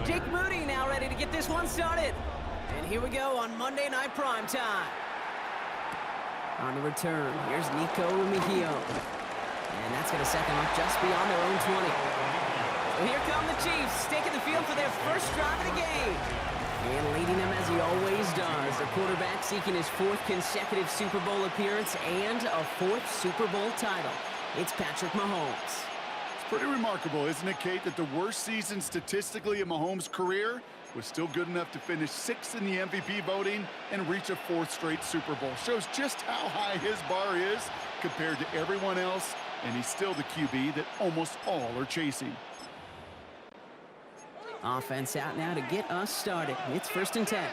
Jake Moody now ready to get this one started. And here we go on Monday Night Primetime. On the return, here's Nico Remigio. And that's going to set them up just beyond their own 20. So here come the Chiefs, taking the field for their first drive of the game. And leading them as he always does, the quarterback seeking his 4th consecutive Super Bowl appearance and a 4th Super Bowl title. It's Patrick Mahomes. Pretty remarkable, isn't it, Kate, that the worst season statistically in Mahomes' career was still good enough to finish 6th in the MVP voting and reach a 4th straight Super Bowl. Shows just how high his bar is compared to everyone else, and he's still the QB that almost all are chasing. Offense out now to get us started. It's 1st and 10.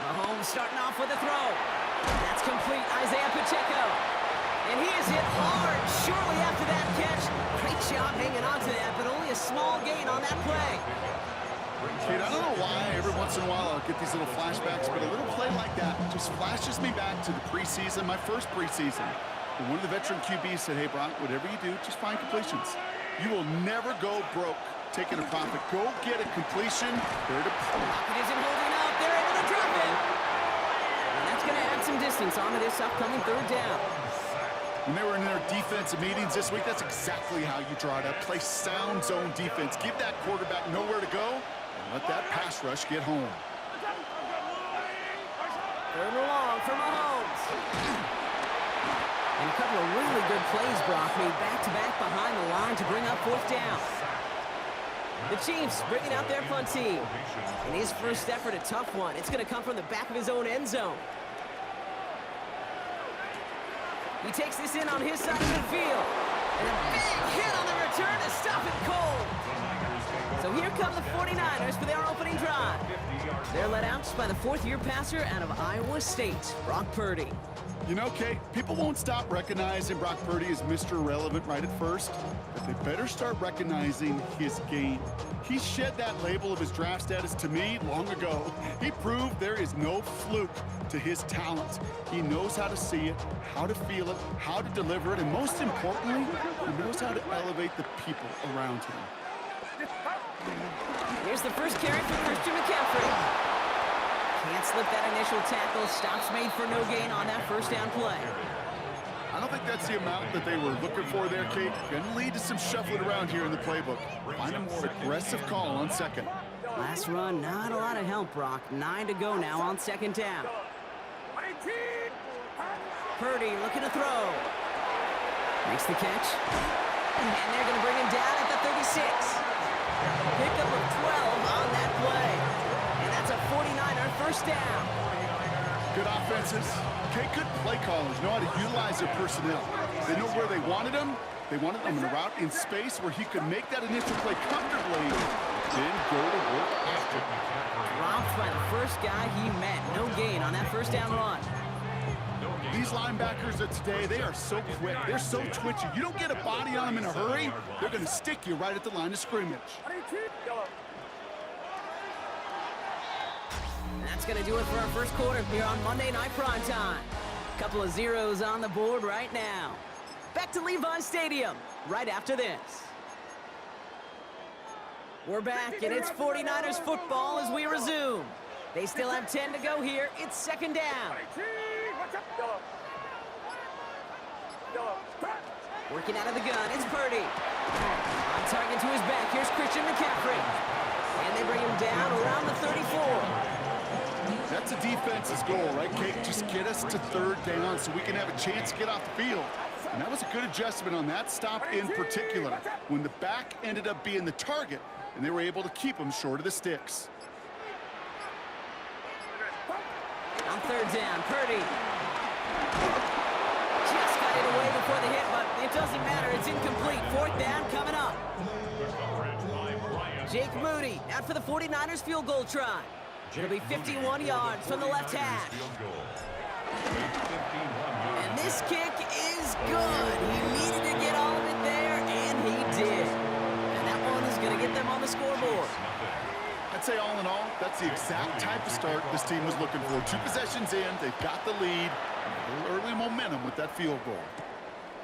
Mahomes starting off with a throw. That's complete. Isaiah Pacheco. And he is hit hard shortly after that catch. Great job hanging on to that, but only a small gain on that play. Kate, I don't know why every once in a while I'll get these little flashbacks, but a little play like that just flashes me back to the preseason, my first preseason. And one of the veteran QBs said, hey, Brock, whatever you do, just find completions. You will never go broke taking a profit. Go get a completion. There to Pocket isn't holding up. They're able to drop it. And that's going to add some distance onto this upcoming 3rd down. When they were in their defensive meetings this week, that's exactly how you draw it up. Play sound zone defense. Give that quarterback nowhere to go and let that pass rush get home. 3rd and long for Mahomes. And a couple of really good plays, Brock, made back-to-back behind the line to bring up 4th down. The Chiefs bringing out their punt team. And his first effort, a tough one. It's going to come from the back of his own end zone. He takes this in on his side of the field. And a big hit on the return to stop it cold. So here come the 49ers for their opening drive. They're led out by the 4th-year passer out of Iowa State, Brock Purdy. You know, Kate, people won't stop recognizing Brock Purdy as Mr. Irrelevant right at first, but they better start recognizing his game. He shed that label of his draft status to me long ago. He proved there is no fluke to his talent. He knows how to see it, how to feel it, how to deliver it, and most importantly, he knows how to elevate the people around him. Here's the first carry for Christian McCaffrey. Can't slip that initial tackle. Stops made for no gain on that 1st down play. I don't think that's the amount that they were looking for there, Kate. Going to lead to some shuffling around here in the playbook. Find a more aggressive call on 2nd. Last run, not a lot of help, Brock. 9 to go now on 2nd down. Purdy looking to throw. Makes the catch. And they're going to bring him down at the 36. Pickup of 12 on that play. And that's a 49er 1st down. Good offenses. Okay, good play callers know how to utilize their personnel. They know where they wanted him. They wanted him in a route in space where he could make that initial play comfortably, then go to work after. Dropped by the first guy he met. No gain on that 1st down run. These linebackers of today, they are so quick. They're so twitchy. You don't get a body on them in a hurry, they're going to stick you right at the line of scrimmage. And that's going to do it for our 1st quarter here on Monday Night Primetime. Couple of zeros on the board right now. Back to Levi's Stadium right after this. We're back, and it's 49ers football as we resume. They still have 10 to go here. It's 2nd down. Working out of the gun, it's Purdy. On target to his back, here's Christian McCaffrey. And they bring him down around the 34. That's a defense's goal, right, Kate? Just get us to third down so we can have a chance to get off the field. And that was a good adjustment on that stop in particular, when the back ended up being the target, and they were able to keep him short of the sticks. On third down, Purdy. Just got it away before the hit, but it doesn't matter. It's incomplete. Fourth down coming up. Jake Moody out for the 49ers field goal try. It'll be 51 yards from the left hash. And this kick is good. He needed to get all of it there, and he did. And that one is going to get them on the scoreboard. I'd say all in all, that's the exact type of start this team was looking for. 2 possessions in, they've got the lead, and a little early momentum with that field goal.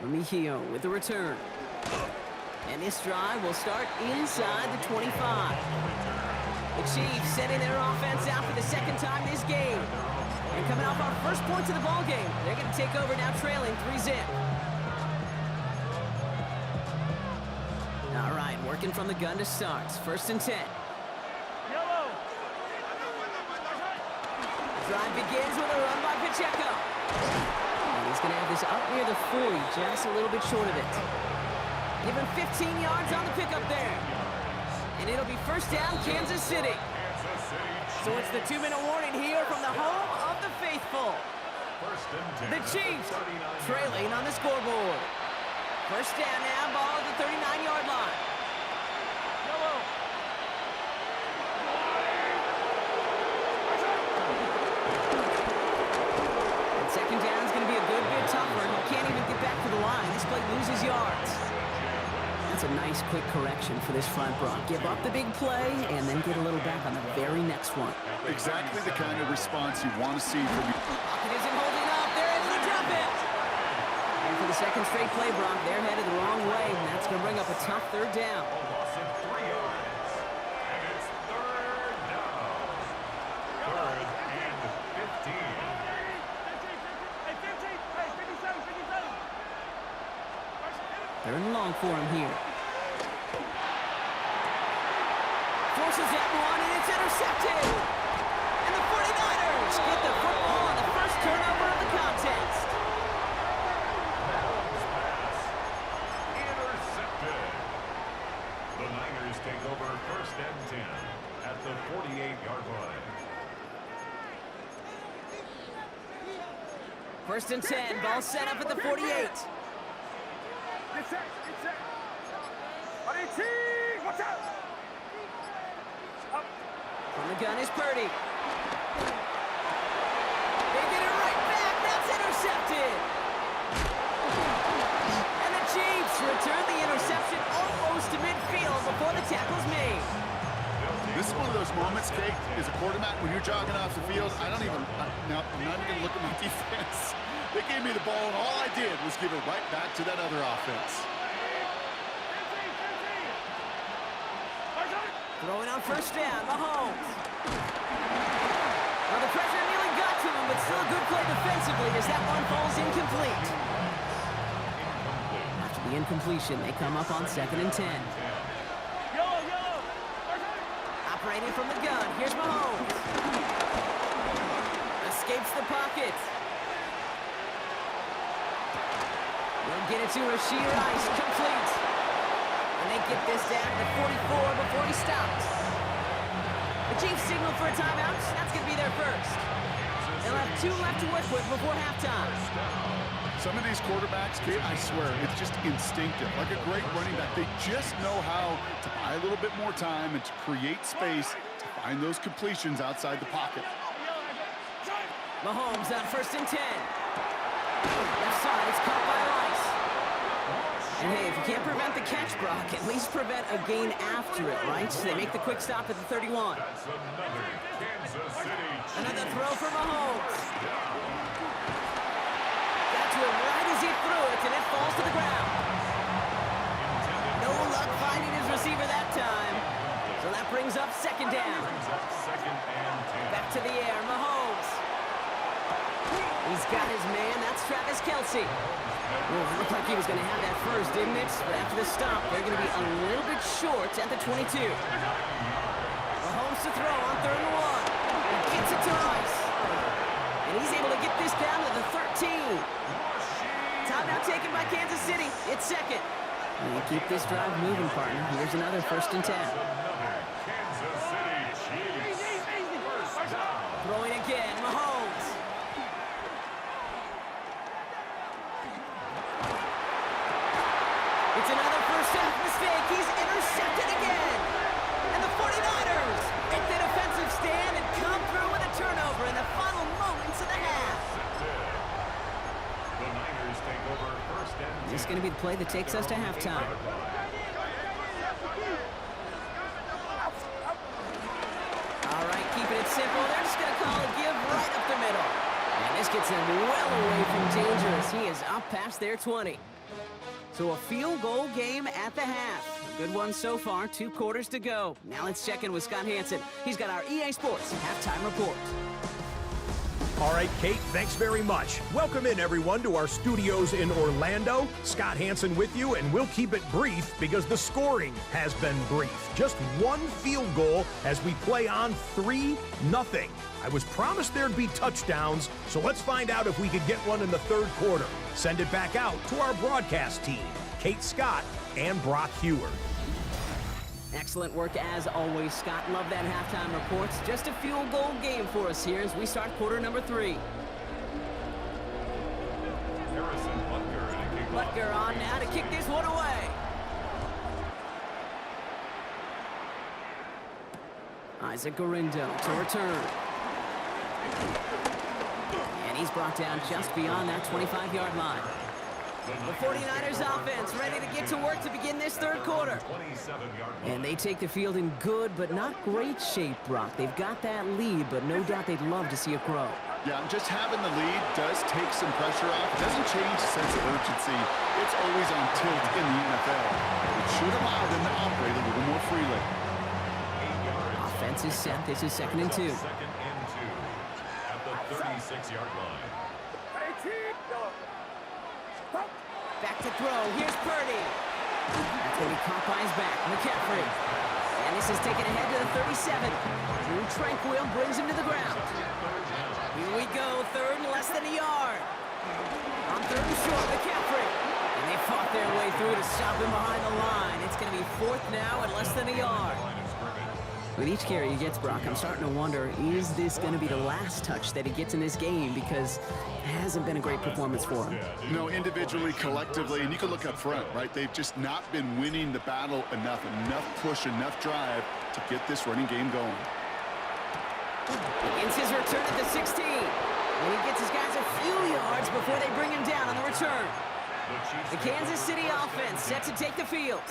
Remigio with the return. And this drive will start inside the 25. The Chiefs sending their offense out for the second time this game. And coming off our first points of the ball game, they're going to take over now trailing 3-zip. All right, working from the gun to start. First and 10. Drive begins with a run by Pacheco. And he's going to have this up near the 40, just a little bit short of it. Give him 15 yards on the pickup there. And it'll be first down, Kansas City. So it's the 2-minute warning here from the home of the faithful. The Chiefs trailing on the scoreboard. First down now, ball at the 39-yard line. And second down is going to be a good bit tougher. He can't even get back to the line. This play loses yards. That's a nice quick correction for this front Bronc. Give up the big play and then get a little back on the very next one. Exactly the kind of response you want to see from you. Pocket isn't holding up. They're able to drop it. And for the second straight play, Bronc, they're headed the wrong way, and that's going to bring up a tough third down. They're in long for him here. Forces that one, and it's intercepted. And the 49ers get the football on the first turnover of the contest. Intercepted. The Niners take over first and 10 at the 48-yard line. First and 10, ball set up at the 48. From the gun is Purdy. They get it right back. That's intercepted. And the Chiefs return the interception almost to midfield before the tackle's made. This is one of those moments, Kate, as a quarterback, when you're jogging off the field, I'm not even going to look at my defense. They gave me the ball, and all I did was give it right back to that other offense. Throwing on first down, Mahomes. Well, the pressure nearly got to him, but still a good play defensively as that one falls incomplete. After the incompletion, they come up on second and 10. Operating from the gun, here's Mahomes. Escapes the pocket. We'll get it to Rashee Rice, complete. And they get this down to 44 before he stops. The Chiefs signal for a timeout. That's going to be their first. They'll have 2 left to work with before halftime. Some of these quarterbacks, Kate, I swear, it's just instinctive. Like a great running back, they just know how to buy a little bit more time and to create space to find those completions outside the pocket. Mahomes on first and 10. Left side, it's caught by Rice. And hey, if you can't prevent the catch, Brock, at least prevent a gain after it, right? So they make the quick stop at the 31. Another throw for Mahomes. Got to it right as he threw it, and it falls to the ground. No luck finding his receiver that time. So that brings up second down. Back to the air, Mahomes. He's got his man, that's Travis Kelce. Well, it looked like he was going to have that first, didn't it? But after the stop, they're going to be a little bit short at the 22. to throw on 3rd and 1. He gets it to Rice. And he's able to get this down to the 13. Timeout taken by Kansas City. It's second. And you keep this drive moving, partner. Here's another 1st and 10. Kansas City Chiefs. First down. Throwing again, Mahomes. It's another first half mistake. He's intercepted again. And the 49ers make the defensive stand and come through with a turnover in the final moments of the half. The Niners take over 1st and 10. This is going to be the play that takes us to halftime. All right, keeping it simple. They're just going to call a give right up the middle. And this gets him well away from danger as he is up past their 20. So a field goal game at the half. A good one so far, 2 quarters to go. Now let's check in with Scott Hansen. He's got our EA Sports halftime report. All right, Kate, thanks very much. Welcome in, everyone, to our studios in Orlando. Scott Hansen with you, and we'll keep it brief because the scoring has been brief. Just 1 field goal as we play on 3-0. I was promised there'd be touchdowns, so let's find out if we could get one in the 3rd quarter. Send it back out to our broadcast team, Kate Scott and Brock Hewer. Excellent work as always, Scott. Love that halftime report. Just a field goal game for us here as we start quarter number 3. Harrison Butker and a kickoff. Butker on now to kick this one away. Isaac Gurindo to return. And he's brought down just beyond that 25-yard line. The 49ers offense ready to get to work to begin this 3rd quarter. And they take the field in good but not great shape, Brock. They've got that lead, but no doubt they'd love to see it grow. Yeah, just having the lead does take some pressure off. It doesn't change the sense of urgency. It's always on tilt in the NFL. It should allow them to operate a little more freely. Offense is set. This is 2nd and 2. 2nd and 2 at the 36-yard line. Back to throw. Here's Purdy. That's going to be caught by his back. McCaffrey. And this is taken ahead to the 37. Drew Tranquill brings him to the ground. Here we go. 3rd and less than a yard. On 3rd and short, McCaffrey. And they fought their way through to stop him behind the line. It's going to be 4th now and less than a yard. With each carry he gets, Brock, I'm starting to wonder, is this going to be the last touch that he gets in this game? Because it hasn't been a great performance for him. No, individually, collectively, and you can look up front, right? They've just not been winning the battle enough push, enough drive to get this running game going. Begins his return at the 16. And he gets his guys a few yards before they bring him down on the return. The Kansas City offense set to take the field.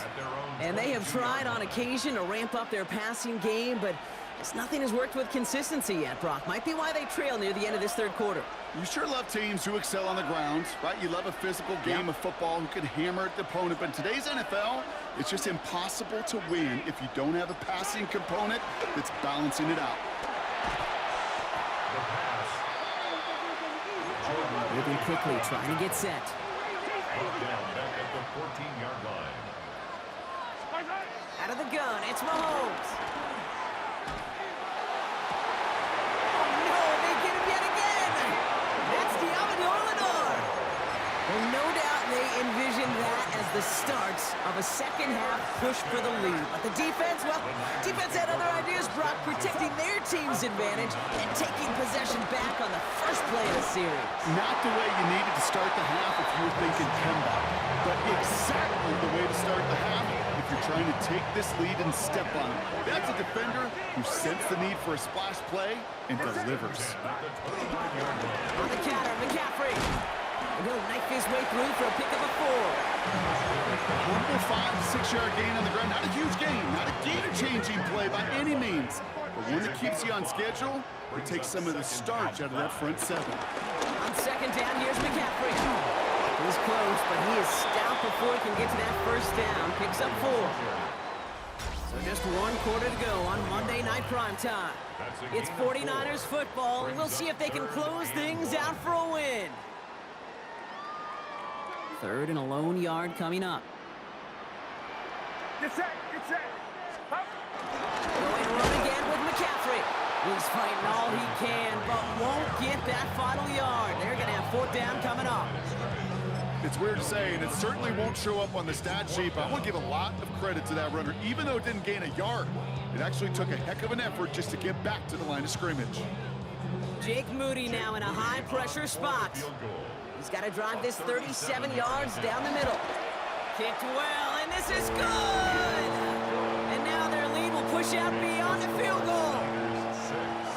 And they have tried on occasion to ramp up their passing game, but just nothing has worked with consistency yet, Brock. Might be why they trail near the end of this 3rd quarter. You sure love teams who excel on the ground, right? You love a physical game of football who can hammer at the opponent, but in today's NFL, it's just impossible to win if you don't have a passing component that's balancing it out. Moving quickly, trying to get set. Down back at the 14-yard line. Out of the gun, it's Mahomes. Oh no, they get him yet again. That's Deommodore Lenoir. Well, no doubt they envisioned that as the start of a 2nd half push for the lead. But the defense, well, defense had other ideas, Brock, protecting their team's advantage and taking possession back on the first play of the series. Not the way you needed to start the half if you were thinking comeback, but exactly the way to start the half if you're trying to take this lead and step on it. That's a defender who sensed the need for a splash play and delivers. On the counter, McCaffrey. And he'll knife his way through for a pick of a 4. Humble 5 to 6 yard gain on the ground. Not a huge gain, not a game-changing play by any means, but one that keeps you on schedule. It takes some of the starch out of that front 7. On 2nd down, here's McCaffrey. He's close, but he is stout before he can get to that 1st down. Picks up 4. So just 1 quarter to go on Monday Night Primetime. It's 49ers football, and we'll see if they can close things out for a win. 3rd and a lone yard coming up. Get set, get set. Going run again with McCaffrey. He's fighting all he can, but won't get that final yard. They're going to have fourth down coming up. It's weird to say, and it certainly won't show up on the stat sheet, but I want to give a lot of credit to that runner. Even though it didn't gain a yard, it actually took a heck of an effort just to get back to the line of scrimmage. Jake Moody now in a high-pressure spot. He's got to drive this 37 yards down the middle. Kicked well, and this is good! And now their lead will push out beyond the field goal.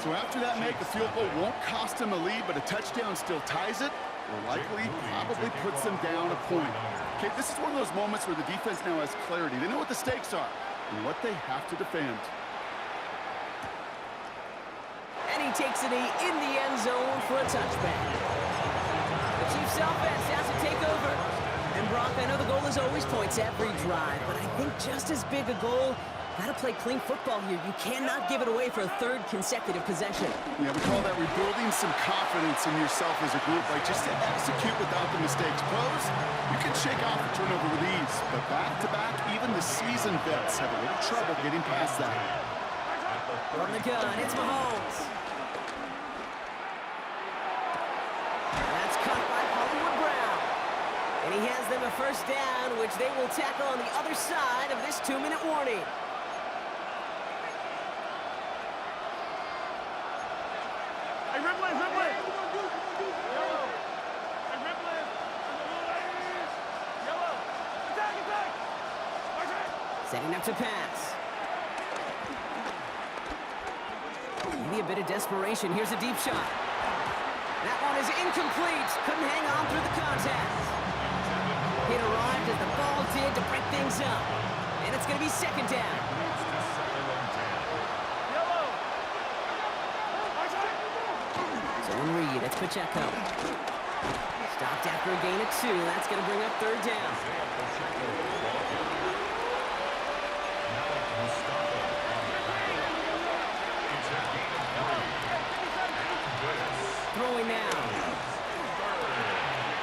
So after that make, the field goal won't cost him a lead, but a touchdown still ties it, or likely probably puts them down a point. Okay, this is one of those moments where the defense now has clarity. They know what the stakes are and what they have to defend. And he takes a knee in the end zone for a touchback. The Chiefs offense has to take over. And Brock, I know the goal is always points every drive, but I think just as big a goal, gotta play clean football here. You cannot give it away for a third consecutive possession. Yeah, we call that rebuilding some confidence in yourself as a group, right? Just to execute without the mistakes. Pros, you can shake off a turnover with ease, but back-to-back, even the seasoned vets have a little trouble getting past that. From the gun, it's Mahomes. That's cut by Hollywood Brown. And he has them a first down, which they will tackle on the other side of this 2-minute warning. Hey, Ripley! Yellow! Hey, Ripley! Yellow! Attack! Setting up to pass. Maybe a bit of desperation. Here's a deep shot. That one is incomplete. Couldn't hang on through the contact. It arrived as the ball did to break things up. And it's going to be second down. Zone read. It's Pacheco. Stopped after a gain of 2. That's going to bring up third down. Throwing now.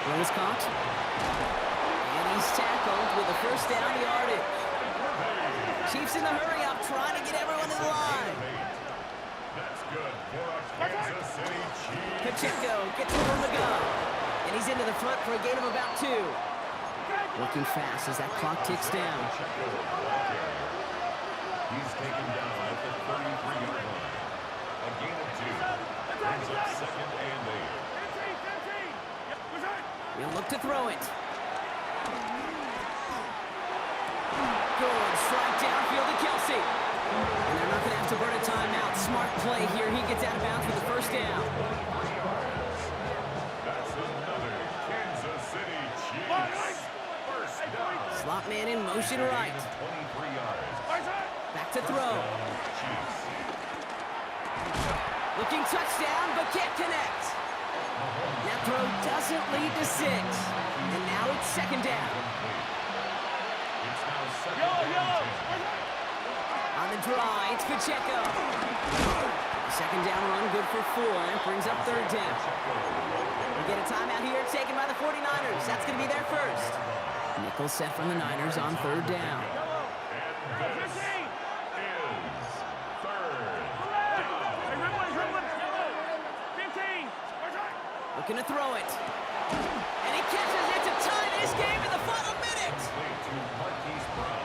Throw is caught. And he's tackled with a first down yardage. Chiefs in the hurry up, trying to get everyone in line. That's good for a Kansas City Chiefs. Pacheco gets it on the gun. And he's into the front for a gain of about 2. Working fast as that clock ticks down. He's taken down at the 33-yard line. A gain of 2. Brings up second and 8. He'll look to throw it. Good strike downfield to Kelsey. And they're not going to have to burn a timeout. Smart play here. He gets out of bounds for the first down. That's another Kansas City Chiefs. First down. Slot man in motion right. 23 yards. Back to throw. Chiefs. Looking touchdown, but can't connect. That throw doesn't lead to 6. And now it's second down. It's now second down. On the draw, it's Pacheco. Second down run, good for 4. And brings up third down. We get a timeout here taken by the 49ers. That's going to be their first. Nickel set from the Niners on third down. And this is third down. Looking to throw it. And he catches it to tie this game in the final minute. To Marquise Brown.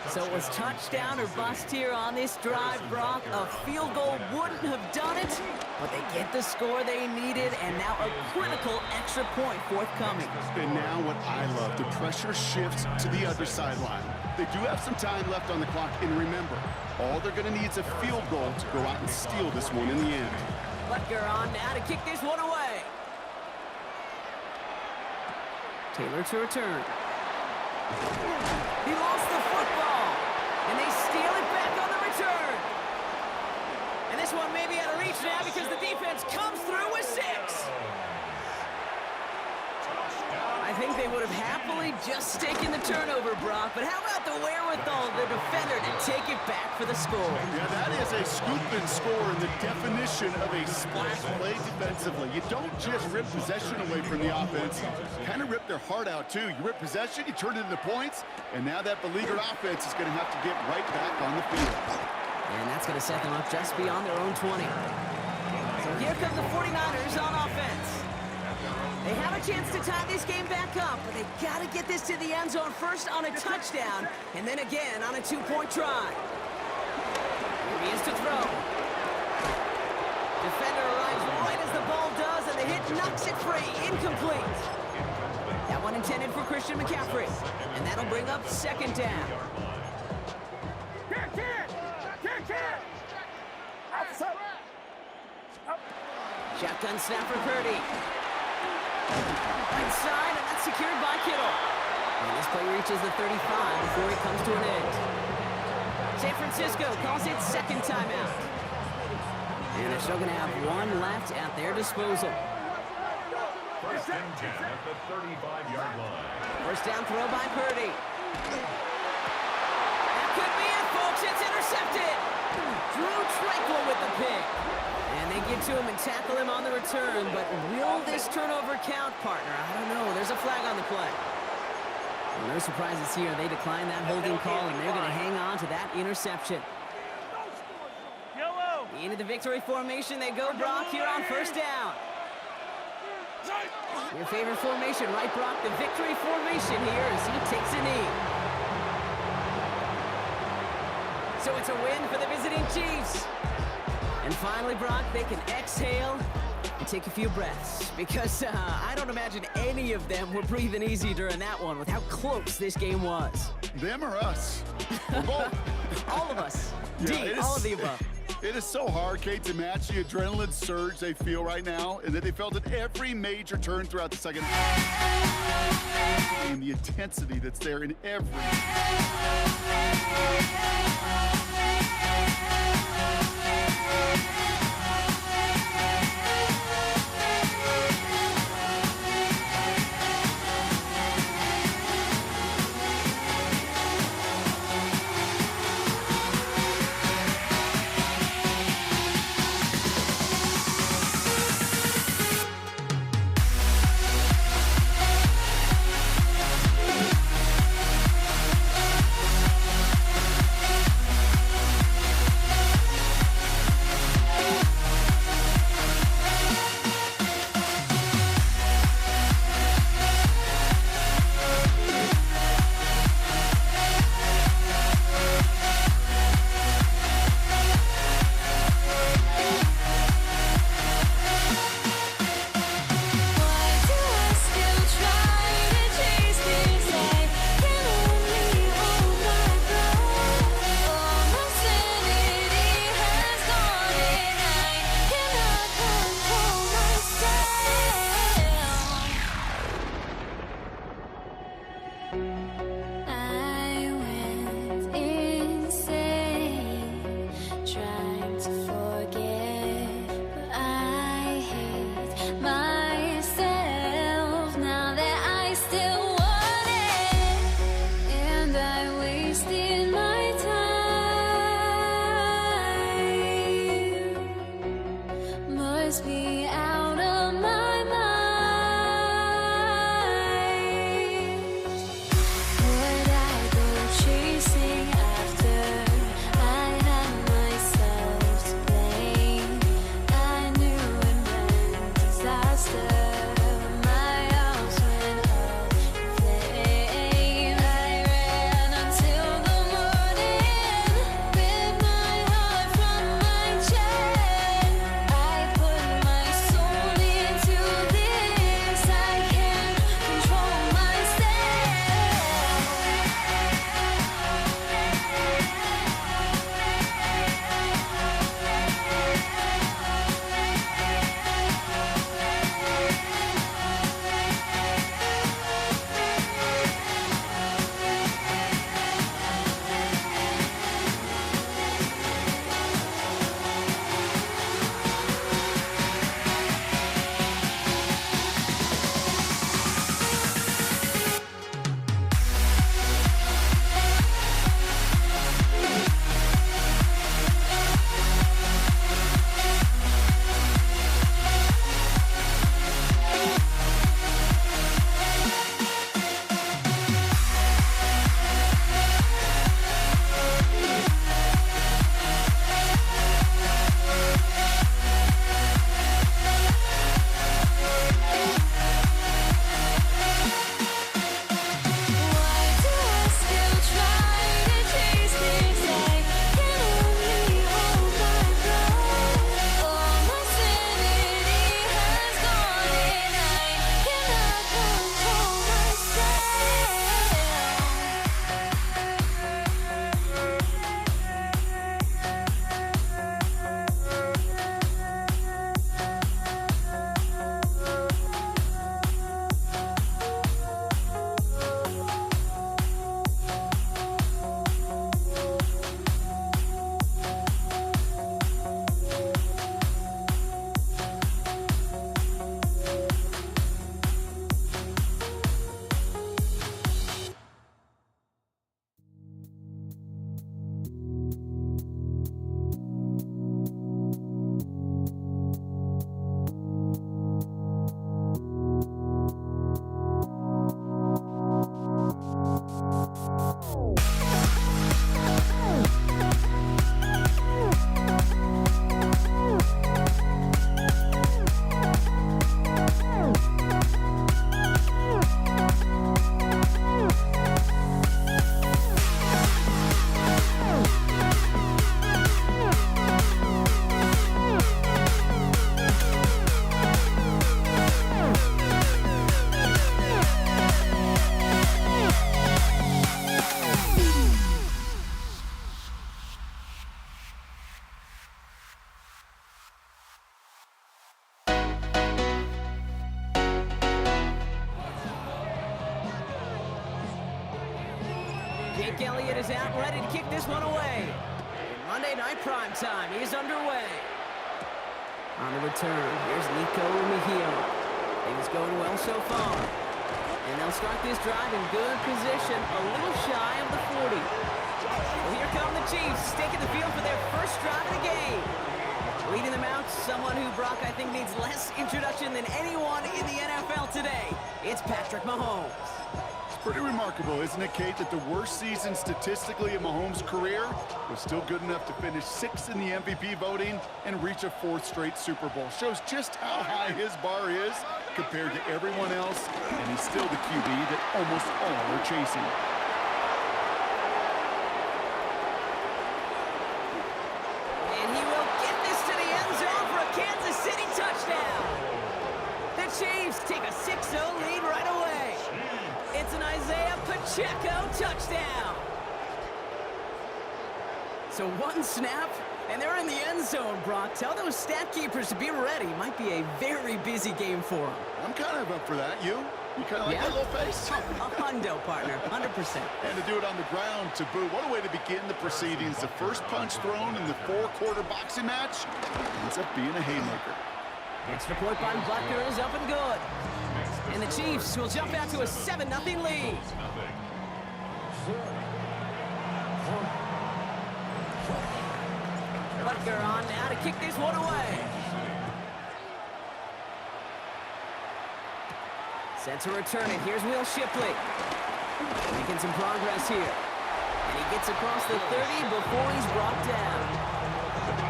So it was touchdown or bust here on this drive, Brock. A field goal wouldn't have done it, but they get the score they needed, and now a critical extra point forthcoming. And now what I love, the pressure shifts to the other sideline. They do have some time left on the clock, and remember, all they're going to need is a field goal to go out and steal this one in the end. Butker on now to kick this one away. Taylor to return. He lost the football, and they steal it back on the return. And this one may be out of reach now because the defense comes through with 6. I think they would have happily just taken the turnover, Brock, but how about the wherewithal Bernardo, the defender, to take it back for the score. Yeah, that is a scoop and score in the definition of a splash play defensively. You don't just rip possession away from the offense, kind of rip their heart out too. You rip possession, you turn it into points, and now that beleaguered offense is going to have to get right back on the field. And that's going to set them up just beyond their own 20. So here come the 49ers on offense. They have a chance to tie this game back up, but they got to get this to the end zone first on a touchdown, and then again on a two-point try. Here he is to throw. Defender arrives right as the ball does, and the hit knocks it free. Incomplete. That one intended for Christian McCaffrey, and that'll bring up second down. Shotgun snap for Purdy. Right side, and that's secured by Kittle. And this play reaches the 35 before it comes to an end. San Francisco calls it second timeout. And they're still going to have one left at their disposal. First and 10 at the 35-yard line. First down throw by Purdy. That could be it, folks. It's intercepted. Drew Tranquil with the pick. And they get to him and tackle him on the return, but will this turnover count, partner? I don't know. There's a flag on the play. Well, no surprises here. They decline that holding call, and they're going to hang on to that interception. Yellow. Into the victory formation they go, Brock, here on first down. Your favorite formation, right, Brock? The victory formation here as he takes a knee. So it's a win for the visiting Chiefs. And finally, Brock, they can exhale and take a few breaths because I don't imagine any of them were breathing easy during that one with how close this game was. Them or us? We're both. All of us. Yeah, All of the above. It is so hard, Kate, to match the adrenaline surge they feel right now and that they felt at every major turn throughout the second half. And the intensity that's there in every. Jake Elliott is out, ready to kick this one away. Monday Night Primetime is underway. On the return, here's Nico Mejia. Things going well so far. And they'll start this drive in good position, a little shy of the 40. Well, here come the Chiefs, taking the field for their first drive of the game. Leading them out, someone who, Brock, I think needs less introduction than anyone in the NFL today. It's Patrick Mahomes. It's pretty remarkable, isn't it, Kate, that the worst season statistically in Mahomes' career was still good enough to finish 6th in the MVP voting and reach a 4th straight Super Bowl. Shows just how high his bar is compared to everyone else, and he's still the QB that almost all are chasing. And he will get this to the end zone for a Kansas City touchdown. The Chiefs take a 6-0 lead right away. It's an Isaiah Pacheco touchdown. So one snap, and they're in the end zone, Brock. Tell those stat keepers to be ready. Might be a very busy game for them. I'm kind of up for that. You kind of like that little pace? A hundo, partner, 100%. And to do it on the ground to boot. What a way to begin the proceedings. The first punch thrown in the 4-quarter boxing match ends up being a haymaker. Extra point by Butker is up and good. And the Chiefs will jump out to a 7-0 lead. Butker on now to kick this one away. Set to return it. Here's Will Shipley. Making some progress here. And he gets across the 30 before he's brought down.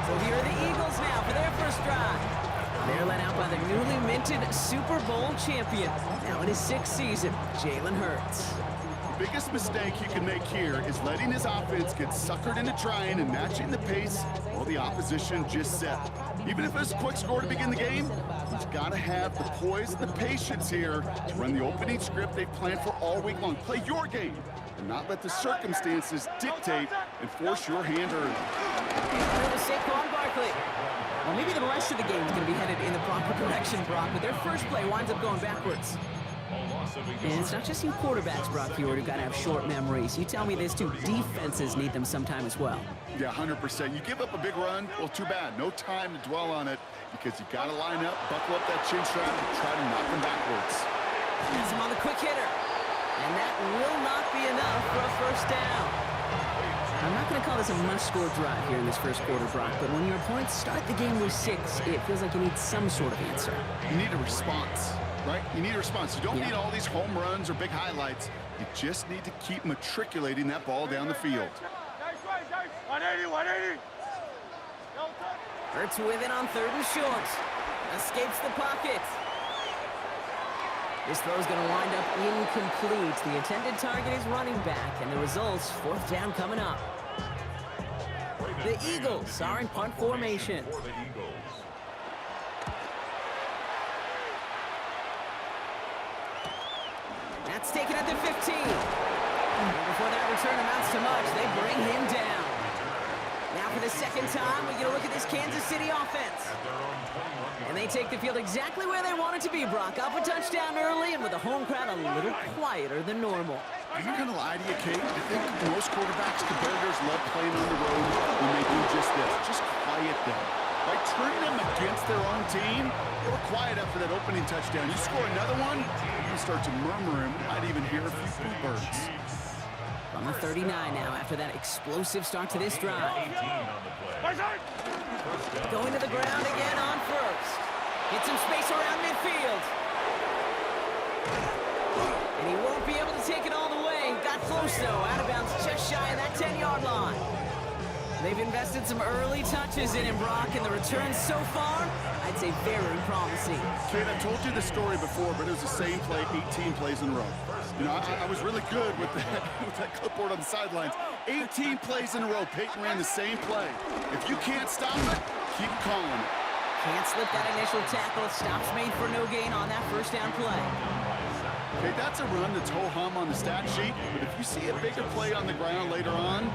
So here are the Eagles now for their first drive. They're led out by the newly minted Super Bowl champion, now in his 6th season, Jalen Hurts. The biggest mistake you can make here is letting his offense get suckered into trying and matching the pace while the opposition just set. Even if it's a quick score to begin the game, he's got to have the poise and the patience here to run the opening script they've planned for all week long. Play your game and not let the circumstances dictate and force your hand early. And to Saquon Barkley. Well, maybe the rest of the game is going to be headed in the proper direction, Brock, but their first play winds up going backwards. And it's not just you quarterbacks, Brock Huard, who got to have short memories. You tell me this too, defenses need them sometime as well. Yeah, 100%. You give up a big run, well, too bad. No time to dwell on it because you got to line up, buckle up that chin strap, and try to knock them backwards. Has him on the quick hitter. And that will not be enough for a first down. I'm not going to call this a must-score drive here in this first quarter, Brock, but when your opponents start the game with 6, it feels like you need some sort of answer. You need a response, right? You need a response. You don't need all these home runs or big highlights. You just need to keep matriculating that ball down the field. 180, 180. Hurts with it on 3rd and short. Escapes the pocket. This throw is going to wind up incomplete. The intended target is running back, and the results, 4th down coming up. The Eagles are in punt formation. That's taken at the 15. And before that return amounts to much, they bring him down. Now for the second time, we get a look at this Kansas City offense. And they take the field exactly where they want it to be, Brock. Up a touchdown early, and with the home crowd a little quieter than normal. I'm not going to lie to you, Kate. I think most quarterbacks, competitors love playing on the road when they do just this. Just quiet them. By turning them against their own team, they were quiet after that opening touchdown. You score another one, you start to murmur, and we might even hear a few birds. From the 39 now after that explosive start to this drive. Going to the ground again on first. Get some space around midfield. And he won't be able to take it all the way. Got close, though. Out of bounds just shy of that 10-yard line. They've invested some early touches in him, Brock, and the returns so far, I'd say very promising. Kate, I told you the story before, but it was the same play 18 plays in a row. You know, I was really good with that clipboard on the sidelines. 18 plays in a row, Peyton ran the same play. If you can't stop it, keep calling it. Can't slip that initial tackle. Stops made for no gain on that first down play. Okay, that's a run that's ho-hum on the stat sheet, but if you see a bigger play on the ground later on,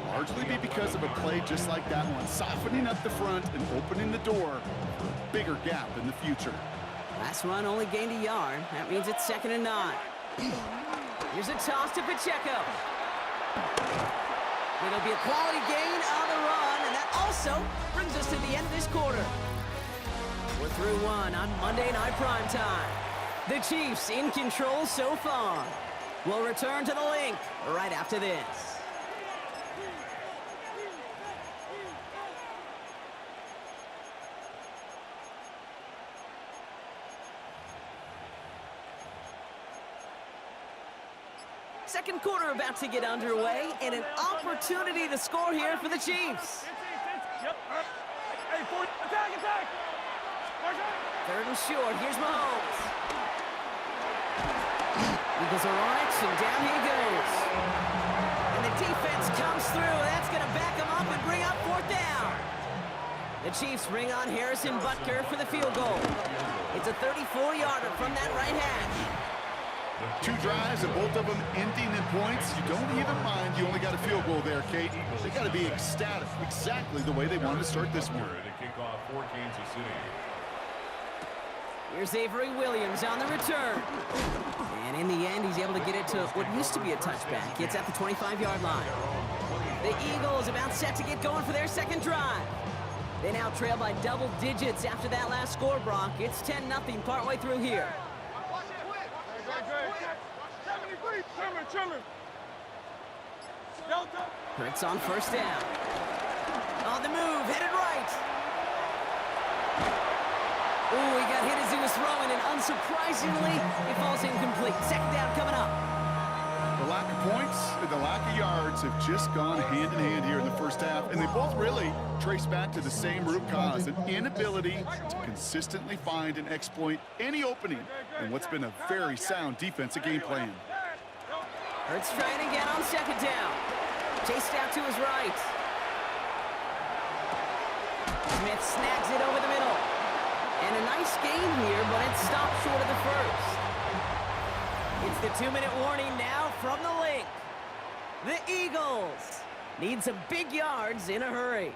largely be because of a play just like that one, softening up the front and opening the door for a bigger gap in the future. Last run only gained a yard. That means it's 2nd and 9. Here's a toss to Pacheco. It'll be a quality gain on the run, and that also brings us to the end of this quarter. We're through one on Monday Night Primetime. The Chiefs in control so far. We'll return to the link right after this. Second quarter about to get underway, and an opportunity to score here for the Chiefs. Yep. Hey, forward. Attack. Third and short. Here's Mahomes. Eagles are on it, and down he goes. And the defense comes through. That's going to back him up and bring up fourth down. The Chiefs bring on Harrison Butker for the field goal. It's a 34-yarder from that right hash. 2 drives and both of them ending in points. You don't even mind you only got a field goal there, Kate. They got to be ecstatic, exactly the way they wanted to start this one. To kick off for Kansas City. Here's Avery Williams on the return. And in the end, he's able to get it to what used to be a touchback. It's at the 25-yard line. The Eagles about set to get going for their second drive. They now trail by double digits after that last score, Brock. It's 10-0 partway through here. Trimmer. Delta. Hurts on first down. On the move, headed right. Ooh, he got hit as he was throwing, and unsurprisingly, it falls incomplete. Second down coming up. The lack of points and the lack of yards have just gone hand in hand here in the first half, and they both really trace back to the same root cause, an inability to consistently find and exploit any opening in what's been a very sound defensive game plan. Hurts trying again on second down. Chased out to his right. Smith snags it over the middle. And a nice gain here, but it stopped short of the first. It's the 2-minute warning now from the link. The Eagles need some big yards in a hurry.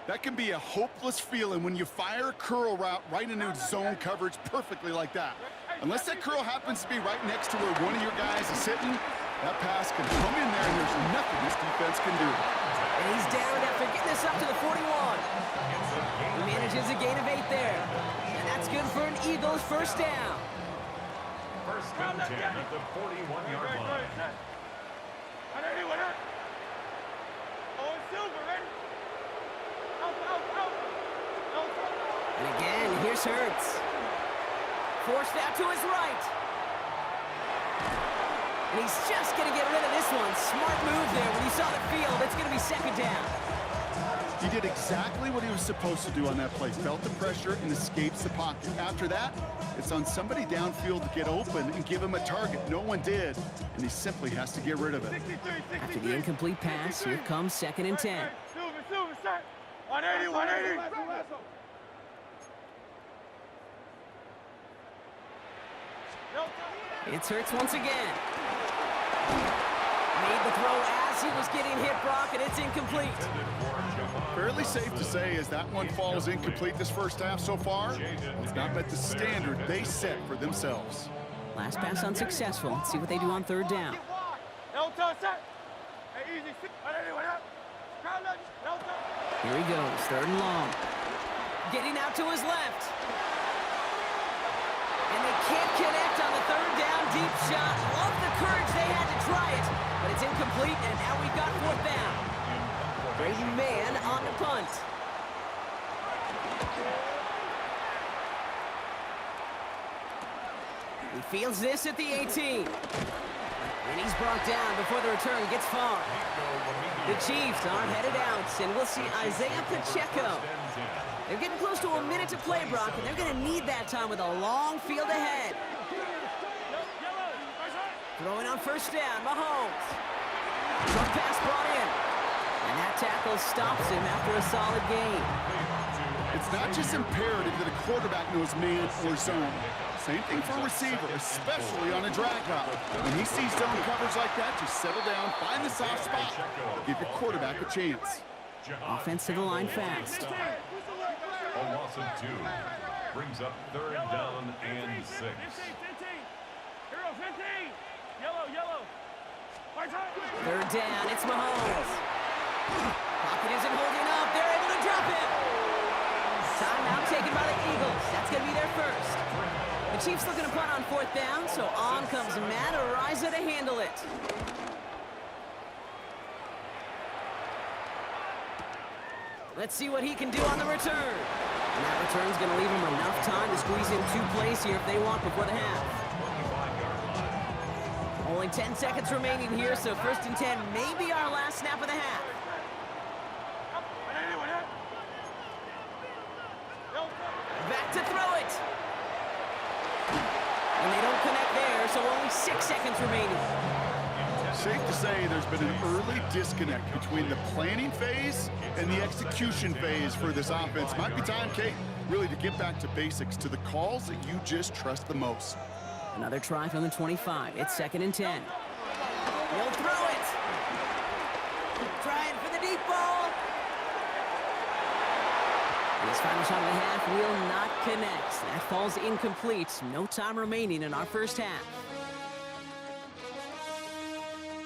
That can be a hopeless feeling when you fire a curl route right into zone coverage perfectly like that. Unless that curl happens to be right next to where one of your guys is sitting, that pass can come in there and there's nothing this defense can do. And he's down after getting this up to the 41. He manages a gain of 8 there. And that's good for an Eagles first down. First and 10 at the 41-yard line. And again, here's Hurts. Forced out to his right. And he's just going to get rid of this one. Smart move there. When he saw the field, it's going to be second down. He did exactly what he was supposed to do on that play. Felt the pressure and escapes the pocket. After that, it's on somebody downfield to get open and give him a target. No one did, and he simply has to get rid of it. After the incomplete pass, here comes second and 10. 180. It's Hurts once again. Made the throw as he was getting hit, Brock, and it's incomplete. Fairly safe to say as that one falls incomplete this first half so far, it's not met the standard they set for themselves. Last pass unsuccessful. Let's see what they do on third down. Here he goes, third and long. Getting out to his left. And they can't connect on the third down deep shot. Love the courage they had to try it, but it's incomplete, and now we've got fourth down. Brady Mann on the punt. He fields this at the 18. And he's brought down before the return gets far. The Chiefs are headed out, and we'll see Isaiah Pacheco. They're getting close to a minute to play, Brock, and they're going to need that time with a long field ahead. Throwing on first down, Mahomes. Short pass brought in. And that tackle stops him after a solid gain. It's not just imperative that a quarterback knows man or zone. Same thing for a receiver, especially on a drag route. When he sees zone coverage like that, just settle down, find the soft spot, give your quarterback a chance. Offense to the line fast. A loss of 2 brings up third down and 6. Yellow. Third down, it's Mahomes. Pocket isn't holding up. They're able to drop it. Timeout taken by the Eagles. That's going to be their first. The Chiefs looking to punt on 4th down, so on comes Matt Araiza to handle it. Let's see what he can do on the return. And that return's going to leave him enough time to squeeze in 2 plays here if they want before the half. Only 10 seconds remaining here, so 1st and 10 may be our last snap of the half. Back to throw it. And they don't connect there, so only 6 seconds remaining. Safe to say there's been an early disconnect between the planning phase and the execution phase for this offense. Might be time, Kate, really to get back to basics, to the calls that you just trust the most. Another try from the 25. It's 2nd and 10. He'll throw it. Trying for the deep ball. And his final shot of the half will not connect. That falls incomplete. No time remaining in our first half.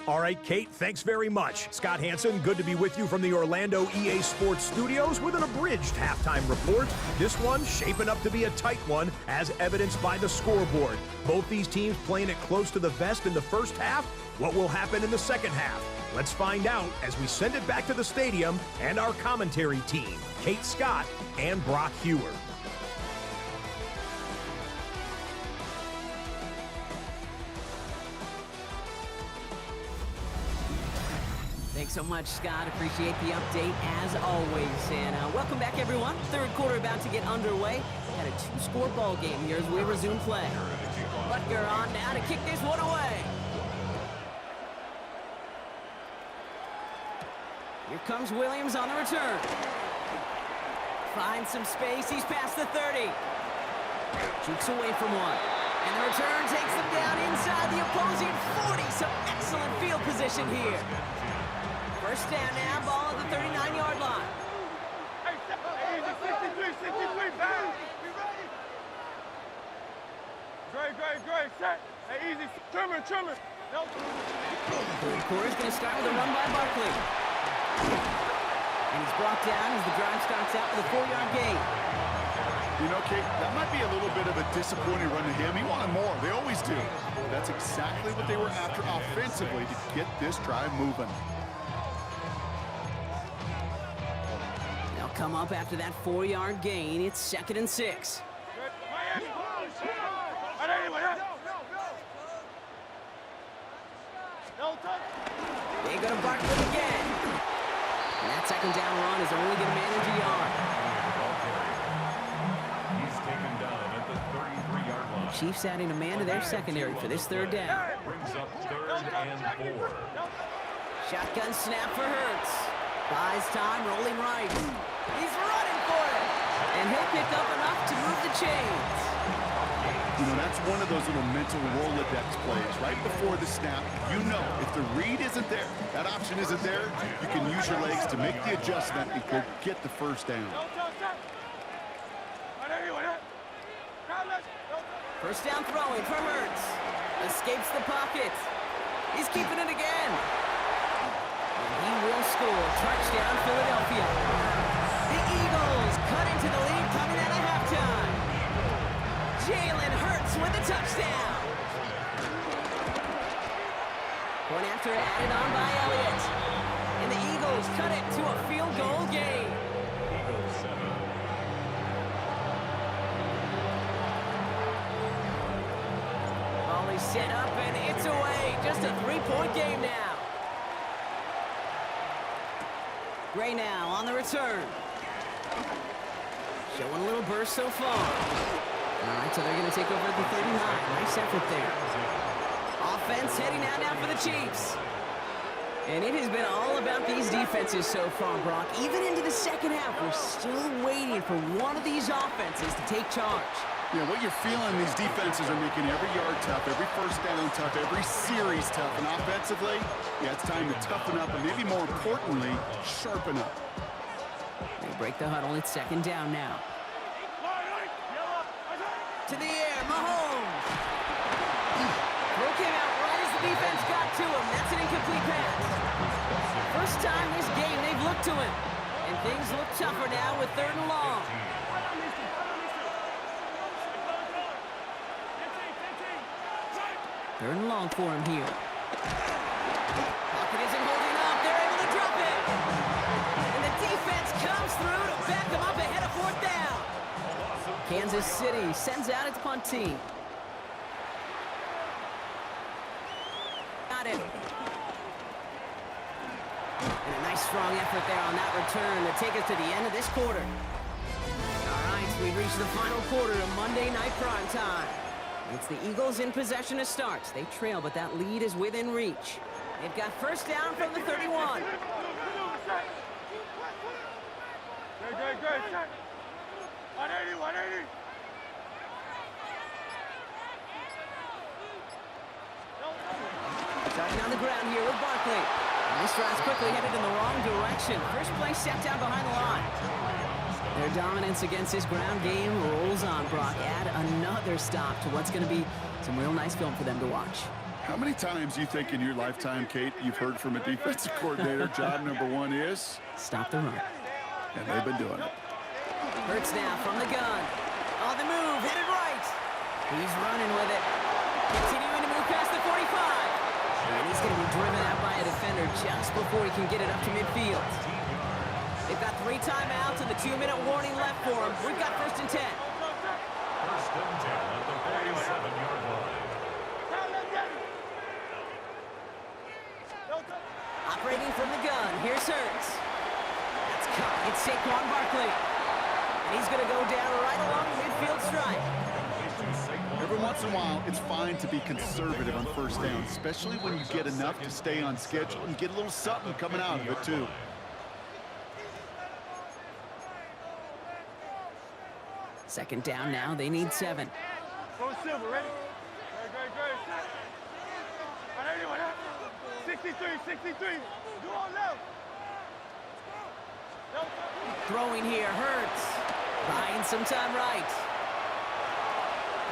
All right, Kate, thanks very much. Scott Hanson, good to be with you from the Orlando EA Sports Studios with an abridged halftime report. This one shaping up to be a tight one, as evidenced by the scoreboard. Both these teams playing it close to the vest in the first half. What will happen in the second half? Let's find out as we send it back to the stadium and our commentary team, Kate Scott and Brock Hewer. Thanks so much, Scott. Appreciate the update as always. And welcome back, everyone. 3rd quarter about to get underway. Had a 2-score ball game here as we resume play. Butker on now to kick this one away. Here comes Williams on the return. Finds some space. He's past the 30. Jukes away from one. And the return takes them down inside the opposing 40. Some excellent field position here. First down now, ball at the 39-yard line. Hey, 63, bang! We ready? Great, set. Hey, easy, trimmer. No. Third quarter's going to start with a run by Barkley. And he's brought down as the drive starts out with a 4-yard gain. You know, Kate, that might be a little bit of a disappointing run to him. He wanted more. They always do. That's exactly what they were after offensively to get this drive moving. Come up after that 4-yard gain. It's 2nd and 6. They go to Barkley again. And that 2nd down run is only going to manage a yard. He's taken down at the 33-yard line. Chiefs adding a man to their secondary for this 3rd down. Brings up 3rd and 4. Shotgun snap for Hurts. Buys time, rolling right. He's running for it. And he'll pick up enough to move the chains. You know, that's one of those little mental Rolodex plays. Right before the snap, you know if the read isn't there, that option isn't there, you can use your legs to make the adjustment and go get the first down. First down throwing for Hurts. Escapes the pocket. He's keeping it again. And he will score. Touchdown, Philadelphia. The Eagles cut into the lead coming out of halftime. Jalen Hurts with the touchdown. Point after added on by Elliott. And the Eagles cut it to a field goal game. Eagles 7. Ball is set up and it's away. Just a 3-point game now. Gray now on the return. Showing a little burst so far. All right, so they're going to take over at the 39. Nice effort there. Offense heading out now for the Chiefs. And it has been all about these defenses so far, Brock. Even into the second half, we're still waiting for one of these offenses to take charge. Yeah, what you're feeling, these defenses are making every yard tough, every first down tough, every series tough. And offensively, yeah, it's time to toughen up and maybe more importantly, sharpen up. They break the huddle. It's 2nd down now. To the air, Mahomes. Throw came out right as the defense got to him. That's an incomplete pass. First time this game they've took to him. And things look tougher now with 3rd and long. Third and long for him here. Pocket isn't holding up. They're able to drop it. And the defense comes through to back them up ahead of 4th down. Kansas City sends out its punt team. Got it. And a nice strong effort there on that return to take us to the end of this quarter. All right, we've reached the final quarter of Monday Night Prime Time. It's the Eagles in possession to start. They trail, but that lead is within reach. They've got 1st down from the 31. Good. 180. Starting on the ground here with Barkley. And this drive's quickly headed in the wrong direction. First play set down behind the line. Their dominance against this ground game rolls on, Brock. Add another stop to what's going to be some real nice film for them to watch. How many times you think in your lifetime, Kate, you've heard from a defensive coordinator, job number 1 is? Stop the run. And they've been doing it. Hurts now from the gun. On the move, headed right. He's running with it. Continuing to move past the 45. And he's going to be driven out by a defender just before he can get it up to midfield. They've got 3 timeouts and the 2-minute warning left for him. We've got 1st and 10. 1st and 10 at the 47-yard line. Operating from the gun, here's Hurts. That's caught. It's Saquon Barkley. And he's going to go down right along the midfield stripe. Every once in a while, it's fine to be conservative on 1st down, especially when you get enough to stay on schedule and get a little something coming out of it, too. Second down now, they need 7. Go Silver, ready? Good. 63. Do all left. Throwing here, Hurts. Buying some time right.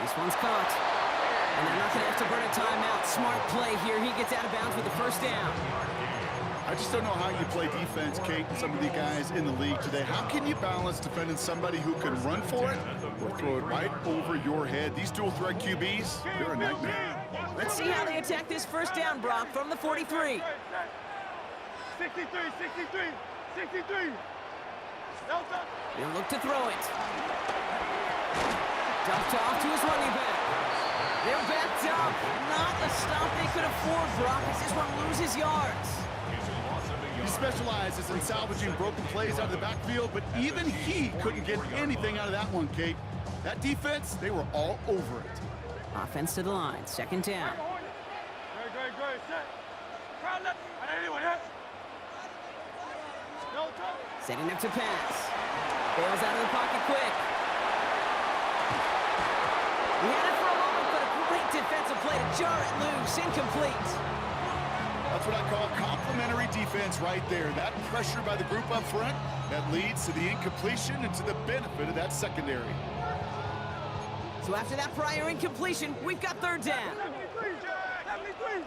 This one's caught. And they're not going to have to burn a timeout. Smart play here. He gets out of bounds with the 1st down. I just don't know how you play defense, Kate, and some of the guys in the league today. How can you balance defending somebody who can run for it or throw it right over your head? These dual threat QBs, they're a nightmare. Let's see how they attack this 1st down, Brock, from the 43. 63. He'll look to throw it. Dumped off to his running back. They're backed up. Not a stop they could afford, Brock, as this one loses yards. He specializes in salvaging broken plays out of the backfield, but even he couldn't get anything out of that one, Kate. That defense, they were all over it. Offense to the line, 2nd down. Good. Crowd left. 180. Setting up to pass. Bails out of the pocket quick. He had it for a moment, but a great defensive play to jar it loose. Incomplete. That's what I call complimentary defense right there. That pressure by the group up front, that leads to the incompletion and to the benefit of that secondary. So after that prior incompletion, we've got 3rd down. 73.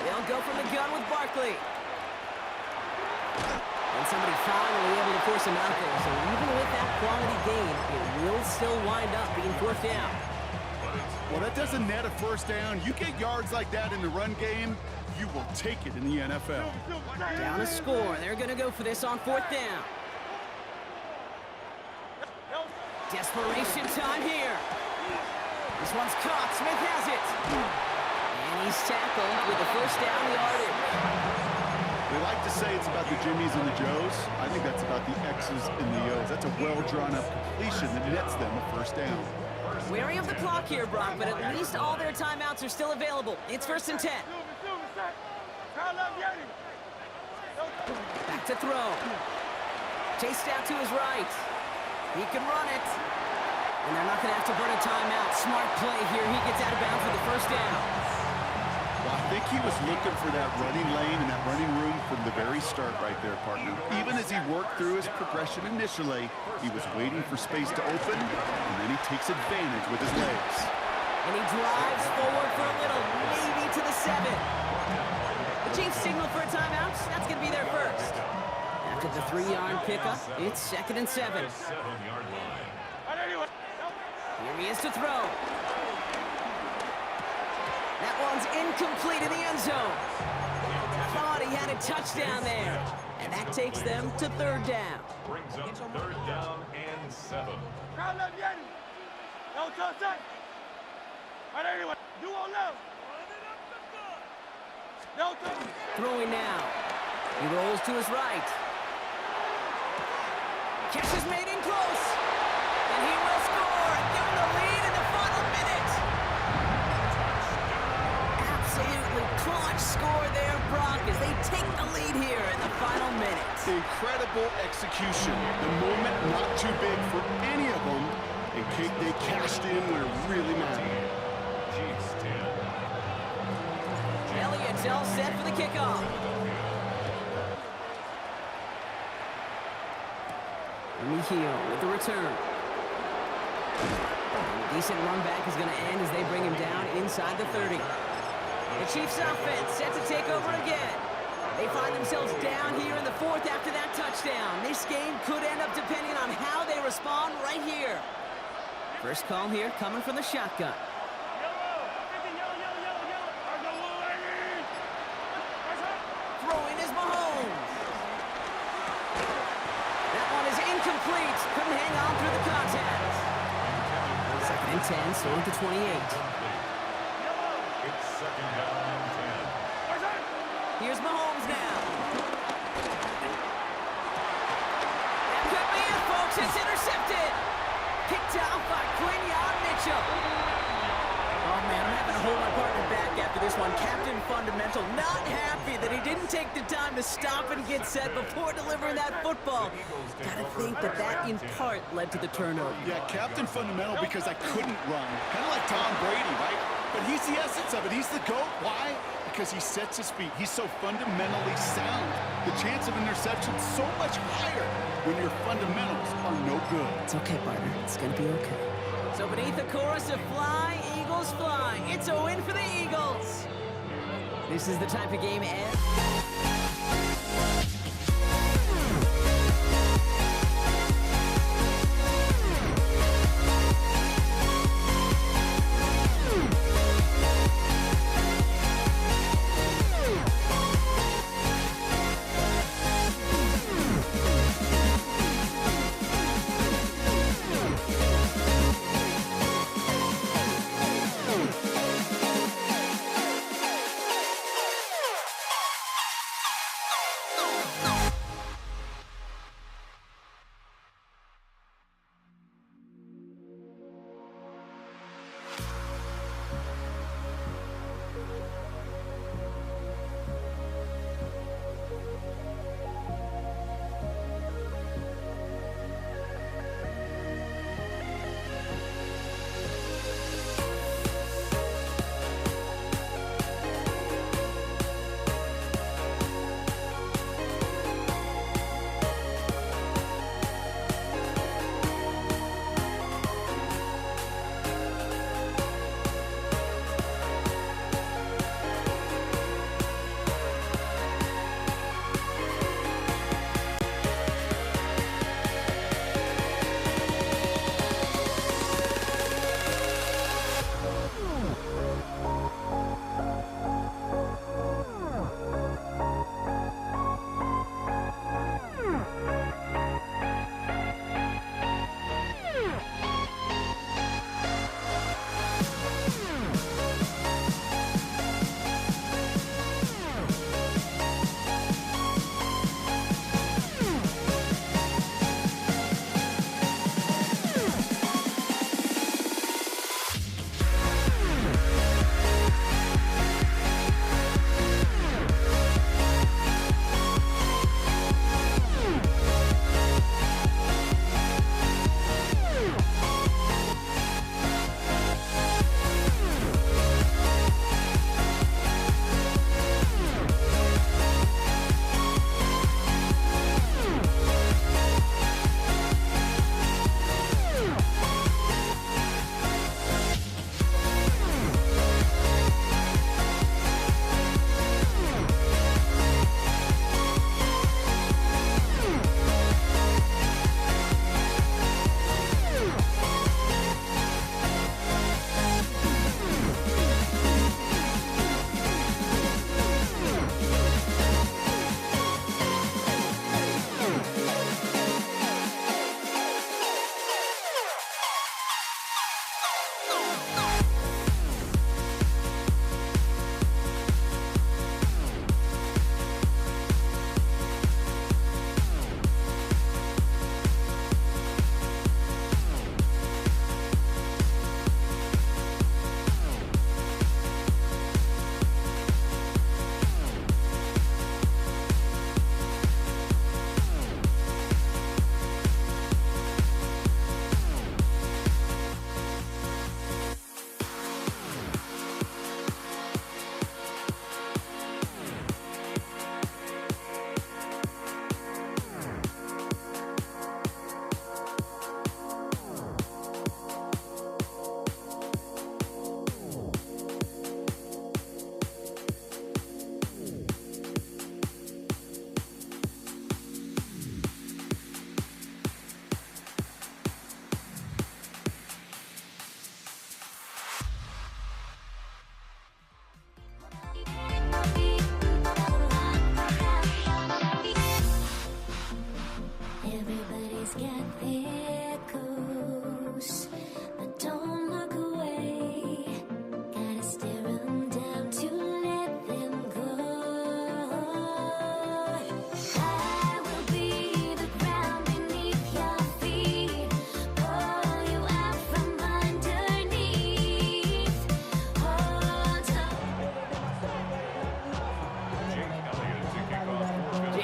They'll go from the gun with Barkley. And somebody finally able to force him out there. So even with that quality gain, it will still wind up being 4th down. Well, that doesn't net a 1st down. You get yards like that in the run game, you will take it in the NFL. Down a score. They're going to go for this on 4th down. Desperation time here. This one's caught. Smith has it. And he's tackled with the 1st down yardage. We like to say it's about the Jimmies and the Joes. I think that's about the X's and the O's. That's a well-drawn-up completion that nets them a 1st down. Wary of the clock here, Brock, but at least all their timeouts are still available. It's 1st and 10. Back to throw. Chased out to his right. He can run it. And they're not going to have to burn a timeout. Smart play here. He gets out of bounds for the 1st down. Well, I think he was looking for that running lane and that running room from the very start right there, partner. Even as he worked through his progression initially, he was waiting for space to open, and then he takes advantage with his legs. And he drives forward for a little, maybe to the 7. The Chiefs signal for a timeout. That's going to be their first. After the 3-yard pickup, it's 2nd and 7. 7-yard line. Here he is to throw. That one's incomplete in the end zone. Thought he had a touchdown there. And that takes them to 3rd down. Brings up 3rd down and 7. Throwing now. He rolls to his right. Catch is made in close. And he will score and give him the lead in the final minute. Absolutely clutch score there, Brock, as they take the lead here in the final minute. Incredible execution. The moment not too big for any of them. And Kate, they cashed in when it really mattered. Chiefs 10. Elliott's all set for the kickoff. Mejio with the return. A decent run back is going to end as they bring him down inside the 30. The Chiefs offense set to take over again. They find themselves down here in the 4th after that touchdown. This game could end up depending on how they respond right here. First call here coming from the shotgun. Throwing is Mahomes. That one is incomplete. Couldn't hang on through the contact. 2nd and 10, so to 28. It's 2nd down and 10. Here's Mahomes now. That could be it, folks. It's intercepted. Picked off by Quinyon Mitchell. Oh, man, I'm having to hold my partner back after this one. Captain Fundamental not happy that he didn't take the time to stop and get set before delivering that football. Gotta think that that, in part, led to the turnover. Yeah, Captain Fundamental because I couldn't run. Kind of like Tom Brady, right? But he's the essence of it. He's the GOAT. Why? Because he sets his feet. He's so fundamentally sound. The chance of interception is so much higher when your fundamentals are no good. It's okay, partner. It's gonna be okay. So beneath the chorus of Fly, Eagles Fly, it's a win for the Eagles. This is the type of game, Ed.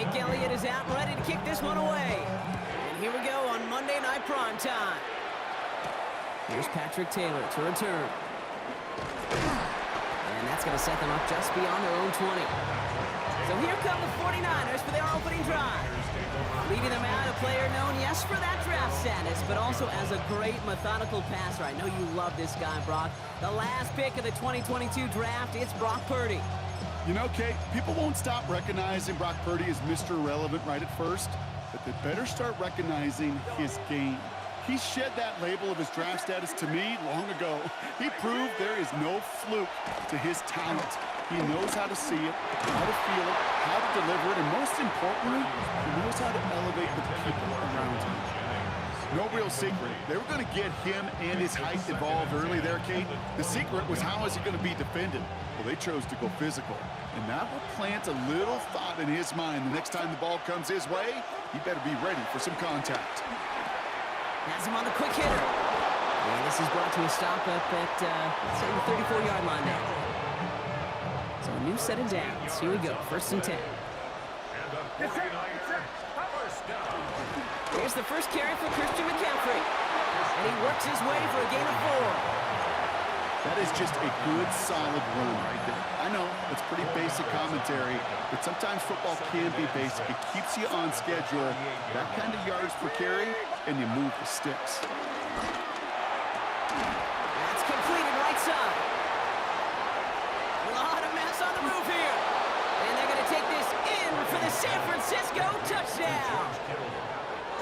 Jake Elliott is out and ready to kick this one away. And here we go on Monday Night Prime Time. Here's Patrick Taylor to return. And that's going to set them up just beyond their own 20. So here come the 49ers for their opening drive. Leading them out, a player known, yes, for that draft status, but also as a great methodical passer. I know you love this guy, Brock. The last pick of the 2022 draft, it's Brock Purdy. You know, Kate, people won't stop recognizing Brock Purdy as Mr. Irrelevant right at first, but they better start recognizing his game. He shed that label of his draft status to me long ago. He proved there is no fluke to his talent. He knows how to see it, how to feel it, how to deliver it, and most importantly, he knows how to elevate the people around him. No real secret. They were going to get him and his height involved early there, Kate. The secret was how is he going to be defended? Well, they chose to go physical, and that will plant a little thought in his mind. The next time the ball comes his way, he better be ready for some contact. Has him on the quick hitter. And this is brought to a stop up at, say, the 34-yard line now. So a new set of downs. Here we go, 1st and 10. Here's the first carry for Christian McCaffrey. And he works his way for a gain of 4. That is just a good, solid run right there. I know, it's pretty basic commentary, but sometimes football can be basic. It keeps you on schedule, that kind of yards per carry, and you move the sticks. That's completed right side. A lot of mess on the move here. And they're going to take this in for the San Francisco touchdown.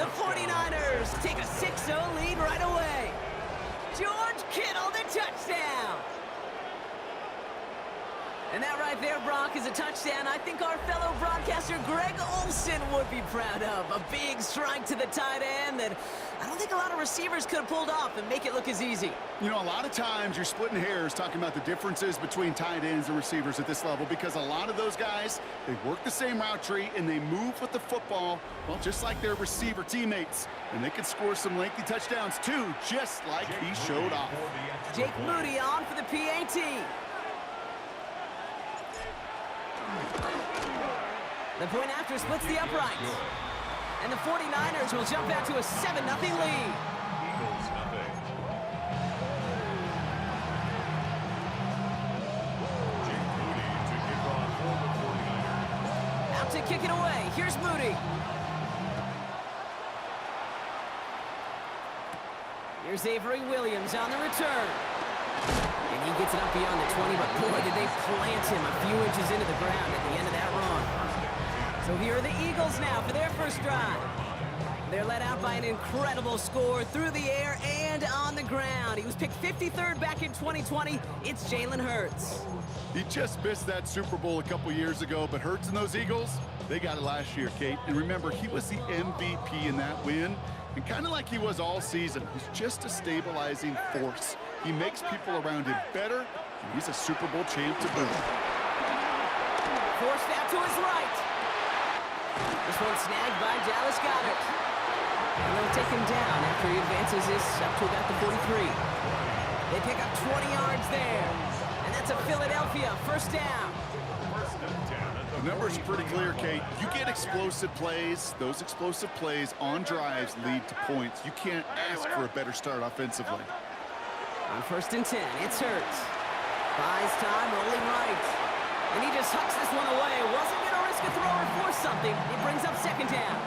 The 49ers take a 6-0 lead right away. George Kittle, the touchdown. And that right there, Brock, is a touchdown I think our fellow broadcaster Greg Olsen would be proud of. A big strike to the tight end that I don't think a lot of receivers could have pulled off and make it look as easy. You know, a lot of times you're splitting hairs talking about the differences between tight ends and receivers at this level because a lot of those guys, they work the same route tree and they move with the football, well, just like their receiver teammates. And they can score some lengthy touchdowns too, just like he showed off. Jake Moody on for the PAT. The point after splits the uprights. And the 49ers will jump out to a 7-0 lead. Eagles nothing. Jake Moody to kick off for the 49ers. Out to kick it away. Here's Moody. Here's Avery Williams on the return. And he gets it up beyond the 20, but boy, did they plant him a few inches into the ground at the end of that run. So here are the Eagles now for their first drive. They're led out by an incredible score through the air and on the ground. He was picked 53rd back in 2020. It's Jalen Hurts. He just missed that Super Bowl a couple years ago, but Hurts and those Eagles, they got it last year, Kate. And remember, he was the MVP in that win. And kind of like he was all season, he's just a stabilizing force. He makes people around him better, and he's a Super Bowl champ to boot. Forced out to his right. This one snagged by Dallas Goedert. And they'll take him down after he advances this up to about the 43. They pick up 20 yards there. And that's a Philadelphia first down. The number's pretty clear, Kate. You get explosive plays. Those explosive plays on drives lead to points. You can't ask for a better start offensively. On 1st and 10, it's Hurts. Buys time, rolling right. And he just hucks this one away. Wasn't going to risk a throw or force something. It brings up 2nd down.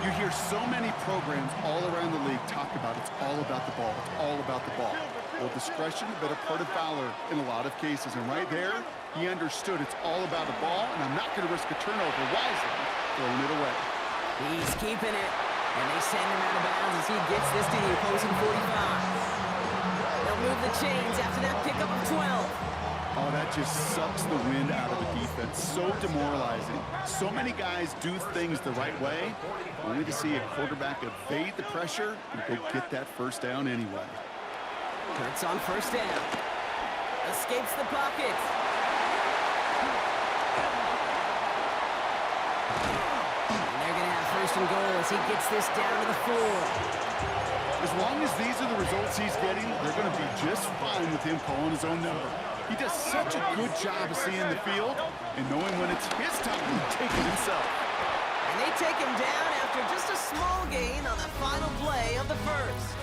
You hear so many programs all around the league talk about it's all about the ball. It's all about the ball. Well, discretion, the better part of valor in a lot of cases. And right there, he understood it's all about the ball, and I'm not going to risk a turnover wisely, throwing it away. He's keeping it. And they send him out of bounds as he gets this to the opposing 45. They'll move the chains after that pickup of 12. Oh, that just sucks the wind out of the defense. So demoralizing. So many guys do things the right way, only to see a quarterback evade the pressure and go get that first down anyway. Hurts on 1st down. Escapes the pocket. And they're going to have 1st and goal as he gets this down to the 4. As long as these are the results he's getting, they're going to be just fine with him calling his own number. He does such a good job of seeing the field and knowing when it's his time to take it himself. take him down after just a small gain on the final play of the first.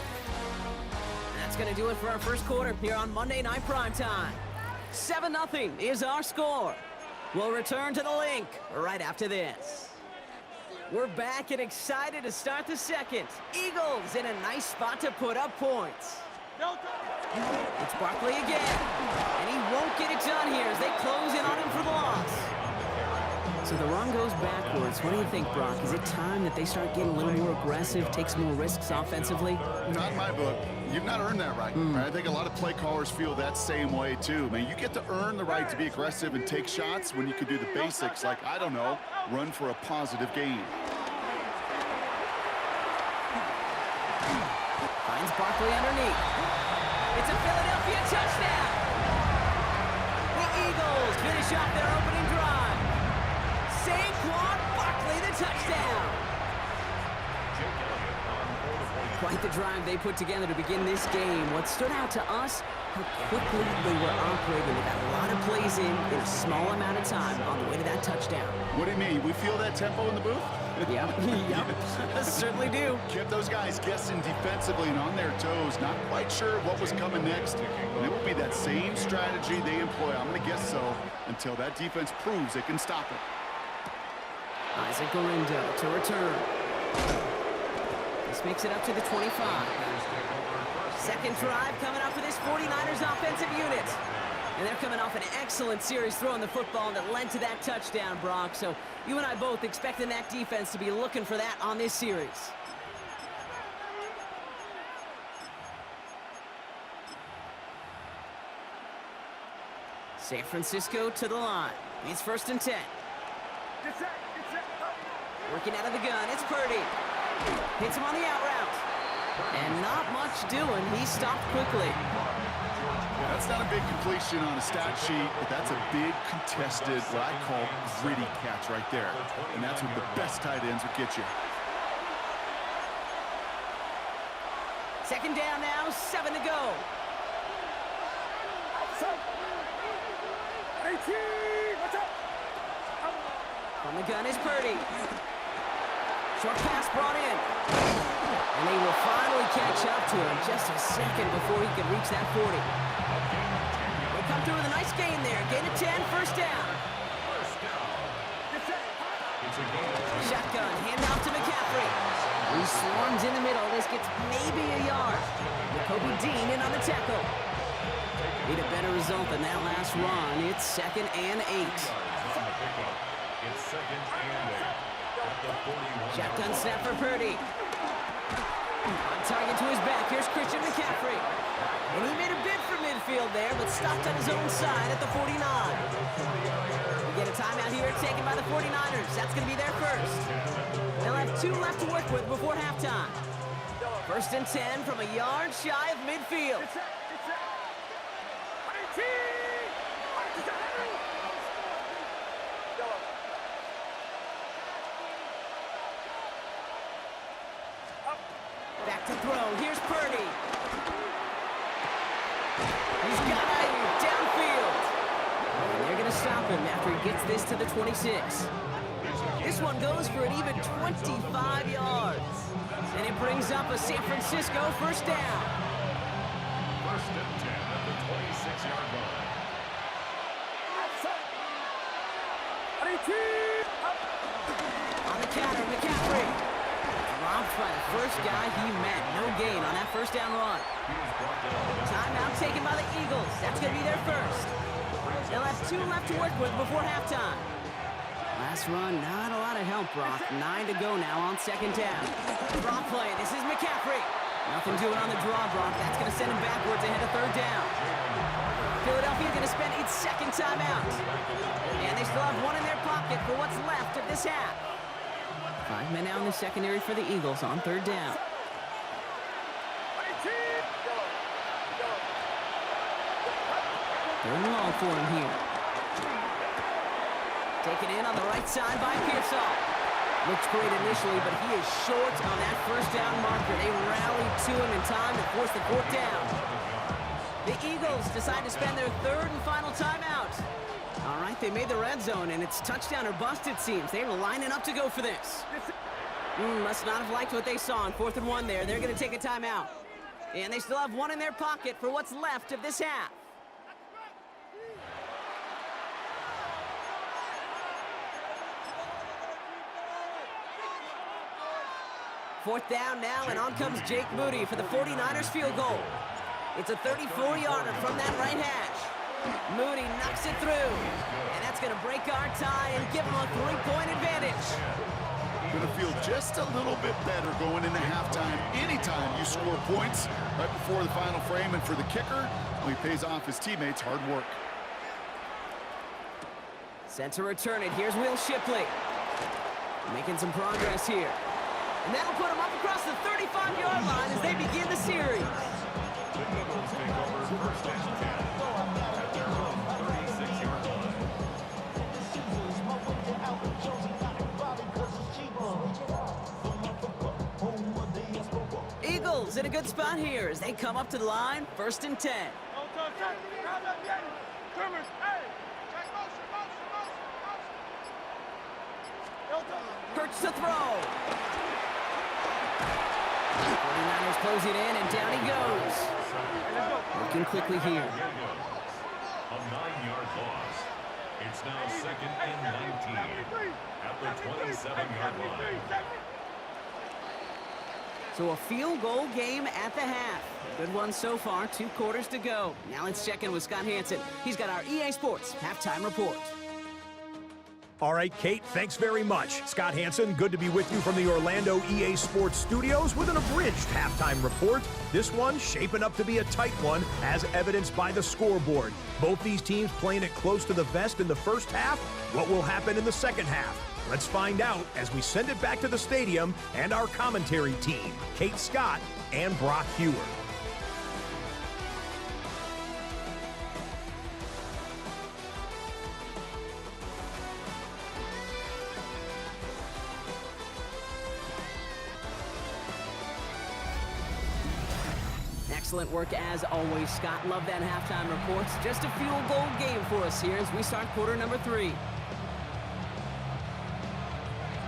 That's going to do it for our first quarter here on Monday Night Primetime. 7-0 is our score. We'll return to the link right after this. We're back and excited to start the second. Eagles in a nice spot to put up points. It's Barkley again, and he won't get it done here as they close in on him for the loss. So the run goes backwards. What do you think, Brock? Is it time that they start getting a little more aggressive, take some more risks offensively? Not in my book. You've not earned that right. I think a lot of play callers feel that same way, too. Man, you get to earn the right to be aggressive and take shots when you can do the basics, like, I don't know, run for a positive gain. Finds Barkley underneath. It's a Philadelphia touchdown. The Eagles finish off their opening drive. Saquon Barkley, the touchdown. Quite the drive they put together to begin this game. What stood out to us, how quickly they were operating. They got a lot of plays in a small amount of time on the way to that touchdown. What do you mean? We feel that tempo in the booth? Yep, certainly do. Kept those guys guessing defensively and on their toes, not quite sure what was coming next. And it will be that same strategy they employ, I'm going to guess so, until that defense proves they can stop it. Isaac Gorindo to return. This makes it up to the 25. Second drive coming up for this 49ers offensive unit. And they're coming off an excellent series throwing the football that led to that touchdown, Brock. So you and I both expecting that defense to be looking for that on this series. San Francisco to the line. It's 1st and 10. Working out of the gun, it's Purdy. Hits him on the out route. And not much doing. He stopped quickly. Yeah, that's not a big completion on a stat sheet, but that's a big contested, what I call gritty catch right there. And that's what the best tight ends would get you. Second down now, 7 to go. From the gun is Purdy. Short pass brought in. And they will finally catch up to him just a second before he can reach that 40. They come through with a nice gain there. Gain of 10, first down. Shotgun, handoff to McCaffrey. He swarms in the middle. This gets maybe a yard. Jacoby Dean in on the tackle. Need a better result than that last run. It's 2nd and 8. It's 2nd and 8. Shotgun snap for Purdy. On target to his back. Here's Christian McCaffrey. And he made a bid for midfield there, but stopped on his own side at the 49. We get a timeout here taken by the 49ers. That's going to be their first. They'll have 2 left to work with before halftime. 1st and 10 from a yard shy of midfield. Back to throw. Here's Purdy. He's got Ayuk downfield. And they're going to stop him after he gets this to the 26. This one goes for an even 25 yards. And it brings up a San Francisco first down. 1st and 10 at the 26-yard line. On the counter, McCaffrey. Dropped by the first guy he met. No gain on that first down run. Timeout taken by the Eagles. That's going to be their first. They'll have 2 left to work with before halftime. Last run, not a lot of help, Brock. 9 to go now on 2nd down. Draw play. This is McCaffrey. Nothing doing on the draw, Brock. That's going to send him backwards ahead of 3rd down. Philadelphia's going to spend its 2nd timeout. And they still have 1 in their pocket for what's left of this half. 5 men out in the secondary for the Eagles on 3rd down. 3rd and long for him here. Taken in on the right side by Pearsall. Looks great initially, but he is short on that first down marker. They rallied to him in time to force the 4th down. The Eagles decide to spend their 3rd and final timeout All right, they made the red zone, and it's touchdown or bust, it seems. They're lining up to go for this. Must not have liked what they saw on 4th and 1 there. They're going to take a timeout. And they still have one in their pocket for what's left of this half. Fourth down now, and on comes Jake Moody for the 49ers field goal. It's a 34-yarder from that right hash. Moody knocks it through, and that's going to break our tie and give them a 3-point advantage. Going to feel just a little bit better going into halftime. Anytime you score points right before the final frame, and for the kicker, well, he pays off his teammates' hard work. Set to return it. Here's Will Shipley. Making some progress here. And that'll put them up across the 35-yard line as they begin the series. The Eagles take over first and 10 at their own 36-yard line. Eagles in a good spot here as they come up to the line, 1st and 10. Hurts to throw. 49ers closing in, and down he goes. Working quickly here. A 9-yard loss. It's now 2nd and 19 at the 27-yard line. So a field goal game at the half. A good one so far, 2 quarters to go. Now let's check in with Scott Hanson. He's got our EA Sports halftime report. All right, Kate, thanks very much. Scott Hanson, good to be with you from the Orlando EA Sports Studios with an abridged halftime report. This one shaping up to be a tight one, as evidenced by the scoreboard. Both these teams playing it close to the vest in the first half. What will happen in the second half? Let's find out as we send it back to the stadium and our commentary team, Kate Scott and Brock Hewer. Excellent work as always, Scott. Love that halftime reports. Just a field goal game for us here as we start quarter number 3.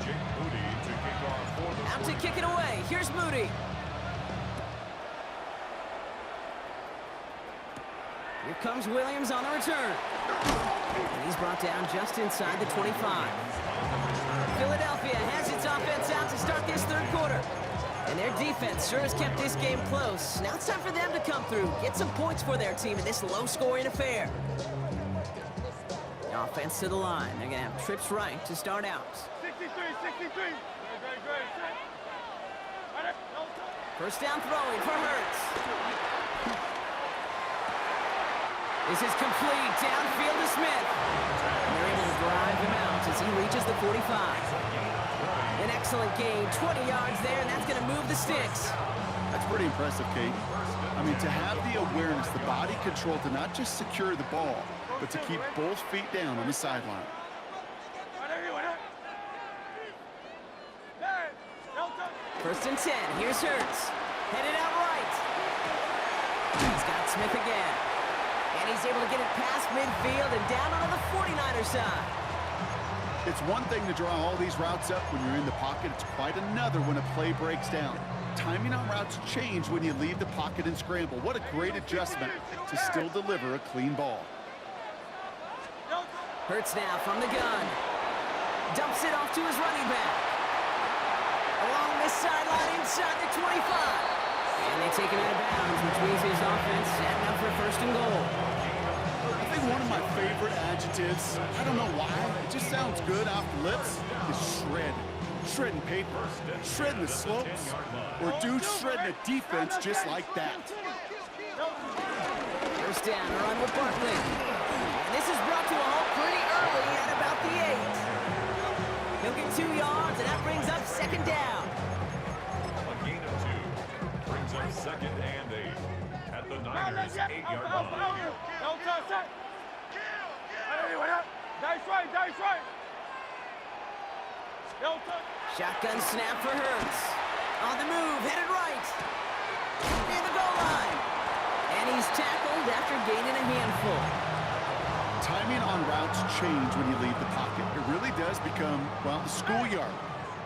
Jake Moody to kick off for the Out to kick it away. Here's Moody. Here comes Williams on the return. And he's brought down just inside the 25. Philadelphia has its offense out to start this 3rd quarter. And their defense sure has kept this game close. Now it's time for them to come through, get some points for their team in this low-scoring affair. The offense to the line. They're going to have trips right to start out. 63. First down throwing for Hurts. This is complete. Downfield to Smith. And they're able to drive him out as he reaches the 45. An excellent gain, 20 yards there, and that's going to move the sticks. That's pretty impressive, Kate. I mean, to have the awareness, the body control to not just secure the ball, but to keep both feet down on the sideline. First and 10, here's Hurts. Headed out right. He's got Smith again. And he's able to get it past midfield and down on the 49er side. It's one thing to draw all these routes up when you're in the pocket. It's quite another when a play breaks down. Timing on routes change when you leave the pocket and scramble. What a great adjustment to still deliver a clean ball. Hurts now from the gun. Dumps it off to his running back. Along this sideline inside the 25. And they take him out of bounds, which means his offense setting up for 1st and goal. I think one of my favorite adjectives, I don't know why, it just sounds good off the lips, is shred. Shredding paper, shredding the slopes, or dude shredding a defense just like that. First down, run with Barkley. And this is brought to a halt pretty early at about the 8. He'll get 2 yards, and that brings up 2nd down. A gain of 2 brings up 2nd and 8 at the Niners' 8-yard line. Dice right. Shotgun snap for Hurts. On the move, headed right. Near the goal line. And he's tackled after gaining a handful. timing on routes change when you leave the pocket. It really does become, well, the schoolyard.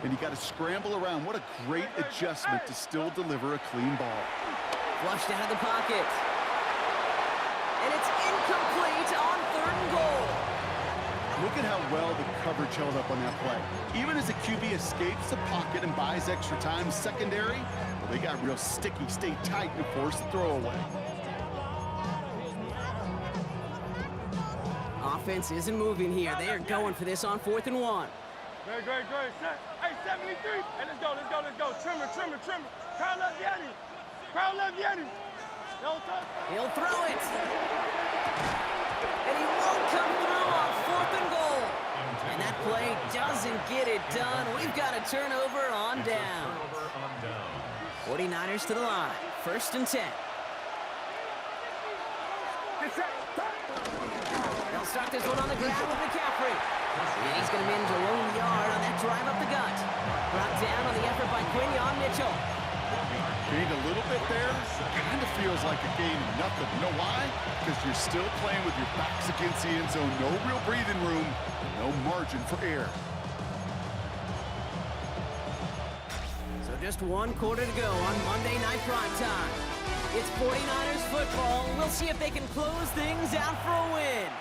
And you got to scramble around. What a great adjustment to still deliver a clean ball. Flushed out of the pocket. And it's incomplete on 3rd and goal. Look at how well the coverage held up on that play. Even as the QB escapes the pocket and buys extra time secondary, well, they got real sticky, stay tight, and force the throwaway. Offense isn't moving here. They are going for this on 4th and 1. Great. Set. Hey, 73. Hey, let's go. Trimmer. Crowd left Yeti. Don't touch. He'll throw it. And he won't come through on 4th and goal. And that play doesn't get it done. We've got a turnover on down. 49ers to the line. 1st and 10. They'll start this one on the ground with McCaffrey. And he's going to manage a lone yard on that drive up the gut. Brought down on the effort by Quinyon Mitchell. Gained a little bit there. Kind of feels like a game of nothing. You know why? Because you're still playing with your backs against the end zone. No real breathing room. No margin for error. So just 1 quarter to go on Monday Night Primetime. It's 49ers football. We'll see if they can close things out for a win.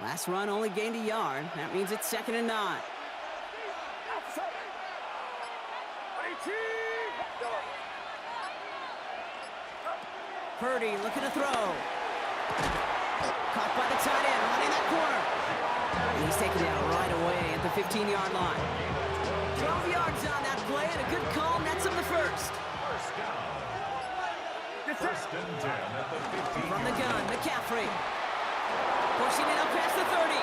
Last run only gained a yard. That means it's 2nd and 9. Purdy looking to throw. Caught by the tight end, running that corner. And he's taken down right away at the 15-yard line. 12 yards on that play, and a good call nets him the first. First and 10 at the 15. From the gun, McCaffrey. Pushing it up past the 30.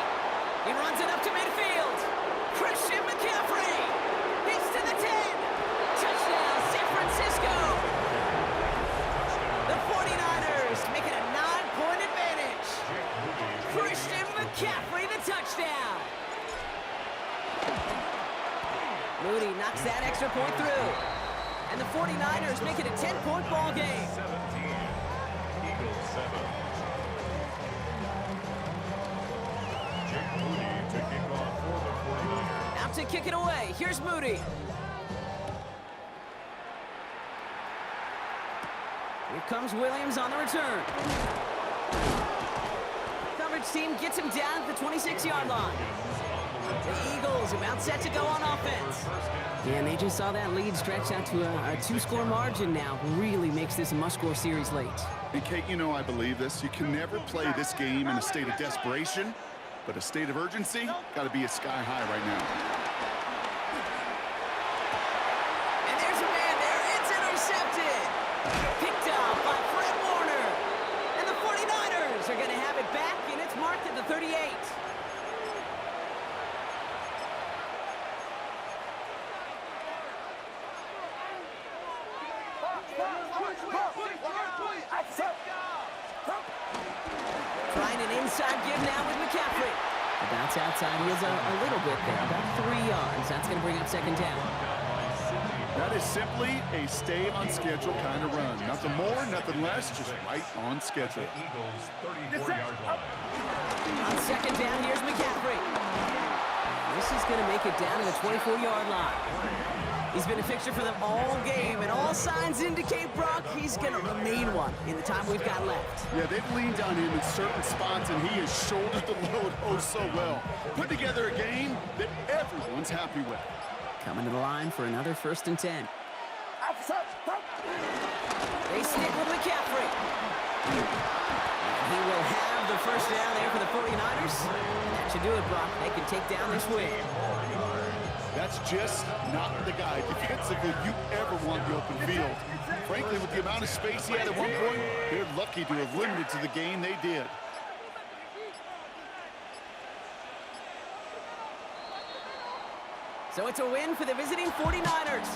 He runs it up to midfield. Christian McCaffrey. He's to the 10. Touchdown, San Francisco. The 49ers make it a 9-point advantage. Christian McCaffrey, the touchdown. Moody knocks that extra point through. And the 49ers make it a 10-point ball game. 17. Eagles 7. To kick off for the 49ers. Out to kick it away. Here's Moody. Here comes Williams on the return. Coverage team gets him down at the 26-yard line. The Eagles about set to go on offense. Yeah, and they just saw that lead stretch out to a 2-score margin now. Really makes this a must-score series late. And Kate, you know I believe this. You can never play this game in a state of desperation. But a state of urgency got to be sky high right now. And there's a man there. It's intercepted. Picked up by Fred Warner. And the 49ers are going to have it back, and it's marked at the 38. Trying an inside give now with McCaffrey. The bounce outside, he is a little bit there, about 3 yards. That's going to bring up 2nd down. That is simply a stay on schedule kind of run. Nothing more, nothing less, just right on schedule. Eagles 34-yard line. On 2nd down, here's McCaffrey. This is going to make it down to the 24-yard line. He's been a fixture for them all game, and all signs indicate, Brock, he's going to remain one in the time we've got left. Yeah, they've leaned on him in certain spots, and he has shouldered the load oh so well. Put together a game that everyone's happy with. Coming to the line for another 1st and 10. They stick with McCaffrey. He will have the 1st down there for the 49ers. That should do it, Brock. They can take down this win. That's just not the guy defensively you ever want the open field. Frankly, with the amount of space he had at one point, they're lucky to have limited to the game they did. So it's a win for the visiting 49ers.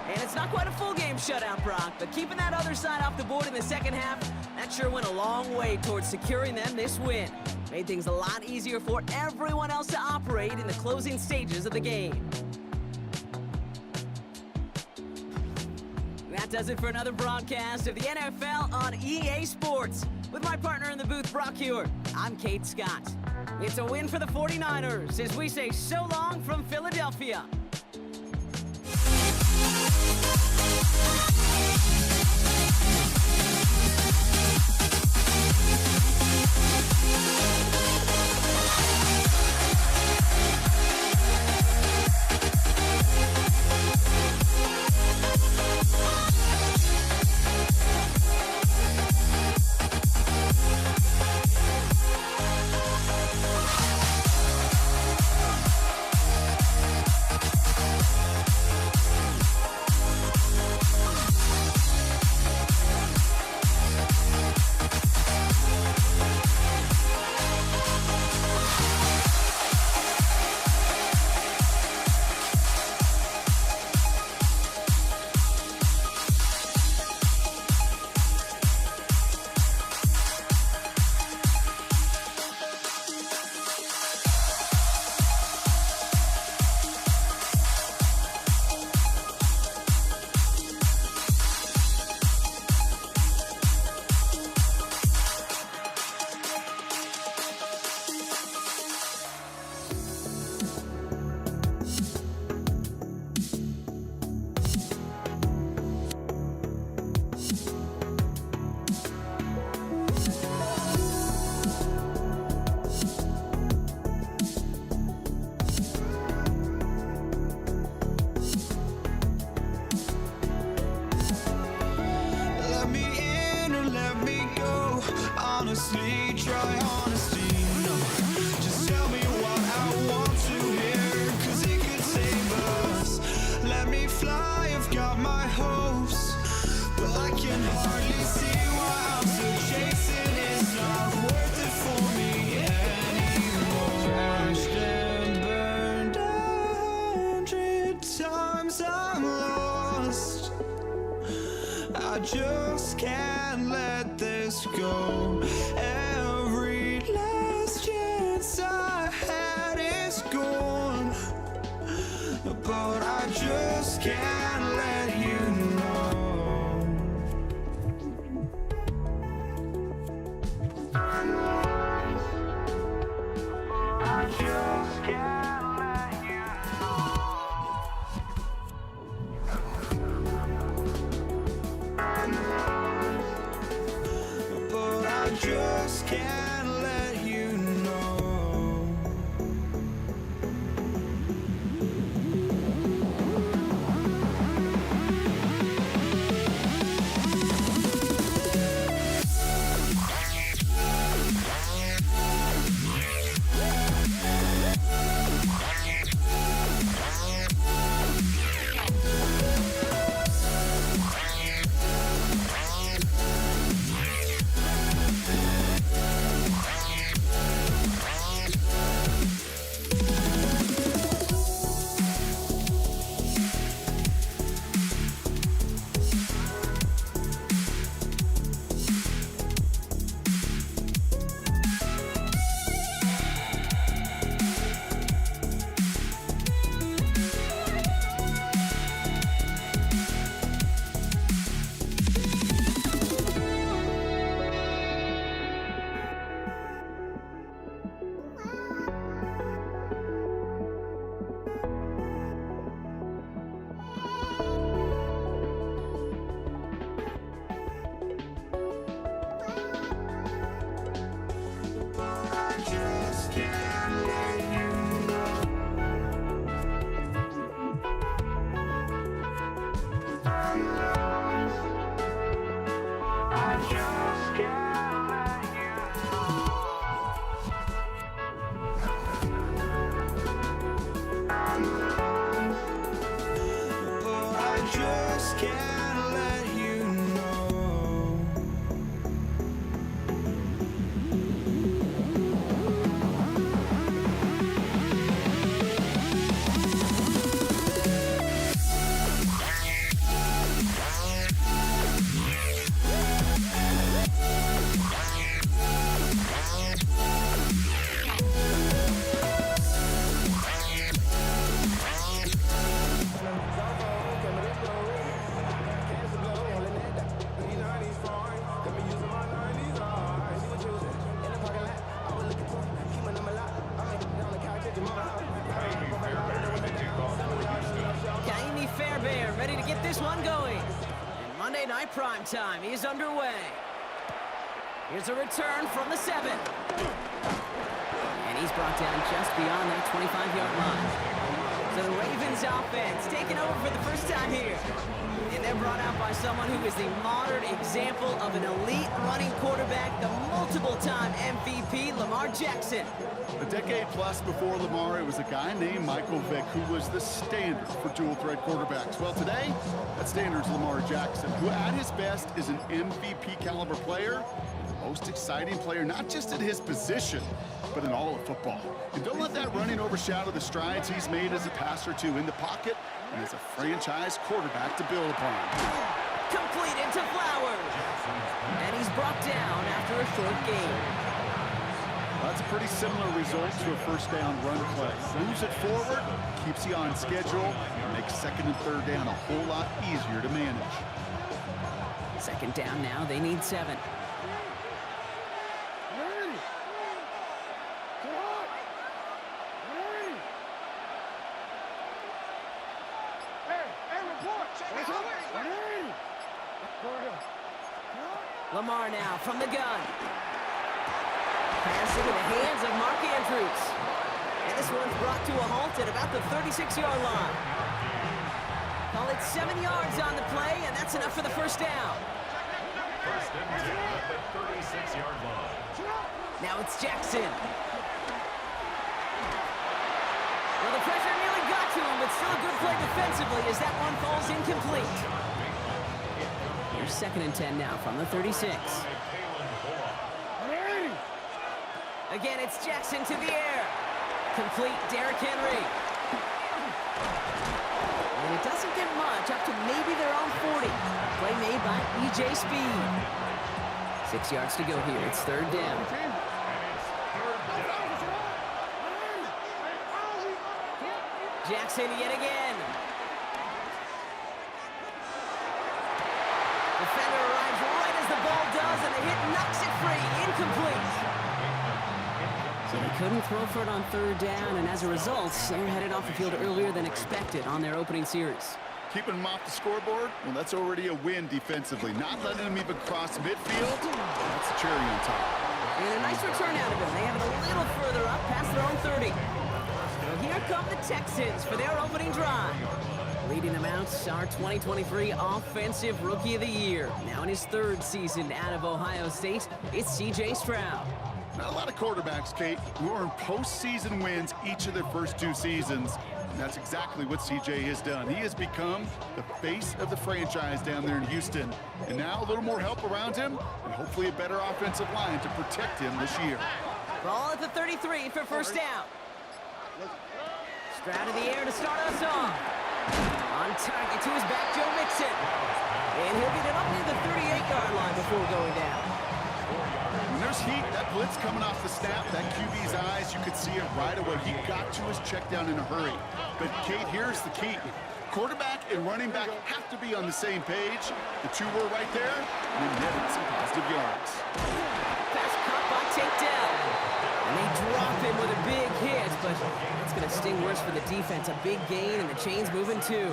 And it's not quite a full game shutout, Brock, but keeping that other side off the board in the 2nd half, that sure went a long way towards securing them this win. Made things a lot easier for everyone else to operate in the closing stages of the game. does it for another broadcast of the NFL on EA Sports. With my partner in the booth, Brock Hewer, I'm Kate Scott. It's a win for the 49ers as we say so long from Philadelphia. Honestly, try honesty, no. Just tell me what I want to hear, 'cause it could save us. Let me fly, I've got my hopes, but I can hardly see why I'm still chasing. It's not worth it for me anymore. Crashed and burned 100 times, I'm lost. I just can't let this go. Every last chance I had is gone, but I just can't let you know. I just can't let you know. But I just can't let you know. Night Primetime is underway. Here's a return from the 7. And he's brought down just beyond that 25-yard line. So the Ravens offense taking over for the first time here. And they're brought out by someone who is the modern example of an elite running quarterback, the multiple-time MVP, Lamar Jackson. A decade plus before Lamar, it was a guy named Michael Vick who was the standard for dual-threat quarterbacks. Well, today, that standard's Lamar Jackson, who at his best is an MVP-caliber player, the most exciting player, not just at his position, but in all of football. And don't let that running overshadow the strides he's made as a passer, too, in the pocket and as a franchise quarterback to build upon. Complete into Flowers. And he's brought down after a short gain. That's a pretty similar result to a first down run play. Moves it forward, keeps you on schedule, and makes second and third down a whole lot easier to manage. Second down now, they need 7. Lamar now from the gun. Pass into the hands of Mark Andrews. And this one's brought to a halt at about the 36-yard line. Call it 7 yards on the play, and that's enough for the first down. First and 10 at the 36-yard line. Now it's Jackson. Well, the pressure nearly got to him, but still a good play defensively as that one falls incomplete. Here's second and 10 now from the 36. Again, it's Jackson to the air. Complete, Derrick Henry. And it doesn't get much, up to maybe their own 40. Play made by E.J. Speed. 6 yards to go here. It's third down. Jackson yet again. Defender arrives right as the ball does, and the hit knocks it free. Incomplete. So they couldn't throw for it on third down, and as a result, they're headed off the field earlier than expected on their opening series. Keeping them off the scoreboard, well, that's already a win defensively. Not letting them even cross midfield, that's a cherry on top. And a nice return out of him. They have it a little further up, past their own 30. So here come the Texans for their opening drive. Leading them out, our 2023 Offensive Rookie of the Year. Now in his third season out of Ohio State, it's C.J. Stroud. Not a lot of quarterbacks, Kate, who earn postseason wins each of their first 2 seasons. And that's exactly what CJ has done. He has become the face of the franchise down there in Houston. And now a little more help around him and hopefully a better offensive line to protect him this year. Ball at the 33 for first down. Stroud in the air to start us off. On target to his back, Joe Mixon. And he'll get it up near the 38-yard line before going down. When there's heat, that blitz coming off the snap, that QB's eyes, you could see it right away. He got to his check down in a hurry. But, Kate, here's the key. Quarterback and running back have to be on the same page. The two were right there, and they netted some positive yards. Pass caught by Tate Dell. And they drop him with a big hit, but that's going to sting worse for the defense. A big gain, and the chain's moving too.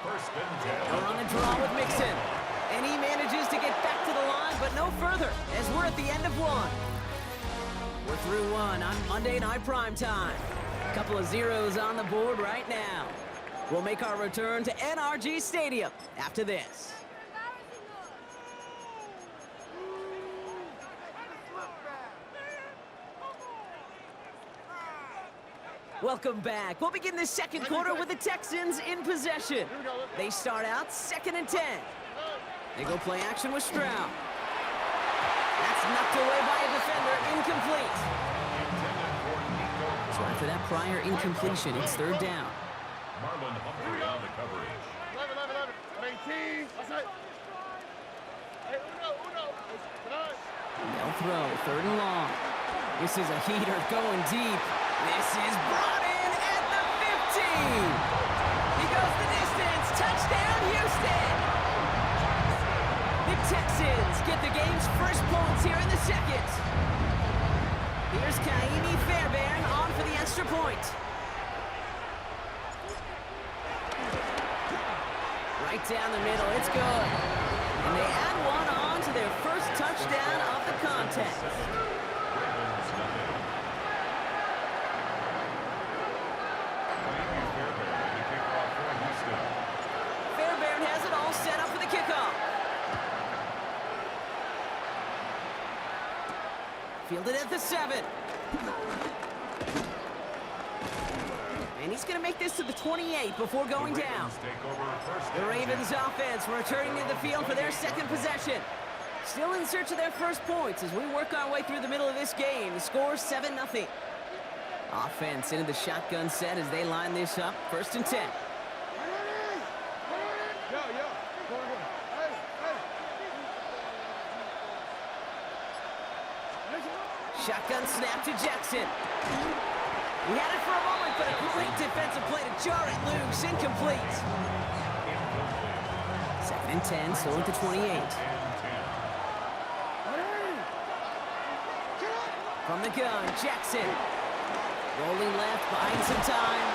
We're on the draw with Mixon. And he manages to get back to the line, but no further, as we're at the end of one. We're through one on Monday Night Primetime. A couple of zeros on the board right now. We'll make our return to NRG Stadium after this. Welcome back. We'll begin the second quarter with the Texans in possession. They start out 2nd and 10. They go play action with Stroud. That's knocked away by a defender, incomplete. So after that prior incompletion, it's third down. Marlon Humphrey on the coverage. 18. They'll throw, third and long. This is a heater going deep. This is brought in at the 15. He goes the distance. Touchdown, Houston. The Texans get the game's first points here in the second. Here's Kaimi Fairbairn on for the extra point. right down the middle. It's good. And they add one on to their first touchdown of the contest. Ravens nothing. Miami Fairbairn, the kickoff for Houston. Fairbairn has it all set up for the kickoff. Fielded at the 7. And he's going to make this to the 28 before going down. Take over first The and Ravens 10. offense returning to the field for their second possession. Still in search of their first points as we work our way through the middle of this game. The score 7-0. Offense into the shotgun set as they line this up. First and 10. Yo, go, go. Hey. Shotgun snap to Jackson. He had it for a moment, but a great defensive play to jar it loose. Incomplete. Second and 10, still at the 28. From the gun, Jackson. Rolling left, buying some time.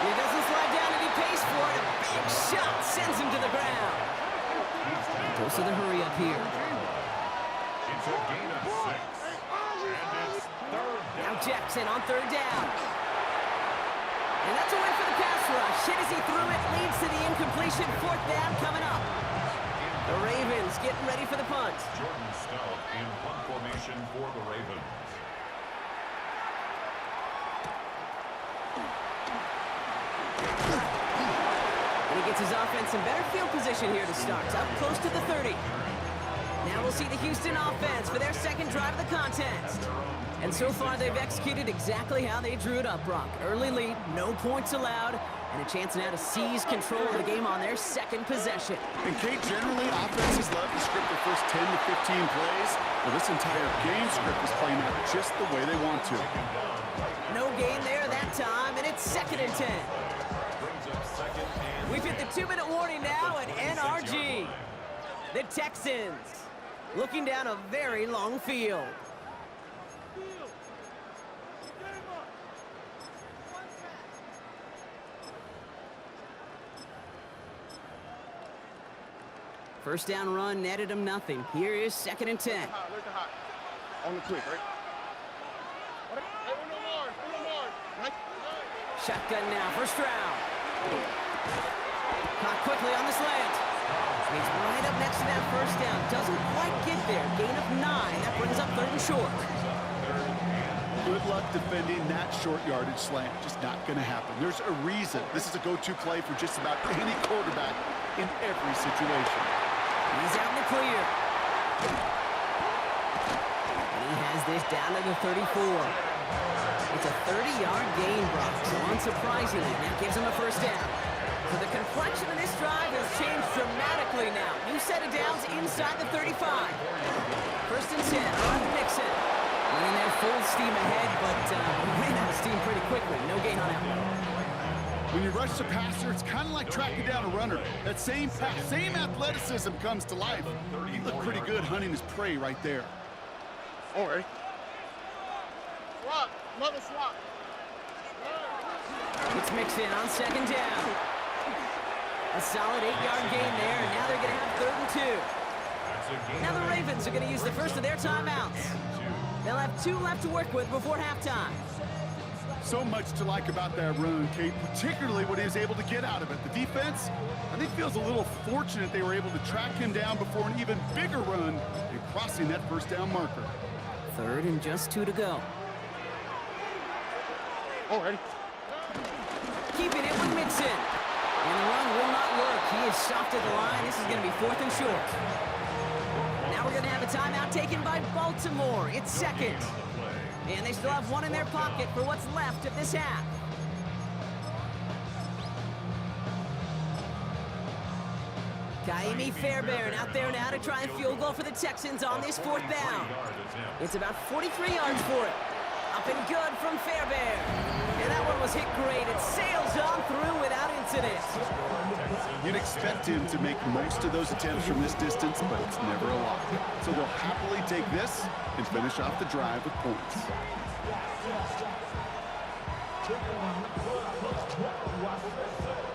He doesn't slide down and he pays for it. A big shot sends him to the ground. Goes to the hurry up here. It's a gain of 6. And it's third down. Now Jackson on third down. And that's a win for the pass rush. Hit as he threw it, leads to the incompletion. Fourth down coming up. The Ravens getting ready for the punt. Jordan Stout in punt formation for the Ravens. And he gets his offense in better field position here to start. Up close to the 30. Now we'll see the Houston offense for their second drive of the contest. And so far, they've executed exactly how they drew it up, Brock. Early lead, no points allowed, and a chance now to seize control of the game on their second possession. And Kate, generally, offenses love to script the first 10 to 15 plays. Well, this entire game script is playing out just the way they want to. No gain there that time, and it's second and 10. Brings up second and We've hit the 2-minute warning now at NRG. The Texans looking down a very long field. First down run netted him nothing. Here is second and 10. Where's the hot? On the quick, right? Hey, no more. Right? Shotgun now, first round. Caught quickly on the slant. He's right up next to that first down. Doesn't quite get there. Gain of 9. That brings up third and short. Good luck defending that short yardage slant. Just not going to happen. There's a reason this is a go-to play for just about any quarterback in every situation. He's out in the clear. And he has this down to the 34. It's a 30-yard gain, Brock. So unsurprisingly, that gives him a first down. So the complexion of this drive has changed dramatically now. New set of downs inside the 35. First and 10 on Nixon. Running there full steam ahead, but ran out of steam pretty quickly. No gain on that one. When you rush the passer, it's kind of like tracking down a runner. That same pass, same athleticism comes to life. He looked pretty good hunting his prey right there. All right. Swap. Another swap. It's mixed in on second down. A solid 8-yard gain there, and now they're going to have third and 2. Now the Ravens are going to use the first of their timeouts. They'll have 2 left to work with before halftime. So much to like about that run, Kate, particularly what he was able to get out of it. The defense, I think, feels a little fortunate they were able to track him down before an even bigger run and crossing that first down marker. Third and just 2 to go. All right. Keeping it with Mixon. And the run will not work. He is soft at the line. This is going to be fourth and short. Now we're going to have a timeout taken by Baltimore. It's second. And they still have 1 in their pocket for what's left of this half. Kaimi Fairbairn out there now to try and field goal for the Texans on this fourth down. It's about 43 yards for it. Up and good from Fairbairn. And that one was hit great. It sails on through without incident. You'd expect him to make most of those attempts from this distance, but it's never a lot. So they'll happily take this and finish off the drive with points.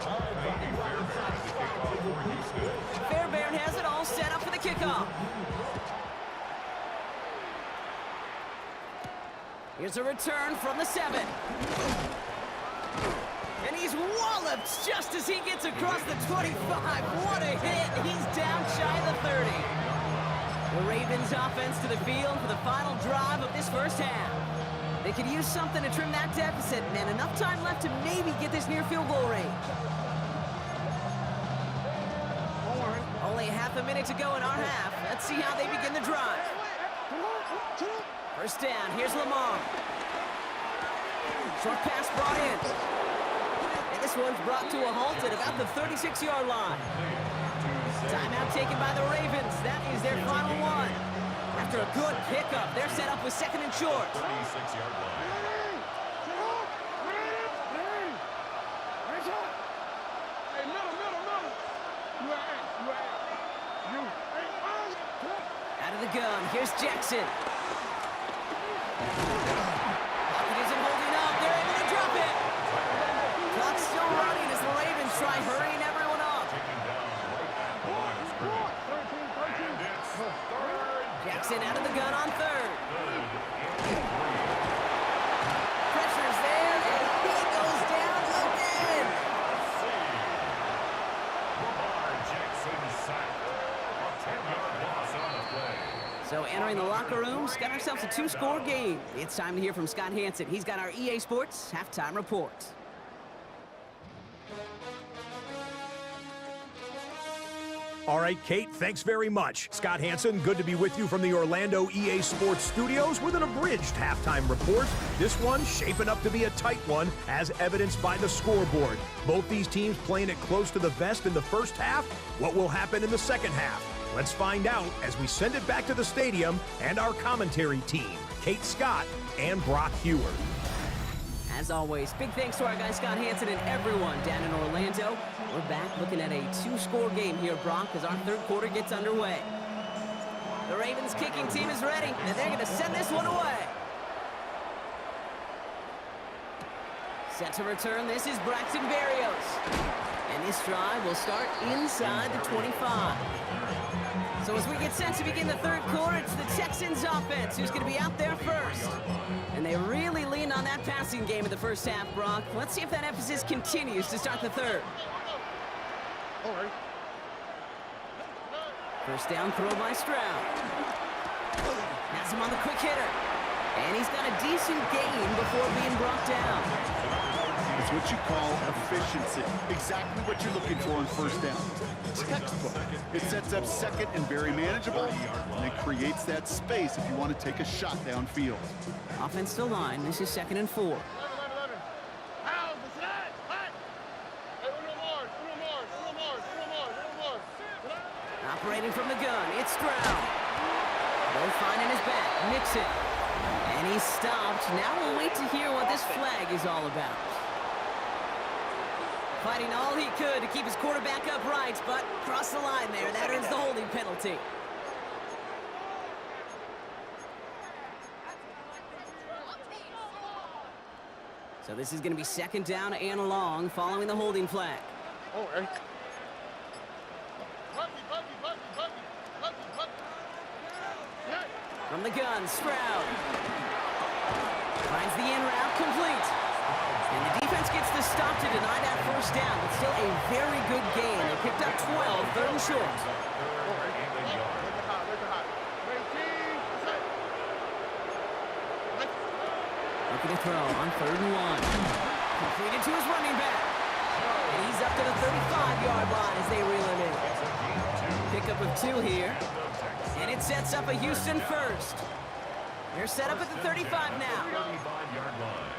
Fairbairn, the kickoff for Houston. Fairbairn has it all set up for the kickoff. Here's a return from the 7. And he's walloped just as he gets across the 25. What a hit. He's down shy of the 30. The Ravens offense to the field for the final drive of this first half. They could use something to trim that deficit, man. Enough time left to maybe get this near field goal range. Only half a minute to go in our half. Let's see how they begin the drive. First down, here's Lamar. Short pass brought in. And this one's brought to a halt at about the 36-yard line. Timeout taken by the Ravens. That is their final one. After a good pickup, they're set up with 2nd and short. 36-yard line. Out of the gun, here's Jackson. Pocket isn't holding up. They're able to drop it. Clock's still running as the Ravens try hurrying everyone up. Jackson out of the gun on 3rd. Pressure's there, and he goes down again. Lamar Jackson sacked. A 10-yard loss on the play. So entering the locker room, got ourselves a 2-score game. It's time to hear from Scott Hanson. He's got our EA Sports halftime report. All right, Kate, thanks very much. Scott Hanson, good to be with you from the Orlando EA Sports Studios with an abridged halftime report. This one shaping up to be a tight one, as evidenced by the scoreboard. Both these teams playing it close to the vest in the first half. What will happen in the second half? Let's find out as we send it back to the stadium and our commentary team, Kate Scott and Brock Hewer. As always, big thanks to our guy Scott Hanson and everyone down in Orlando. We're back looking at a 2-score game here, Brock, as our 3rd quarter gets underway. The Ravens kicking team is ready, and they're going to send this one away. Set to return, this is Braxton Berrios. And this drive will start inside the 25. So as we get set to begin the 3rd quarter, it's the Texans offense who's going to be out there first. And they really leaned on that passing game in the first half, Brock. Let's see if that emphasis continues to start the 3rd. First down throw by Stroud. Has him on the quick hitter. And he's got a decent gain before being brought down. It's what you call efficiency. Exactly what you're looking for on first down. Textbook. It sets up 2nd and very manageable, and it creates that space if you want to take a shot downfield. Offense to line. This is 2nd and 4. Operating from the gun, it's Stroud. They're finding his back, Mixon. And he's stopped. Now we'll wait to hear what this flag is all about. Fighting all he could to keep his quarterback upright, but crossed the line there. That earns the holding penalty. So this is going to be 2nd down and long following the holding flag. From the gun, Stroud. Finds the in route complete. And the defense gets the stop to deny that first down. But still a very good gain. They picked up 12, 3rd and short. Looking to throw on 3rd and 1. Completed to his running back. And he's up to the 35-yard line as they reel him in. Pickup of 2 here. And it sets up a Houston first. They're set up at the 35 now. 35-yard line.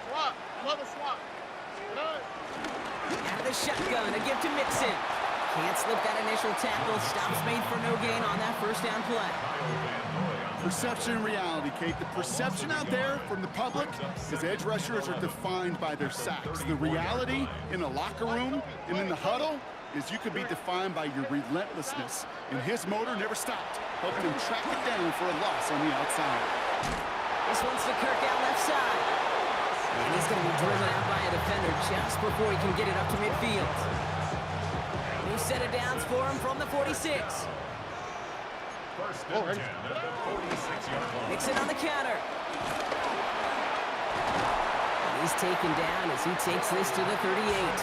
Swap. Another swap. Out of the shotgun, a give to Mixon. Can't slip that initial tackle. Stops made for no gain on that first down play. Perception and reality, Kate. The perception out there from the public is edge rushers are defined by their sacks. The reality in the locker room and in the huddle is you could be defined by your relentlessness. And his motor never stopped, helping him track it down for a loss on the outside. This one's to Kirk out left side. And he's going to be driven out by a defender just before he can get it up to midfield. set of downs for him from the 46. First and 10 at the 46-yard line. Mixon on the counter. He's taken down as he takes this to the 38.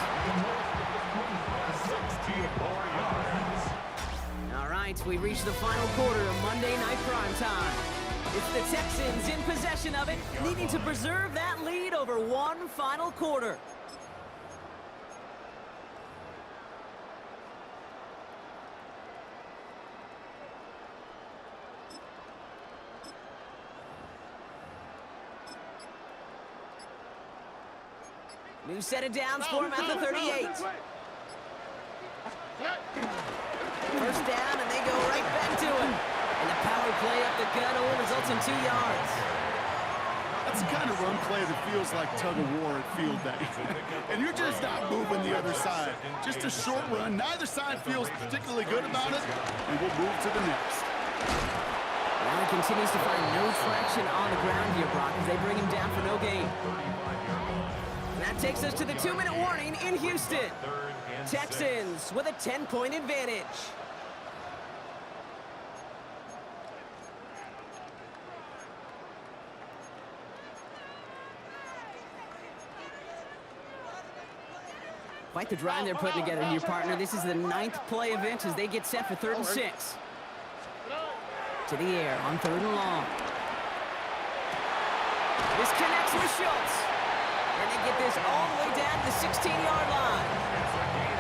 16 more yards. All right, we reach the final quarter of Monday Night Primetime. It's the Texans in possession of it, needing to preserve that lead over one final quarter. New set of downs for him at the 38. First down, and they go right back to him. And the power play up the gut only results in 2 yards. That's the kind of run play that feels like tug-of-war at field day. And you're just not moving the other side. Just a short run. Neither side feels particularly good about it, and we'll move to the next. Allen continues to find no traction on the ground here, Brock, as they bring him down for no gain. And that takes us to the 2-minute warning in Houston. Texans with a 10-point advantage. Quite the drive they're putting together here, partner. This is the 9th play of it as they get set for 3rd and 6. To the air on 3rd and long. This connects with Schultz. And they get this all the way down to the 16-yard line.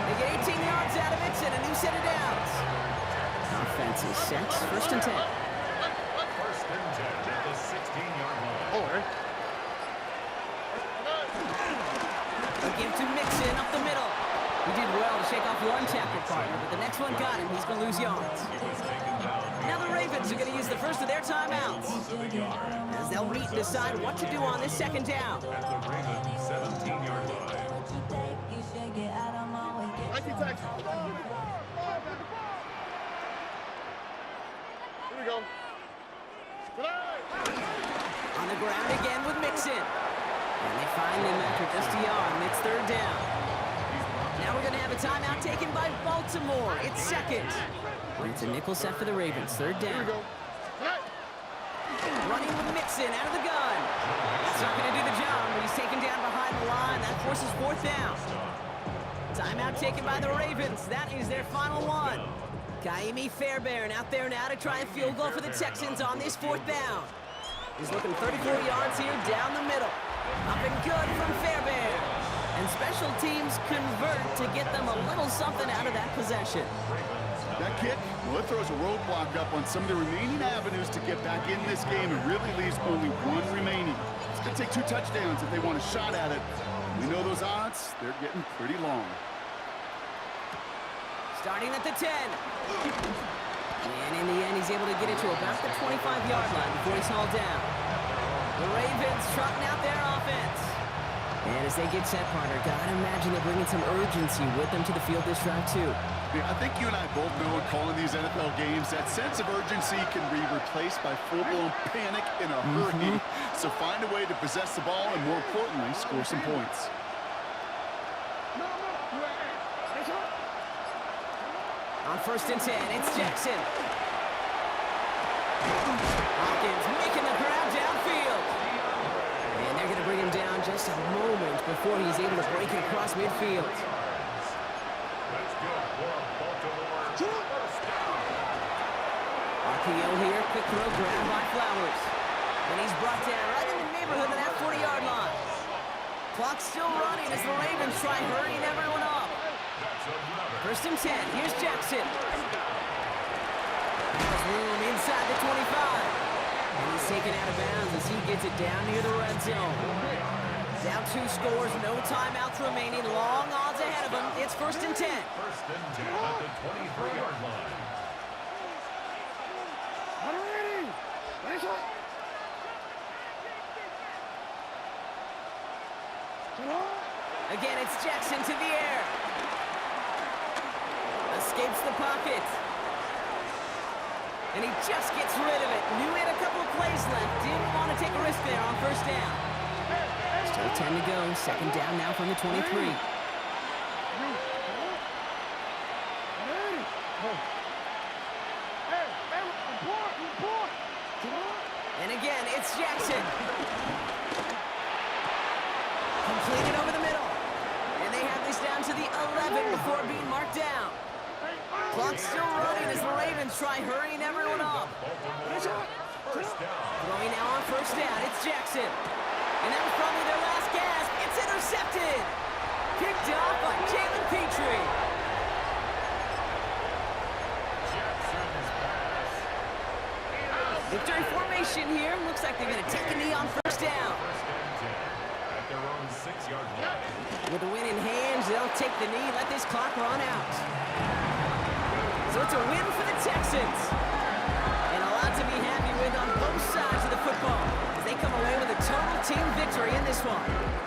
They get 18 yards out of it and a new set of downs. Offense is set. 1st and 10. First and 10 at the 16-yard line. They give to Mixon up the middle. He did well to shake off one tackle, partner, but the next one got him. He's going to lose yards. Now the Ravens are going to use the first of their timeouts, as they'll meet and decide what to do on this 2nd down. At the Ravens 17-yard line. Here we go. On the ground again with Mixon. And they find him after just a yard, and it's 3rd down. Now we're going to have a timeout taken by Baltimore. It's 2nd. And it's a nickel set for the Ravens. 3rd down. Running with Mixon out of the gun. That's not going to do the job, but he's taken down behind the line. That forces 4th down. Timeout taken by the Ravens. That is their final one. Kaimi Fairbairn out there now to try a field goal for the Texans on this 4th down. He's looking 34 yards here down the middle. Up and good from Fairbairn. And special teams convert to get them a little something out of that possession. That kick, well, it throws a roadblock up on some of the remaining avenues to get back in this game and really leaves only one remaining. It's going to take 2 touchdowns if they want a shot at it. We know those odds, they're getting pretty long. Starting at the 10. And in the end, he's able to get it to about the 25-yard line before he's hauled down. The Ravens trotting out their offense. And as they get set, partner, gotta imagine they're bringing some urgency with them to the field this drive, too. Yeah, I think you and I both know in calling these NFL games, that sense of urgency can be replaced by full-blown panic in a hurry. So find a way to possess the ball and, more importantly, score some points. On 1st and 10, it's Jackson. Hopkins making the grab downfield. And they're going to bring him down just a moment before he's able to break it across midfield. That's good for Baltimore. First down. RPO here, quick throw, grabbed by Flowers. And he's brought down right in the neighborhood of that 40-yard line. Clock's still running as the Ravens try hurrying everyone up. 1st and 10, here's Jackson. Has room inside the 25. And he's taken out of bounds as he gets it down near the red zone. Down 2 scores, no timeouts remaining, long odds ahead of him. It's 1st and 10. 1st and 10 at the 23-yard line. Again, it's Jackson to the air. Escapes the pocket. And he just gets rid of it. Knew he had a couple of plays left. Didn't want to take a risk there on 1st down. Still 10 to go. 2nd down now from the 23. It's Jackson. Completed over the middle. And they have this down to the 11 before being marked down. Clock's still running as the Ravens try hurrying everyone up. Throwing now on first down, it's Jackson. And that was probably their last gasp. It's intercepted. Picked off by Jalen Petrie. Victory formation here. Looks like they're going to take a knee on first down. At their own 6-yard line. With the win in hands, they'll take the knee, let this clock run out. So it's a win for the Texans. And a lot to be happy with on both sides of the football as they come away with a total team victory in this one.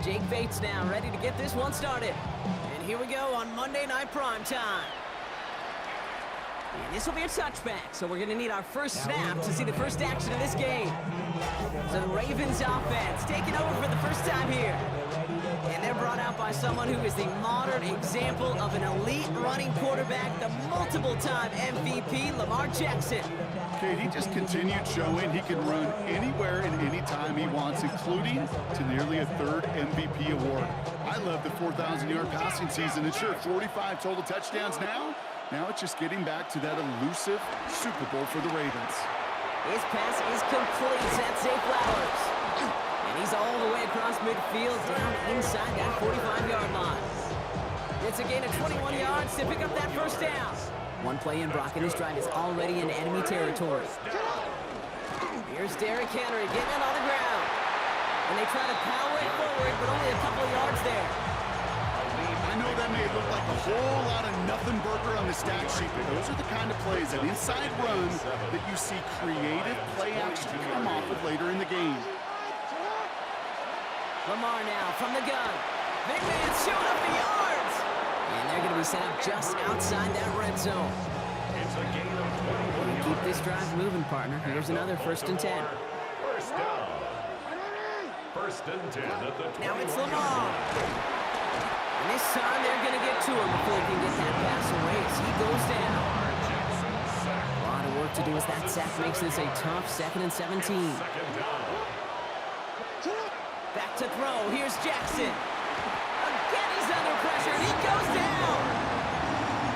Jake Bates now ready to get this one started. And here we go on Monday Night Prime Time. And this will be a touchback, so we're going to need our first snap to see the first action of this game. So the Ravens offense taking over for the first time here. And they're brought out by someone who is the modern example of an elite running quarterback, the multiple-time MVP, Lamar Jackson. Kate, he just continued showing he can run anywhere and anytime he wants, including to nearly a third MVP award. I love the 4,000-yard passing season. And sure, 45 total touchdowns now. Now it's just getting back to that elusive Super Bowl for the Ravens. His pass is complete. That's Zay Flowers. And he's all the way across midfield down inside that 45-yard line. It's a gain of 21 yards to pick up that first down. One play in, Brock, and this drive is already in enemy territory. Here's Derrick Henry getting it on the ground. And they try to power it forward, but only a couple of yards there. I know that may look like a whole lot of nothing burger on the stat sheet, but those are the kind of plays, that inside run, that you see creative play action come off of later in the game. Lamar now from the gun. Big man showing up the yards. And they're going to be set up just outside that red zone. It's a gain of 21 Keep this drive moving, partner. Here's another 1st and 10. First down. 1st and 10 at the 20. Now it's Lamar. And this time they're going to get to him before he can get that pass away as he goes down. A lot of work to do as that sack makes this a tough 2nd and 17. Second down. Back to throw. Here's Jackson. Again, he's under pressure, and he goes down.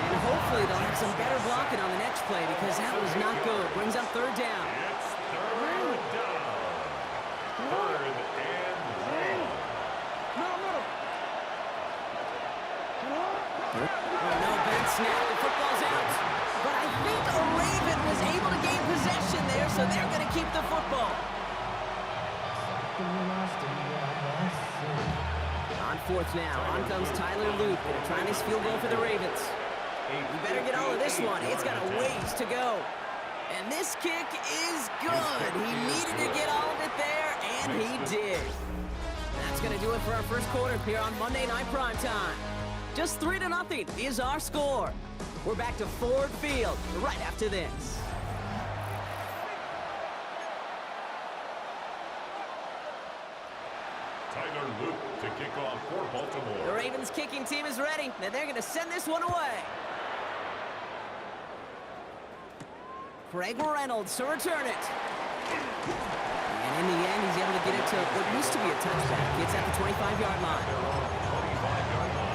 And hopefully they'll have some better blocking on the next play because that was not good. Brings up 3rd down. It's 3rd down. 3rd and long. No, bad snap. The football's out. But I think a Raven was able to gain possession there, so they're going to keep the football. On 4th now, on comes Tyler Luke, going to try this field goal for the Ravens. You better get all of this one. It's got a ways to go. And this kick is good. He needed to get all of it there, and he did. That's going to do it for our first quarter here on Monday Night Prime Time. Just 3-0 is our score. We're back to Ford Field right after this. Tyler Luke to kick off for The Baltimore. Ravens kicking team is ready, and they're going to send this one away. Craig Reynolds to return it. And in the end, he's able to get it to what used to be a touchback. It's at the 25-yard line. 25-yard line.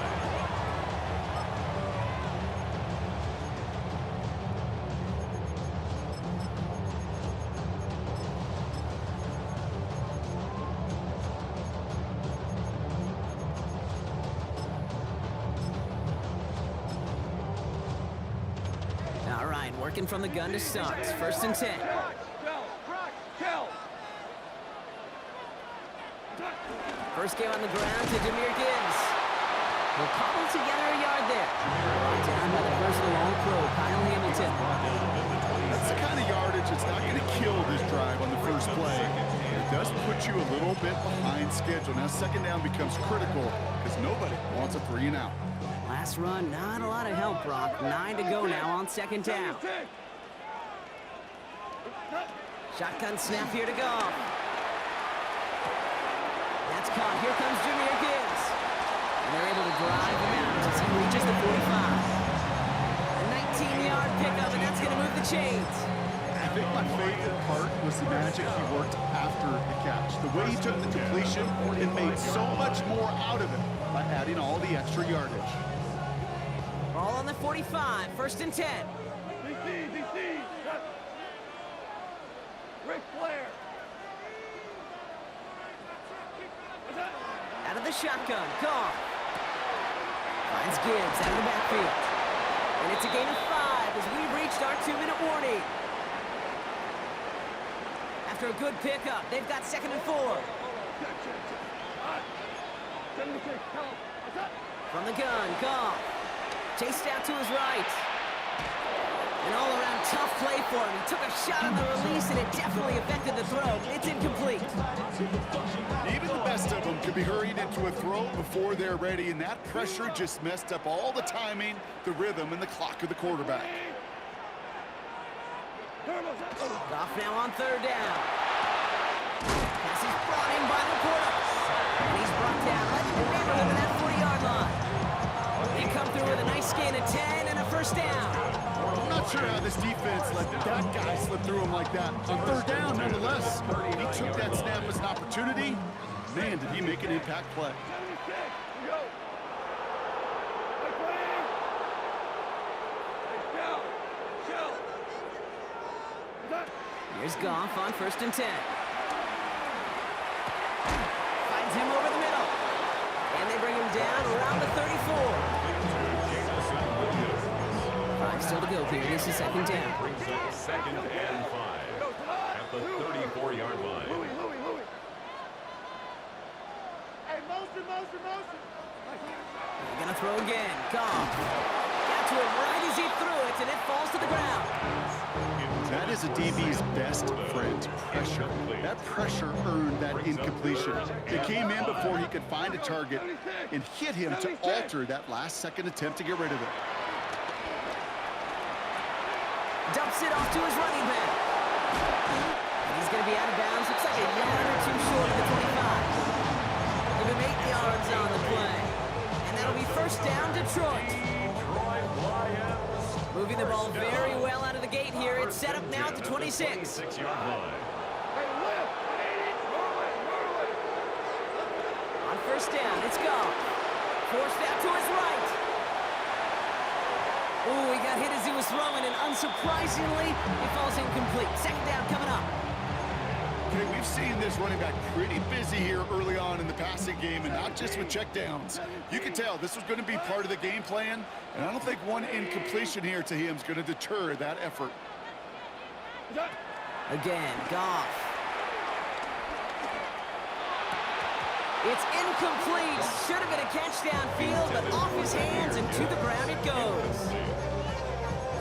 All right, working from the gun to start. 1st and 10. First game on the ground to Jahmyr Gibbs. We'll cobble together a yard there. Brought down by the personal All-Pro, Kyle Hamilton. That's the kind of yardage that's not going to kill this drive on the first play. It does put you a little bit behind schedule. Now 2nd down becomes critical because nobody wants a 3 and out. Last run, not a lot of help, Brock. 9 to go now on 2nd down. Shotgun snap here to go. That's caught. Here comes Jahmyr Gibbs. And they're able to drive him out as he reaches the 45. A 19-yard pickup, and that's going to move the chains. I think my favorite part was the magic he worked after the catch. The way he took the completion and made so much more out of it by adding all the extra yardage. Ball on the 45, 1st and 10. DC. Ric Flair. Out of the shotgun, Goff. Finds Gibbs out of the backfield. And it's a gain of 5 as we've reached our 2-minute warning. After a good pickup, they've got 2nd and 4. From the gun, Goff. Chased out to his right. An all-around tough play for him. He took a shot on the release, and it definitely affected the throw. It's incomplete. Even the best of them could be hurried into a throw before they're ready, and that pressure just messed up all the timing, the rhythm, and the clock of the quarterback. Goff now on third down. Pass is brought in by Laporta. And he's brought down right in the neighborhood of that 40-yard line. They come through with a nice gain of 10 and a first down. I'm not sure how this defense let that guy slip through him like that. On third down, nonetheless, he took that snap as an opportunity. Man, did he make an impact play. Here's Goff on 1st and 10. Finds him over the middle. And they bring him down around the 34. 5 still to go here. This is 2nd down. Brings up 2nd and 5 at the 34-yard line. Hey, motion. They're gonna throw again. Goff. Got to him right as he threw it, and it falls to the ground. That is a DB's best friend, pressure. That pressure earned that incompletion. It came in before he could find a target and hit him to alter that last-second attempt to get rid of it. Dumps it off to his running back. And he's going to be out of bounds. Looks like a yard or two short of the 25. Give him 8 yards on the play. And that'll be first down, Detroit. Moving the ball very well out of the gate here. It's set up now at the 26. 6-yard line. On first down, it's Goff. Forced out to his right. Ooh, he got hit as he was throwing, and unsurprisingly, it falls incomplete. 2nd down coming up. Okay, we've seen this running back pretty busy here early on in the passing game, and not just with checkdowns. You can tell this was going to be part of the game plan, and I don't think one incompletion here to him is going to deter that effort. Again, Goff. It's incomplete. Should have been a catch downfield, but off his hands and to the ground it goes.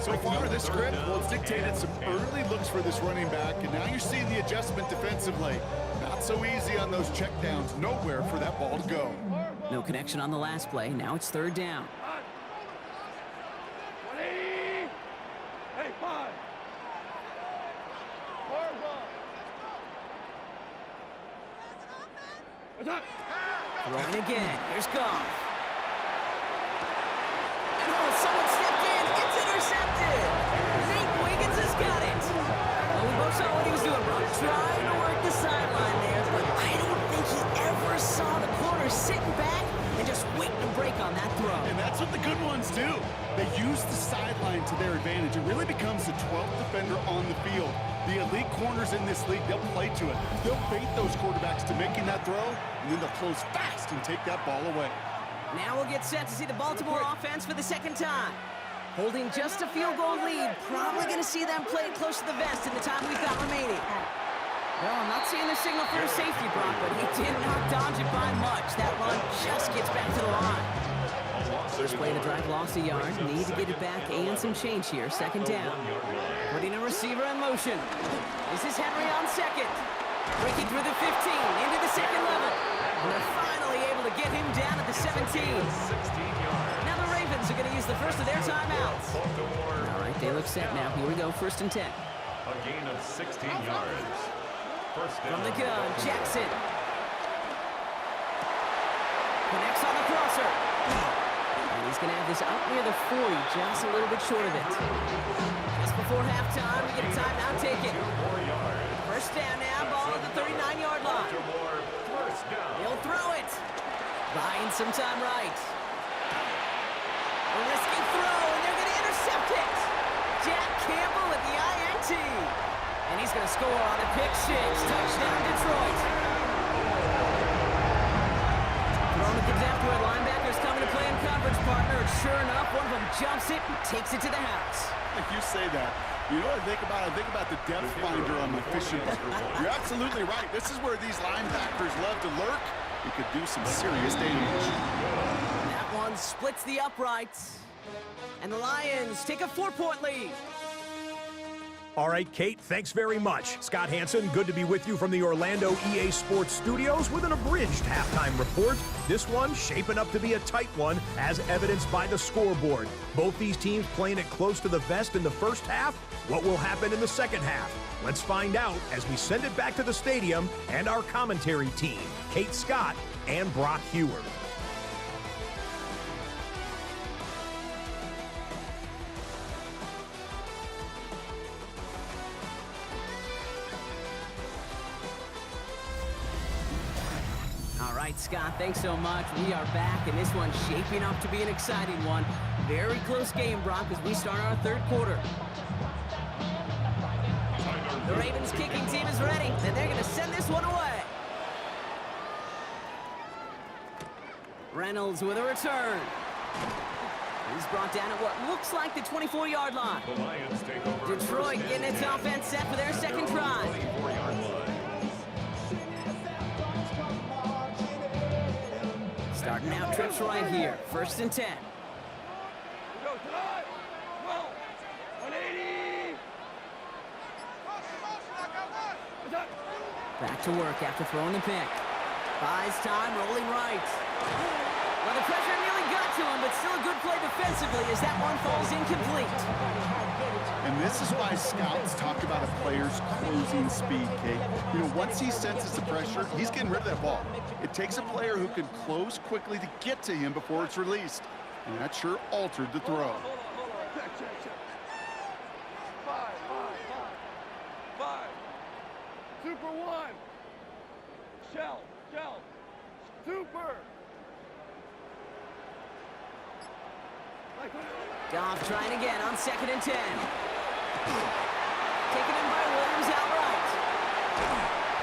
So far, this script, well, it's dictated some early looks for this running back, and now you're seeing the adjustment defensively. Not so easy on those checkdowns. Nowhere for that ball to go. No connection on the last play. Now it's 3rd down. Hey, 5. Throwing again. Here's Goff. And oh, someone stepped in. It's intercepted. Nate Wiggins has got it. Well, we both saw what he was doing, bro. Trying to work the sideline there, but I don't think he ever saw the corner sitting back and just waiting to break on that throw. And that's what the good ones do. They use the sideline to their advantage. It really becomes the 12th defender on the field. The elite corners in this league, they'll play to it. They'll bait those quarterbacks to making that throw, and then they'll close fast and take that ball away. Now we'll get set to see the Baltimore offense for the 2nd time. Holding just a field goal lead. Probably going to see them play it close to the vest in the time we've got remaining. Well, I'm not seeing the signal for a safety, Brock, but he did not dodge it by much. That run just gets back to the line. First play of the drive lost a yard. Need to get it back and some change here. 2nd down. Putting a receiver in motion. This is Henry on 2nd. Breaking through the 15 into the 2nd level. And they're finally able to get him down at the 17. Now the Ravens are going to use the first of their timeouts. All right, they look set now. Here we go, 1st and 10. A gain of 16 yards. First down. From the gun, Jackson. Connects on the crosser. And he's going to have this out near the 40, just a little bit short of it. Just before halftime, we get a timeout taken. 4 yards. First down now, ball at the 39-yard line. First down. He'll throw it. Buying some time right. A risky throw, and they're going to intercept it. Jack Campbell with the INT. And he's going to score on a pick six. Touchdown, Detroit. Thrown at the depth where linebackers coming to play in coverage, partner. And sure enough, one of them jumps it and takes it to the house. If you say that, you know what I think about? I think about the depth finder on my fishing boat. You're absolutely right. This is where these linebackers love to lurk. It could do some serious damage. That one splits the uprights. And the Lions take a 4-point lead. All right, Kate, thanks very much. Scott Hanson, good to be with you from the Orlando EA Sports Studios with an abridged halftime report. This one shaping up to be a tight one, as evidenced by the scoreboard. Both these teams playing it close to the vest in the first half. What will happen in the second half? Let's find out as we send it back to the stadium and our commentary team, Kate Scott and Brock Huard. All right, Scott, thanks so much. We are back, and this one's shaping up to be an exciting one. Very close game, Brock, as we start our third quarter. The Ravens kicking team is ready, and they're going to send this one away. Reynolds with a return. He's brought down at what looks like the 24-yard line. The Lions take over. Detroit getting its offense set for their second drive. 24-yard line. Starting out trips right here. 1st and 10. Go tonight. Come on. 180. Back to work after throwing the pick. Buys time, rolling right. Well, the pressure nearly got to him, but still a good play defensively as that one falls incomplete. And this is why scouts talk about a player's closing speed, Kate. You know, once he senses the pressure, he's getting rid of that ball. It takes a player who can close quickly to get to him before it's released. And that sure altered the throw. Hold on. Check. 5. Super 1. Shell. Super. Goff trying again on 2nd and 10. Taken in by Williams outright.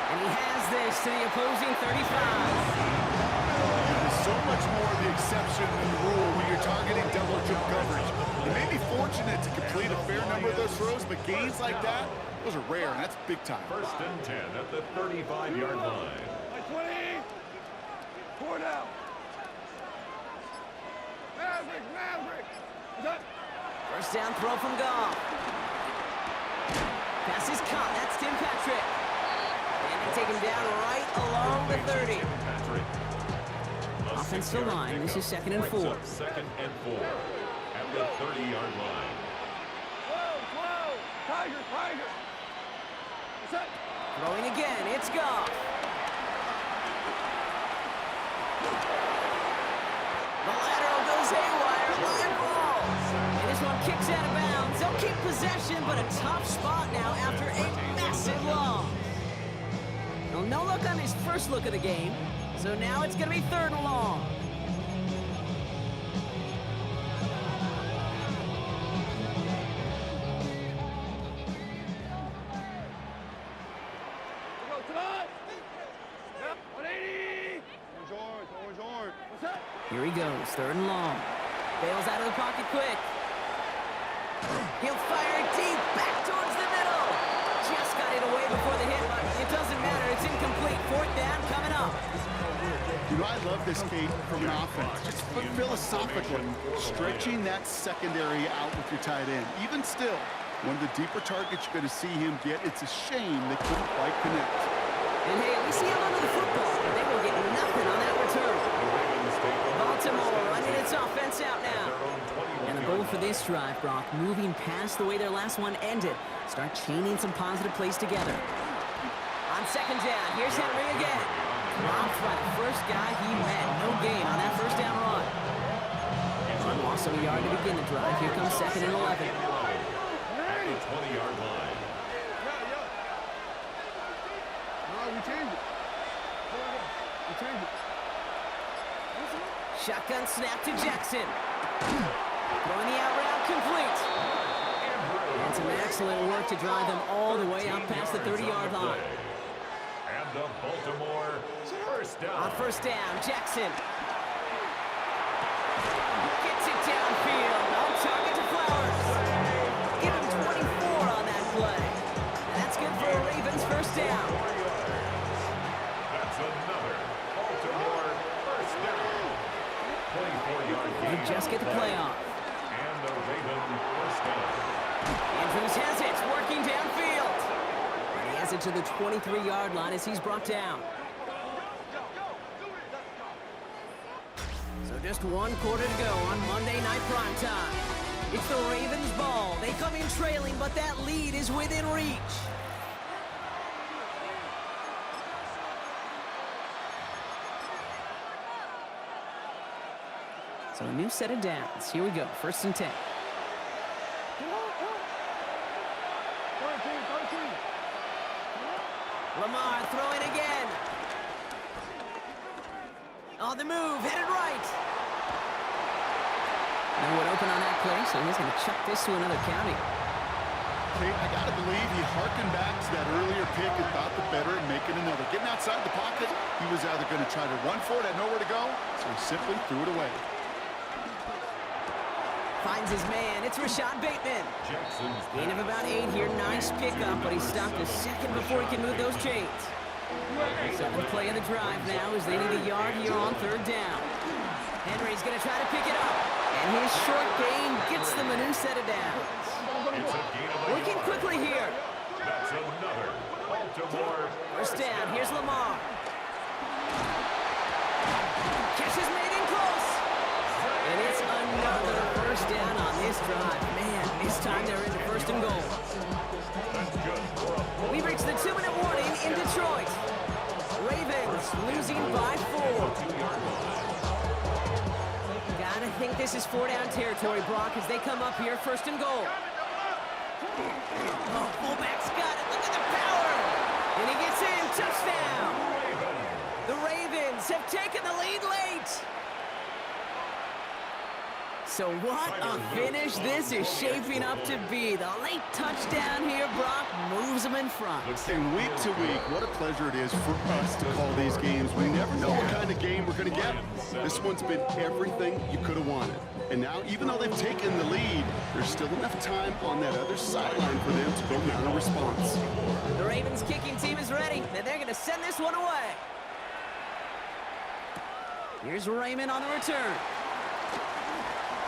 And he has this to the opposing 35. There's so much more the exception than the rule when you're targeting double or triple coverage. They may be fortunate to complete a fair number of those throws, but gains like that, those are rare, and that's big time. 1st and 10 at the 35-yard line. 20. 4 down. Maverick. First down throw from Goff. Pass is caught. That's Tim Patrick. And they take him down right along the 30. Offensive line. This is 2nd and 4. 2nd and 4 at the 30-yard line. Whoa. Tiger. Set. Throwing again. It's Goff. The lateral goes haywire. Line ball. And this one kicks out of bounds. They'll keep possession, but a tough spot now after a massive loss. Well, no look on his first look of the game. So now it's going to be 3rd and long. Go tonight. 180. Orange. What's that? Here he goes, 3rd and long. Bails out of the pocket quick. He'll fire it deep, back towards the middle. Just got it away before the hit, but it doesn't matter. It's incomplete. 4th down coming up. You know, I love this, Kate, from an offense. Just philosophically, stretching that secondary out with your tight end. Even still, one of the deeper targets you're going to see him get. It's a shame they couldn't quite connect. And hey, at least he held onto the football. They will get nothing on that return. Baltimore running its offense out now. And the goal for this drive, Brock, moving past the way their last one ended. Start chaining some positive plays together. On 2nd down, here's Henry again. Dropped by the first guy he met. No gain on that 1st down run. Loss of a yard to begin the drive. Here comes 2nd and 11. At the 20-yard line. We changed it. Shotgun snap to Jackson. Throwing the out route complete. And some excellent work to drive them all the way up past the 30-yard line. And the Baltimore 1st down. On 1st down, Jackson. Gets it downfield. On target to Flowers. Give him 24 on that play. And that's good for a Ravens 1st down. That's another Baltimore 1st down. 24-yard They gain. just get the play off. And the Ravens 1st down. Andrews has it, working downfield. And he has it to the 23-yard line as he's brought down. So just one quarter to go on Monday Night Primetime. It's the Ravens' ball. They come in trailing, but that lead is within reach. So a new set of downs. Here we go, 1st and 10. Lamar throwing again. On the move, headed right. No one open on that play, so he's going to chuck this to another county. Kate, I got to believe he harkened back to that earlier pick and thought the better at making another. Getting outside the pocket, he was either going to try to run for it, had nowhere to go, so he simply threw it away. Finds his man. It's Rashad Bateman. Gain of about 8 here. Nice pickup, but he stopped a second before he can move those chains. 7th play of the drive now as they need a yard here on 3rd down. Henry's going to try to pick it up. And his short gain gets them a new set of downs. Working quickly here. That's another Baltimore. 1st down. Here's Lamar. Catch is made in close. And it's another 1st down on this drive. Man, this time they're into 1st and goal. We reach the 2-minute warning in Detroit. Ravens losing by 4. Gotta think this is 4-down territory, Brock, as they come up here 1st and goal. Oh, fullback's got it. Look at the power. And he gets in. Touchdown. The Ravens have taken the lead late. So what a finish this is shaping up to be. The late touchdown here, Brock, moves them in front. And week to week, what a pleasure it is for us to call these games. We never know what kind of game we're going to get. This one's been everything you could have wanted. And now, even though they've taken the lead, there's still enough time on that other sideline for them to go down a response. The Ravens kicking team is ready, and they're going to send this one away. Here's Raymond on the return.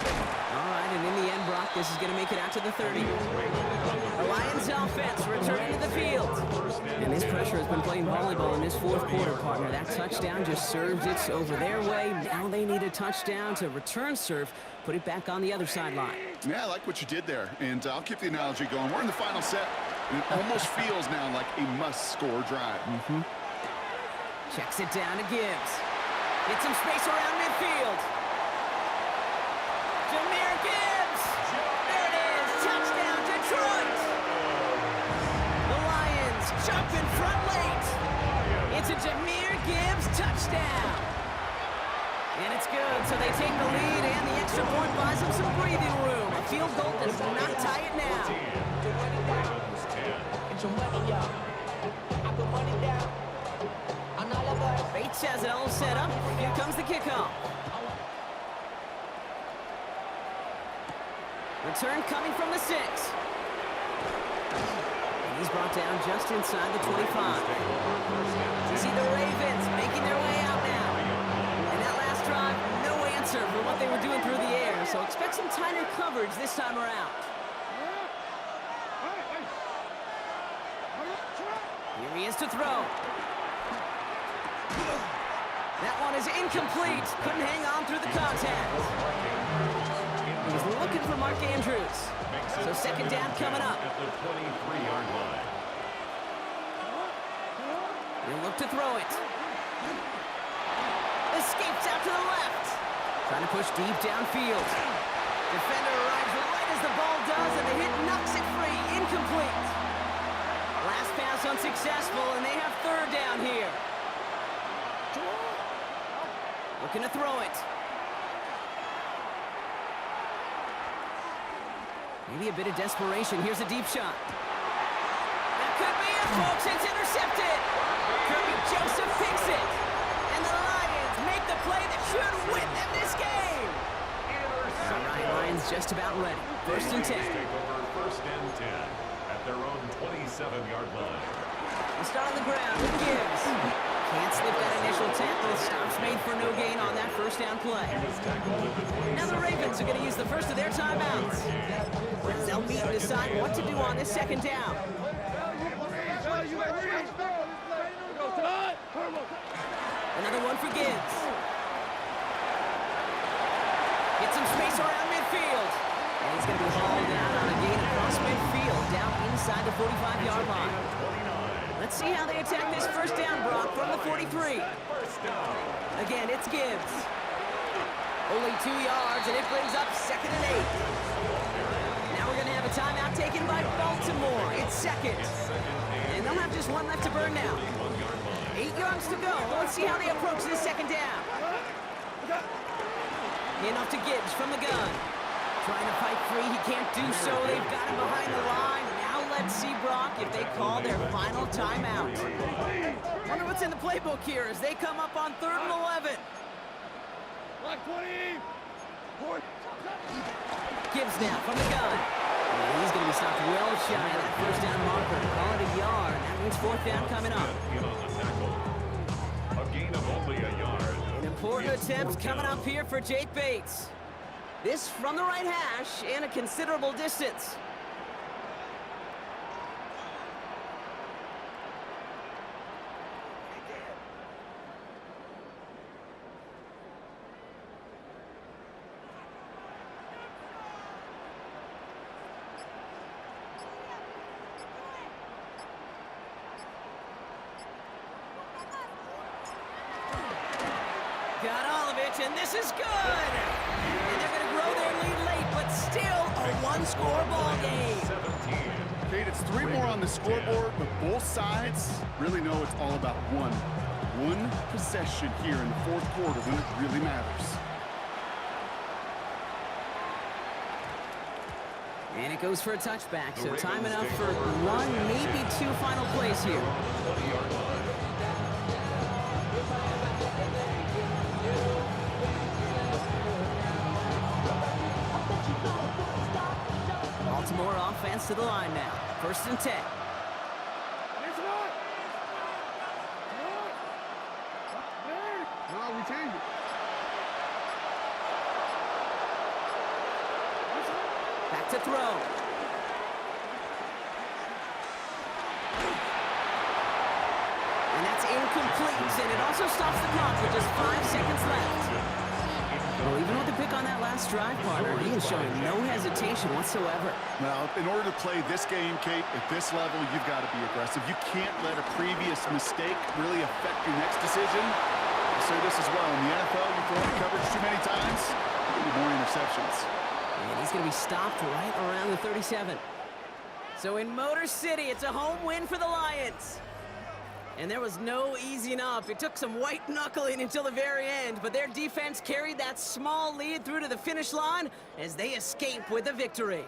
All right, and in the end, Brock, this is going to make it out to the 30. The Lions offense returning to the field. And this pressure has been playing volleyball in this 4th quarter, partner. That touchdown just served it over their way. Now they need a touchdown to return serve, put it back on the other sideline. Yeah, I like what you did there, and I'll keep the analogy going. We're in the final set, and it almost feels now like a must-score drive. Checks it down to Gibbs. Get some space around midfield. Jahmyr Gibbs! There it is! Touchdown, Detroit! The Lions jump in front late. It's a Jahmyr Gibbs touchdown. And it's good, so they take the lead, and the extra point buys them some breathing room. A field goal does not tie it now. Bates has it all set up. Here comes the kickoff. Return coming from the 6. And he's brought down just inside the 25. You see the Ravens making their way out now. And that last drive, no answer for what they were doing through the air. So expect some tighter coverage this time around. Here he is to throw. That one is incomplete. Couldn't hang on through the contact. He was looking for Mark Andrews. So 2nd down coming up. At the 23-yard line. He'll look to throw it. Escapes out to the left. Trying to push deep downfield. Defender arrives right as the ball does, and the hit knocks it free. Incomplete. Last pass unsuccessful, and they have 3rd down here. Looking to throw it. Maybe a bit of desperation. Here's a deep shot. That could be it, folks. It's intercepted. Kirby Joseph picks it. And the Lions make the play that should win them this game. All right, Lions just about ready. 1st and 10. Take over 1st and 10 at their own 27-yard line. We start on the ground with Gibbs. Can't slip that initial tackle. Stops made for no gain on that first down play. Now the Ravens are going to use the first of their timeouts. They'll meet and decide what to do on this second down. Another one for Gibbs. Get some space around midfield. And he's going to be hauled down on a gain across midfield, down inside the 45-yard line. Let's see how they attack this first down, Brock, from the 43. Again, it's Gibbs. Only 2 yards, and it brings up 2nd and 8. Now we're going to have a timeout taken by Baltimore. It's second. And they'll have just one left to burn now. 8 yards to go. Let's see how they approach this second down. Hand off to Gibbs from the gun. Trying to fight free. He can't do so. They've got him behind the line. Now let's see, Brock, if they call their final timeout. Wonder what's in the playbook here as they come up on 3rd and 11. Gibbs now from the gun. And he's going to be stopped well shy of that first down marker. Call it a yard. That means 4th down coming up. A gain of only a yard. An important attempt coming up here for Jake Bates. This from the right hash and a considerable distance. Got all of it, and this is good! And they're going to grow their lead late, but still a one-score ball game. Kate, it's 3 more on the scoreboard, but both sides really know it's all about one possession here in the 4th quarter when it really matters. And it goes for a touchback, so time enough for 1, maybe 2 final plays here. Baltimore offense to the line now. 1st and 10. Back to throw. And that's incomplete, and it also stops the clock with just 5 seconds left. Well, even with the pick on that last drive, partner, he is showing no hesitation whatsoever. Now, in order to play this game, Kate, at this level, you've got to be aggressive. You can't let a previous mistake really affect your next decision. I say this as well. In the NFL, you throw the coverage too many times, you need more interceptions. And he's going to be stopped right around the 37. So in Motor City, it's a home win for the Lions. And there was no easing up. It took some white knuckling until the very end, but their defense carried that small lead through to the finish line as they escape with a victory.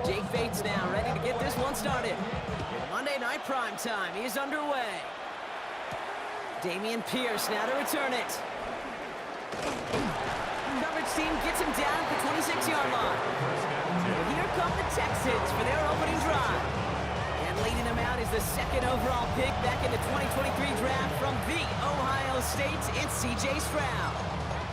Jake Bates now ready to get this one started. Monday Night Prime Time is underway. Damian Pierce now to return it. Coverage team gets him down at the 26-yard line. And here come the Texans for their opening drive. And leading them out is the second overall pick back in the 2023 draft from the Ohio State. It's C.J. Stroud.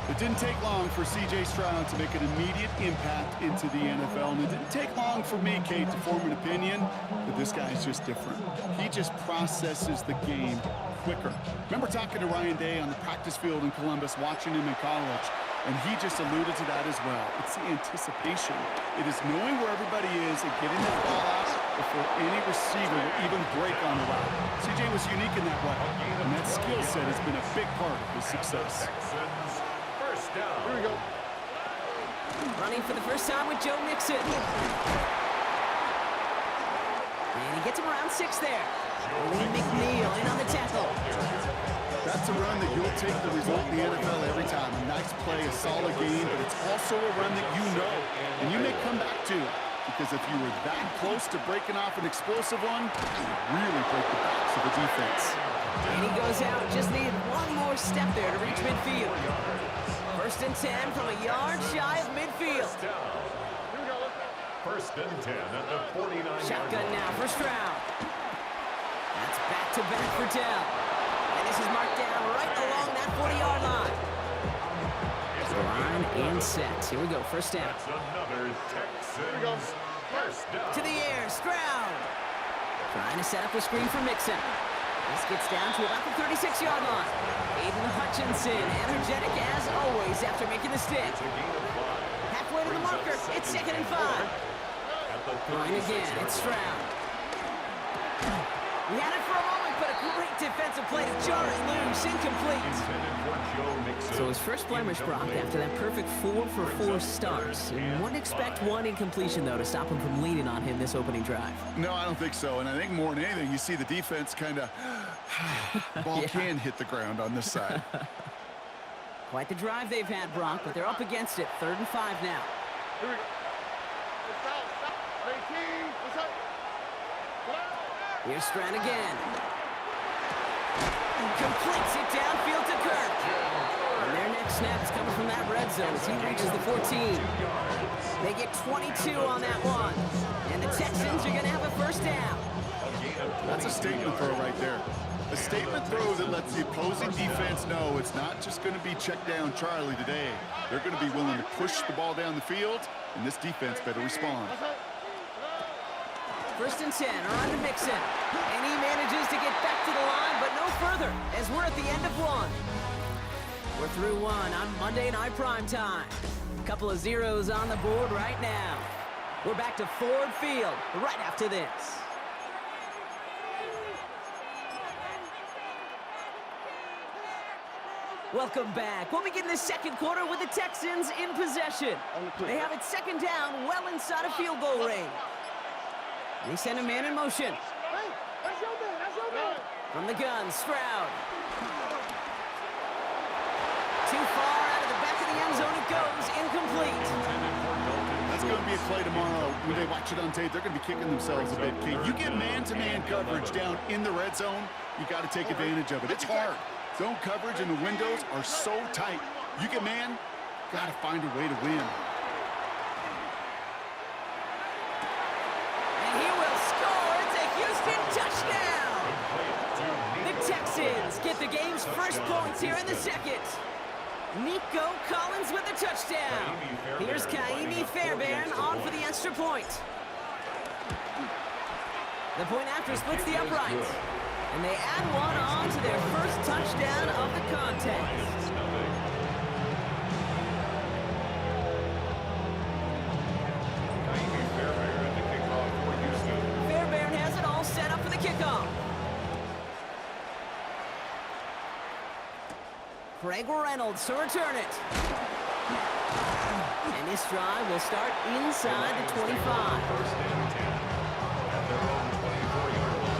It didn't take long for C.J. Stroud to make an immediate impact into the NFL, and it didn't take long for me, Kate, to form an opinion that this guy's just different. He just processes the game quicker. Remember talking to Ryan Day on the practice field in Columbus, watching him in college, and he just alluded to that as well. It's the anticipation. It is knowing where everybody is and getting that ball out before any receiver will even break on the route. C.J. was unique in that way, and that skill set has been a big part of his success. Here we go. Running for the first time with Joe Mixon. And he gets him around 6 there. Lee McNeil in on the tackle. That's a run that you'll take the result in the NFL every time. A nice play, a solid game, but it's also a run that you know, and you may come back to. Because if you were that close to breaking off an explosive one, you would really break the backs of the defense. And he goes out, just needed one more step there to reach midfield. First and 10 from a yard shy of midfield. First and 10 at the 49-yard Shotgun now for Stroud. That's back-to-back for Dell. And this is marked down right along that 40-yard line. Line and set. Here we go, first down. That's another Texans first down. To the air, Stroud. Trying to set up a screen for Mixon. This gets down to about the 36-yard line. Aiden Hutchinson, energetic as always after making the stick. Halfway to the marker, it's 2nd and 5. Line again, it's Stroud. He had it for a moment, but a great defensive play to jar it loose, incomplete. So his first blemish, Brock, after that perfect 4-for-4 start. And wouldn't expect one incompletion, though, to stop him from leaning on him this opening drive. No, I don't think so. And I think more than anything, you see the defense kind of ball can hit the ground on this side. Quite the drive they've had, Brock, but they're up against it. 3rd and 5 now. Here we go. Here's Stroud again. Completes it downfield to Kirk. And their next snap is coming from that red zone as he reaches the 14. They get 22 on that one. And the Texans are going to have a first down. That's a statement throw right there. A statement throw that lets the opposing defense know it's not just going to be check down Charlie today. They're going to be willing to push the ball down the field, and this defense better respond. First and 10, around to Mixon. And he manages to get back to the line, but no further, as we're at the end of one. We're through one on Monday Night Prime Time. A couple of zeros on the board right now. We're back to Ford Field right after this. Welcome back. We'll begin the second quarter with the Texans in possession. They have it 2nd down, well inside of field goal range. They send a man in motion. Hey, that's your man. That's your man. From the gun, Stroud. Too far out of the back of the end zone it goes, incomplete. That's going to be a play tomorrow. When they watch it on tape, they're going to be kicking themselves a bit. Okay, you get man-to-man coverage down in the red zone, you got to take advantage of it. It's hard. Zone coverage and the windows are so tight. You get man, got to find a way to win. And he will score. It's a Houston touchdown. The Texans get the game's first points here in the second. Nico Collins with the touchdown. Here's Kaimi Fairbairn on for the extra point. The point after splits the uprights. And they add one on to their first touchdown of the contest. Fairbairn has it all set up for the kickoff. Craig Reynolds to return it. And this drive will start inside the 25. First and 10 at their own 24-yard line.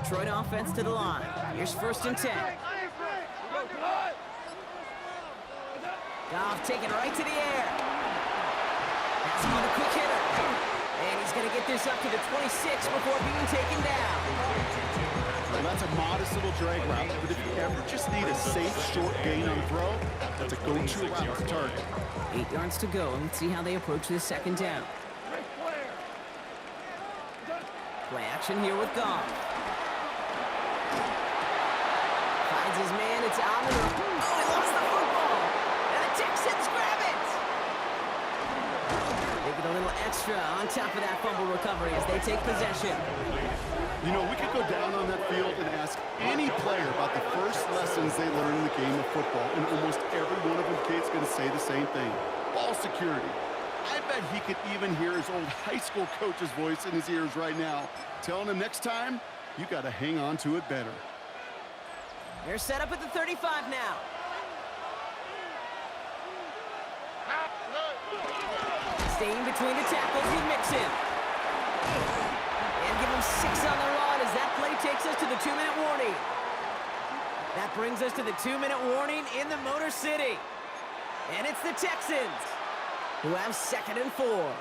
Detroit offense to the line. Here's first and 10. Goff taking it right to the air. That's on a quick hitter. And he's going to get this up to the 26 before being taken down. Well, that's a modest little drag route, but if you ever just need a safe, short gain on the throw, that's a go-to route to target. 8 yards to go. Let's see how they approach this second down. Play action here with Goff. Finds his man, it's out of the... Oh, he lost the football! And the Texans grab it! They get a little extra on top of that fumble recovery as they take possession. You know, we could go down on that field and ask any player about the first lessons they learned in the game of football, and almost every one of them kids going to say the same thing. Ball security. I bet he could even hear his old high school coach's voice in his ears right now, telling him next time, you got to hang on to it better. They're set up at the 35 now. Staying between the tackles with Mixon. And give him 6 on the run as that play takes us to the 2-minute warning. That brings us to the 2-minute warning in the Motor City. And it's the Texans who have 2nd and 4.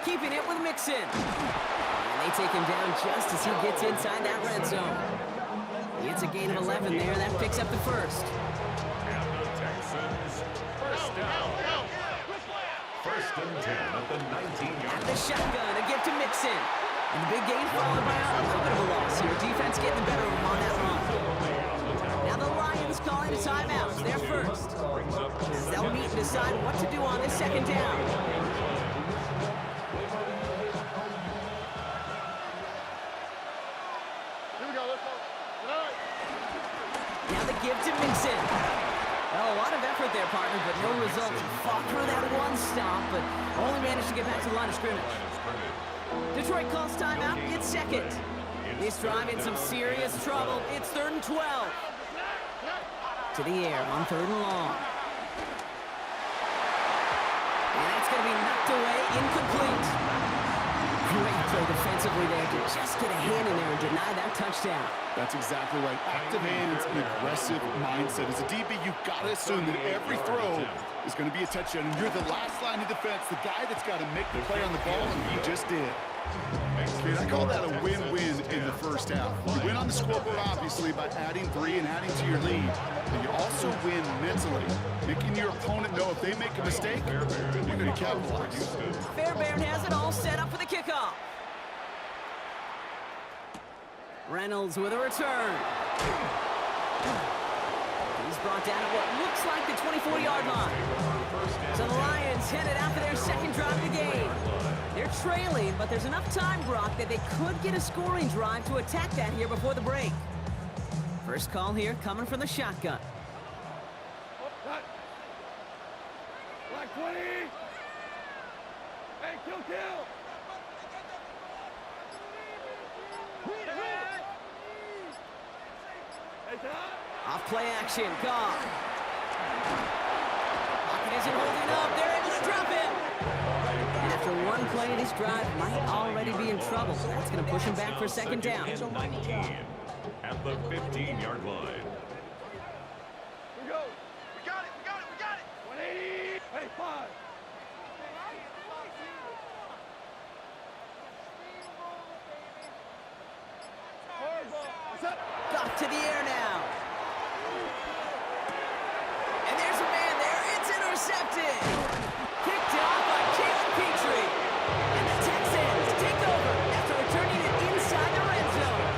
Keeping it with Mixon. And they take him down just as he gets inside that red zone. It's a gain of 11 there. That picks up the first. And the Texans, first down. First and 10 at the 19-yard At the shotgun, a gift to Mixon. And the big gain followed by a little bit of a loss here. Defense getting the better of him on that run. Now the Lions calling a timeout. They're first. As they'll meet and decide what to do on this second down. Now the give to Mixon. Oh, a lot of effort there, partner, but no result. Fought through that one stop, but only managed to get back to the line of scrimmage. Detroit calls timeout. It's second. This drive in some serious trouble. It's 3rd and 12. To the air on 3rd and long. And that's going to be knocked away, incomplete. Great play defensively there to just get a hand in there and deny that touchdown. That's exactly right. Active hands and aggressive mindset. As a DB, you've got to assume that every throw is going to be a touchdown. And you're the last line of defense, the guy that's got to make the play on the ball, and he just did. Kid, I call that a win-win in the first half. You win on the scoreboard, obviously, by adding 3 and adding to your lead. But you also win mentally, making your opponent know if they make a mistake, you're going to capitalize. Fairbairn has it all set up for the kickoff. Reynolds with a return. He's brought down at what looks like the 24-yard line. So the Lions headed out for their second drive of the game. They're trailing, but there's enough time, Brock, that they could get a scoring drive to attack that here before the break. First call here coming from the shotgun. Cut. Black 20. Hey, kill. Hey, Todd. Off play action, Goff. Pocket isn't holding up. They're able to drop him. And after one play, this drive might already be in trouble. That's going to push him back for second down. And 19 at the 15-yard line. We go. We got it. 180. Hey, 5. What's up? Goff to the air now. And there's a man there. It's intercepted. Picked off by Jalen Petrie. And the Texans take over after returning it inside the red zone.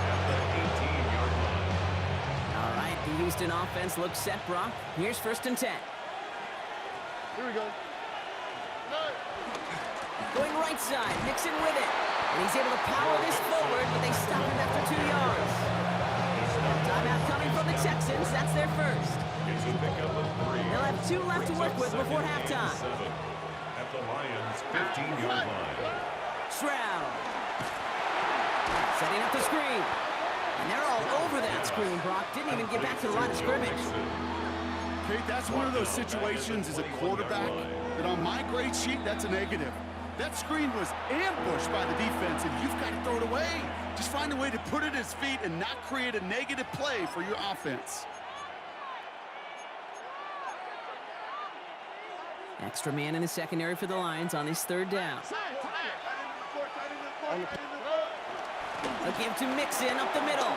At the 18-yard line. All right, the Houston offense looks set, Brock. Here's 1st and 10. Here we go. Going right side, Mixon with it. And he's able to power this forward, but they stop him after 2 yards. Timeout coming from the Texans. That's their first. It's a pickup of 3. They'll have 2 left to work with before halftime. At the Lions' 15-yard line. Stroud. Setting up the screen. And they're all over that screen, Brock. Didn't even get back to the line of scrimmage. Kate, that's one of those situations as a quarterback that on my grade sheet, that's a negative. That screen was ambushed by the defense, and you've got to throw it away. Just find a way to put it at his feet and not create a negative play for your offense. Extra man in the secondary for the Lions on this 3rd down. A give to Mixon up the middle.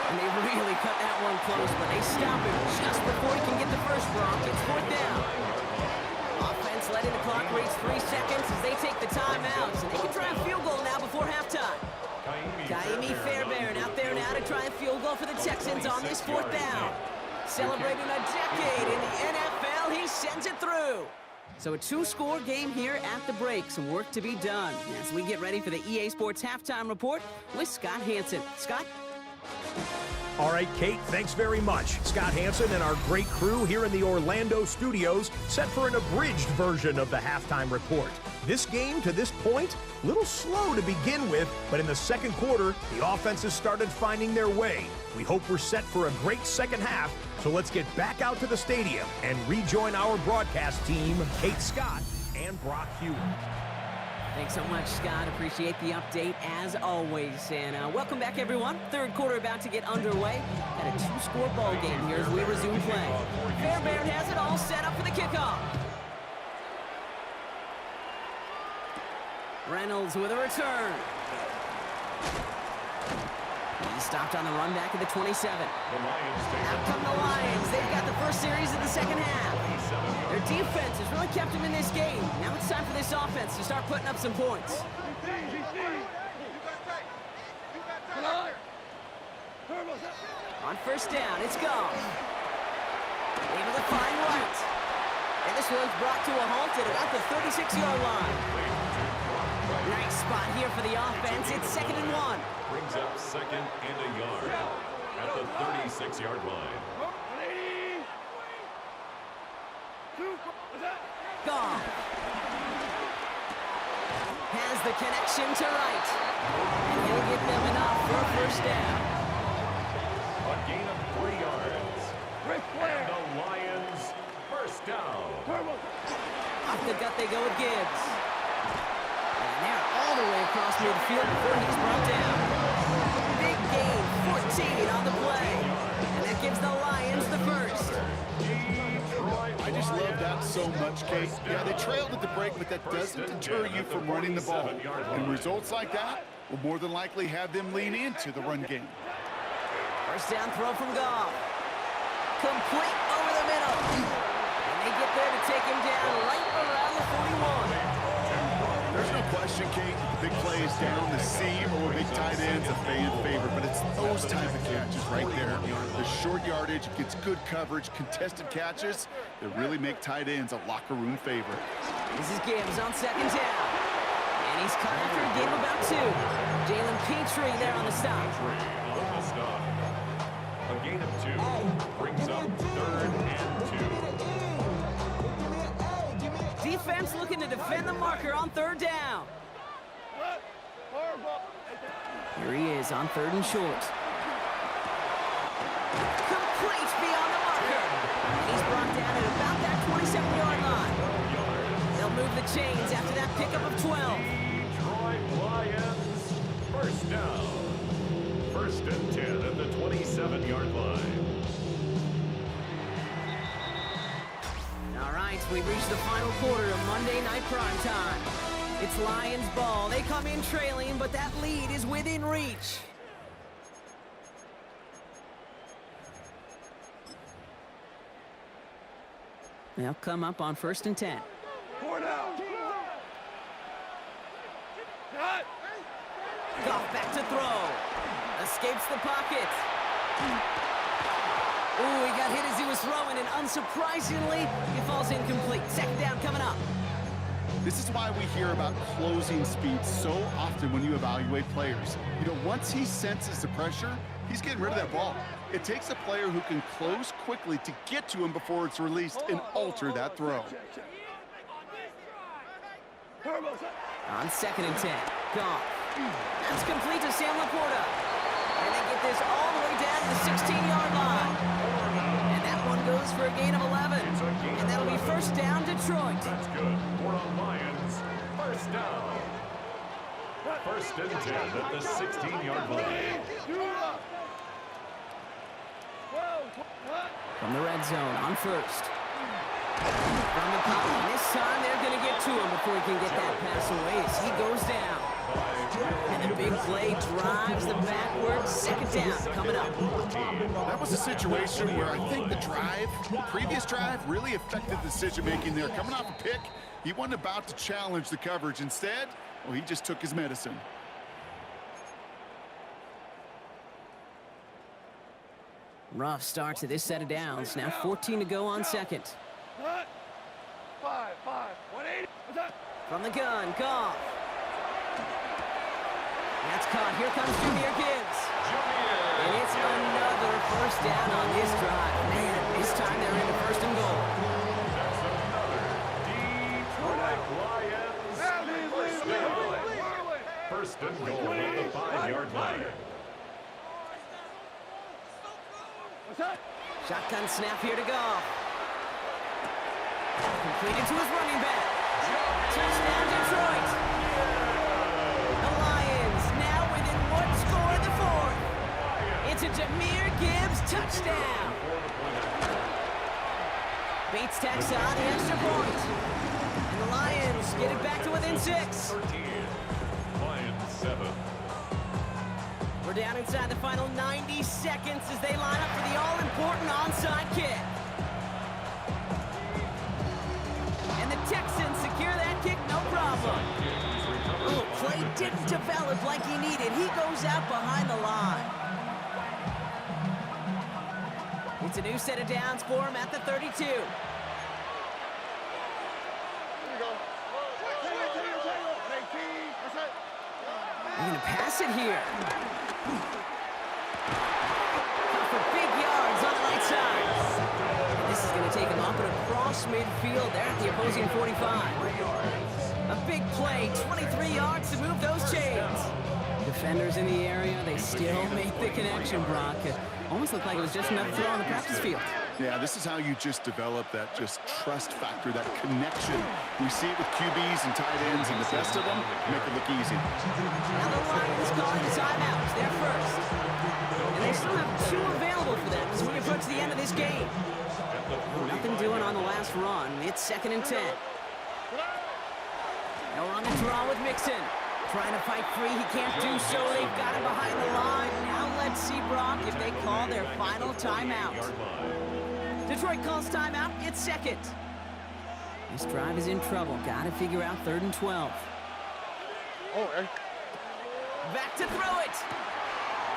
And they really cut that one close, but they stop him just before he can get the first Brock. It's 4th down. Offense letting the clock reach 3 seconds as they take the timeouts, and they can try a field goal now before halftime. Kaimi Fairbairn out there now to try a field goal for the Texans on this 4th down. Celebrating a decade in the NFL, he sends it through. So a 2-score game here at the break. Some work to be done as we get ready for the EA Sports Halftime Report with Scott Hanson. Scott? All right, Kate, thanks very much. Scott Hanson and our great crew here in the Orlando studios set for an abridged version of the halftime report. This game, to this point, a little slow to begin with, but in the second quarter, the offenses started finding their way. We hope we're set for a great second half, so let's get back out to the stadium and rejoin our broadcast team, Kate Scott and Brock Hewitt. Thanks so much, Scott. Appreciate the update as always. And welcome back, everyone. Third quarter about to get underway. Got a 2-score ball game here as we resume play. Fairbairn has it all set up for the kickoff. Reynolds with a return. He stopped on the run back at the 27. Out come the Lions. They've got the first series of the second half. Their defense has really kept them in this game. Now it's time for this offense to start putting up some points. On 1st down, it's gone. Able to find White. And this one's brought to a halt at about the 36-yard line. Nice spot here for the offense. It's 2nd and 1. Brings up 2nd and a yard at the 36-yard line. Goff has the connection to Wright. And he'll get them enough for a 1st down. A gain of 3 yards. And the Lions 1st down. Off the gut they go with Gibbs. And they're all the way across midfield before he's brought down. Big gain, 14 on the play. And that gives the Lions the first. I just love that so much, Kate. Yeah, they trailed at the break, but that doesn't deter you from running the ball. And results like that will more than likely have them lean into the run game. 1st down throw from Goff. Complete over the middle. And they get there to take him down right around the 41. There's no question, Kate, the big play is down the seam or big tight ends a fan favorite, but it's those type of catches right there. The short yardage gets good coverage, contested catches that really make tight ends a locker room favorite. This is Gibbs on 2nd down. And he He's cut after a gain of about 2. Jalen Petrie there on the stop. On the stop. A gain of 2 brings up 3rd and 2. Defense looking to defend the marker on 3rd down. Here he is on 3rd and short. Complete beyond the marker. And he's brought down at about that 27-yard line. They'll move the chains after that pickup of 12. Detroit Lions, first down. 1st and 10 at the 27-yard line. All right, we've reached the final quarter of Monday Night Primetime. It's Lions ball. They come in trailing, but that lead is within reach. They'll come up on 1st and 10. 4 down. Cut. Goff back to throw. Escapes the pocket. Ooh, he got hit as he was throwing, and unsurprisingly, he falls incomplete. 2nd down coming up. This is why we hear about closing speed so often when you evaluate players. You know, once he senses the pressure, he's getting rid of that ball. It takes a player who can close quickly to get to him before it's released and alter that throw. On 2nd and 10, Goff. That's complete to Sam Laporta. And they get this all the way down to the 16-yard line. And that one goes for a gain of 11. And that'll be 1st down, Detroit. That's good. For the Lions, 1st down. 1st and 10 at the 16-yard line. From the red zone on 1st. From the pocket. This time they're going to get to him before he can get that pass away as he goes down. And the big play drives them backwards. 2nd down coming up. That was a situation where I think the previous drive, really affected the decision-making there. Coming off a pick, he wasn't about to challenge the coverage. Instead, well, he just took his medicine. Rough start to this set of downs. Now 14 to go on 2nd. 5, 180. From the gun, Goff. That's caught. Here comes Jahmyr Gibbs. And it's another 1st down on this drive. Man, this time they're into 1st and goal. That's another Detroit Lions, 1st down. 1st and goal on the 5-yard line. Shotgun snap here to Goff. Completed to his running back. Touchdown, Detroit. The Lions now within 1 score in the 4th. It's a Jahmyr Gibbs touchdown. Bates tacks on the extra point. And the Lions get it back to within 6. 13. Lions 7. We're down inside the final 90 seconds as they line up for the all-important onside kick. And the Texans secure that kick, no problem. Oh, play didn't develop like he needed. He goes out behind the line. It's a new set of downs for him at the 32. They're going to pass it here. For big yards on the right side. And this is going to take him up and across midfield there at the opposing 45. A big play, 23 yards to move those chains. Defenders in the area, they still make the connection, Brock. It almost looked like it was just another throw on the practice field. Yeah, this is how you just develop that just trust factor, that connection. We see it with QBs and tight ends, and the best of them make it look easy. Now the Lions calling timeouts. They're first. And they still have 2 available for them as we approach the end of this game. Nothing doing on the last run. It's 2nd and 10. They'll run the draw with Mixon. Trying to fight free. He can't do so. They've got him behind the line. Now let's see, Brock, if they call their final timeout. Detroit calls timeout. It's 2nd. This drive is in trouble. Got to figure out 3rd and 12. Back to throw it.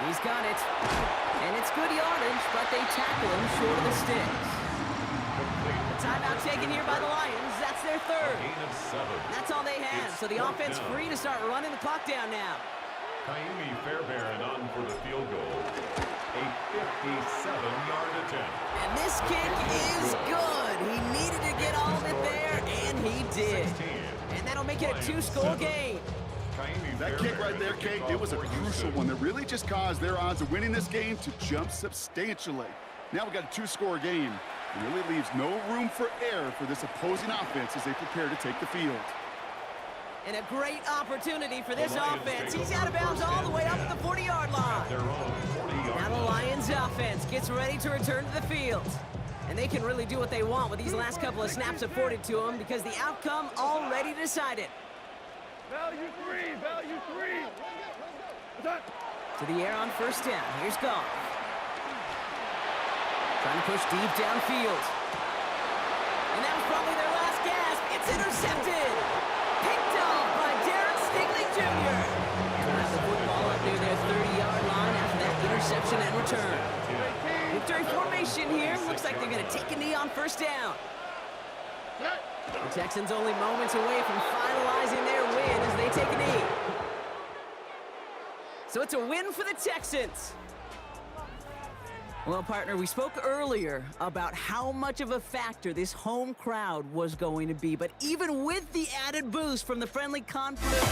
He's got it. And it's good yardage, but they tackle him short of the sticks. The Timeout taken here by the Lions. That's their A third. gain of 7. That's all they had. It's So the fourth offense down. free to start running the clock down now. Kaimi Fairbairn on for the field goal. A 57-yard attempt. And this kick is good. He needed to get all of it there, and he did. 16. And that'll make it a two-score game. Kaimi That kick right there, Fairbairn Kate, it was a for crucial Houston. one that really just caused their odds of winning this game to jump substantially. Now we got a two-score game. It really leaves no room for error for this opposing offense as they prepare to take the field. And a great opportunity for this The Lions offense. take He's over out of bounds first all the and way up 10. at the 40-yard line. Their own 40-yard Now the line. Lions offense gets ready to return to the field. And they can really do what they want with these last couple of snaps afforded to them because the outcome already decided. Value three. To the air on first down. Here's Goff. Trying to push deep downfield. And that was probably their last gasp. It's intercepted. Picked off by Darren Stingley Jr. They'll have the football up near their 30-yard line after that interception and return. Victory formation here. Looks like they're going to take a knee on first down. The Texans only moments away from finalizing their win as they take a knee. So it's a win for the Texans. Well, partner, we spoke earlier about how much of a factor this home crowd was going to be, but even with the added boost from the friendly conflict.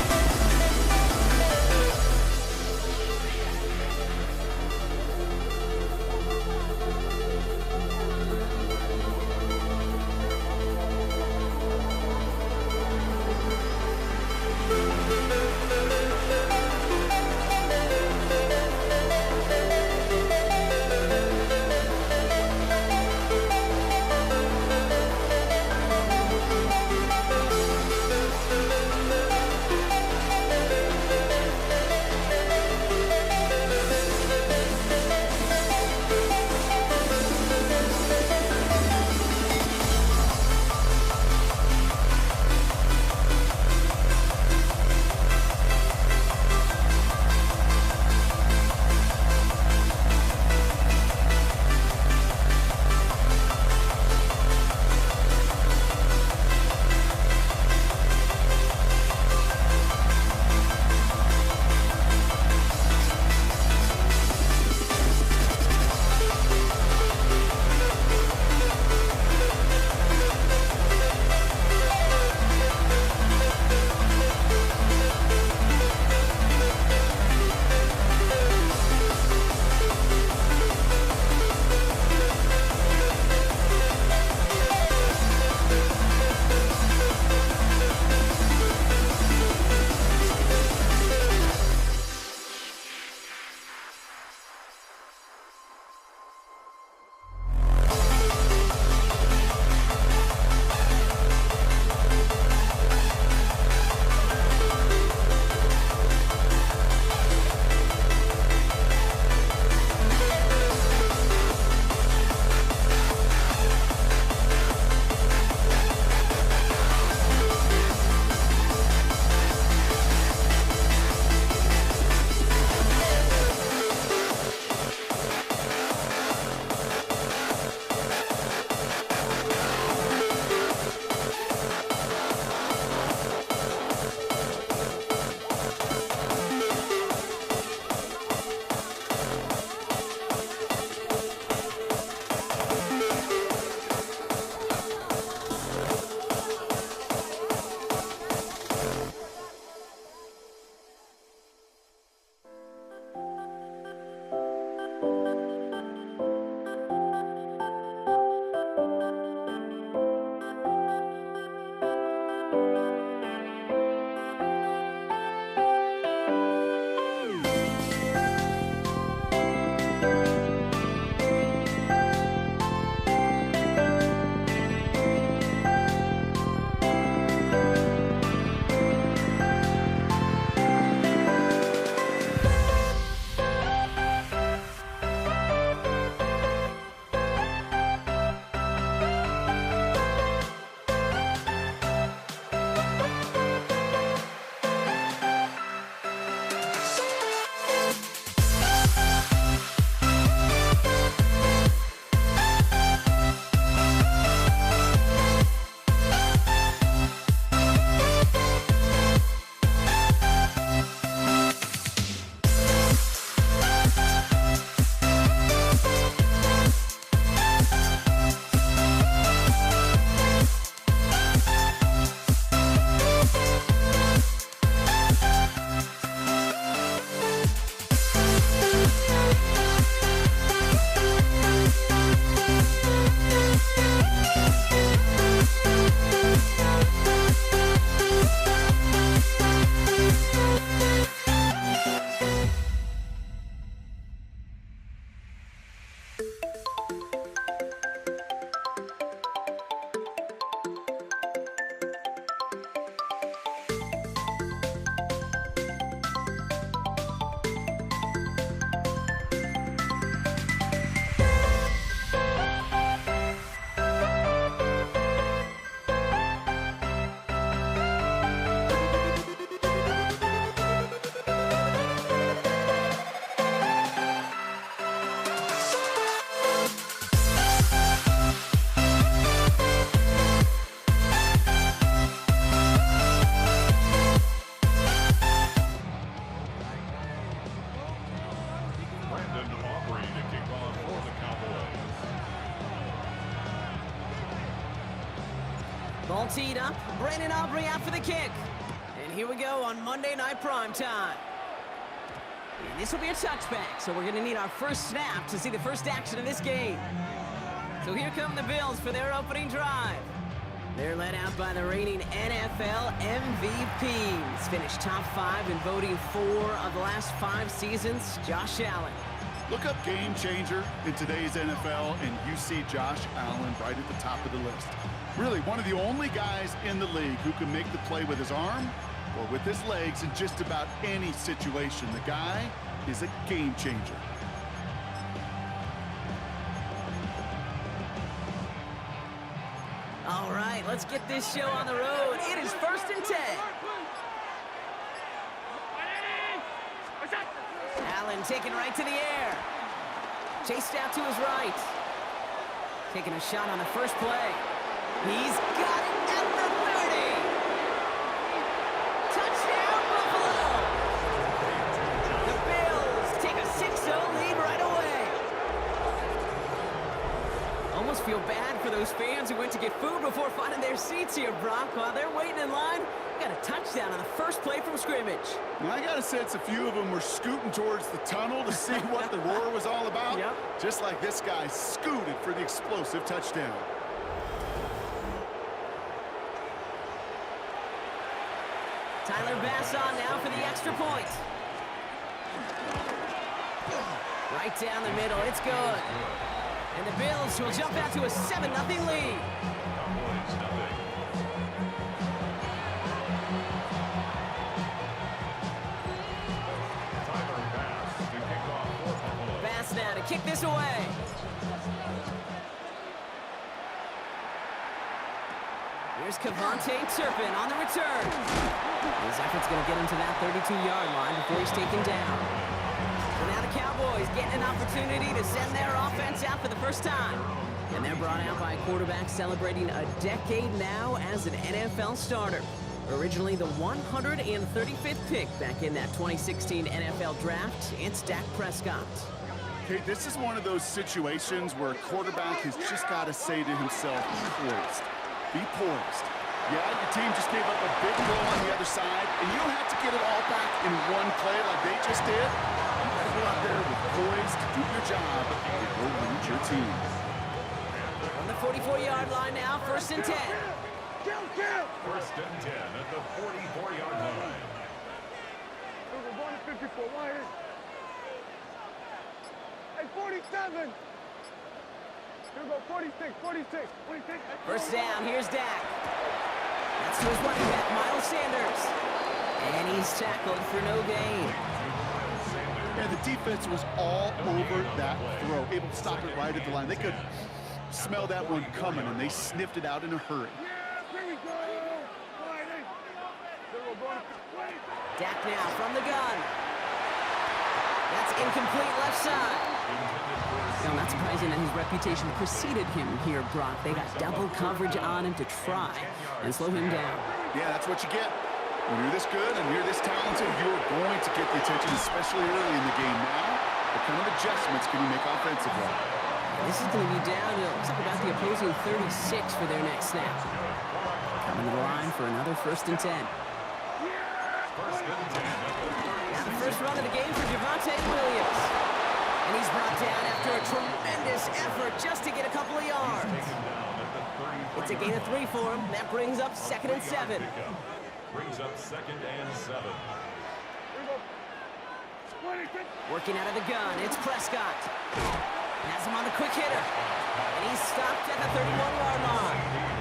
Ball teed up. Brandon Aubrey out for the kick. And here we go on Monday Night Primetime. And this will be a touchback, so we're going to need our first snap to see the first action of this game. So here come the Bills for their opening drive. They're led out by the reigning NFL MVPs. Finished top 5 in voting 4 of the last 5 seasons, Josh Allen. Look up game changer in today's NFL, and you see Josh Allen right at the top of the list. Really, one of the only guys in the league who can make the play with his arm or with his legs in just about any situation. The guy is a game changer. All right, let's get this show on the road. It is 1st and 10. Allen taken right to the air. Chased out to his right. Taking a shot on the first play. He's got it at the 30. Touchdown, Buffalo. The Bills take a 6-0 lead right away. Almost feel bad for those fans who went to get food before finding their seats here, Brock. While they're waiting in line, got a touchdown on the first play from scrimmage. Well, I got a sense a few of them were scooting towards the tunnel to see what the roar was all about. Yep. Just like this guy scooted for the explosive touchdown. Tyler Bass on now for the extra point. Right down the middle, it's good. And the Bills will jump out to a 7-0 lead. Cowboys nothing. Tyler Bass to kick off for Buffalo. Bass now to kick this away. Here's Kevontae Turpin on the return. His effort's going to get him to that 32-yard line before he's taken down. So now the Cowboys getting an opportunity to send their offense out for the first time. And they're brought out by a quarterback celebrating a decade now as an NFL starter. Originally the 135th pick back in that 2016 NFL Draft, it's Dak Prescott. Okay, this is one of those situations where a quarterback has just got to say to himself, be poised. Be poised. Yeah, your team just gave up a big throw on the other side, and you don't have to get it all back in one play like they just did. You got to go out there with poise to do your job and go lead your team. On the 44-yard line now, 1st and 10. First and 10 at the 44-yard line. We're going to 54. Why is? Hey, 47. Here we go, 46, 46, 46. First down, here's Dak. That's to his running back, Miles Sanders. And he's tackled for no gain. And the defense was all over that throw, able to stop it right at the line. They could smell that one coming, and they sniffed it out in a hurry. Here we go. Dak now from the gun. That's incomplete left side. Now, not surprising that his reputation preceded him here, Brock. They got double coverage on him to try and slow him down. Yeah, that's what you get. When you're this good and you're this talented, you're going to get the attention, especially early in the game. Now, what kind of adjustments can you make offensively? This is going to be down to looks like about the opposing 36 for their next snap. Coming to the line for another 1st and 10. Now the first run of the game for Javonte Williams. And he's brought down after a tremendous effort just to get a couple of yards. It's a gain of 3 for him. That brings up 2nd and 7. Brings up 2nd and 7. Working out of the gun, it's Prescott. Has him on the quick hitter. And he's stopped at the 31-yard line.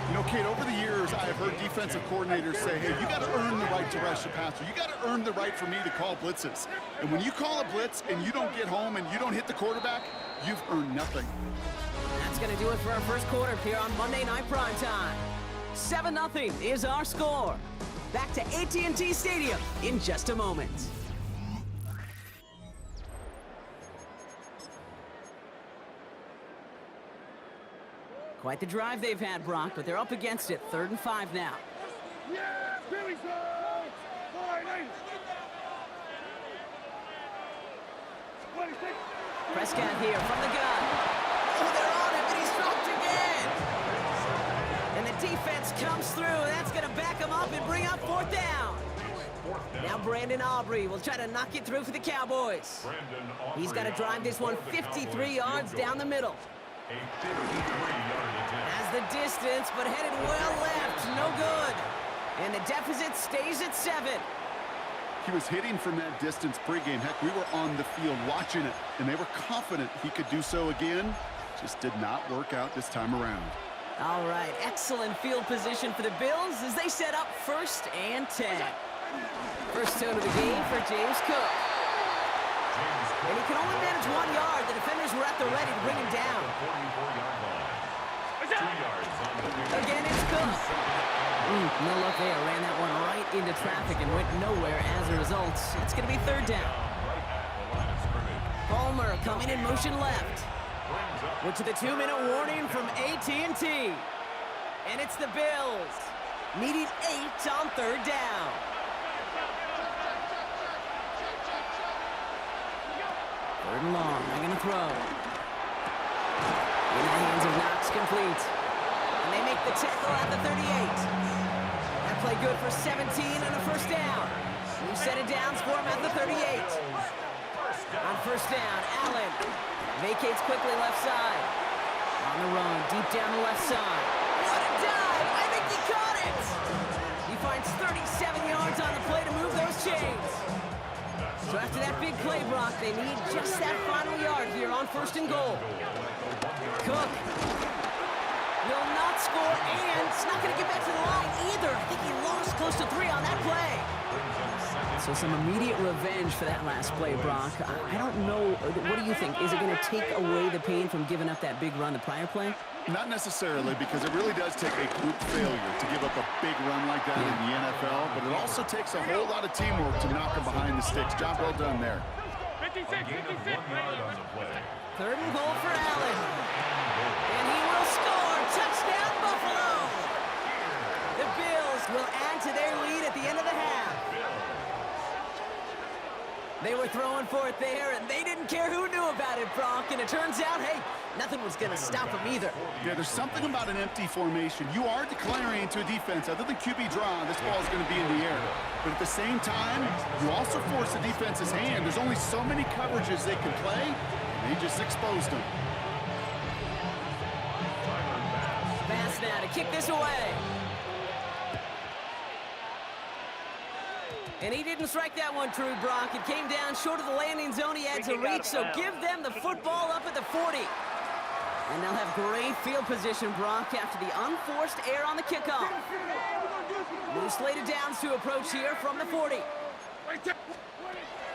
You know, Kate, over the years, I have heard defensive coordinators say, hey, you got to earn the right to rush the passer. You got to earn the right for me to call blitzes. And when you call a blitz and you don't get home and you don't hit the quarterback, you've earned nothing. That's going to do it for our first quarter here on Monday Night Primetime. 7-0 is our score. Back to AT&T Stadium in just a moment. Quite the drive they've had, Brock, but they're up against it. 3rd and 5 now. Yeah, here we go. 26. Prescott here from the gun. Oh, they're on him, and he's dropped again. And the defense comes through. That's going to back them up and bring up fourth down. Now Brandon Aubrey will try to knock it through for the Cowboys. He's got to drive this one 53 yards down the middle. Has the distance, but headed well left. No good. And the deficit stays at 7. He was hitting from that distance pregame. Heck, we were on the field watching it, and they were confident he could do so again. Just did not work out this time around. All right, excellent field position for the Bills as they set up 1st and 10. First tone of the game for James Cook. And he can only manage 1 yard. The defenders were at the ready to bring him down. Again, it's Cook. No luck there. Ran that one right into traffic and went nowhere as a result. It's going to be 3rd down. Palmer coming in motion left. We're to the 2-minute warning from AT&T. And it's the Bills needing 8 on 3rd down. 3rd and long. They're going to throw. In the hands of Knox, complete. And they make the tackle at the 38. That play good for 17 and a 1st down. New set of downs for him at the 38. On 1st down, Allen vacates quickly left side. On the run, deep down the left side. What a dive! I think he caught it! He finds 37 yards on the play to move those chains. So after that big play, Brock, they need just that final yard here on 1st and goal. Cook will not score, and it's not going to get back to the line either. I think he lost close to 3 on that play. So some immediate revenge for that last play, Brock. I don't know. What do you think? Is it going to take away the pain from giving up that big run the prior play? Not necessarily, because it really does take a group failure to give up a big run like that in the NFL, but it also takes a whole lot of teamwork to knock them behind the sticks. Job well done there. 56, 56. 3rd and goal for Allen. And he will score. Touchdown, Buffalo. The Bills will add to their lead at the end of the half. They were throwing for it there, and they didn't care who knew about it, Brock. And it turns out, hey, nothing was going to stop them either. Yeah, there's something about an empty formation. You are declaring to a defense, other than QB draw, this ball is going to be in the air. But at the same time, you also force the defense's hand. There's only so many coverages they can play, and they just exposed them. Pass now to kick this away. And he didn't strike that one true, Brock. It came down short of the landing zone he had to reach, so give them the football up at the 40. And they'll have great field position, Brock, after the unforced error on the kickoff. New slated downs to approach here from the 40.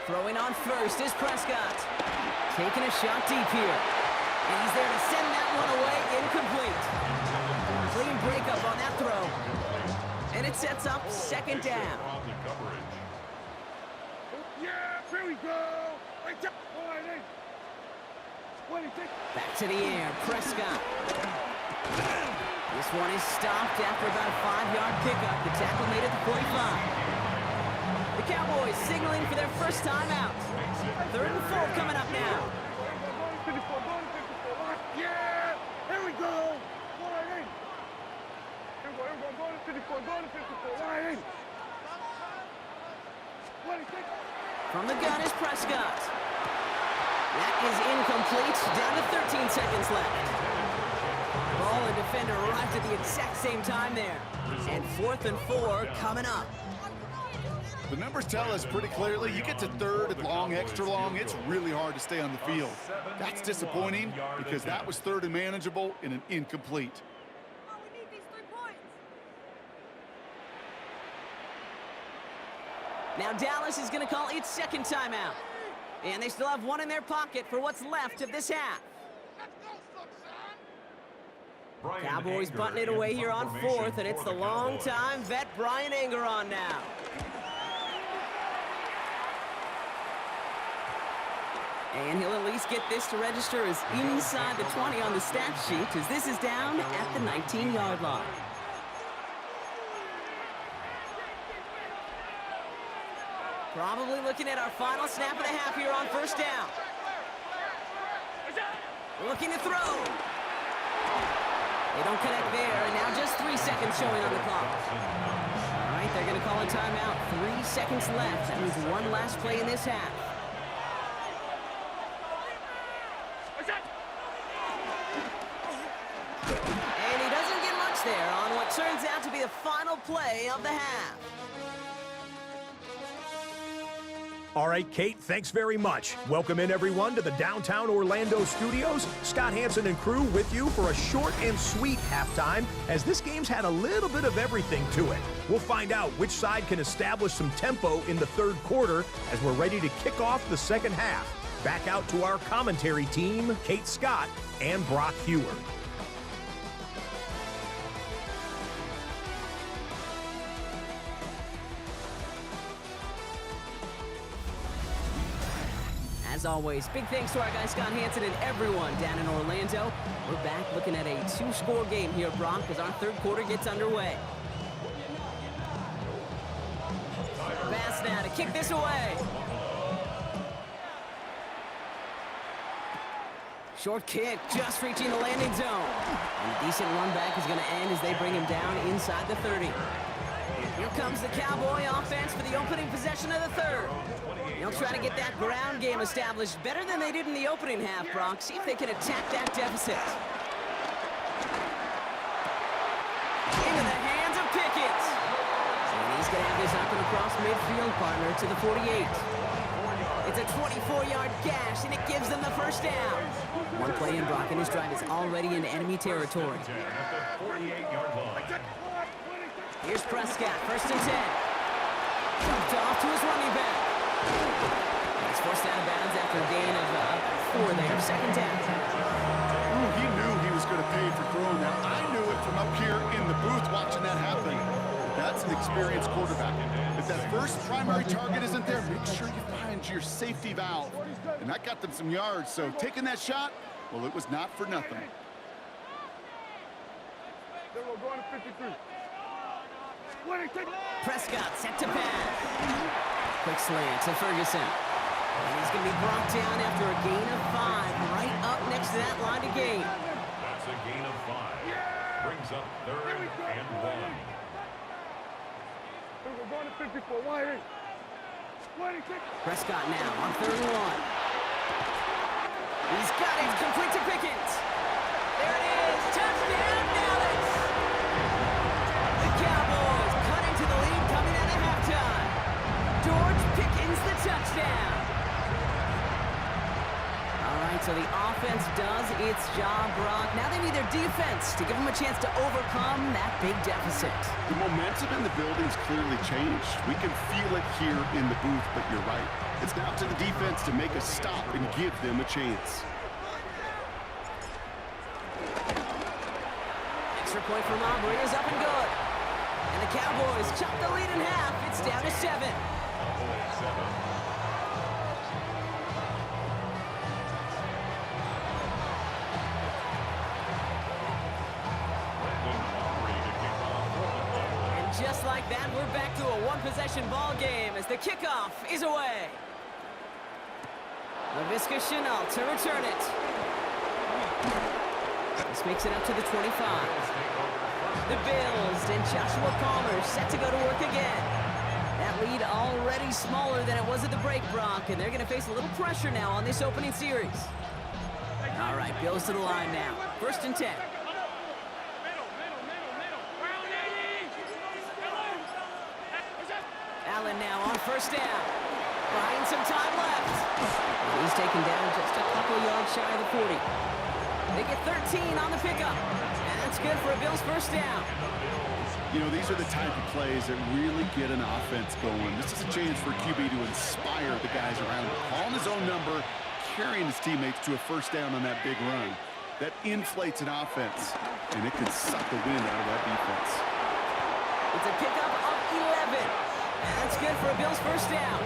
Throwing on first is Prescott. Taking a shot deep here. And he's there to send that one away, incomplete. Clean breakup on that throw. And it sets up 2nd down. Yeah, here we go. Back to the air, Prescott. This one is stopped after about a 5-yard pickup. The tackle made at the 45. The Cowboys signaling for their first time out. 3rd and 4 coming up now. Yeah, here we go. Go to 54, line in. From the gun is Prescott. That is incomplete. Down to 13 seconds left. Ball and defender arrived at the exact same time there. And 4th and 4 coming up. The numbers tell us pretty clearly, you get to 3rd and long, extra long, it's really hard to stay on the field. That's disappointing because that was 3rd and manageable in an incomplete. Now Dallas is going to call its 2nd timeout. And they still have one in their pocket for what's left of this half. Cowboys butting it away here on 4th, and it's the long-time vet Bryan Anger on now. And he'll at least get this to register as inside the 20 on the stat sheet, as this is down at the 19-yard line. Probably looking at our final snap of the half here on 1st down. Looking to throw. They don't connect there, and now just 3 seconds showing on the clock. All right, they're going to call a timeout. 3 seconds left. That means one last play in this half. And he doesn't get much there on what turns out to be the final play of the half. All right, Kate, thanks very much. Welcome in, everyone, to the downtown Orlando studios. Scott Hanson and crew with you for a short and sweet halftime, as this game's had a little bit of everything to it. We'll find out which side can establish some tempo in the third quarter as we're ready to kick off the second half. Back out to our commentary team, Kate Scott and Brock Hewer. As always, big thanks to our guy Scott Hanson and everyone down in Orlando. We're back looking at a 2-score game here, Brock, as our third quarter gets underway. Pass now to kick this away. Short kick, just reaching the landing zone. And a decent run back is going to end as they bring him down inside the 30. Here comes the Cowboy offense for the opening possession of the third. They'll try to get that ground game established better than they did in the opening half, Brock. See if they can attack that deficit. Into the hands of Pickens. And he's going to have this up and across midfield, partner, to the 48. It's a 24-yard gash, and it gives them the first down. One play in, Brock, and his drive is already in enemy territory. Here's Prescott, first and 10. Jumped off to his running back. He's forced out of bounds after a gain of 4 there. Second down. Ooh, he knew he was going to pay for throwing that. I knew it from up here in the booth watching that happen. That's an experienced quarterback. If that first primary target isn't there, make sure you find your safety valve. And that got them some yards, so taking that shot, well, it was not for nothing. They were going to 53. Prescott set to pass. Quick slant to Ferguson. And he's going to be brought down after a gain of 5, right up next to that line of gain. That's a gain of 5. Brings up 3rd and 1. We're going to 54. Why? Prescott now on 3rd and 1. He's got it. Complete to Pickens. There it is. Touchdown, Dallas. The Cowboys cut into the lead coming out of halftime. George Pickens the touchdown. All right, so the offense does its job, Brock. Now they need their defense to give them a chance to overcome that big deficit. The momentum in the building's clearly changed. We can feel it here in the booth, but you're right. It's now to the defense to make a stop and give them a chance. Extra point from Aubrey is up and good. And the Cowboys chop the lead in half. It's down to 7. Just like that, we're back to a one-possession ball game as the kickoff is away. Laviska Shenault to return it. This makes it up to the 25. The Bills and Joshua Palmer set to go to work again. That lead already smaller than it was at the break, Brock, and they're going to face a little pressure now on this opening series. All right, Bills to the line now. 1st and 10. Allen now on 1st down. Buying some time left. And he's taken down just a couple yards shy of the 40. They get 13 on the pickup. And that's good for a Bills 1st down. You know, these are the type of plays that really get an offense going. This is a chance for QB to inspire the guys around him. Calling his own number, carrying his teammates to a 1st down on that big run. That inflates an offense, and it can suck the wind out of that defense. It's a pickup of 11. And that's good for a Bills 1st down.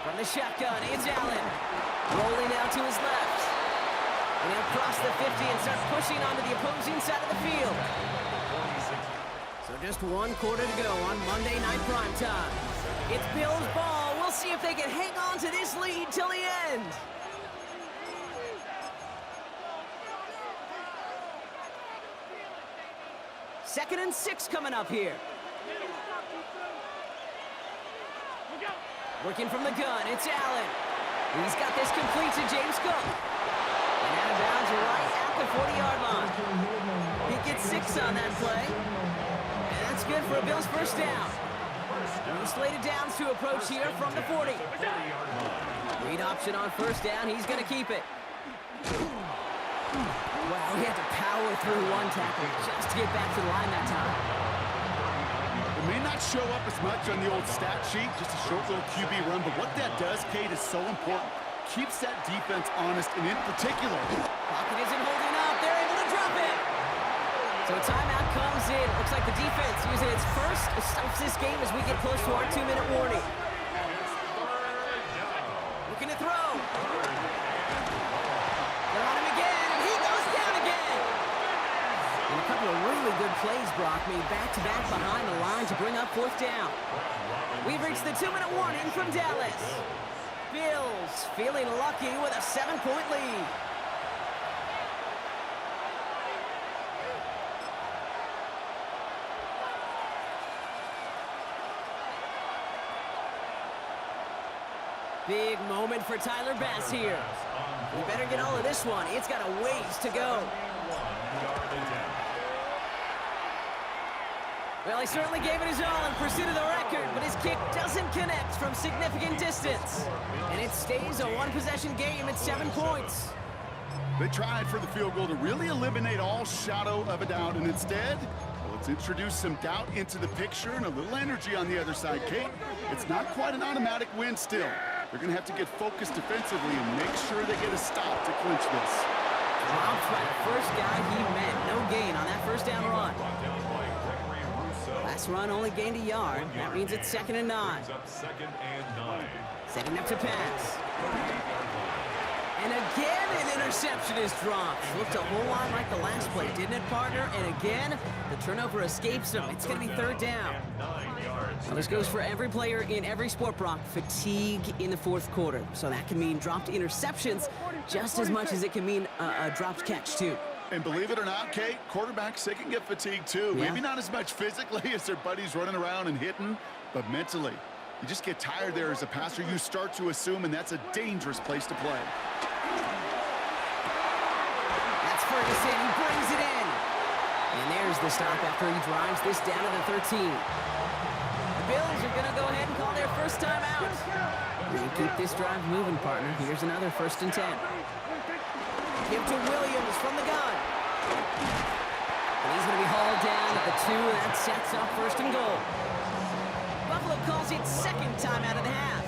From the shotgun, it's Allen. Rolling out to his left. And he'll cross the 50 and start pushing onto the opposing side of the field. So just 1 quarter to go on Monday Night Primetime. It's Bills ball. We'll see if they can hang on to this lead till the end. Second and 6 coming up here. Working from the gun, it's Allen. He's got this complete to James Cook. And out of bounds right at the 40-yard line. He gets 6 on that play. And that's good for a Bills first down. New slated downs to approach here from the 40. Read option on first down. He's going to keep it. Wow, he had to power through one tackle just to get back to the line that time. It may not show up as much on the old stat sheet, just a short little QB run, but what that does, Kate, is so important. Keeps that defense honest, and in particular... Pocket isn't holding up. They're able to drop it. So a timeout comes in. Looks like the defense using its first stops this game as we get close to our 2-minute warning. Looking to throw. They're on him again, and he goes down again. And a couple of really good plays, Brock, made back-to-back behind the line to bring up fourth down. We've reached the 2-minute warning from Dallas. Bills feeling lucky with a 7-point lead. Big moment for Tyler Bass here. We better get all of this one. It's got a ways to go. Well, he certainly gave it his all in pursuit of the record, but his kick doesn't connect from significant distance. And it stays a one-possession game at 7 points. They tried for the field goal to really eliminate all shadow of a doubt, and instead, well, let's introduce some doubt into the picture and a little energy on the other side, Kate. It's not quite an automatic win still. They're going to have to get focused defensively and make sure they get a stop to clinch this. Dropped by the first guy he met. No gain on that first down run. Last run only gained a yard. That means it's 2nd and 9. Setting up to pass. And again, an interception is dropped. Looked a whole lot like the last play, didn't it, partner? And again, the turnover escapes him. It's going to be 3rd down. Well, this goes for every player in every sport, Brock. Fatigue in the 4th quarter. So that can mean dropped interceptions just as much as it can mean a dropped catch, too. And believe it or not, Kate, quarterbacks, they can get fatigued, too. Yeah. Maybe not as much physically as their buddies running around and hitting, but mentally. You just get tired there as a passer. You start to assume, and that's a dangerous place to play. That's Ferguson. He brings it in. And there's the stop after he drives this down to the 13. The Bills are going to go ahead and call their first time out. You keep this drive moving, partner. Here's another 1st and 10. Give to Williams from the gun. And he's going to be hauled down at the 2, and that sets up 1st and goal. Buffalo calls it 2nd timeout of the half.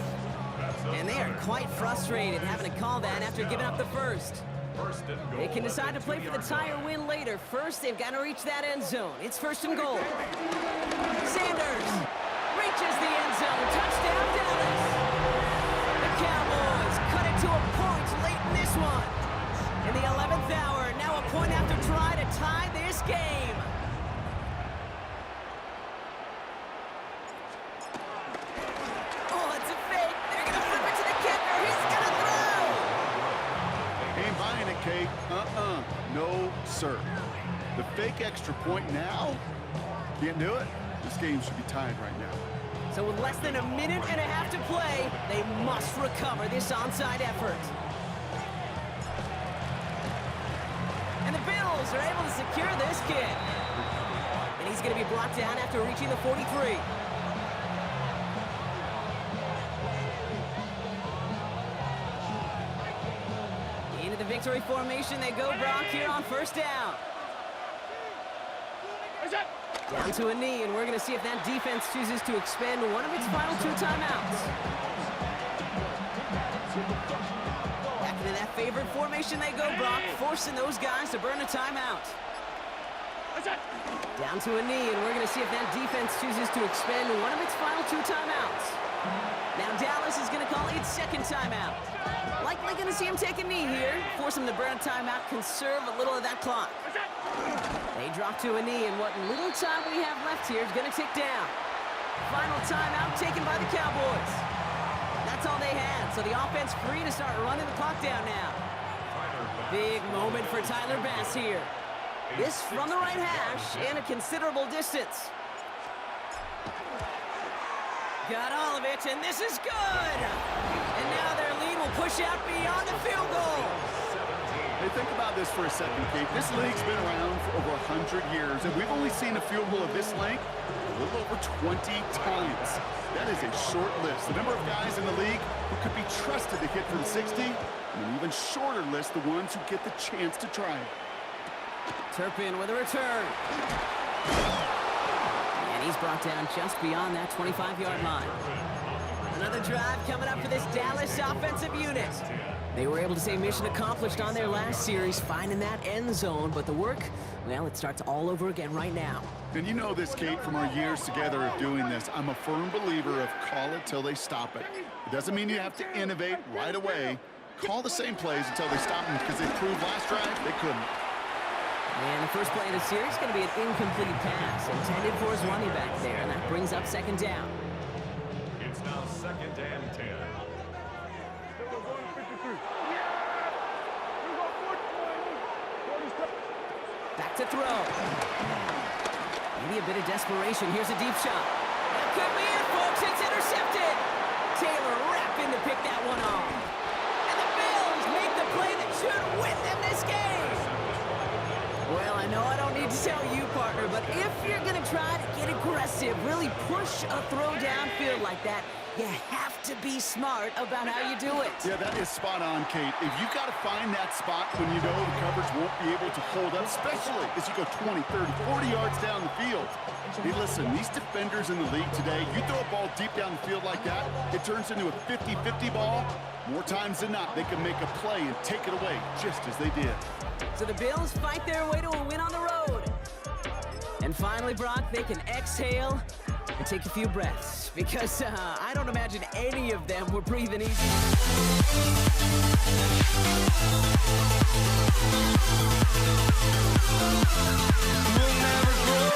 And they are quite frustrated having to call that after giving up the first. They can decide to play for the tie or win later. First, they've got to reach that end zone. It's 1st and goal. Sanders reaches the end zone. Touchdown, Dallas. The Cowboys cut it to a point late in this one. In the 11th hour, now a point after try to tie this game. Oh, it's a fake. They're going to flip it to the kicker. He's going to throw. Ain't buying it, Kate. No, sir. The fake extra point now? Can't do it. This game should be tied right now. So with less than a minute and a half to play, they must recover this onside effort. And the Bills are able to secure this kick. And he's going to be brought down after reaching the 43. Into the victory formation they go, Brock, here on 1st down. Down to a knee, and we're going to see if that defense chooses to expend one of its final 2 timeouts. Back into that favorite formation they go, Brock, forcing those guys to burn a timeout. Down to a knee, and we're going to see if that defense chooses to expend one of its final 2 timeouts. Now Dallas is going to call its 2nd timeout. Likely going to see him take a knee here, force him to burn a timeout, conserve a little of that clock. They drop to a knee, and what little time we have left here is going to tick down. Final timeout taken by the Cowboys. so the offense free to start running the clock down now. Big moment for Tyler Bass here. This from the right hash and a considerable distance. Got all of it, and this is good! And now their lead will push out beyond the field goal. Hey, think about this for a second, Kate. This league's been around for over 100 years, and we've only seen a field goal of this length a little over 20 times. That is a short list. The number of guys in the league who could be trusted to hit from 60, and an even shorter list the ones who get the chance to try it. Turpin with a return. And he's brought down just beyond that 25-yard line. Another drive coming up for this Dallas offensive unit. They were able to say mission accomplished on their last series, finding that end zone, but the work, well, it starts all over again right now. And you know this, Kate, from our years together of doing this. I'm a firm believer of call it till they stop it. It doesn't mean you have to innovate right away. Call the same plays until they stop them, because they proved last drive they couldn't. And the first play of the series is going to be an incomplete pass intended for his running back there, and that brings up second down. It's now 2nd and 10. Back to throw. Maybe a bit of desperation. Here's a deep shot. That could be it, folks. It's intercepted. Taylor rapping to pick that one off. And the Bills make the play that should win them this game. Well, I know I don't need to tell you, partner, but if you're going to try to get aggressive, really push a throw downfield like that, you have to be smart about how you do it. Yeah, that is spot on, Kate. If you've got to find that spot when you know the coverage won't be able to hold up, especially as you go 20, 30, 40 yards down the field. Hey, listen, these defenders in the league today, you throw a ball deep down the field like that, it turns into a 50-50 ball. More times than not, they can make a play and take it away, just as they did. So the Bills fight their way to a win on the road. And finally, Brock, they can exhale and take a few breaths, because I don't imagine any of them were breathing easy. We'll never grow.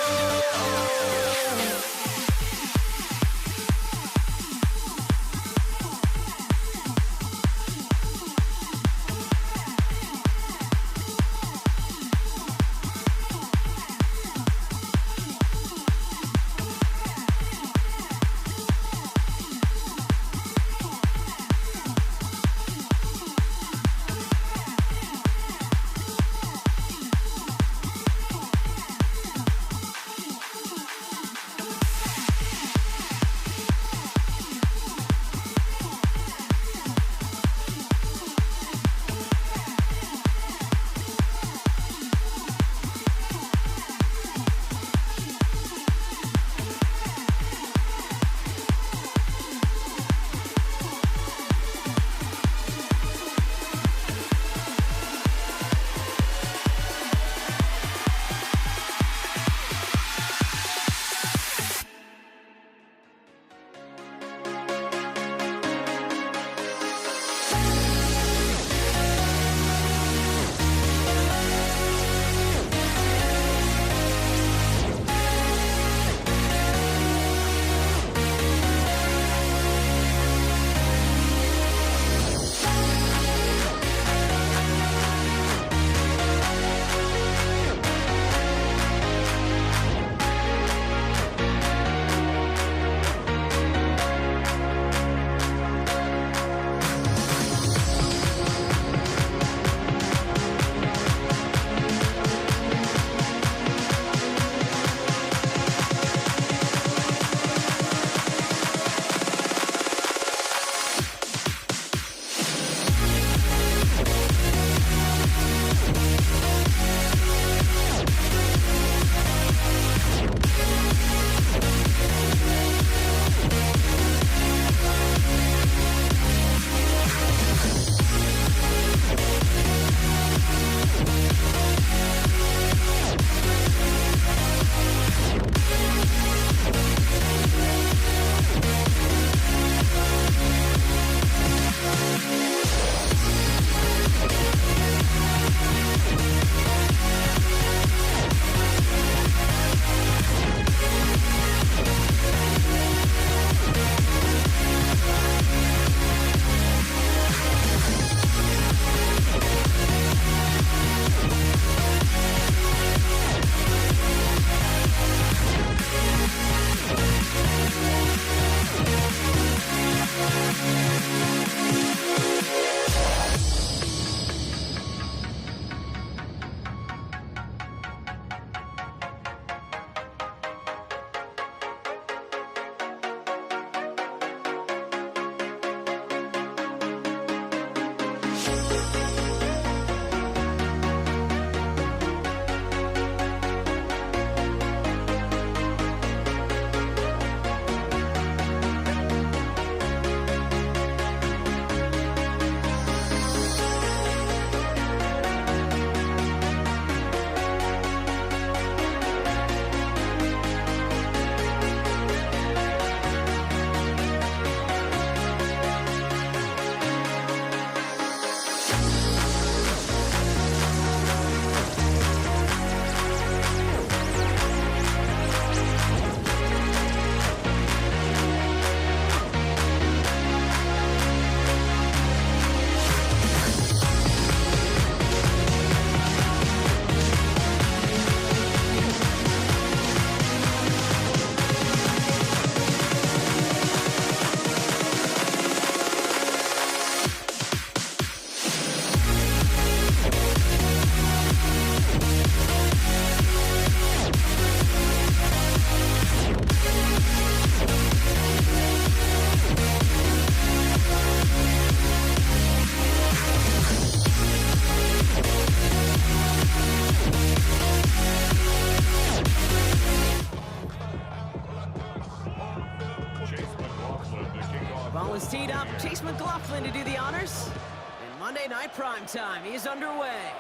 Ball is teed up. Chase McLaughlin to do the honors. And Monday Night Prime Time is underway.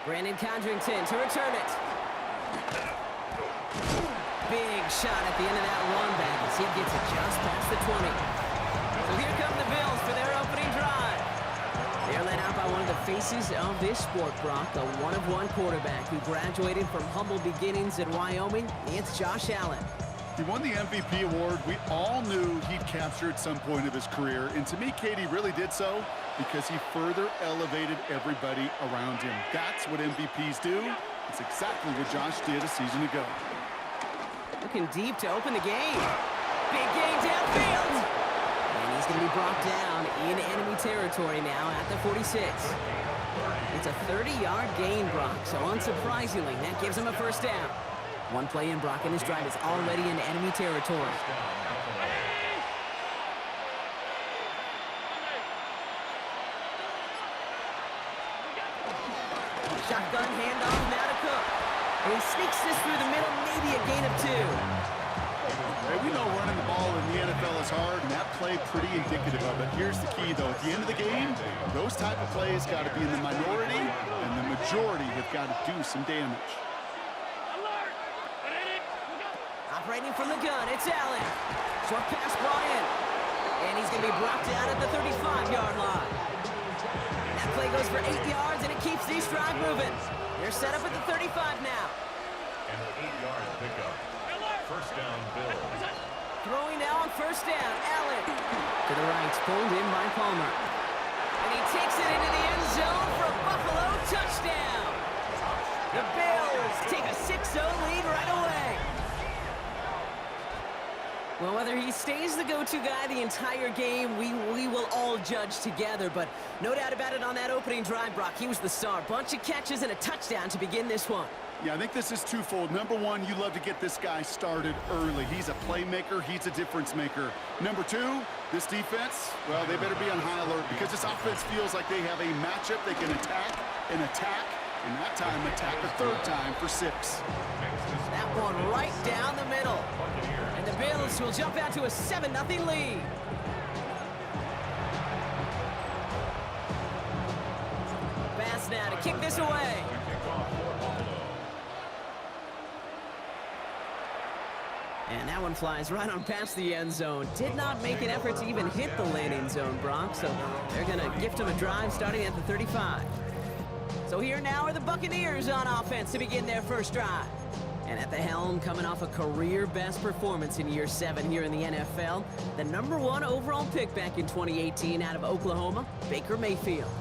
Brandon Condrington to return it. Big shot at the end of that run back as he gets it just past the 20. So here come the Bills for their opening drive. They're led out by one of the faces of this sport, Brock, a one-of-one quarterback who graduated from humble beginnings in Wyoming. It's Josh Allen. He won the MVP award. We all knew he'd capture at some point of his career. And to me, Katie really did so because he further elevated everybody around him. That's what MVPs do. It's exactly what Josh did a season ago. Looking deep to open the game. Big gain downfield. And he's going to be brought down in enemy territory now at the 46. It's a 30-yard gain, Brock. So unsurprisingly, that gives him a first down. One play in, Brock, and his drive is already in enemy territory. Shotgun handoff now to Cook. And he sneaks this through the middle, maybe a gain of 2. Hey, we know running the ball in the NFL is hard, and that play pretty indicative of it. Here's the key, though. At the end of the game, those type of plays got to be in the minority, and the majority have got to do some damage. Operating from the gun, it's Allen. Short pass brought in. And he's going to be brought down at the 35-yard line. That play goes for 8 yards, and it keeps this drive moving. They're set up at the 35 now. And an 8-yard pickup. First down, Bills. Throwing now on first down, Allen. To the right, pulled in by Palmer. And he takes it into the end zone for a Buffalo touchdown. The Bills take a 6-0 lead right away. Well, whether he stays the go-to guy the entire game, we will all judge together. But no doubt about it on that opening drive, Brock. He was the star. Bunch of catches and a touchdown to begin this one. Yeah, I think this is twofold. Number one, you love to get this guy started early. He's a playmaker. He's a difference maker. Number two, this defense, well, they better be on high alert because this offense feels like they have a matchup they can attack, and that time attack a third time for 6. That one right down the middle. And the Bills will jump out to a 7-0 lead. Bass now to kick this away. And that one flies right on past the end zone. Did not make an effort to even hit the landing zone, Brock. So they're going to gift him a drive starting at the 35. So here now are the Buccaneers on offense to begin their first drive. And at the helm, coming off a career-best performance in year 7 here in the NFL, the #1 overall pick back in 2018 out of Oklahoma, Baker Mayfield.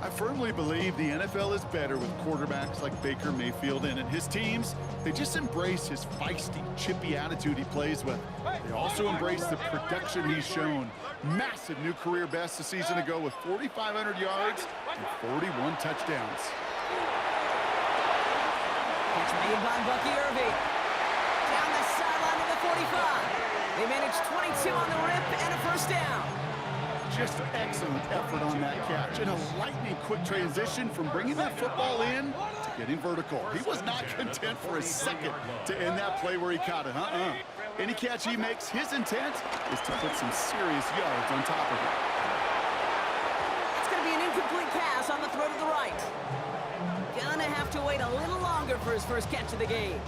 I firmly believe the NFL is better with quarterbacks like Baker Mayfield in it. His teams, they just embrace his feisty, chippy attitude he plays with. They also embrace the production he's shown. Massive new career best a season ago with 4,500 yards and 41 touchdowns. Catch made by Bucky Irving. Down the sideline to the 45. They managed 22 on the rip and a first down. Just excellent effort on that catch. And a lightning quick transition from bringing that football in to getting vertical. He was not content for a second to end that play where he caught it. Any catch he makes, his intent is to put some serious yards on top of it. It's going to be an incomplete pass on the throw to the right. Gonna have to wait a little longer for his first catch of the game.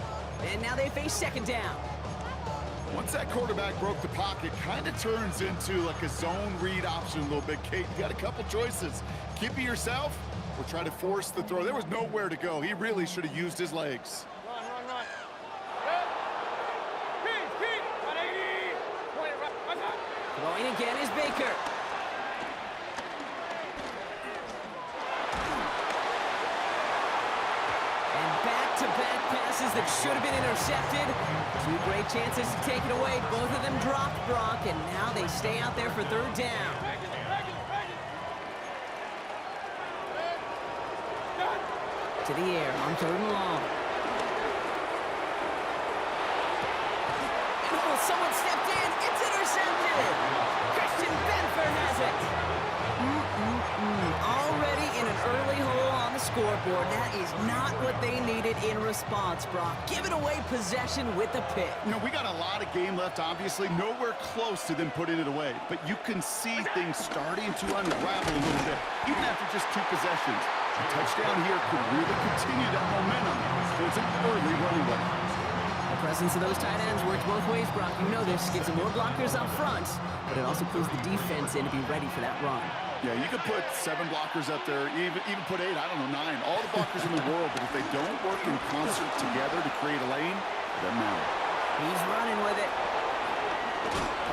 And now they face second down. Once that quarterback broke the pocket, kind of turns into like a zone read option a little bit. Kate, you got a couple choices. Keep it yourself or try to force the throw. There was nowhere to go. He really should have used his legs. Run. Keep. 180. What's up? Throwing again is Baker. And back-to-back passes that should have been intercepted. Two great chances to take it away. Both of them dropped, Brock, and now they stay out there for third down. To the air on third and long. Oh, someone stepped in. It's intercepted. Christian Benford has it. Already in an early hole on the scoreboard. That is not what they needed in response, Brock. Giving away possession with the pick. You know, we got a lot of game left, obviously. Nowhere close to them putting it away. But you can see things starting to unravel a little bit, even after just 2 possessions. A touchdown here could really continue that momentum towards an early running way. The presence of those tight ends works both ways, Brock. You know this. Gives them more blockers up front, but it also pulls the defense in to be ready for that run. Yeah, you could put 7 blockers up there, even put 8, I don't know, 9. All the blockers in the world, but if they don't work in concert together to create a lane, it doesn't matter. He's running with it.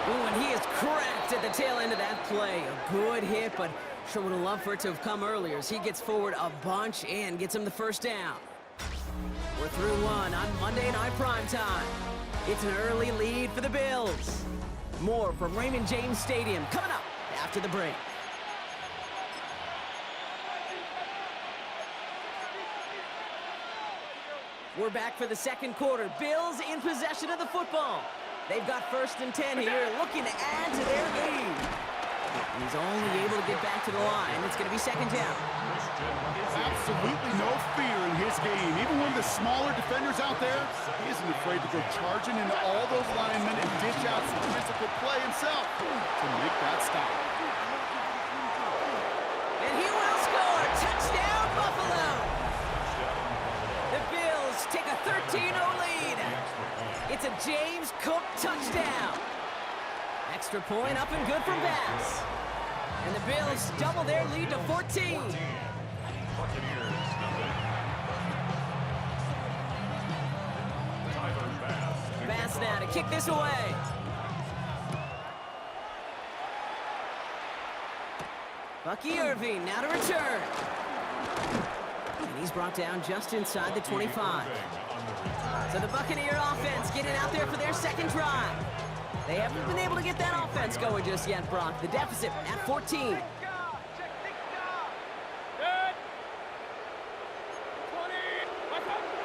Ooh, and he is cracked at the tail end of that play. A good hit, but sure would have loved for it to have come earlier as he gets forward a bunch and gets him the first down. We're through one on Monday Night Primetime. It's an early lead for the Bills. More from Raymond James Stadium coming up after the break. We're back for the second quarter. Bills in possession of the football. They've got 1st and 10 here, looking to add to their lead. He's only able to get back to the line. It's going to be second down. Absolutely no fear in his game. Even one of the smaller defenders out there, he isn't afraid to go charging into all those linemen and dish out some physical play himself to make that stop. And he will score. Touchdown, Buffalo. The Bills take a 13-0 lead. It's a James Cook touchdown. Extra point up and good from Bass. And the Bills double their lead to 14. Bass now to kick this away. Bucky Irving now to return. And he's brought down just inside the 25. So the Buccaneer offense getting out there for their second drive. They haven't been able to get that offense going just yet, Brock. The deficit at 14.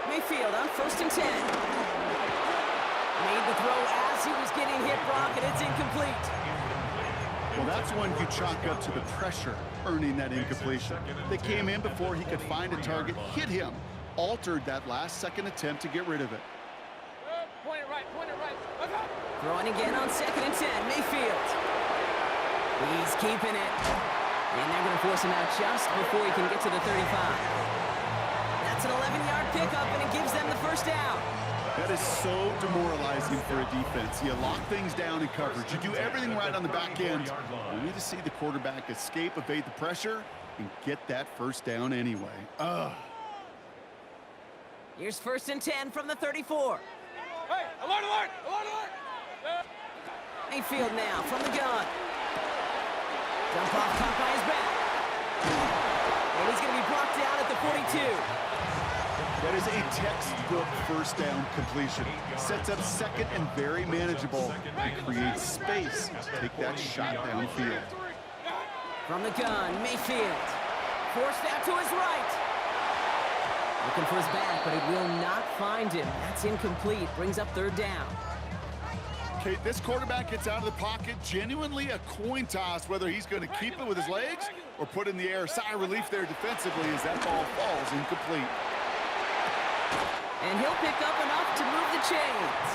Mayfield on 1st and 10. Made the throw as he was getting hit, Brock, and it's incomplete. Well, that's one you chalk up to the pressure earning that incompletion. They came in before he could find a target, hit him, altered that last-second attempt to get rid of it. Point it right. Throwing again on 2nd and 10, Mayfield. He's keeping it. And they're going to force him out just before he can get to the 35. That's an 11-yard pickup, and it gives them the first down. That is so demoralizing for a defense. You lock things down in coverage. You do everything right on the back end. You need to see the quarterback escape, evade the pressure, and get that first down anyway. Here's 1st and 10 from the 34. Hey, alert! Mayfield now from the gun. Jump off caught by his back. And he's going to be brought down at the 42. That is a textbook first down completion. Sets up second and very manageable. It creates space to take that shot downfield. From the gun, Mayfield. Forced out to his right. Looking for his back, but it will not find him. That's incomplete. Brings up 3rd down. Kate, this quarterback gets out of the pocket, genuinely a coin toss whether he's going to keep it with his legs or put in the air. Sigh of relief there defensively as that ball falls incomplete. And he'll pick up enough to move the chains.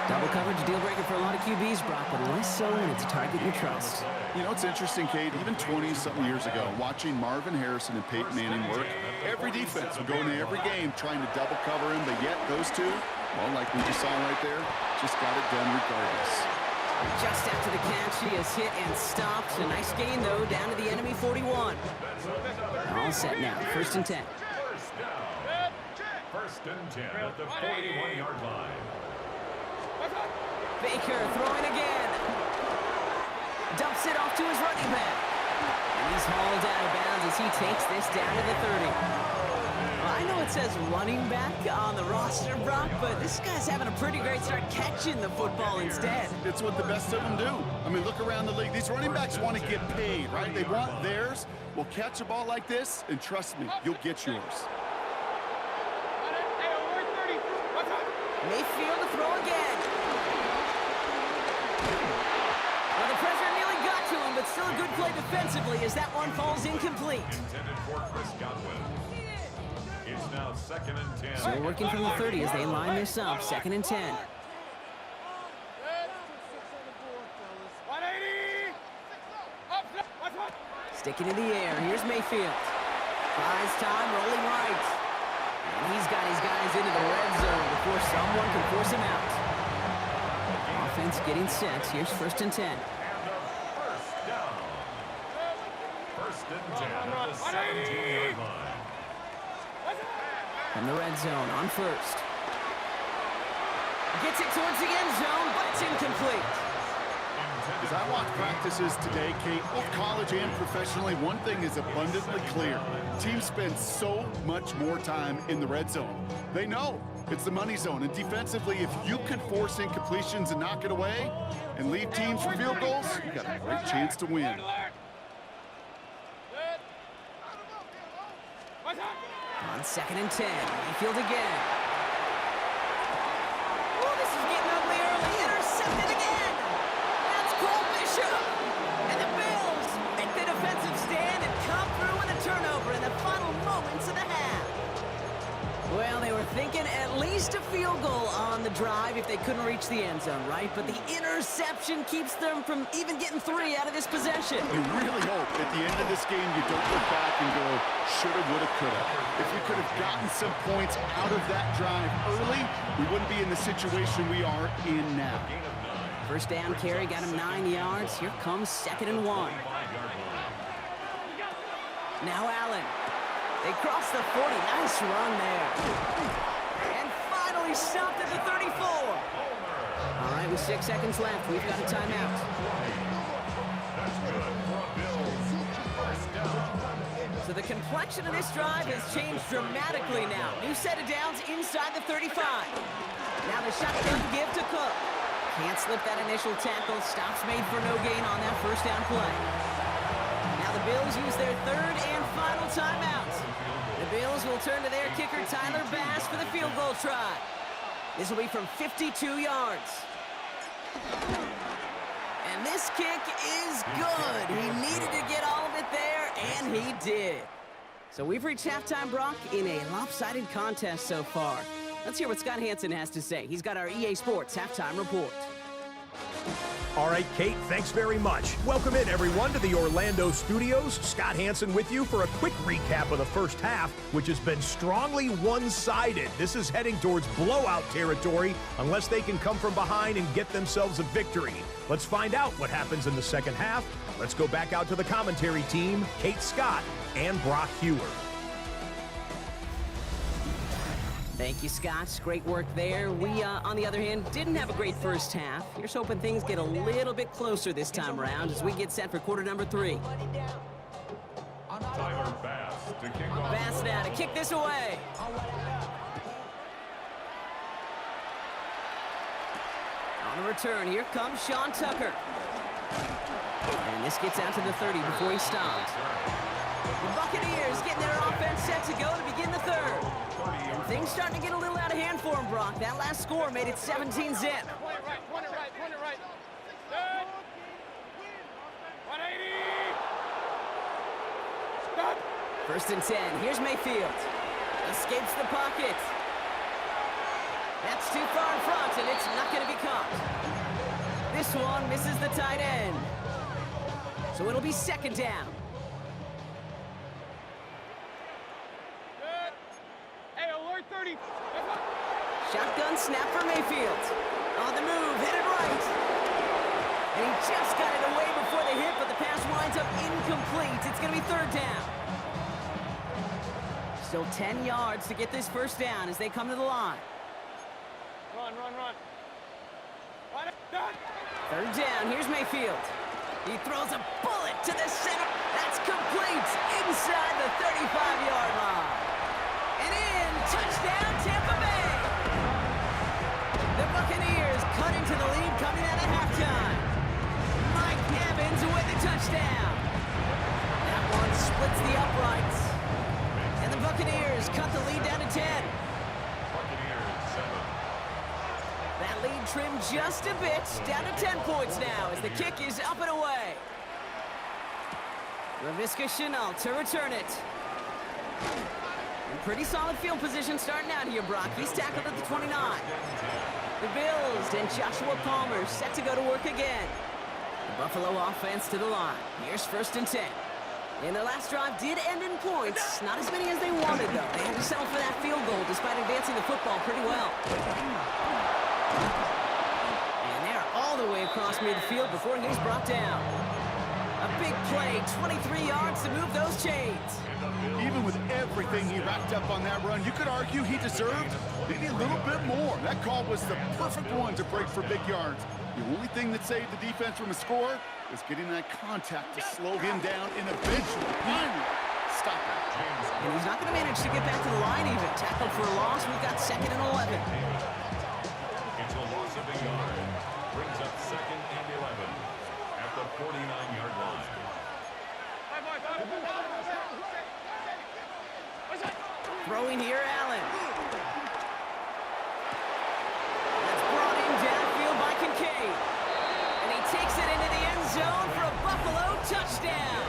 Double coverage deal breaker for a lot of QBs, Brock, but less so when it's a target you trust. You know, it's interesting, Kate, even 20-something years ago, watching Marvin Harrison and Peyton Manning work, every defense would go into every game trying to double cover him, but yet those two, well, like we just saw right there, just got it done regardless. Just after the catch, he is hit and stopped. A nice gain, though, down to the enemy 41. All set now, 1st and 10. First and 10 at the 41-yard line. Baker throwing again. Dumps it off to his running back. And he's hauled out of bounds as he takes this down to the 30. Well, I know it says running back on the roster, Brock, but this guy's having a pretty great start catching the football instead. It's what the best of them do. I mean, look around the league. These running backs want to get paid, right? They want theirs. Well, catch a ball like this, and trust me, you'll get yours. Mayfield to throw again. Well, the pressure nearly got to him, but still a good play defensively as that one falls incomplete. Intended for Chris Godwin. It's now 2nd and 10. So working from the 30 as they line this up, 2nd and 10. Sticking in the air, here's Mayfield. Buys time, rolling right. And he's got his guys into the red zone before someone can force him out. Offense getting set. Here's 1st and 10. And a first down. 1st and 10 at the 17-yard line. From the red zone on 1st. Gets it towards the end zone, but it's incomplete. As I watch practices today, Kate, both college and professionally, one thing is abundantly clear. Teams spend so much more time in the red zone. They know it's the money zone. And defensively, if you can force incompletions and knock it away and leave teams for field goals, you got a great chance to win. On 2nd and 10, Mayfield again. Oh, this is getting ugly early. Intercepted again. That's Cole Bishop. And the Bills make the defensive stand and come through with a turnover in the final moments of the half. Well, they were thinking at least a field goal on the drive if they couldn't reach the end zone, right? But the interception keeps them from even getting 3 out of this possession. You really hope at the end of this game you don't look back and go, shoulda, woulda, coulda. If we could have gotten some points out of that drive early, we wouldn't be in the situation we are in now. First down carry got him 9 yards. Here comes 2nd and 1. Now Allen. They cross the 40. Nice run there. And finally stopped at the 34. All right, with 6 seconds left, we've got a timeout. So the complexion of this drive has changed dramatically now. New set of downs inside the 35. Now the shotgun give to Cook. Can't slip that initial tackle. Stops made for no gain on that first down play. Now the Bills use their 3rd and final timeout. The Bills will turn to their kicker, Tyler Bass, for the field goal try. This will be from 52 yards. And this kick is good. He needed to get all of it there, and he did. So we've reached halftime, Brock, in a lopsided contest so far. Let's hear what Scott Hansen has to say. He's got our EA Sports halftime report. All right, Kate, thanks very much. Welcome in, everyone, to the Orlando studios. Scott Hansen with you for a quick recap of the first half, which has been strongly one-sided. This is heading towards blowout territory unless they can come from behind and get themselves a victory. Let's find out what happens in the second half. Let's go back out to the commentary team, Kate Scott and Brock Huard. Thank you, Scott. Great work there. We, on the other hand, didn't have a great first half. Here's hoping things get a little bit closer this time around as we get set for quarter number 3. Tyler Bass to kick off. Bass now to kick this away. On the return, here comes Sean Tucker. And this gets out to the 30 before he stopped. The Buccaneers getting their offense set to go to begin the 3rd. And things starting to get a little out of hand for him, Brock. That last score made it 17-zip. First and 10. Here's Mayfield. Escapes the pocket. That's too far in front, and it's not going to be caught. This one misses the tight end. So it'll be second down. Good. Hey, alert 30. Shotgun snap for Mayfield. On the move, headed right. And he just got it away before the hit, but the pass winds up incomplete. It's going to be third down. Still 10 yards to get this first down as they come to the line. Run. Done. Third down, here's Mayfield. He throws a bullet to the center. That's complete inside the 35-yard line. And in, touchdown, Tampa Bay. The Buccaneers cut into the lead coming out of halftime. Mike Evans with the touchdown. That one splits the uprights. And the Buccaneers cut the lead down to 10. Buccaneers 7. That lead trimmed just a bit, down to 10 points now as the kick is up and away. Laviska Shenault to return it. In pretty solid field position starting out here, Brock. He's tackled at the 29. The Bills and Joshua Palmer set to go to work again. The Buffalo offense to the line. Here's first and 10. And their last drive did end in points. Not as many as they wanted, though. They had to settle for that field goal despite advancing the football pretty well. And they're all the way across midfield before he's brought down. A big play, 23 yards to move those chains. Even with everything he racked up on that run, you could argue he deserved maybe a little bit more. That call was the perfect one to break for big yards. The only thing that saved the defense from a score is getting that contact to slow him down and eventually, finally, stop him. And he's not going to manage to get back to the line even. Tackled for a loss. We've got second and 11. It's a loss of a yard. Brings up second and 11 at the 49-yard line. Throwing here, Allen. That's brought in downfield by Kincaid. And he takes it into the end zone for a Buffalo touchdown.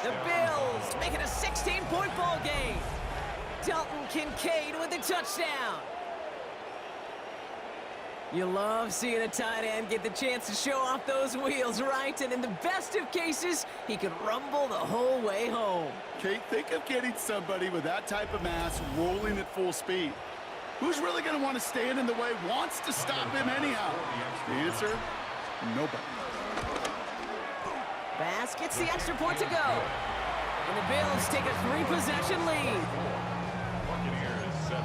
The Bills make it a 16-point ball game. Dalton Kincaid with the touchdown. You love seeing a tight end get the chance to show off those wheels, right? And in the best of cases, he could rumble the whole way home. Kate, think of getting somebody with that type of mass rolling at full speed. Who's really going to want to stand in the way, wants to stop him anyhow? The answer, nobody. Bass gets the extra point to go. And the Bills take a 3-possession lead. Buccaneers 7.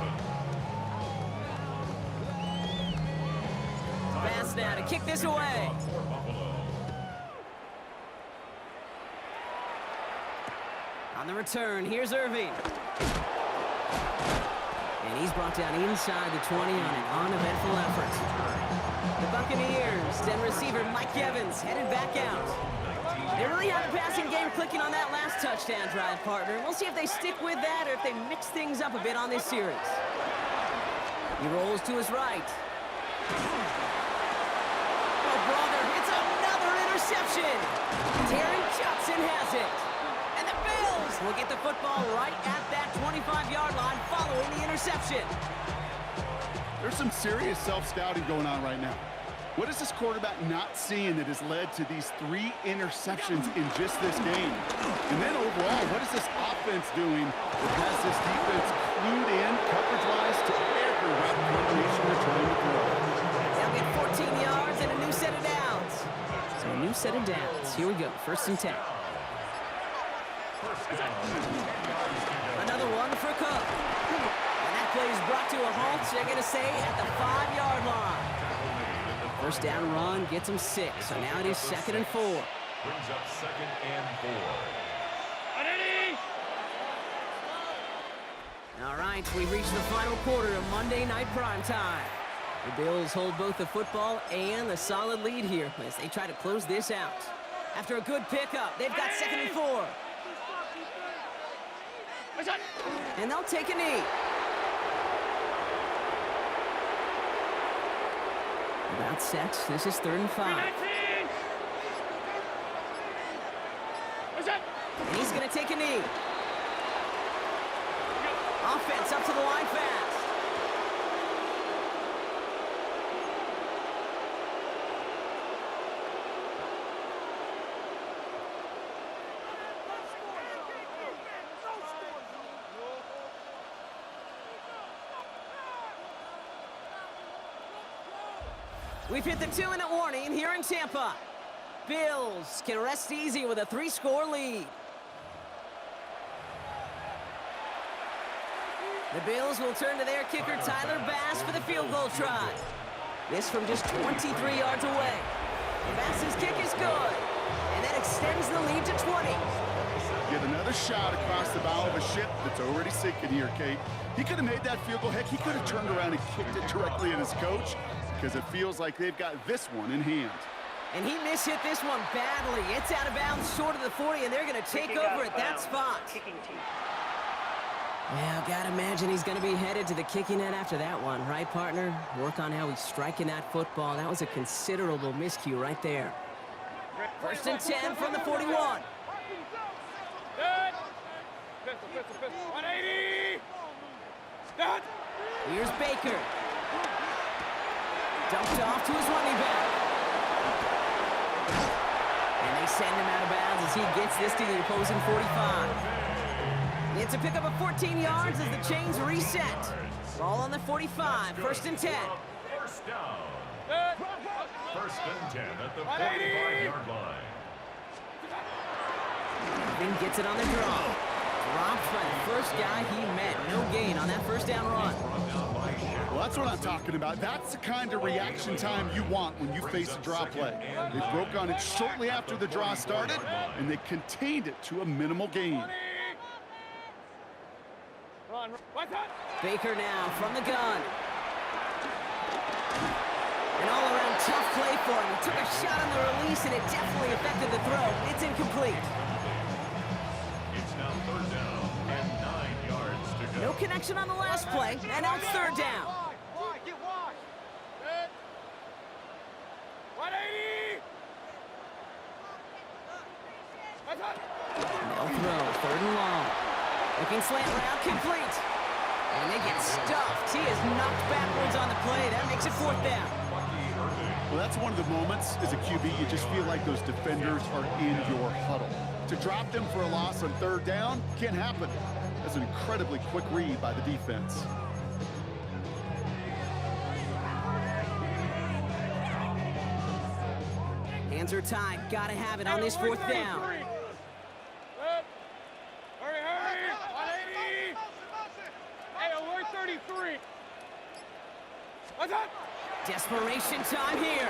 Bass now to kick this away. For Buffalo. On the return, here's Irving. And he's brought down inside the 20 on an uneventful effort. The Buccaneers, then receiver Mike Evans headed back out. They really have the passing game clicking on that last touchdown drive, partner. We'll see if they stick with that or if they mix things up a bit on this series. He rolls to his right. Oh, brother, it's another interception. Taron Johnson has it. And the Bills will get the football right at that 25-yard line following the interception. There's some serious self-scouting going on right now. What is this quarterback not seeing that has led to these 3 interceptions in just this game? And then overall, what is this offense doing that has this defense clued in coverage-wise to every route combination they're trying to throw? They'll get 14 yards and a new set of downs. So a new set of downs. Here we go, first and 10. Another one for Cook. And that play is brought to a halt, they're going to say, at the 5-yard line. First down run gets him 6, so now it is second and 4. Brings up second and 4. All right, we've reached the final quarter of Monday Night Primetime. The Bills hold both the football and a solid lead here as they try to close this out. After a good pickup, they've got second and 4. And they'll take a knee. About set. This is 3rd and 5. And he's going to take a knee. Offense up to the line fast. We've hit the 2-minute warning here in Tampa. Bills can rest easy with a 3-score lead. The Bills will turn to their kicker, Tyler Bass, for the field goal try. This from just 23 yards away. Bass's kick is good, and that extends the lead to 20. Get another shot across the bow of a ship that's already sinking here, Kate. He could have made that field goal. Heck, he could have turned around and kicked it directly at his coach, because it feels like they've got this one in hand. And he mishit this one badly. It's out of bounds short of the 40, and they're going to take over at that spot. Well, gotta imagine he's going to be headed to the kicking net after that one, right, partner? Work on how he's striking that football. That was a considerable miscue right there. 1st and 10 from the 41. Pistol. 180. Here's Baker. Dumped off to his running back. And they send him out of bounds as he gets this to the opposing 45. It's a pickup of 14 yards as the chains reset. Ball on the 45, 1st and 10. First down. 1st and 10 at the 45-yard line. Then gets it on the draw. Dropped by the first guy he met. No gain on that 1st down run. Well, that's what I'm talking about. That's the kind of reaction time you want when you face a draw play. They broke on it shortly after the draw started, and they contained it to a minimal gain. Baker now from the gun. An all-around tough play for him. He took a shot on the release, and it definitely affected the throw. It's incomplete. It's now 3rd down and 9 yards to go. No connection on the last play, and now it's 3rd down. Get wide. 180. No throw, 3rd and long. Looking slant route, complete. And they get stuffed. He is knocked backwards on the play. That makes it 4th down. Well, that's one of the moments as a QB, you just feel like those defenders are in your huddle. To drop them for a loss on 3rd down can't happen. That's an incredibly quick read by the defense. Hands are tied. Gotta have it on this 4th down. Hurry. 180. Hey, alert 33. What's up? Desperation time here.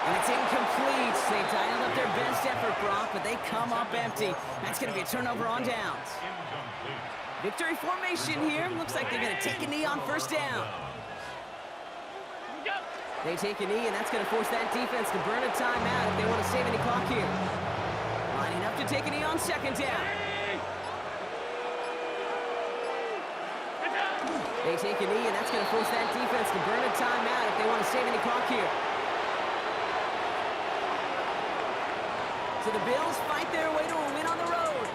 And it's incomplete. They dialed up their best effort, Brock, but they come up empty. That's going to be a turnover on downs. Victory formation here. Looks like they're going to take a knee on 1st down. They take a knee, and that's going to force that defense to burn a timeout if they want to save any clock here. Lining up to take a knee on 2nd down. They take a knee, and that's going to force that defense to burn a timeout if they want to save any clock here. So the Bills fight their way to a win on the road.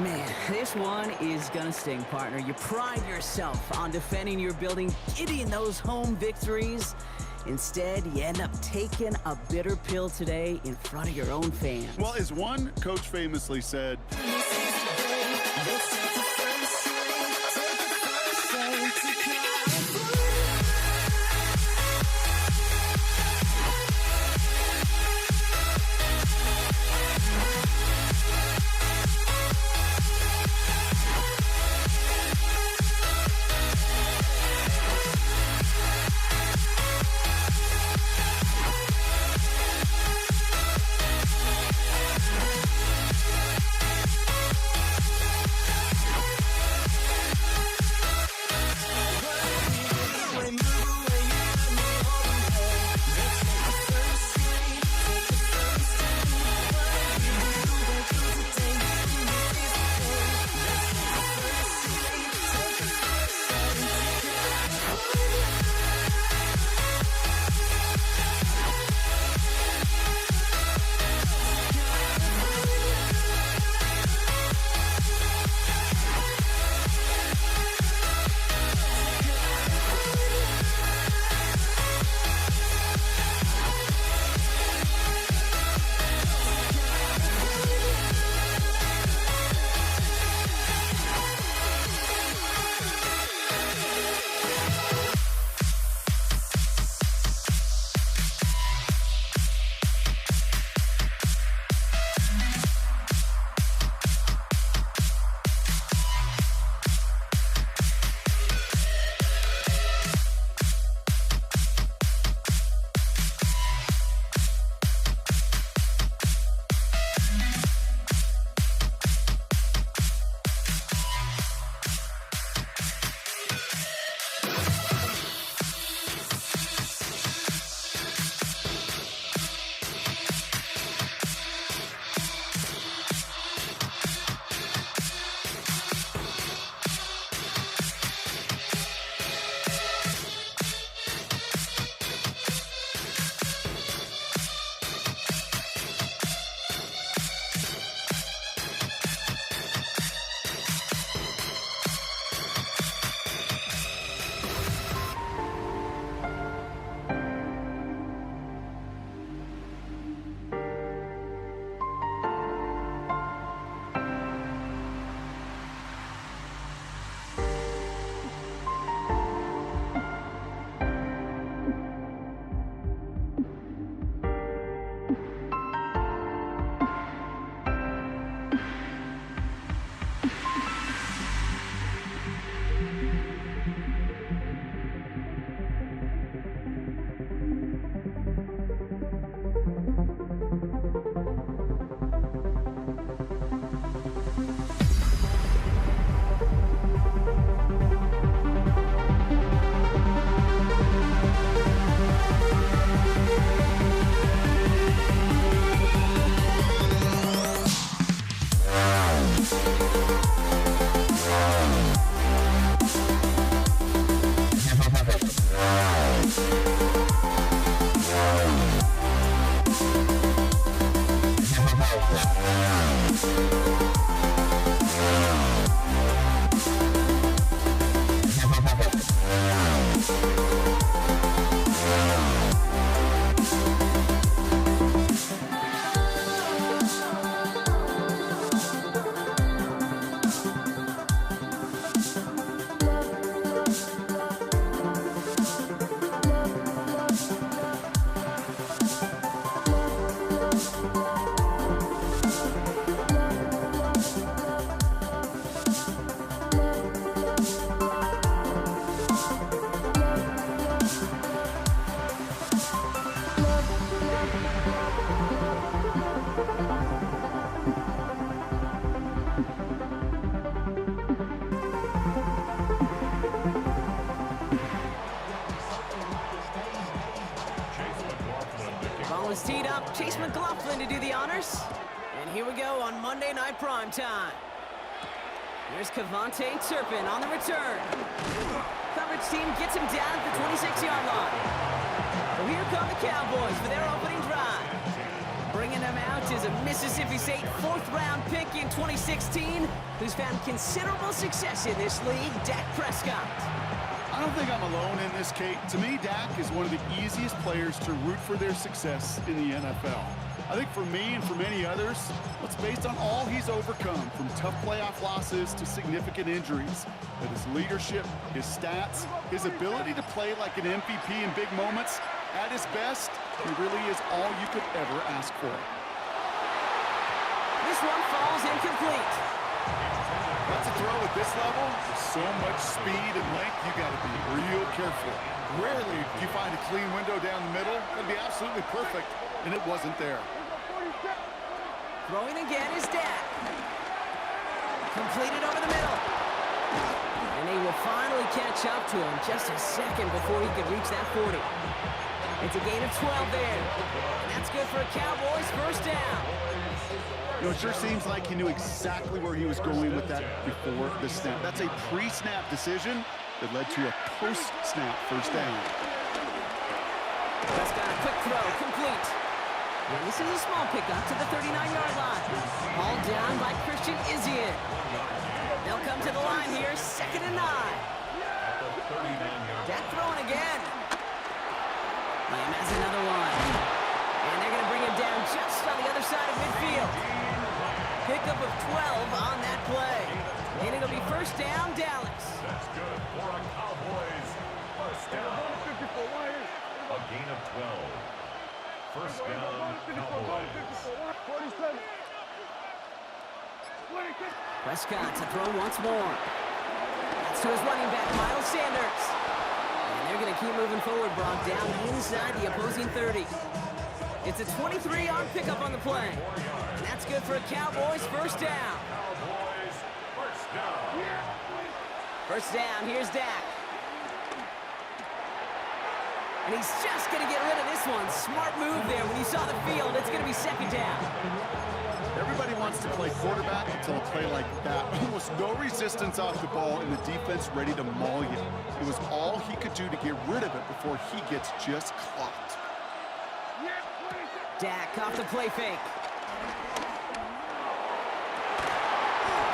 Man, this one is going to sting, partner. You pride yourself on defending your building, getting those home victories. Instead, you end up taking a bitter pill today in front of your own fans. Well, as one coach famously said, Ball is teed up. Chase McLaughlin to do the honors. And here we go on Monday Night Primetime. Here's Cavante Turpin on the return. Coverage team gets him down at the 26-yard line. So here come the Cowboys for their opening drive. Bringing them out is a Mississippi State fourth-round pick in 2016 who's found considerable success in this league, Dak Prescott. I don't think I'm alone in this, Kate. To me, Dak is one of the easiest players to root for their success in the NFL. I think for me and for many others, it's based on all he's overcome, from tough playoff losses to significant injuries. But his leadership, his stats, his ability to play like an MVP in big moments, at his best, he really is all you could ever ask for. This one falls incomplete. That's a throw at this level. With so much speed and length, you got to be real careful. Rarely do you find a clean window down the middle. That'd be absolutely perfect, and it wasn't there. Throwing again is Dak. Completed over the middle. And he will finally catch up to him just a second before he could reach that 40. It's a gain of 12 there. And that's good for a Cowboys first down. You know, it sure seems like he knew exactly where he was going with that before the snap. That's a pre-snap decision that led to a post-snap first down. Prescott, a quick throw, complete. And this is a small pickup to the 39-yard line. Hauled down by Christian Izien. They'll come to the line here, 2nd and 9. Dak throwing again. Lamb has another one. And they're going to bring him down just on the other side of midfield. Pickup of 12 on that play. And it'll be first down, Dallas. That's good for a Cowboys first down. A gain of 12. First down, Cowboys. Prescott to throw once more. That's to his running back, Miles Sanders. And they're going to keep moving forward, brought down inside the opposing 30. It's a 23-yard pickup on the play. And that's good for a Cowboys first down. Cowboys first down. First down, here's Dak. And he's just going to get rid of this one. Smart move there. When you saw the field, it's going to be second down. Everybody wants to play quarterback until a play like that. Almost no resistance off the ball and the defense ready to maul you. It was all he could do to get rid of it before he gets just clocked. Dak off the play fake.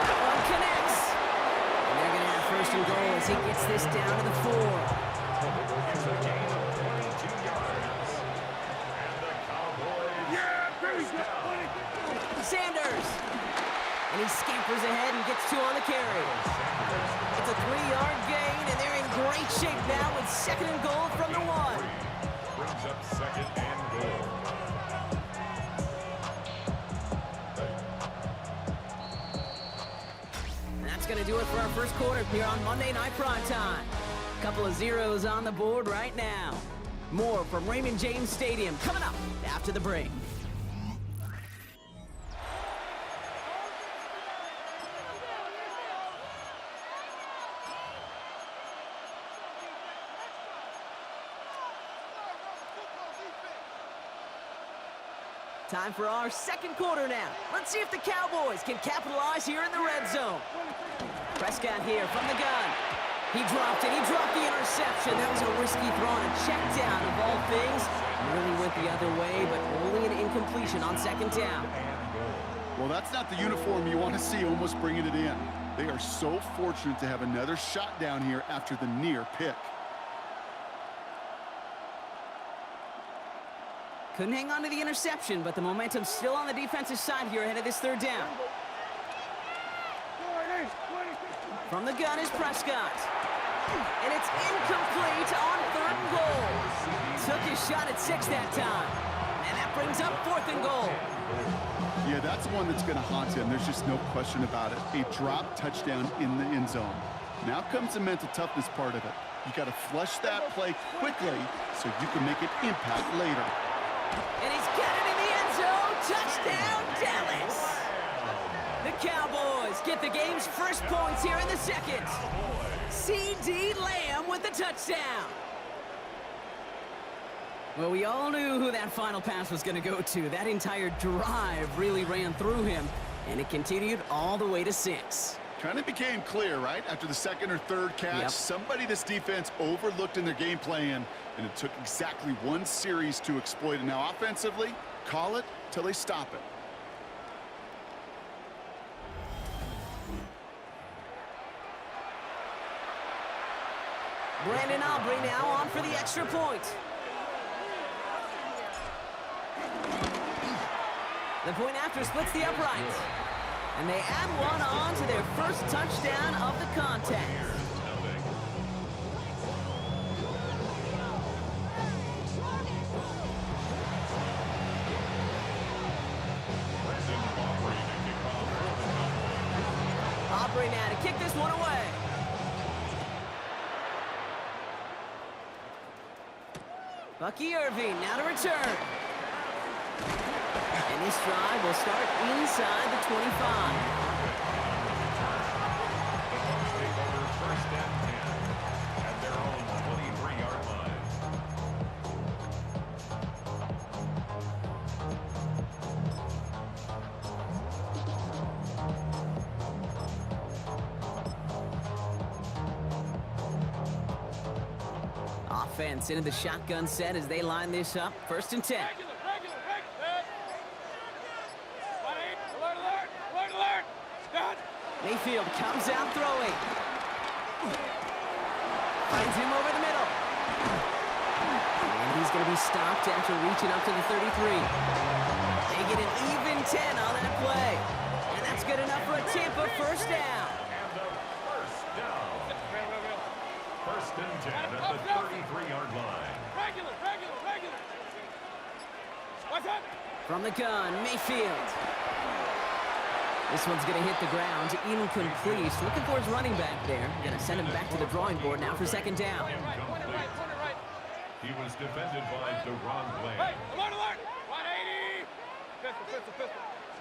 That one connects. And they're going to have first and goal as he gets this down to the 4. It's a gain of 22 yards. And the Cowboys first down. Sanders. And he scampers ahead and gets 2 on the carry. It's a 3-yard gain, and they're in great shape now with 2nd and goal from the 1. Brings up 2nd and goal. And that's going to do it for our first quarter here on Monday Night Primetime. Couple of zeros on the board right now. More from Raymond James Stadium coming up after the break. Time for our second quarter now. Let's see if the Cowboys can capitalize here in the red zone. Prescott here from the gun. He dropped it. He dropped the interception. That was a risky throw on a check down of all things. Really went the other way, but only an incompletion on 2nd down. Well, that's not the uniform you want to see almost bringing it in. They are so fortunate to have another shot down here after the near pick. Couldn't hang on to the interception, but the momentum's still on the defensive side here ahead of this 3rd down. From the gun is Prescott. And it's incomplete on 3rd and goal. Took his shot at 6 that time. And that brings up 4th and goal. Yeah, that's one that's going to haunt him. There's just no question about it. A drop touchdown in the end zone. Now comes the mental toughness part of it. You got to flush that play quickly so you can make an impact later. And he's got it in the end zone. Touchdown, Dallas. The Cowboys get the game's first points here in the 2nd. C.D. Lamb with the touchdown. Well, we all knew who that final pass was going to go to. That entire drive really ran through him, and it continued all the way to 6. Kind of became clear, right? After the second or third catch, Yep. somebody this defense overlooked in their game plan, and it took exactly one series to exploit it. Now, offensively, call it till they stop it. Brandon Aubrey now on for the extra point. The point after splits the uprights. And they add one on to their first touchdown of the contest. Aubrey now to kick this one away. Bucky Irving now to return. And his drive will start inside the 25. Take over first and 10 at their own 23-yard line. Offense into the shotgun set as they line this up. First and 10. Mayfield comes out throwing. Finds him over the middle. And he's going to be stopped after reaching up to the 33. They get an even 10 on that play. And that's good enough for a Tampa first down. And the first down. First and 10 at the 33-yard line. Regular. What's up? From the gun, Mayfield. This one's going to hit the ground, incomplete. Looking for his running back there. Going to send him back to the drawing board now for second down. Right. He was defended by Deron Bland. Hey, alert! 180! Pistol.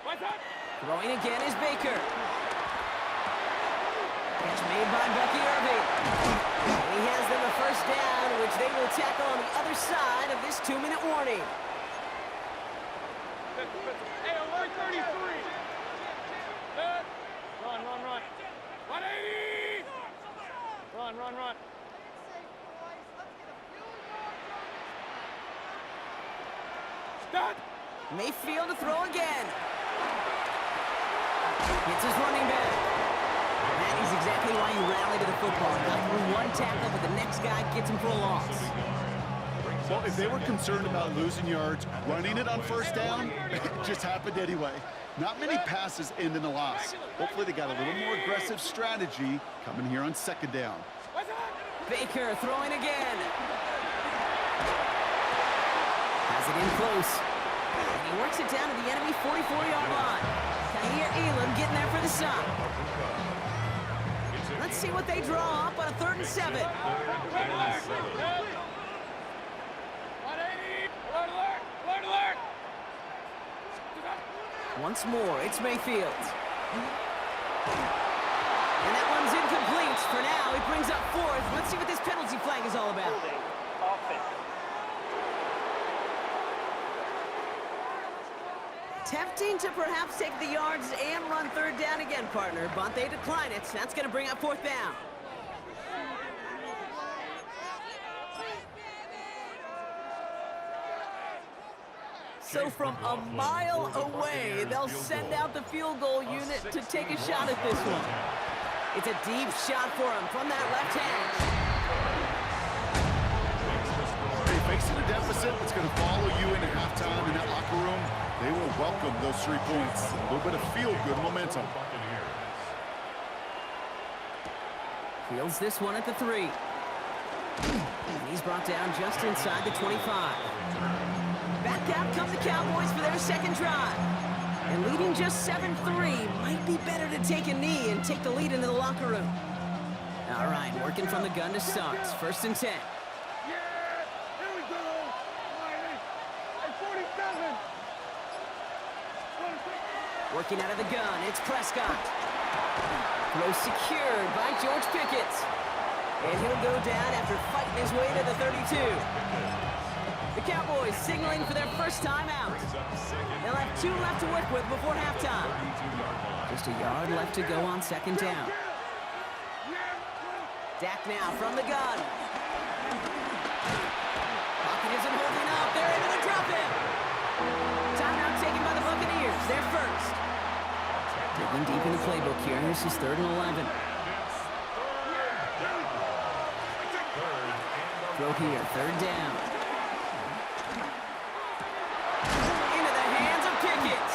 What's up? Throwing again is Baker. Catch made by Bucky Irving. He has them a first down, which they will tackle on the other side of this 2-minute warning. Hey, alert 33! Run. 180! Run. Stop! Mayfield to throw again. It's his running back. That is exactly why you rally to the football. Got through one tackle, but the next guy gets him for a loss. Well, if they were concerned about losing yards, running it on first down, it just happened anyway. Not many passes end in a loss. Hopefully they got a little more aggressive strategy coming here on second down. Baker throwing again. Has it in close. And he works it down to the enemy 44-yard line. Kaiir Elam getting there for the stop. Let's see what they draw up on a 3rd and 7. 180! Alert! Once more, it's Mayfield. And that one's incomplete. For now, it brings up 4th. Let's see what this penalty flag is all about. Tempting to perhaps take the yards and run 3rd down again, partner, but they decline it. That's going to bring up 4th down. So from a mile away, they'll send out the field goal unit to take a shot at this one. It's a deep shot for him from that left hand. Hey, facing a deficit that's going to follow you into halftime in that locker room, they will welcome those 3 points. A little bit of feel-good momentum. Fields this one at the 3. And he's brought down just inside the 25. Back out come the Cowboys for their second drive. And leading just 7-3 might be better to take a knee and take the lead into the locker room. All right, working from the gun to start. 1st and 10. Yeah! Here we go! 47! Working out of the gun, it's Prescott. Throw secured by George Pickett. And he'll go down after fighting his way to the 32. The Cowboys signaling for their first time out. They'll have 2 left to work with before halftime. Just a yard left to go on second down. Dak now from the gun. Pocket isn't holding up. They're able to drop him. Timeout taken by the Buccaneers. They're first. Digging deep in the playbook here. This is 3rd and 11. Throw here, 3rd down. Into the hands of Pickett.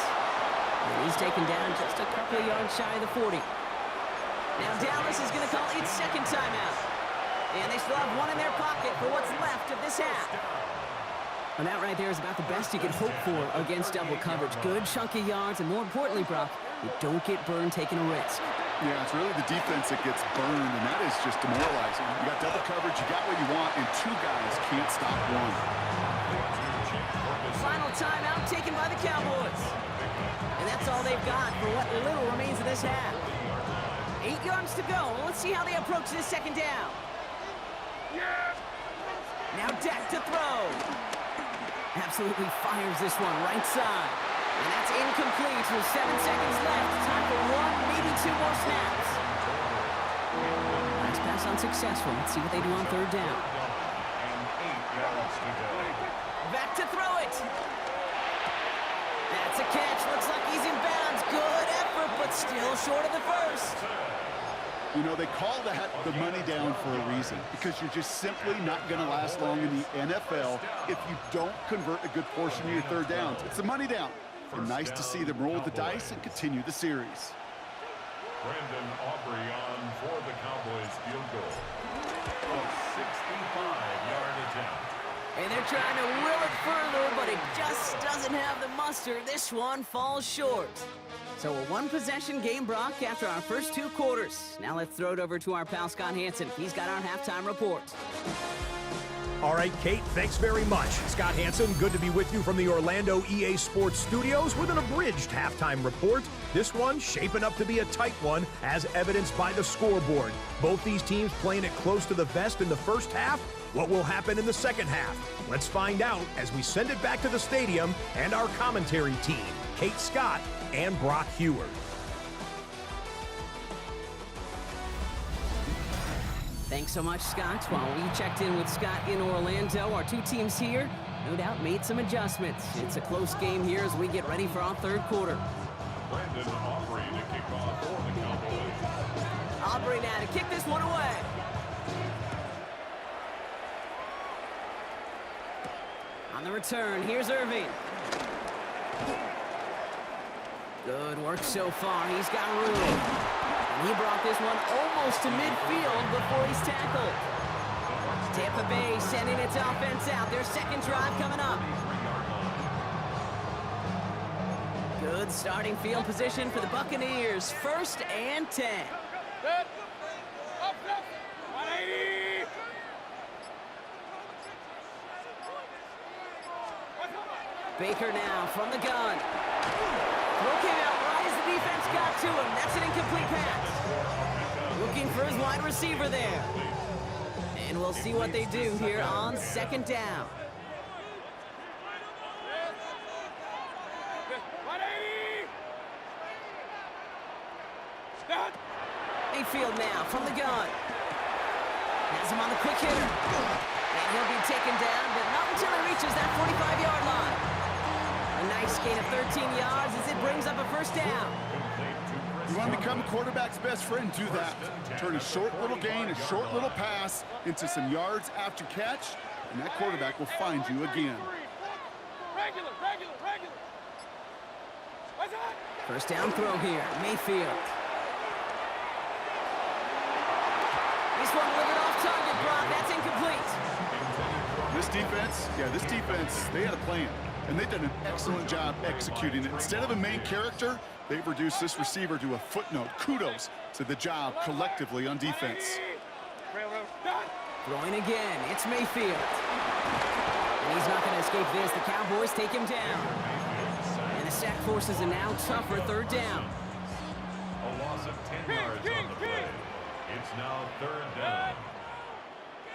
And he's taken down just a couple of yards shy of the 40. Now Dallas is going to call its second timeout. And they still have 1 in their pocket for what's left of this half. And that right there is about the best you could hope for against double coverage. Good chunky yards, and more importantly, Brock, you don't get burned taking a risk. Yeah, it's really the defense that gets burned, and that is just demoralizing. You got double coverage, you got what you want, and 2 guys can't stop 1. Final timeout taken by the Cowboys. And that's all they've got for what little remains of this half. 8 yards to go. Let's see how they approach this second down. Now Dak to throw. Absolutely fires this one right side. And that's incomplete with 7 seconds left. Time for 1, maybe 2 more snaps. Nice pass unsuccessful. Let's see what they do on 3rd down. Back to throw it. That's a catch. Looks like he's in bounds. Good effort, but still short of the first. You know, they call that the money down for a reason, because you're just simply not going to last long in the NFL if you don't convert a good portion of your 3rd downs. It's the money down. And nice to see them roll the dice and continue the series. Brandon Aubrey on for the Cowboys field goal. A 65-yard attempt. And they're trying to will it further, but it just doesn't have the muster. This one falls short. So a 1-possession game, Brock, after our first 2 quarters. Now let's throw it over to our pal Scott Hanson. He's got our halftime report. All right, Kate, thanks very much. Scott Hanson, good to be with you from the Orlando EA Sports Studios with an abridged halftime report. This one shaping up to be a tight one, as evidenced by the scoreboard. Both these teams playing it close to the vest in the first half. What will happen in the second half? Let's find out as we send it back to the stadium and our commentary team, Kate Scott and Brock Huard. Thanks so much, Scott. While we checked in with Scott in Orlando, our 2 teams here, no doubt, made some adjustments. It's a close game here as we get ready for our 3rd quarter. Brandon Aubrey to kick off for the Cowboys. Aubrey now to kick this one away. On the return, here's Irving. Good work so far. He's got room. And he brought this one almost to midfield before he's tackled. Tampa Bay sending its offense out. Their second drive coming up. Good starting field position for the Buccaneers. 1st and 10. Good. Up, 180. Baker now from the gun. Throw came out right as the defense got to him. That's an incomplete pass. Looking for his wide receiver there. And we'll see what they do here on 2nd down. 180. Mayfield now from the gun. Has him on the quick hitter. And he'll be taken down, but not until he reaches that 45-yard line. A nice gain of 13 yards as it brings up a 1st down. You want to become a quarterback's best friend, do that. Turn a short little gain, a short little pass into some yards after catch, and that quarterback will find you again. Regular. 1st down throw here, Mayfield. This one with it off target, Brock. That's incomplete. This defense, they had a plan, and they've done an excellent job executing it. Instead of a main character, they've reduced this receiver to a footnote. Kudos to the job collectively on defense. Throwing again, it's Mayfield. And he's not going to escape this. The Cowboys take him down. And the sack forces a now tougher 3rd down. A loss of 10 yards on the play. It's now 3rd down.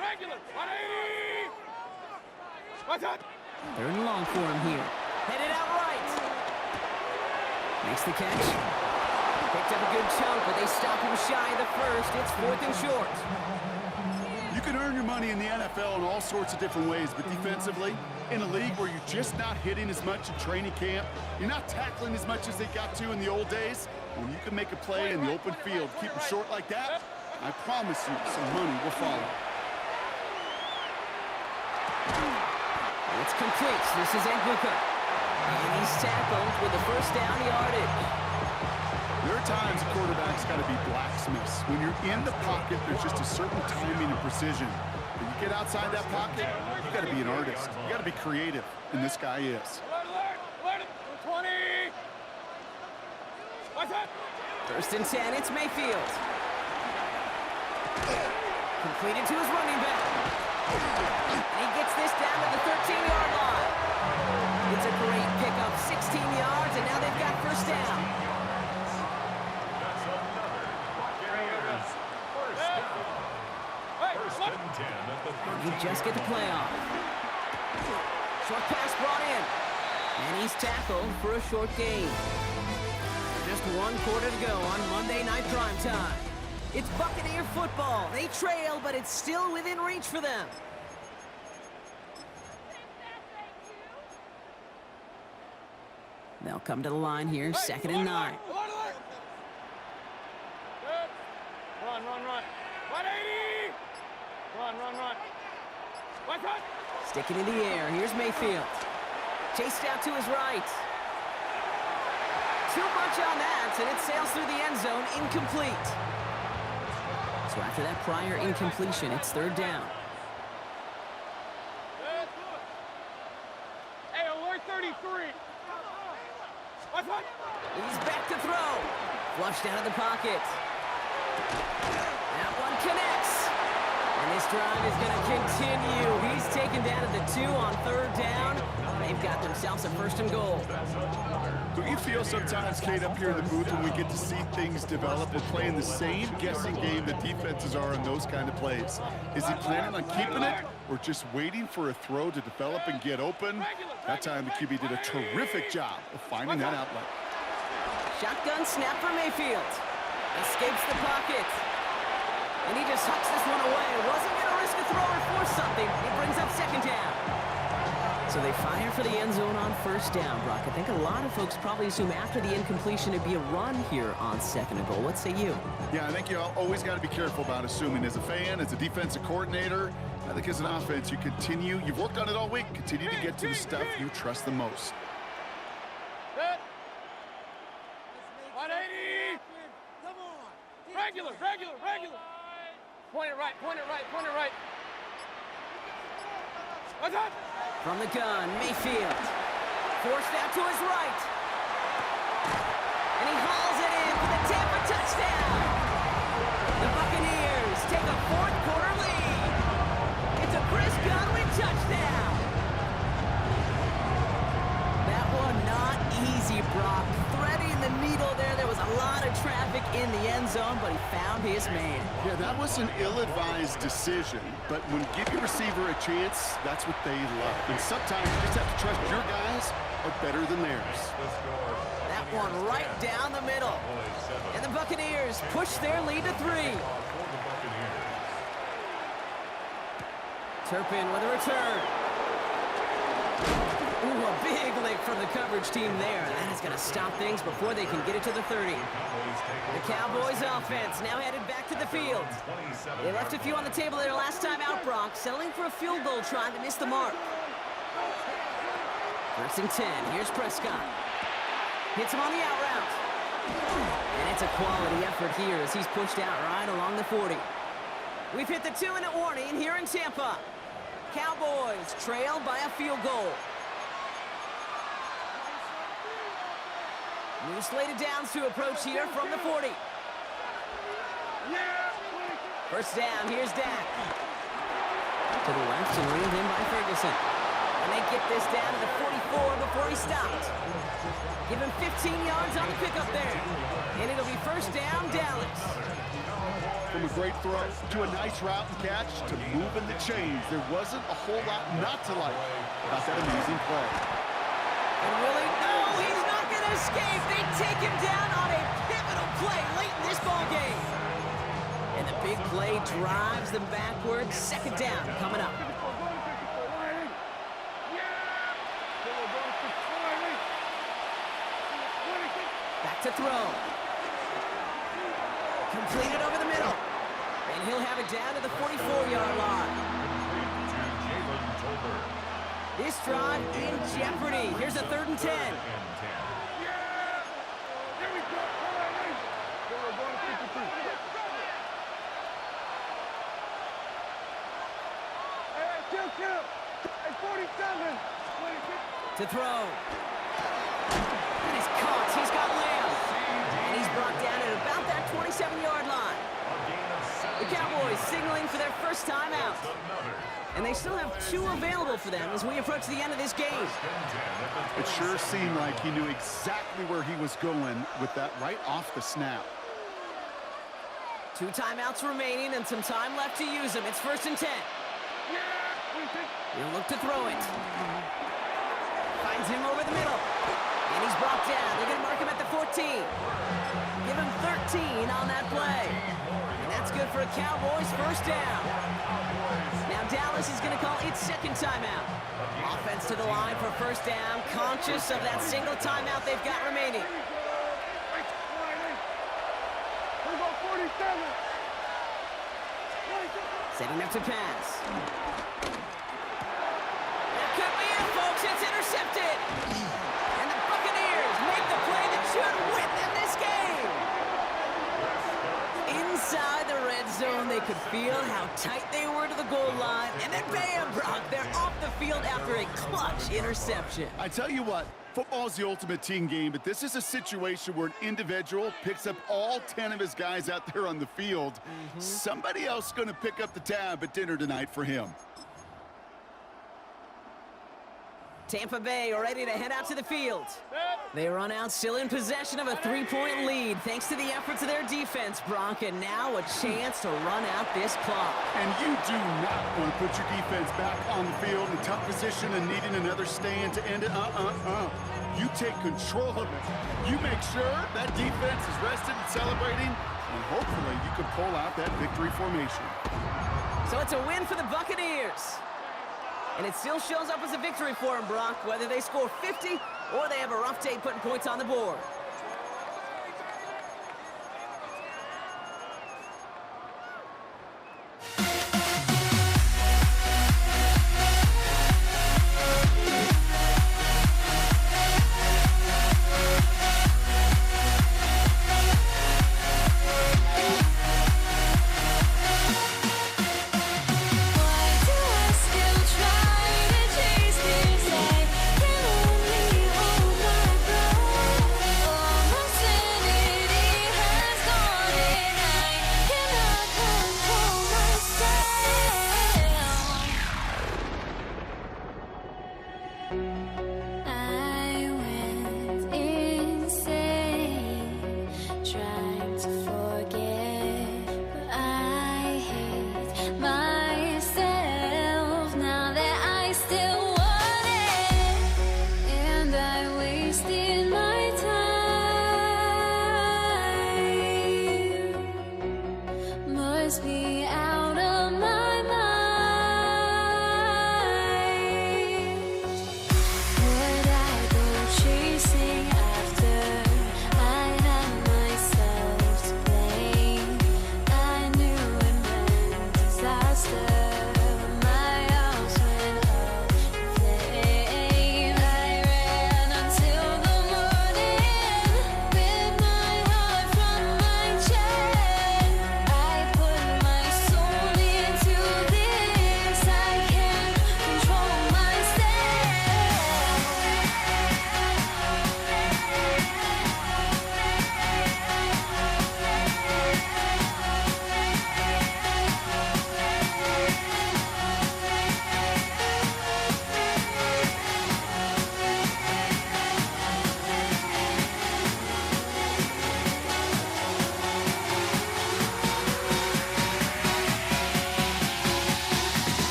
Regular. 180. What's up? Third and long for him here. Headed out right. Makes the catch. Picked up a good chunk, but they stop him shy of the first. It's 4th and short. You can earn your money in the NFL in all sorts of different ways, but defensively, in a league where you're just not hitting as much in training camp, you're not tackling as much as they got to in the old days, when you can make a play in the open field, keep them short like that, I promise you some money will follow. It's complete. This is Egbuka. And he's tackled with the first down yardage. There are times a quarterback's got to be blacksmiths. When you're in the pocket, there's just a certain timing and precision. When you get outside that pocket, you got to be an artist. You got to be creative, and this guy is. Alert! 20! What's up? 1st and 10, it's Mayfield. Completed to his running back. And he gets this down to the 13-yard line. It's a great pickup, 16 yards, and now they've got first down. That's another Buccaneers first down. First and 10 at the 13. You just get the play off. Short pass brought in. And he's tackled for a short gain. Just 1 quarter to go on Monday Night Primetime. It's Buccaneer football. They trail, but it's still within reach for them. They'll come to the line here, 2nd and 9. Alert! Good. Run. 180! Run. What's up? Sticking in the air. Here's Mayfield. Chased out to his right. Too much on that, and it sails through the end zone, incomplete. So after that prior incompletion, it's 3rd down. Good. Hey, alert 33. What's up? He's back to throw. Flushed out of the pocket. That one connects. And this drive is going to continue. He's taken down at the 2 on 3rd down. They've got themselves a 1st and goal. Do you feel sometimes, Kate, up here in the booth when we get to see things develop, we're playing the same guessing game that defenses are in those kind of plays? Is he planning on keeping it or just waiting for a throw to develop and get open? That time the QB did a terrific job of finding that outlet. Shotgun snap for Mayfield. Escapes the pocket. And he just hucks this one away. Wasn't going to risk a throw or force something. It brings up 2nd down. So they fire for the end zone on 1st down, Brock. I think a lot of folks probably assume after the incompletion it'd be a run here on 2nd and goal. What say you? Yeah, I think you always got to be careful about assuming. As a fan, as a defensive coordinator, I think as an offense, you've worked on it all week, continue to get to the stuff you trust the most. Good. 180. Come on. Regular. Point it right. What's up? From the gun, Mayfield. Forced out to his right. And he hauls it in for the Tampa touchdown. The Buccaneers take a 4th quarter lead. It's a Chris Godwin touchdown. That one not easy, Brock. Threading the needle there. There was a lot of traffic in the end zone, but he found his man. Yeah, that was an ill-advised decision, but when you give your receiver a chance, that's what they love. And sometimes you just have to trust your guys are better than theirs. That one right down the middle. And the Buccaneers push their lead to 3. Turpin with a return. Ooh, a big lick from the coverage team there. That is going to stop things before they can get it to the 30. The Cowboys offense now headed back to the field. They left a few on the table their last time out, Brock, settling for a field goal try that missed the mark. 1st and 10. Here's Prescott. Hits him on the out route. And it's a quality effort here as he's pushed out right along the 40. We've hit the 2-minute warning here in Tampa. Cowboys trail by a field goal. New slated downs to approach here from the 40. 1st down, here's Dak. To the left and reeled in by Ferguson. And they get this down to the 44 before he stopped. Give him 15 yards on the pickup there. And it'll be 1st down, Dallas. From a great throw to a nice route and catch to moving the chains, there wasn't a whole lot not to like about that amazing play. And Willie, no, he's not going to escape. They take him down on a pivotal play late in this ball game. And the big play drives them backwards. Second down coming up. Back to throw. Completed over the middle. And he'll have it down to the 44-yard line. This drive in jeopardy. Here's a 3rd and 10. To throw. And he's caught. He's got Lamb. And he's brought down at about that 27-yard line. The Cowboys signaling for their first timeout. And they still have 2 available for them as we approach the end of this game. It sure seemed like he knew exactly where he was going with that right off the snap. 2 timeouts remaining and some time left to use them. It's 1st and 10. He'll look to throw it. Finds him over the middle. And he's brought down. They're going to mark him at the 14. Give him 13 on that play. And that's good for a Cowboys first down. Now Dallas is going to call its 2nd timeout. Offense to the line for first down, conscious of that single timeout they've got remaining. Setting up to pass. That could be it, folks. It's intercepted. And the Buccaneers make the play that should win them this game. Inside the red zone, they could feel how tight they were to the goal line. And then bam, Brock, they're off the field after a clutch interception. I tell you what, football's the ultimate team game, but this is a situation where an individual picks up all 10 of his guys out there on the field. Somebody else is going to pick up the tab at dinner tonight for him. Tampa Bay are ready to head out to the field. They run out still in possession of a 3-point lead thanks to the efforts of their defense, Brock, and now a chance to run out this clock. And you do not want to put your defense back on the field in a tough position and needing another stand to end it. You take control of it. You make sure that defense is rested and celebrating, and hopefully you can pull out that victory formation. So it's a win for the Buccaneers. And it still shows up as a victory for them, Brock, whether they score 50 or they have a rough day putting points on the board. Chase this, I can only hold my breath.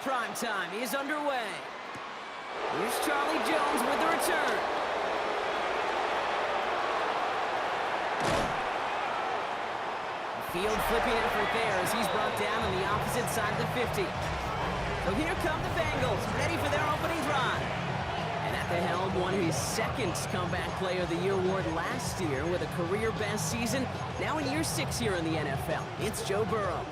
Primetime is underway. Here's Charlie Jones with the return. Field flipping effort there as he's brought down on the opposite side of the 50. So here come the Bengals, ready for their opening drive. And at the helm, won his second Comeback Player of the Year award last year with a career-best season. Now in year 6 here in the NFL, it's Joe Burrow.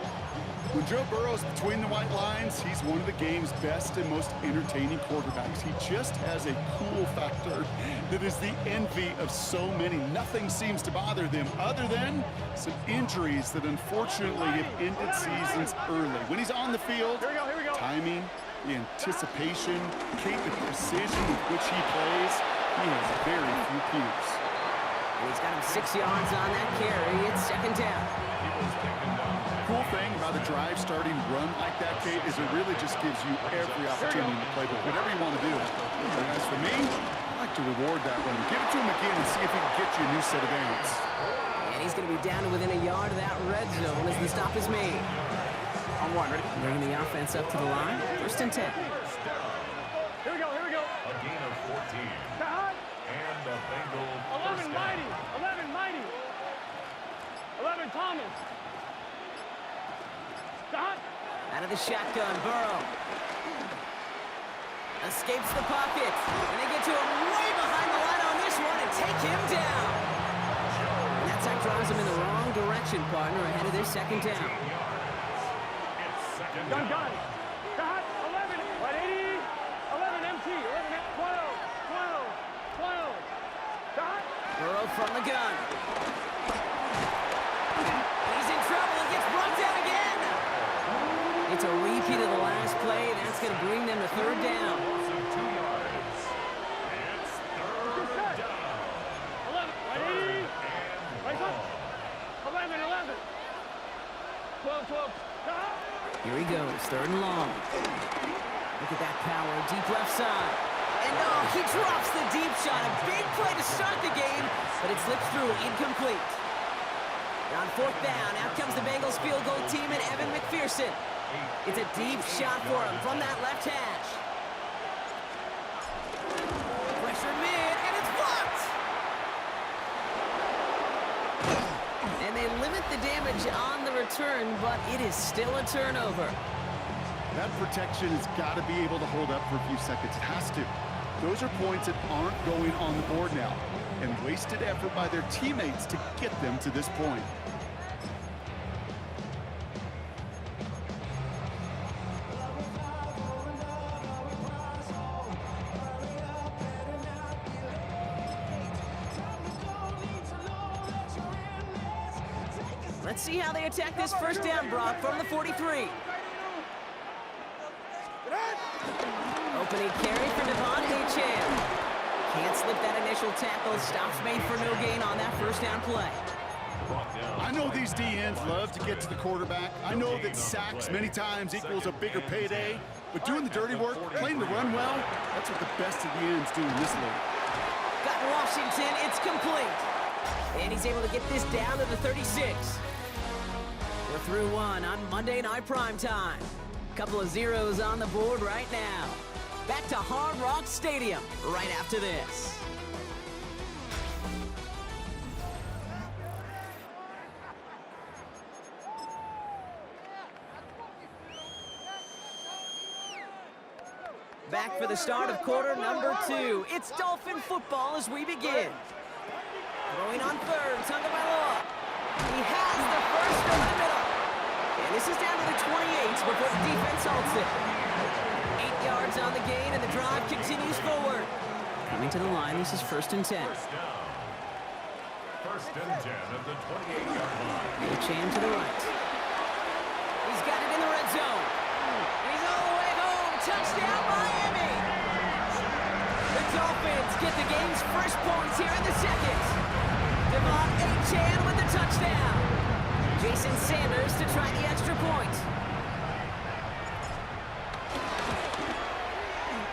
When Joe Burrow's between the white lines, he's one of the game's best and most entertaining quarterbacks. He just has a cool factor that is the envy of so many. Nothing seems to bother them other than some injuries that unfortunately have ended seasons early. When he's on the field, timing, the anticipation, the precision with which he plays, he has very few peers. And he's got him 6 yards on that carry. It's second down. Cool thing about a drive starting run like that, Kate, is it really just gives you every opportunity to play with whatever you want to do. And as for me, I like to reward that run. Give it to him again and see if he can get you a new set of downs. And he's going to be down to within a yard of that red zone as the stop is made. On one, ready? Bringing the offense up to the line. First and 10. Here we go, here we go. A gain of 14. And the Bengal 11 Mighty, 11 Mighty. 11 Thomas. Out of the shotgun, Burrow. Escapes the pocket. And they get to him way behind the line on this one and take him down. And that sack drives him in the wrong direction, partner, ahead of their second down. It's second Gun, down. gun. 11, 180, 11 MT, 11, 12, 12, 12. Burrow from the gun. He's in trouble and gets brought down again. It's a repeat of the last play. That's going to bring them to third down. 2 yards. It's third down. 11, 180, right up. 11, 11. 12, 12. Here he goes, third and long. Look at that power, deep left side. And oh, he drops the deep shot. A big play to start the game, but it slips through, incomplete. And on fourth down, out comes the Bengals field goal team and Evan McPherson. It's a deep shot for him from that left hash. Pressure mid, and it's blocked! And they limit the damage on the return, but it is still a turnover. That protection has got to be able to hold up for a few seconds. It has to. Those are points that aren't going on the board now, and wasted effort by their teammates to get them to this point. Let's see how they attack this first down, Brock, from the 43. Opening carry for Devon Achane. Can't slip that initial tackle. Stops made for no gain on that first down play. I know these DNs love to get to the quarterback. I know that sacks many times equals a bigger payday, but doing the dirty work, playing the run well, that's what the best of the ends do in this league. Got Washington, it's complete. And he's able to get this down to the 36. We're through one on Monday Night Primetime. Couple of zeros on the board right now. Back to Hard Rock Stadium right after this. Back for the start of quarter number 2. It's Dolphin football as we begin. Throwing on third, Tagovailoa. He has the first over the middle. And this is down to the 28 before the defense halts it. 8 yards on the gain, and the drive continues forward. Coming to the line, this is first and 10. First and 10 at the 28-yard line. Achane to the right. He's got it in the red zone. He's all the way home. Touchdown, Miami. The Dolphins get the game's first points here in the second. Devon Achane with the touchdown. Jason Sanders to try the extra point.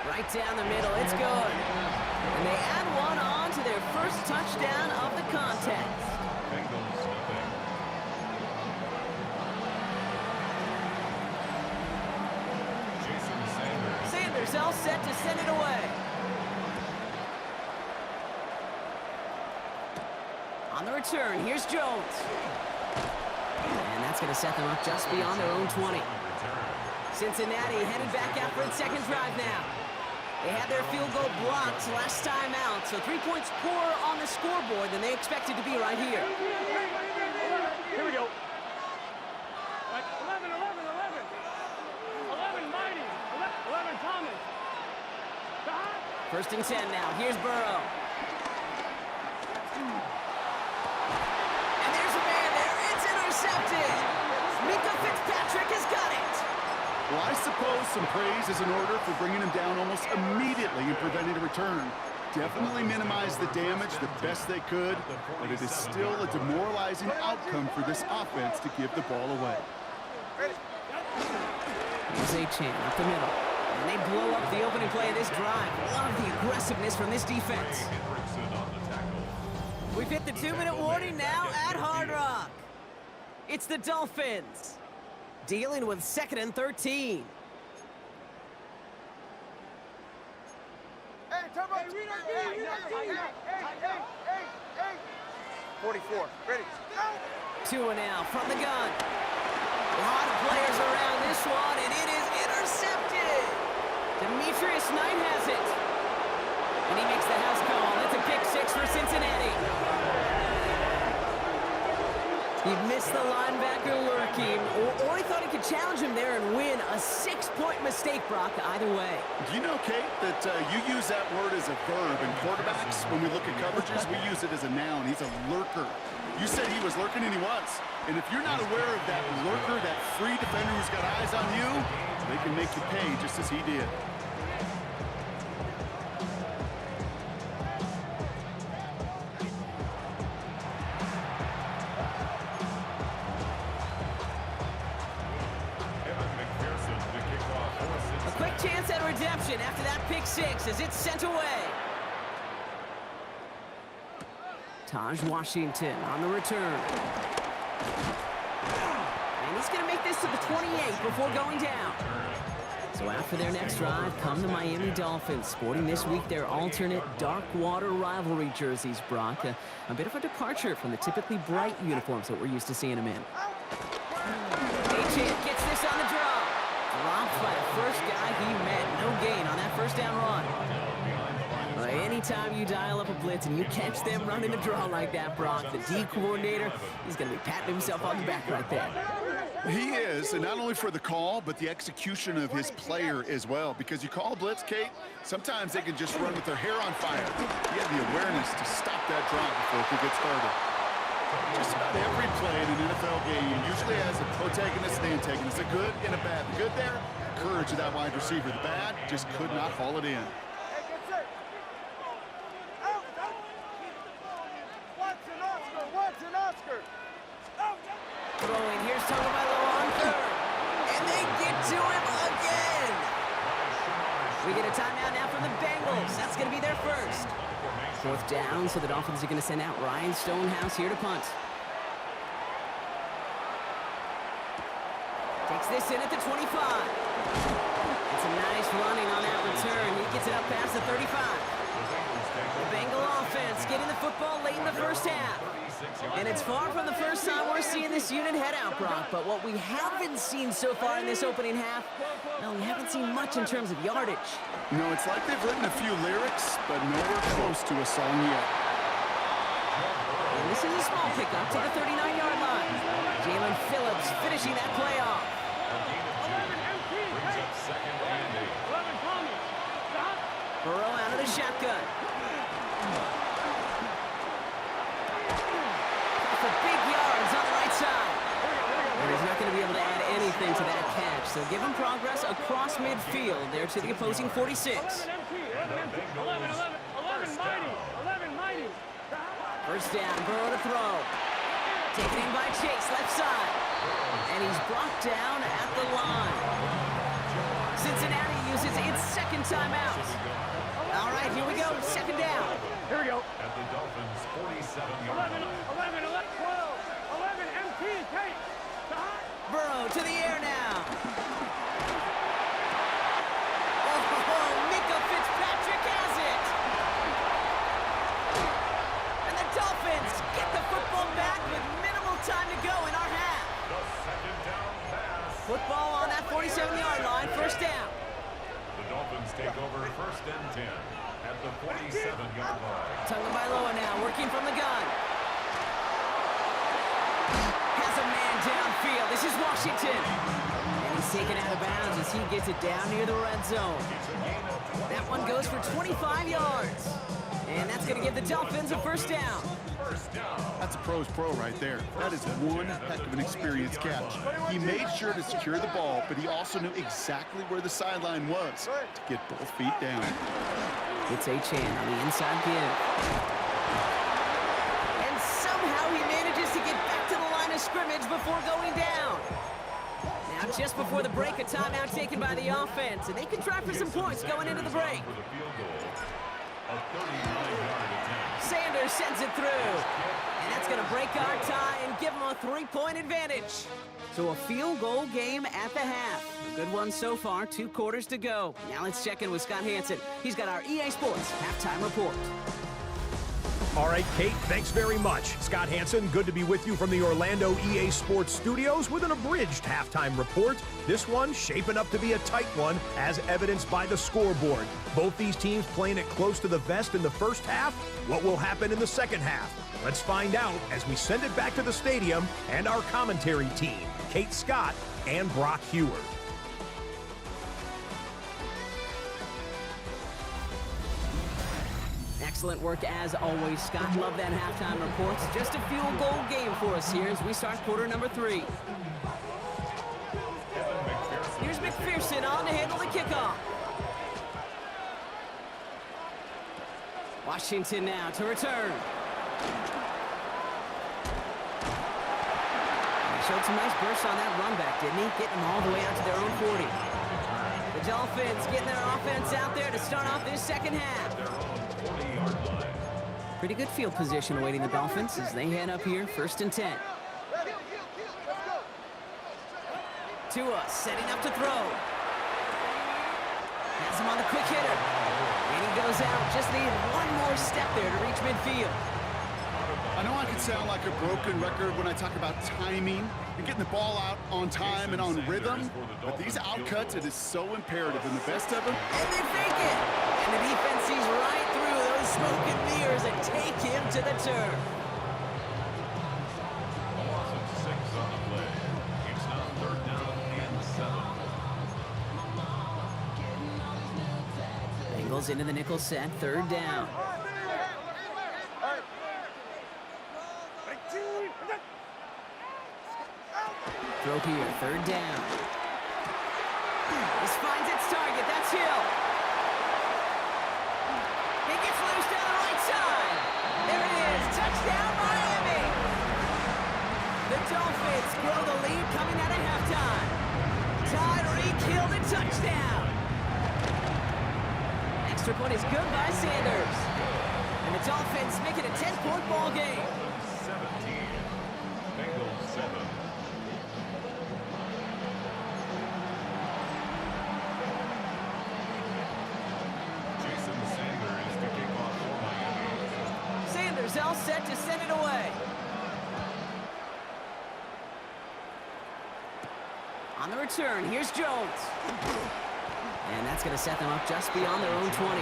Right down the middle, it's good. And they add one on to their first touchdown of the contest. Bengals nothing. Jason all set to send it away. On the return, here's Jones. And that's going to set them up just beyond their own 20. Cincinnati headed back out for its second drive now. They had their field goal blocked last time out, so 3 points poorer on the scoreboard than they expected to be right here. Here we go. 11, 11, 11. 11, Mighty. 11, Thomas. First and 10 now. Here's Burrow. And there's a man there. It's intercepted. Mika Fitzpatrick has got it. Well, I suppose some praise is in order for bringing him down almost immediately and preventing a return. Definitely minimized the damage the best they could, but it is still a demoralizing outcome for this offense to give the ball away. Here's Achane up the middle. And they blow up the opening play of this drive. Love the aggressiveness from this defense. We've hit the 2-minute warning now at Hard Rock. It's the Dolphins dealing with 2nd and 13. Hey, Turbo! Hey, 44, ready. 2 and out from the gun. A lot of players around this one, and it is intercepted. Demetrius Knight has it. And he makes the house call. That's a pick 6 for Cincinnati. He missed the linebacker lurking, or he thought he could challenge him there and win. A 6-point mistake, Brock, either way. Do you know, Kate, that you use that word as a verb in quarterbacks? When we look at coverages, we use it as a noun. He's a lurker. You said he was lurking, and he was. And if you're not aware of that lurker, that free defender who's got eyes on you, they can make you pay just as he did. A quick chance at redemption after that pick 6 as it's sent away. Taj Washington on the return. And he's going to make this to the 28 before going down. So after their next drive, come the Miami Dolphins, sporting this week their alternate dark water rivalry jerseys, Brock. A bit of a departure from the typically bright uniforms that we're used to seeing them in. Achane gets this on the draw. Dropped by the first guy he met. No gain on that first down run. Anytime you dial up a blitz and you catch them running a draw like that, Brock, the D coordinator, he's going to be patting himself on the back right there. He is, and not only for the call, but the execution of his player as well. Because you call a blitz, Kate, sometimes they can just run with their hair on fire. He had the awareness to stop that drive before it could get started. Just about every play in an NFL game usually has a protagonist and antagonist, a good and a bad. The good there, courage of that wide receiver. The bad, just could not haul it in. Throwing, here's Tagovailoa on third. And they get to him again. We get a timeout now from the Bengals. That's going to be their first. 4th down, so the Dolphins are going to send out Ryan Stonehouse here to punt. Takes this in at the 25. It's a nice running on that return. He gets it up past the 35. The Bengal offense getting the football late in the first half. And it's far from the first time we're seeing this unit head out, Brock. But what we haven't seen so far in this opening half, well, we haven't seen much in terms of yardage. No, it's like they've written a few lyrics, but nowhere close to a song yet. And this is a small pickup to the 39-yard line. Jalen Phillips finishing that play off. Burrow out of the shotgun. For big yards on the right side. And he's not going to be able to add anything to that catch. So give him progress across midfield there to the opposing 46. 11 mighty. First down, Burrow to throw. Taken in by Chase, left side. And he's brought down at the line. Cincinnati uses its second timeout. All right, here we go, 2nd down. Here we go. At the Dolphins' 47-yard 11, line. 12, 11, MT, Kate. Burrow to the air now. Oh, and 10 at the 47-yard line. Tagovailoa now working from the gun. Has a man downfield. This is Washington. And he's taken out of bounds as he gets it down near the red zone. That one goes for 25 yards. And that's going to give the Dolphins a first down. That's a pro's pro right there. That is one heck of an experienced catch. He made sure to secure the ball, but he also knew exactly where the sideline was to get both feet down. It's Achane on the inside give. And somehow he manages to get back to the line of scrimmage before going down. Now just before the break, a timeout taken by the offense, and they can try for some points going into the break. For the field goal, a 39-yard attempt. Sanders sends it through. And that's going to break our tie and give them a 3-point advantage. So a field goal game at the half. A good one so far, 2 quarters to go. Now let's check in with Scott Hanson. He's got our EA Sports halftime report. All right, Kate, thanks very much. Scott Hanson, good to be with you from the Orlando EA Sports Studios with an abridged halftime report. This one shaping up to be a tight one, as evidenced by the scoreboard. Both these teams playing it close to the vest in the first half. What will happen in the second half? Let's find out as we send it back to the stadium and our commentary team, Kate Scott and Brock Huard. Excellent work as always, Scott. Love that halftime report. Just a field goal game for us here as we start quarter number 3. Here's McPherson on to handle the kickoff. Washington now to return. He showed some nice bursts on that run back, didn't he? Getting them all the way out to their own 40. The Dolphins getting their offense out there to start off this second half. Pretty good field position awaiting the Dolphins as they head up here, 1st and 10. Tua setting up to throw. Has him on the quick hitter. And he goes out. Just needed one more step there to reach midfield. I know I can sound like a broken record when I talk about timing and getting the ball out on time and on rhythm, but these outcuts, it is so imperative, and the best of them. And they fake it. And the defense sees right through those smoke and mirrors and take him to the turf. A loss of 6 on the play. It's now 3rd down and 7. Bengals into the nickel set, 3rd down. Throw here, 3rd down. This finds its target, that's Hill. He gets loose down the right side. There it is, touchdown Miami. The Dolphins grow the lead coming out of halftime. Tyreek Hill the touchdown. Extra point is good by Sanders. And the Dolphins make it a 10-point ball game. 17. Bengals 7. Jason Sanders to kick off for Miami. Sanders all set to send it away. On the return, here's Jones. And that's going to set them up just beyond their own 20.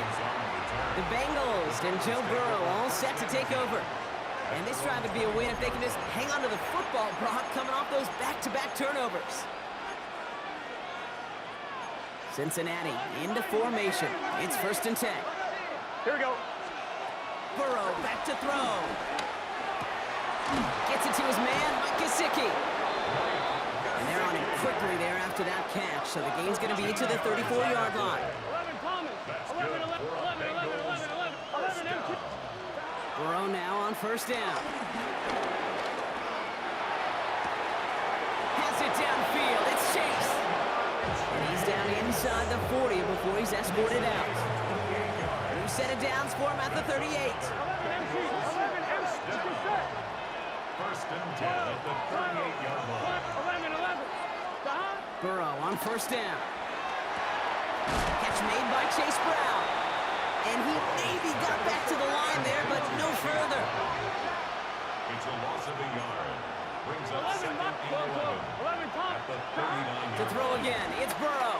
The Bengals and Joe Burrow all set to take over. And this drive would be a win if they can just hang on to the football, Brock, coming off those back-to-back turnovers. Cincinnati into formation. It's 1st and 10. Here we go. Burrow back to throw. Gets it to his man, Mike Gesicki. And they're on him quickly there after that catch. So the game's going to be to the 34-yard line. 11 Thomas. 11. Burrow now on 1st down. Has it downfield. It's Chase. And he's down inside the 40 before he's escorted out. New set of downs for him at the 38. 11 1st and 10 at the 38-yard line. 11. Burrow on 1st down. Catch made by Chase Brown. And he maybe got back to the line there, but no further. It's a loss of a yard. Brings up 2nd and 11 at the 39-yard To throw again, it's Burrow.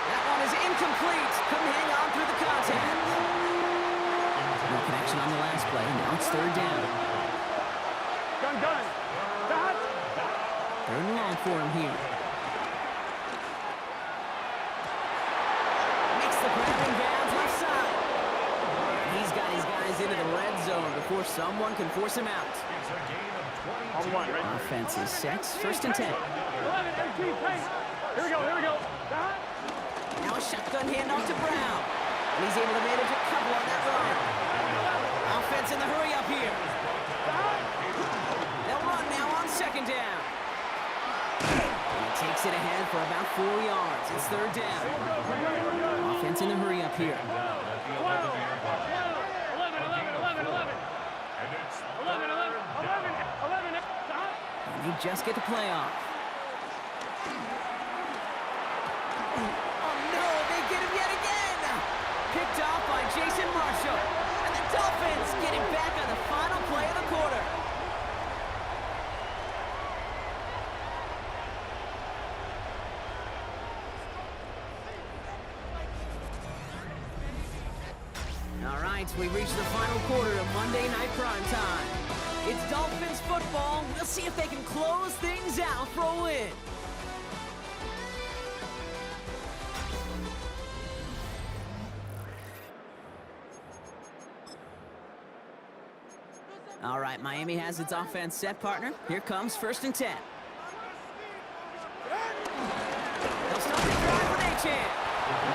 That one is incomplete. Couldn't hang on through the contact. No connection on the last play. Now it's third down. Gun. Stop. Third and long for him here. Makes the grabbing bounds left side. He's got his guys into the red zone before someone can force him out. It's a gain of 22 yards. Offense is set. First and 10. 11, 18, pace. Here we go. Stop. Now a shotgun handoff to Brown. And he's able to manage a couple on that run. Offense in the hurry up here. They'll run now on second down. And he takes it ahead for about 4 yards. It's third down. Offense in the hurry up here. 11. Stop. And they just get the play off. Oh no, they get him yet again! Picked off by Jason Marshall. And the Dolphins get him back on the final play of the quarter. All right, we've reached the final quarter of Monday Night Prime Time. It's Dolphins football. We'll see if they can close things out for a win. All right, Miami has its offense set, partner. Here comes first and 10. They'll start the drive with Achane.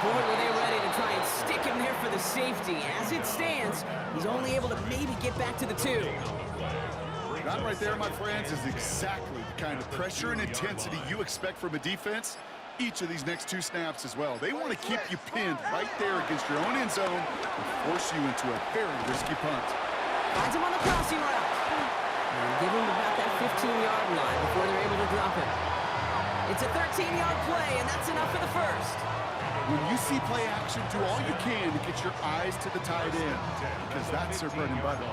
Boy, were they ready to try and stick him there for the safety. As it stands, he's only able to maybe get back to the 2. That right there, my friends, is exactly the kind of pressure and intensity you expect from a defense. Each of these next 2 snaps as well. They want to keep you pinned right there against your own end zone and force you into a very risky punt. Finds him on the crossing route. And give him about that 15-yard line before they're able to drop him. It's a 13-yard play, and that's enough for the first. When you see play action, do all you can to get your eyes to the tight end, because that's their bread and butter.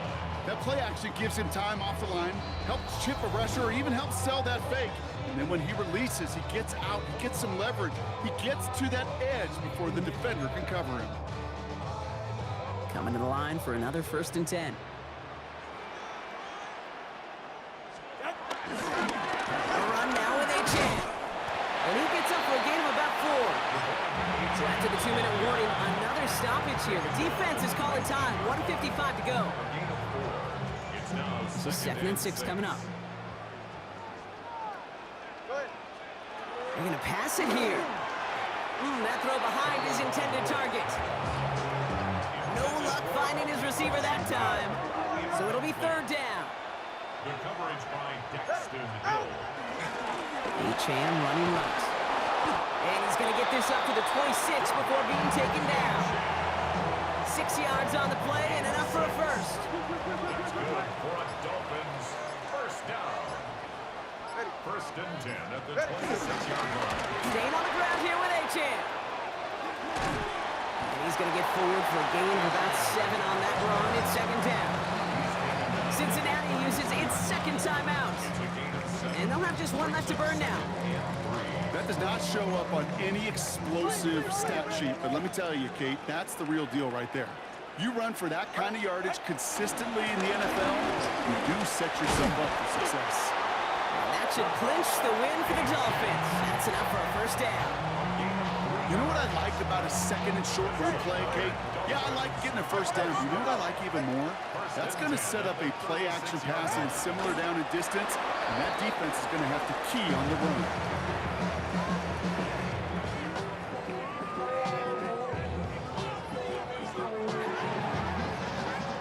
That play action gives him time off the line, helps chip a rusher, or even helps sell that fake. And then when he releases, he gets out, he gets some leverage. He gets to that edge before the defender can cover him. Coming to the line for another first and 10. A run now with Achane. And he gets up for a gain of about 4. So after the 2-minute warning, another stoppage here. The defense is calling time. 1:55 to go. So second and 6 coming up. They're going to pass it here. That throw behind his intended target. No luck finding his receiver that time. So it'll be third down. The coverage by Daxton Hill. Achane running right. And he's going to get this up to the 26 before being taken down. 6 yards on the play and enough for a first. That's good for a Dolphins first down. First and 10 at the 26-yard line. Staying on the ground here with Achane. And he's going to get forward for a gain of about 7 on that run. It's second down. Cincinnati uses its second timeout. And they'll have just one left to burn now. That does not show up on any explosive stat sheet, but let me tell you, Kate, that's the real deal right there. You run for that kind of yardage consistently in the NFL, you do set yourself up for success. And that should clinch the win for the Dolphins. That's enough for a first down. You know what I like about a second and short run play, Kate? Yeah, I like getting a first down. You know what I like even more? That's going to set up a play-action pass in similar down and distance, and that defense is going to have to key on the run.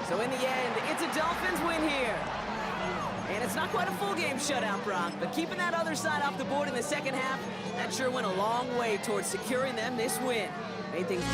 So in the end, it's a Dolphins win here. And it's not quite a full game shutout, Brock, but keeping that other side off the board in the second half, that sure went a long way towards securing them this win. Made things...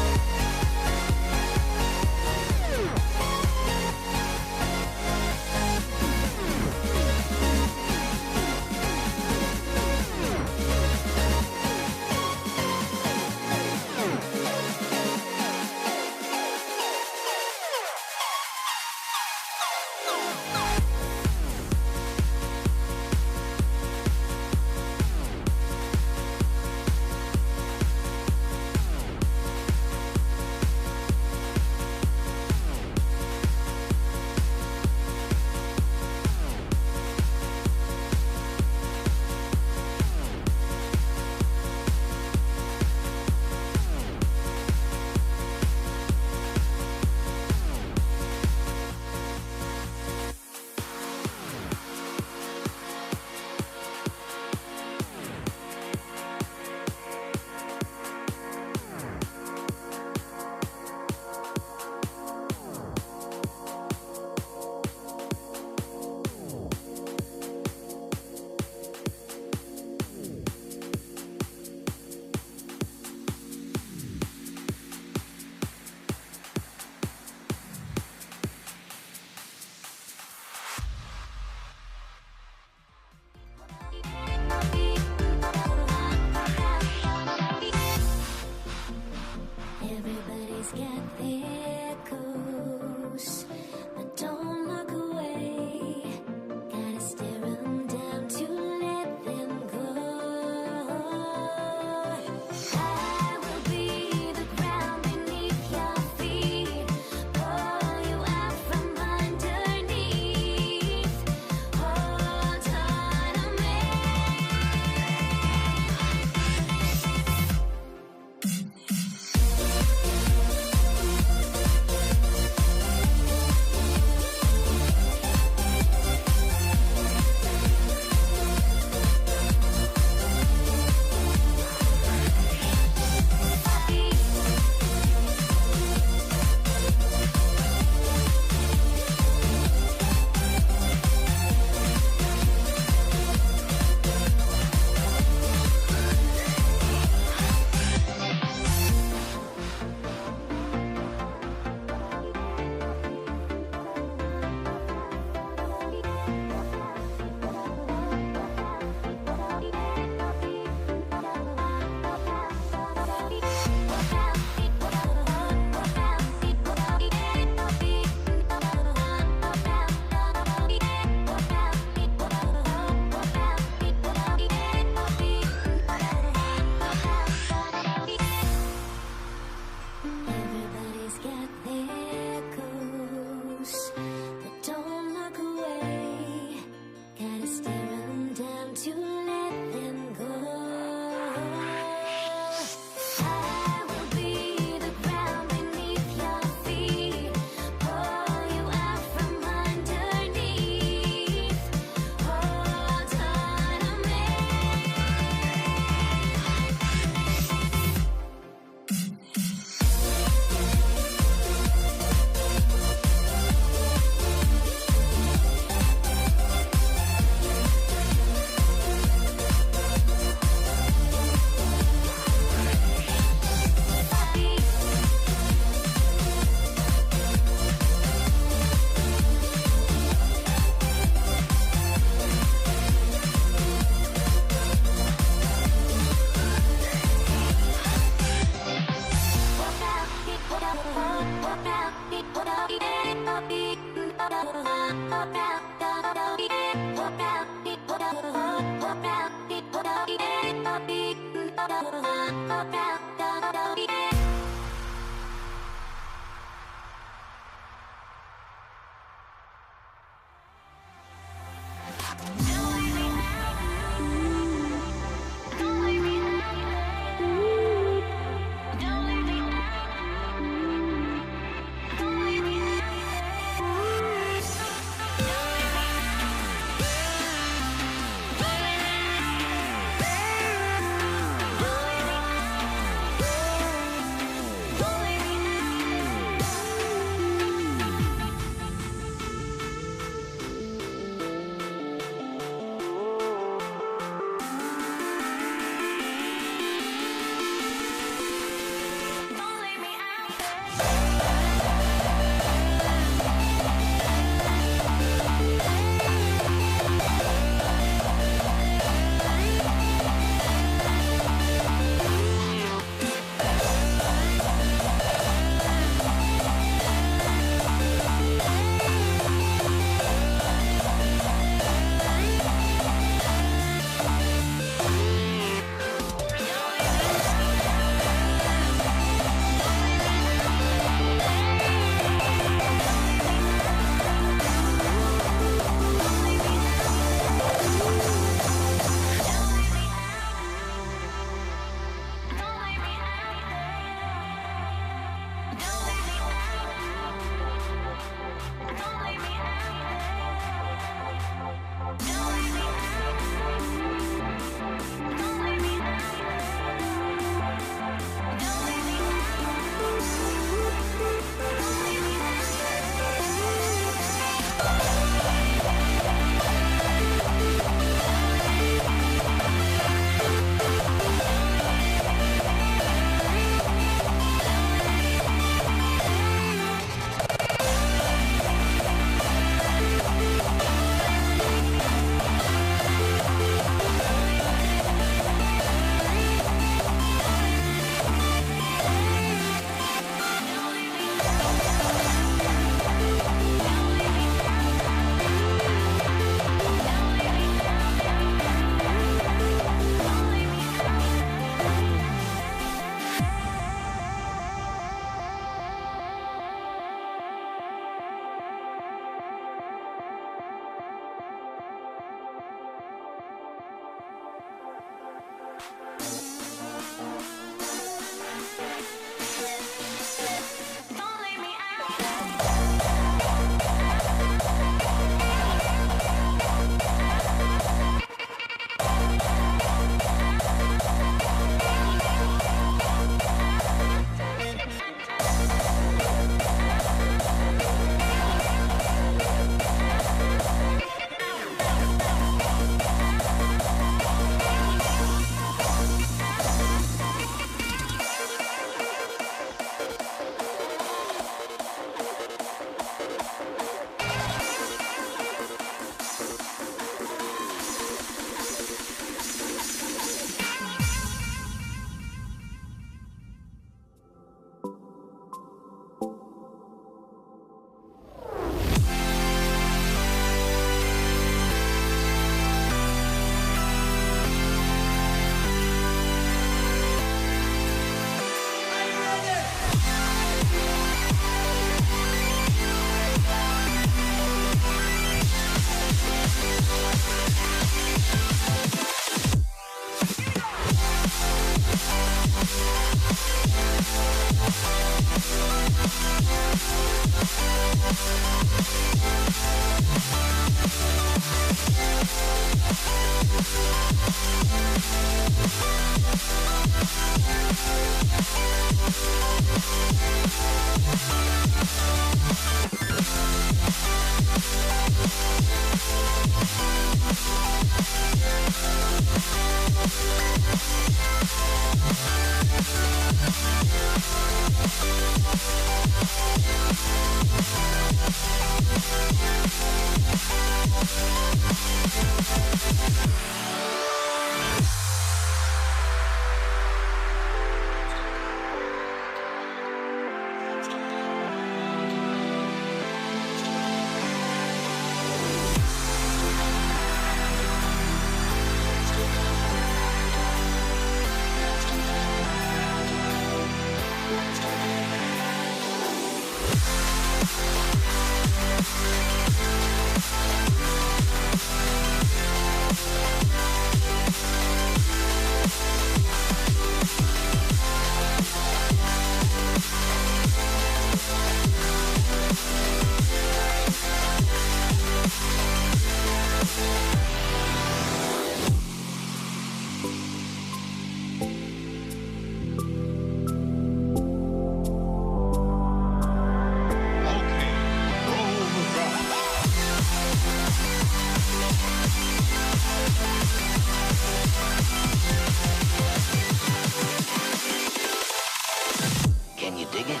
Can you dig it?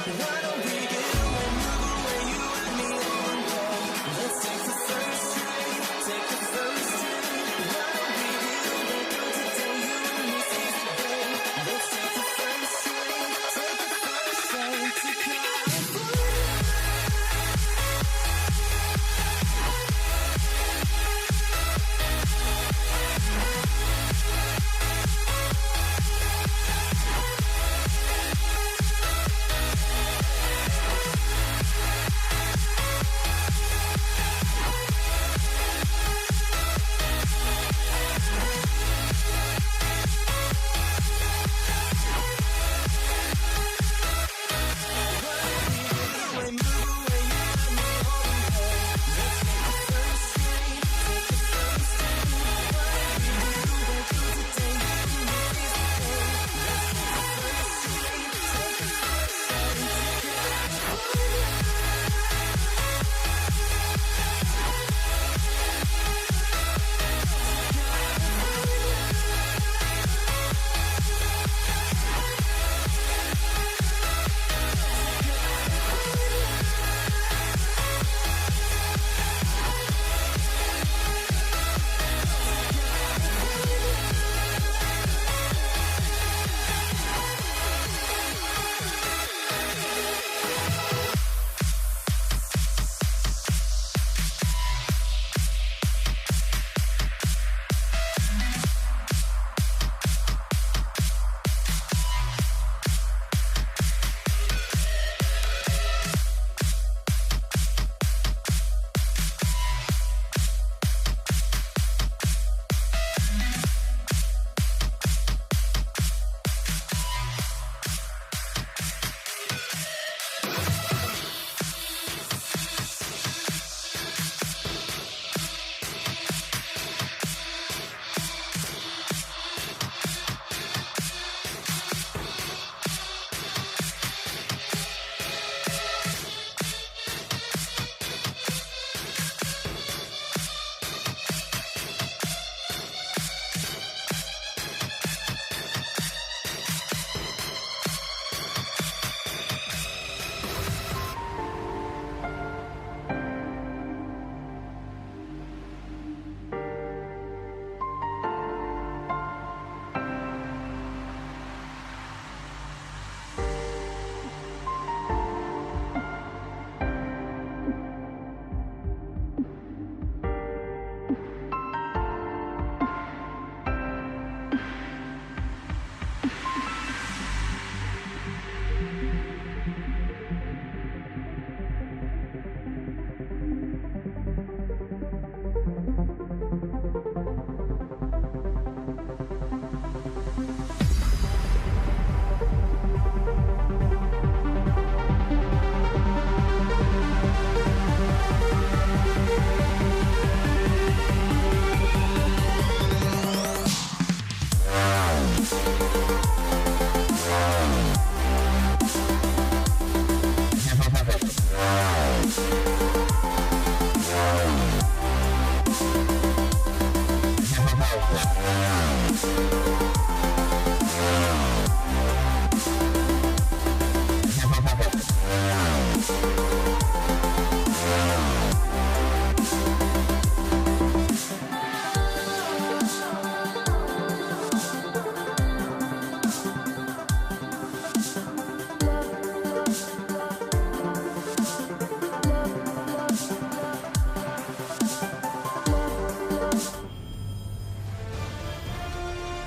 Why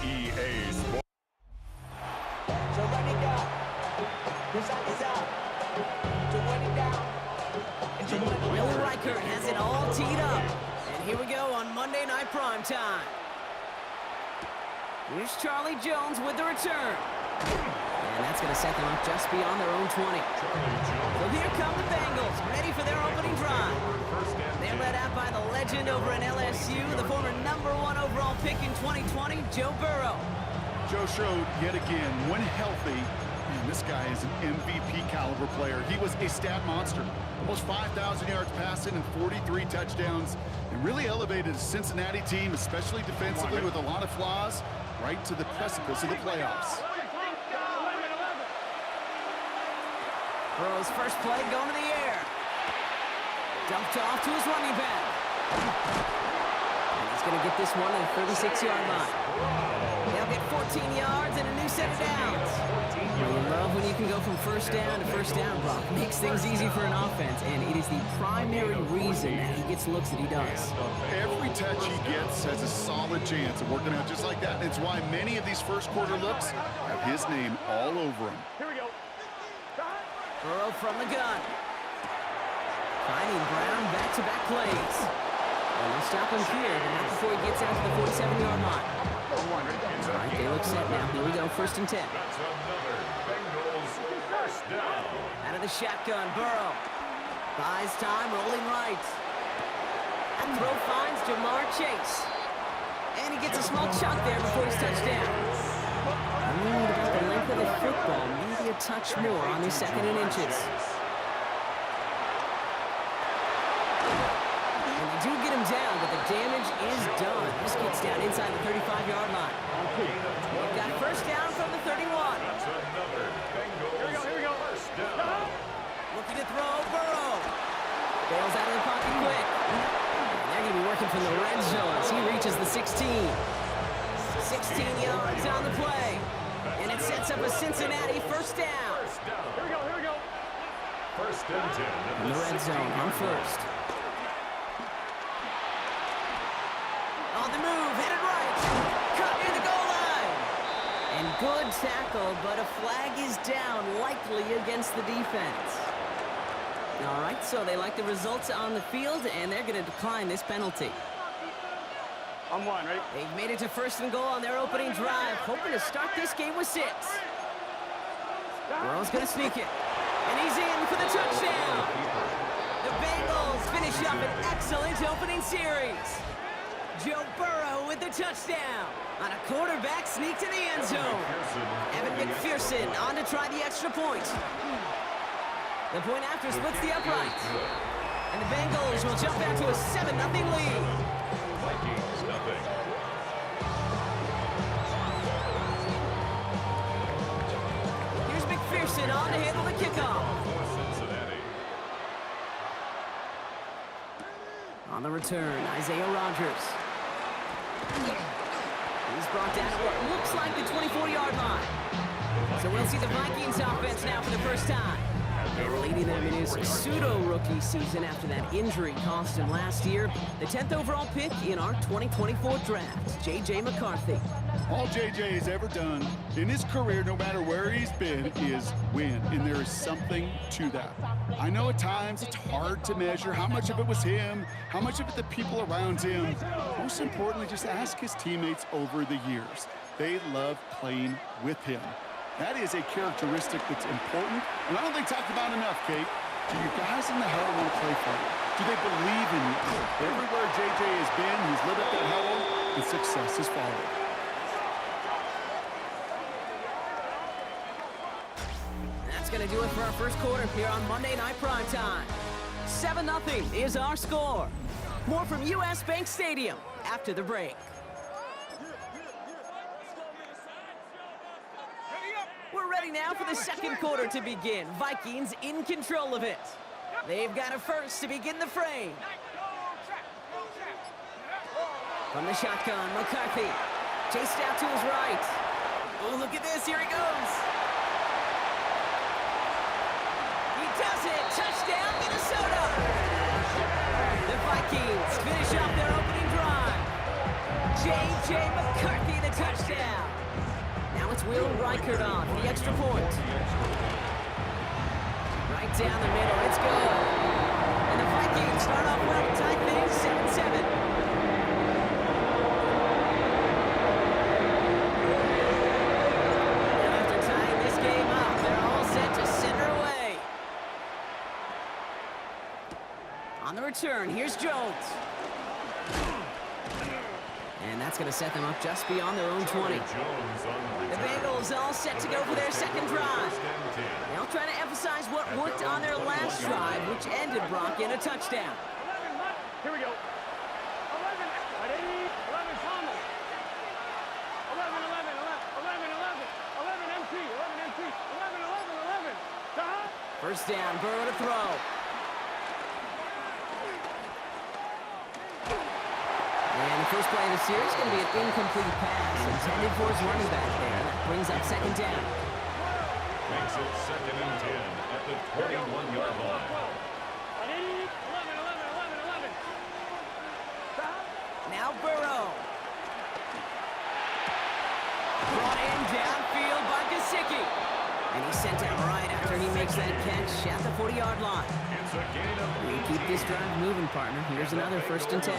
EA Sports. So run it down. The sun is out. To run it down. And to run it Will down. Riker has it all teed up. And here we go on Monday Night Prime Time. Here's Charlie Jones with the return. And that's going to set them up just beyond their own 20. So here come the Bengals, ready for their opening drive. They're led out by the legend over in LSU, the former #1 overall pick in 2020, Joe Burrow. Joe showed yet again, when healthy, man, this guy is an MVP caliber player. He was a stat monster. Almost 5,000 yards passing and 43 touchdowns. And really elevated a Cincinnati team, especially defensively with a lot of flaws, right to the precipice of the playoffs. Burrow's first play going to the air. Dumped off to his running back. And he's going to get this one at the 36-yard line. They'll get 14 yards and a new set of downs. Well, you love when you can go from first down to first down, Brock. Makes things easy for an offense, and it is the primary reason that he gets looks that he does. Every touch he gets has a solid chance of working out just like that. And it's why many of these first quarter looks have his name all over them. Here we go. Burrow from the gun. Finding Brown back-to-back plays. And they'll stop him here, but not before he gets out to the 47-yard line. All right, they look set now. Here we go, 1st and 10. That's another Bengals first down. Out of the shotgun, Burrow. Buys time, rolling right. That throw finds Jamar Chase. And he gets a small chunk there before he's touched down. About the length of the football, maybe a touch more on his 2nd and inches. And they do get him down, but the damage is done. This gets down inside the 35-yard line. They've got first down from the 31. That's another Bengals first down. Looking to throw, Burrow. Bails out of the pocket quick. And they're going to be working from the red zone as he reaches the 16. 16 yards on the play. And it sets up a Cincinnati first down. Here we go, here we go. First and 10 at In the red zone on first. On the move, headed right. Cut near the goal line. And good tackle, but a flag is down, likely against the defense. All right, so they like the results on the field, and they're going to decline this penalty. I'm one, right? They've made it to 1st and goal on their opening drive, hoping to start this game with 6. Burrow's going to sneak it, and he's in for the touchdown. The Bengals finish up an excellent opening series. Joe Burrow with the touchdown on a quarterback sneak to the end zone. Evan McPherson on to try the extra point. The point after splits the upright. And the Bengals will jump out to a 7-0 lead. Vikings, nothing. Here's McPherson on to handle the kickoff. For Cincinnati. On the return, Isaiah Rodgers. He's brought down at what looks like the 24-yard line. So we'll see the Vikings offense now for the first time. They're leading them in his pseudo-rookie season after that injury cost him last year. The 10th overall pick in our 2024 draft, J.J. McCarthy. All JJ has ever done in his career, no matter where he's been, is win. And there is something to that. I know at times it's hard to measure how much of it was him, how much of it the people around him. Most importantly, just ask his teammates over the years. They love playing with him. That is a characteristic that's important, and I don't think talked about enough, Kate. Do you guys in the huddle want to play for you? Do they believe in you? Everywhere JJ has been, he's lit up that huddle, and success has followed. That's going to do it for our first quarter here on Monday Night Prime Time. 7-0 is our score. More from U.S. Bank Stadium after the break. ready now for the second quarter to begin. Vikings in control of it. They've got a first to begin the frame. From the shotgun, McCarthy. Chased out to his right. Oh, look at this. Here he goes. He does it. Touchdown, Minnesota. The Vikings finish off their opening drive. J.J. McCarthy, the touchdown. Now it's Will Reichert on for the extra point. Right down the middle. It's good. And the Vikings start off well to tie things 7-7. On the return, here's Jones. And that's going to set them up just beyond their own 20. The Bengals all set to go for their second drive. They'll try to emphasize what worked on their last drive, which ended Brock in a touchdown. Here we go. 11 Thomas. 11 MT. 11. First down, Burrow to throw. And the first play of the series is going to be an incomplete pass intended for his running back there. That brings up second down. Makes it 2nd and 10 at the 21-yard line. 11. Now Burrow. Brought in downfield by Gesicki. And he's sent out right after he makes that catch at the 40-yard line. It's a gain of We keep this drive moving, partner. Here's another 1st and 10.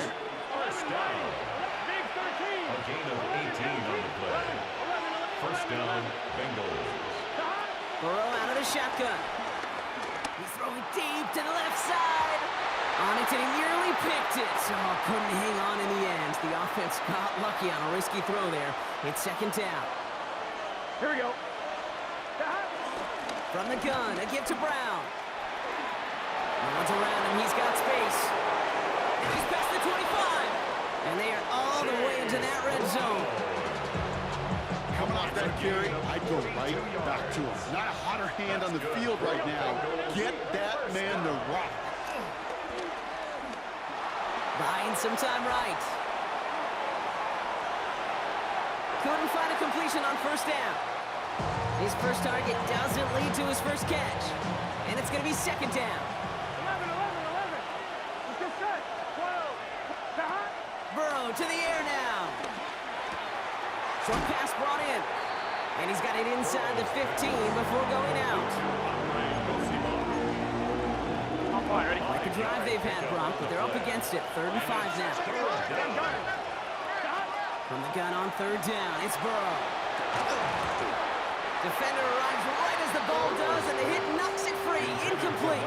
First down. Big 13. A gain of 18 on the play. First down, Bengals. Burrow out of the shotgun. He's throwing deep to the left side. On it, and he nearly picked it. So couldn't hang on in the end. The offense got lucky on a risky throw there. It's second down. Here we go. From the gun, a give to Brown. No one's around him. He's got space. And he's past the 25. And they are all the way into that red zone. Coming off that carry, I'd go right back to him. Not a hotter hand on the field right now. Get that man the rock. Buying some time right. Couldn't find a completion on first down. His first target doesn't lead to his first catch. And it's going to be second down. 11. Let's get set. 12. Burrow to the air now. Short pass brought in. And he's got it inside the 15 before going out. Like the drive they've had, Brock, but they're up against it. 3rd and 5 now. From the gun on 3rd down, it's Burrow. Defender arrives right as the ball does, and the hit knocks it free. Incomplete.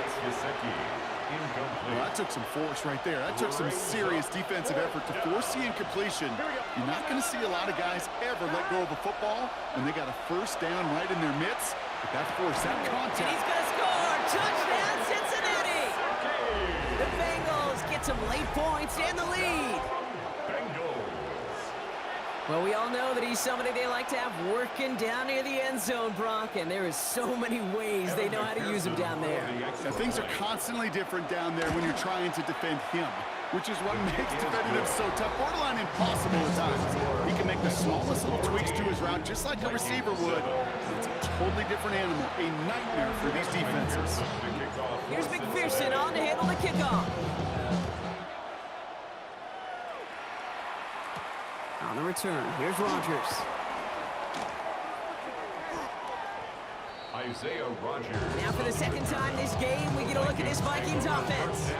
Well, that took some force right there. That took some serious defensive effort to force the incompletion. You're not going to see a lot of guys ever let go of a football when they got a first down right in their midst. But that forced that And contact. he's going to score. Touchdown, Cincinnati. The Bengals get some late points and the lead. Well, we all know that he's somebody they like to have working down near the end zone, Brock, and there is so many ways they know how to use him down there. Now, things are constantly different down there when you're trying to defend him, which is what makes defending him so tough, borderline impossible at times. He can make the smallest little tweaks to his route just like a receiver would. It's a totally different animal, a nightmare for these defenses. Here's McPherson on to handle the kickoff. On the return, here's Rodgers. Isaiah Rodgers. Now for the second time this game, we get a look at this Vikings offense.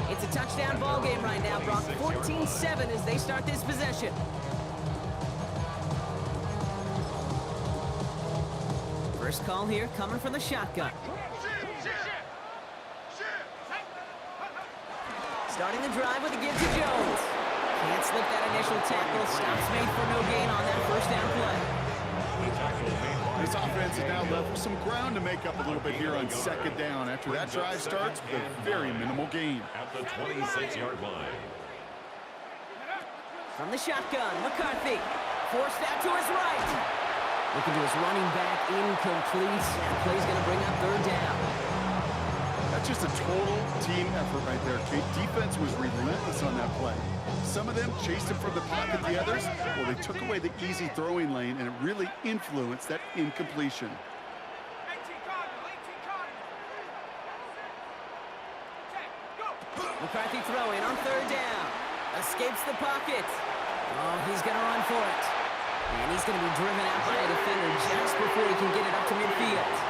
It's a touchdown ball game right now, Brock. 14-7 as they start this possession. First call here coming from the shotgun. Starting the drive with a give to Jones. Can't slip that initial tackle. Stops made for no gain on that first down play. This offense is now left with some ground to make up a little bit here on second down after that drive starts with a very minimal gain. At the 26-yard line. From the shotgun, McCarthy. Forced out to his right. Looking to his running back, incomplete. That play's going to bring up third down. That's just a total team effort right there, Kate. Defense was relentless on that play. Some of them chased him from the pocket, the others, well, they took away the easy throwing lane, and it really influenced that incompletion. McCarthy throwing on third down. Escapes the pocket. Oh, he's going to run for it. And he's going to be driven out by a defender just before he can get it up to midfield.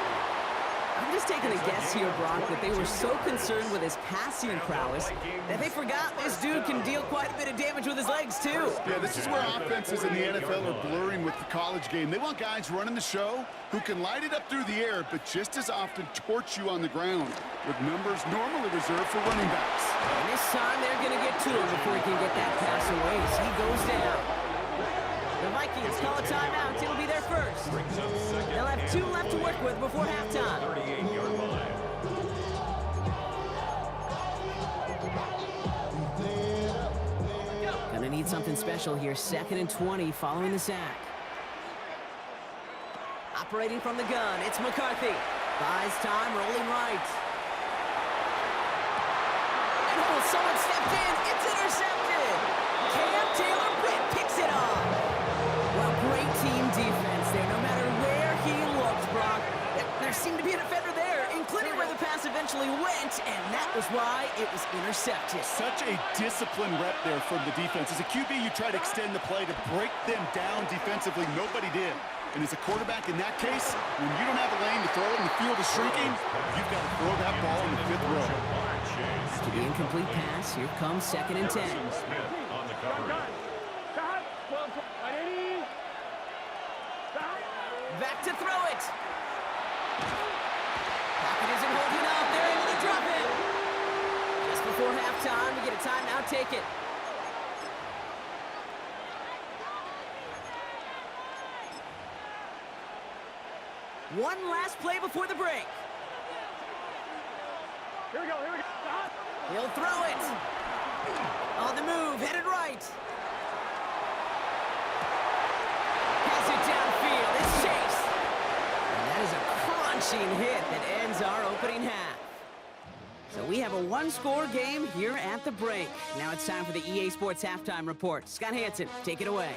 I'm just taking a guess here, Brock, that they were so concerned with his passing prowess that they forgot this dude can deal quite a bit of damage with his legs, too. Yeah, this is where offenses in the NFL are blurring with the college game. They want guys running the show who can light it up through the air, but just as often torch you on the ground, with numbers normally reserved for running backs. And this time they're going to get to him before he can get that pass away as he goes down. The Vikings call a timeout. It'll be their first. They'll have 2 left to work with before halftime. 38-yard line. Gonna need something special here. 2nd and 20 following the sack. Operating from the gun, it's McCarthy. Buys time, rolling right. And oh, someone stepped in. It's intercepted. Cam Taylor-Britt picks it off. Well, great team defense there. No matter where he looked, Brock, there seemed to be a defender there, including where the pass eventually went, and that was why it was intercepted. Such a disciplined rep there from the defense. As a QB, you try to extend the play to break them down defensively. Nobody did. And as a quarterback in that case, when you don't have a lane to throw and the field is shrinking, you've got to throw that ball in the 5th row. To the incomplete pass, here comes 2nd and 10. Smith on the coverage. Back to throw it. Pocket isn't holding up. They're able to drop it. Just before halftime, we get a timeout. Take it. One last play before the break. Here we go, here we go. He'll throw it. On the move, headed right. Pass it downfield. It's Chase. And that is a crunching hit that ends our opening half. So we have a 1-score game here at the break. Now it's time for the EA Sports Halftime Report. Scott Hanson, take it away.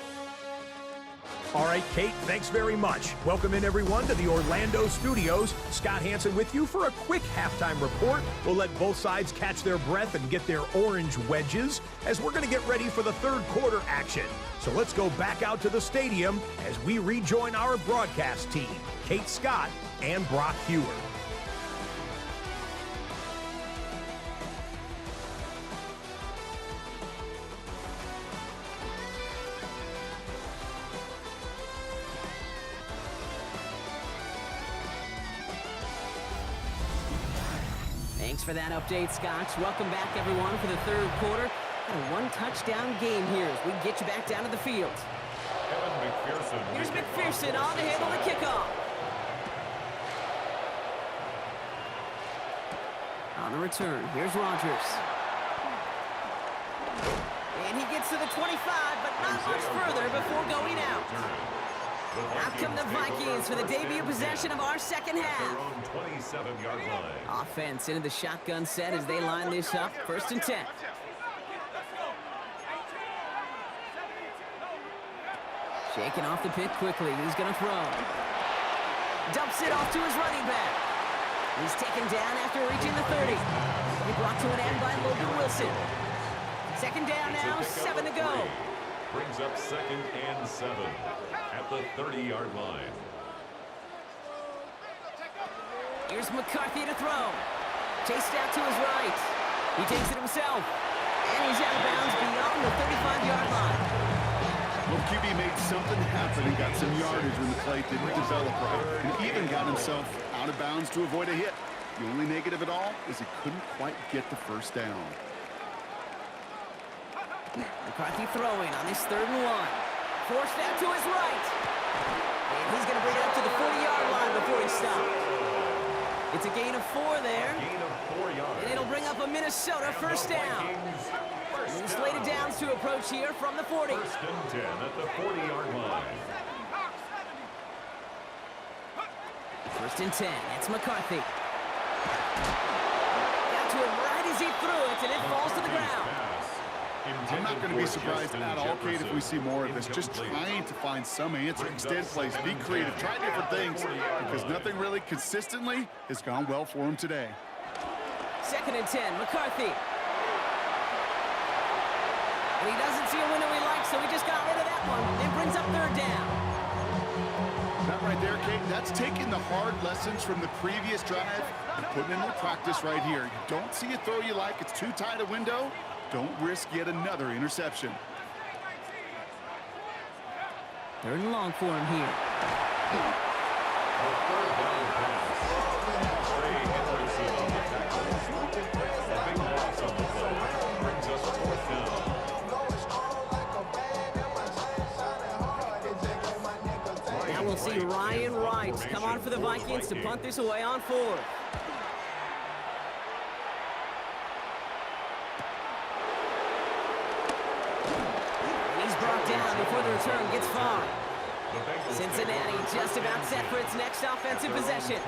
All right, Kate, thanks very much. Welcome in, everyone, to the Orlando studios. Scott Hanson with you for a quick halftime report. We'll let both sides catch their breath and get their orange wedges as we're going to get ready for the 3rd quarter action. So let's go back out to the stadium as we rejoin our broadcast team, Kate Scott and Brock Huard. Thanks for that update, Scott. Welcome back, everyone, for the 3rd quarter. Got a 1-touchdown game here as we get you back down to the field. Kevin McPherson. Here's McPherson on to handle the kickoff. On the return, here's Rogers. And he gets to the 25, but not much further before going out. Out come the Vikings for the debut possession of our 2nd half. 27-yard line. Offense into the shotgun set as they line this up. 1st and 10. Shaking off the pit quickly. He's going to throw. Dumps it off to his running back. He's taken down after reaching the 30. He brought to an end by Logan Wilson. 2nd down now, 7 to go. Brings up 2nd and 7 at the 30-yard line. Here's McCarthy to throw. Chased out to his right. He takes it himself. And he's out of bounds beyond the 35-yard line. Well, QB made something happen and got some yardage when the play didn't develop right. And even got himself out of bounds to avoid a hit. The only negative at all is he couldn't quite get the 1st down. McCarthy throwing on this 3rd and 1. Forced out to his right. And he's going to bring it up to the 40-yard line before he stops. It's a gain of 4 there. Gain of 4 yards. And it'll bring up a Minnesota 1st down. And slated downs to approach here from the 40. 1st and 10 at the 40-yard line. and 10. It's McCarthy. Got to him right as he threw it, and it falls to the ground. I'm not going to be surprised at all, Kate, if we see more of this. Just trying to find some answer, extend plays, be creative, try different things, because nothing really consistently has gone well for him today. 2nd and 10, McCarthy. And he doesn't see a window he likes, so he just got rid of that one. It brings up 3rd down. That right there, Kate, that's taking the hard lessons from the previous drive and putting it into practice right here. You don't see a throw you like, it's too tight a window. Don't risk yet another interception. 3rd and long for him here. Now we'll see Ryan Wright come on for the Vikings to punt this away on 4th. Before the return gets far. Cincinnati just about set for its next offensive possession.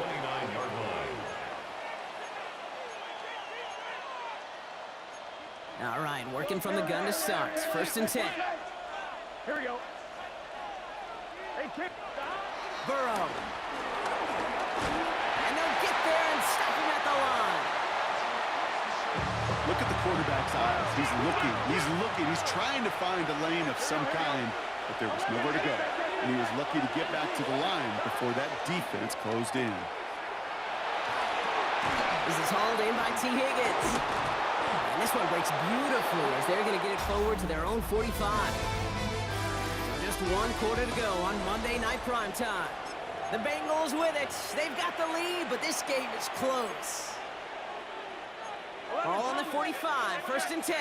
All right, working from the gun to start. 1st and 10. Here we go. Hey, kick. Burrow. And they'll get there and stop him at the line. Look at the quarterback's eyes. He's looking. He's trying to find a lane of some kind, but there was nowhere to go. And he was lucky to get back to the line before that defense closed in. This is hauled in by T. Higgins. And this one breaks beautifully as they're going to get it forward to their own 45. Just 1 quarter to go on Monday Night Primetime. The Bengals with it. They've got the lead, but this game is close. Ball on the 45, 1st and 10.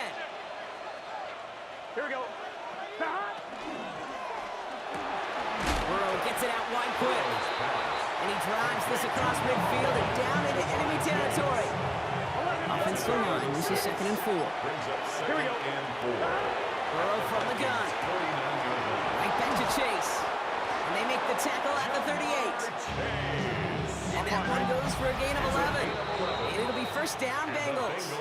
Here we go. Burrow gets it out wide quick. And he drives this across midfield and down into enemy territory. Offensive line, this is 2nd and 4. Here we go. Burrow from the gun. Right back to Chase. And they make the tackle at the 38. And that one goes for a gain of 11. And it'll be 1st down, Bengals.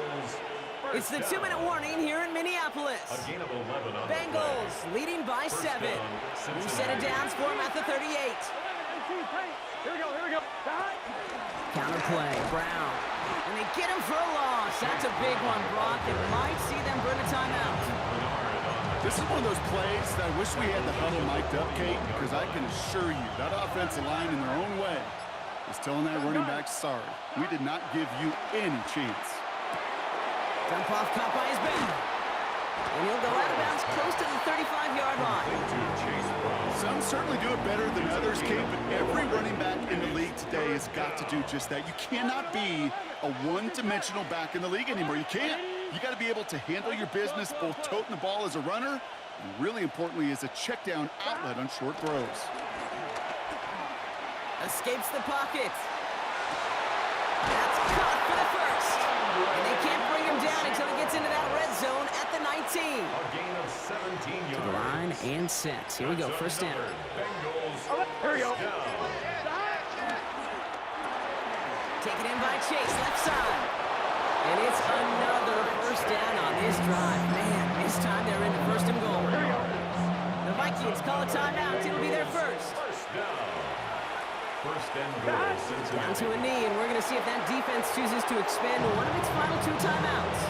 It's the 2-minute warning here in Minneapolis. Bengals leading by 7. New set of downs for him at the 38. Here we go. Counterplay, Brown. And they get him for a loss. That's a big one, Brock. It might see them burn a timeout. This is one of those plays that I wish we had the huddle mic'd up, Kate, because I can assure you that offensive line in their own way is telling that running back, sorry, we did not give you any chance. Dump off caught by his back. And he'll go out of bounds close to the 35-yard line. Some certainly do it better than others, Kate, but every running back in the league today has got to do just that. You cannot be a one-dimensional back in the league anymore. You can't. You got to be able to handle your business, both toting the ball as a runner, and really importantly as a check-down outlet on short throws. Escapes the pocket. That's caught for the 1st. And they can't bring him down until he gets into that red zone at the 19. A gain of 17 yards. To the line and set. Here we go, 1st down. Here we go. Taken in by Chase, left side. And it's another 1st down on this drive. Man, this time they're into 1st and goal. The Vikings call a timeout. It'll be their 1st. 1st and goal, Cincinnati. Down to a knee, and we're going to see if that defense chooses to expend one of its final 2 timeouts.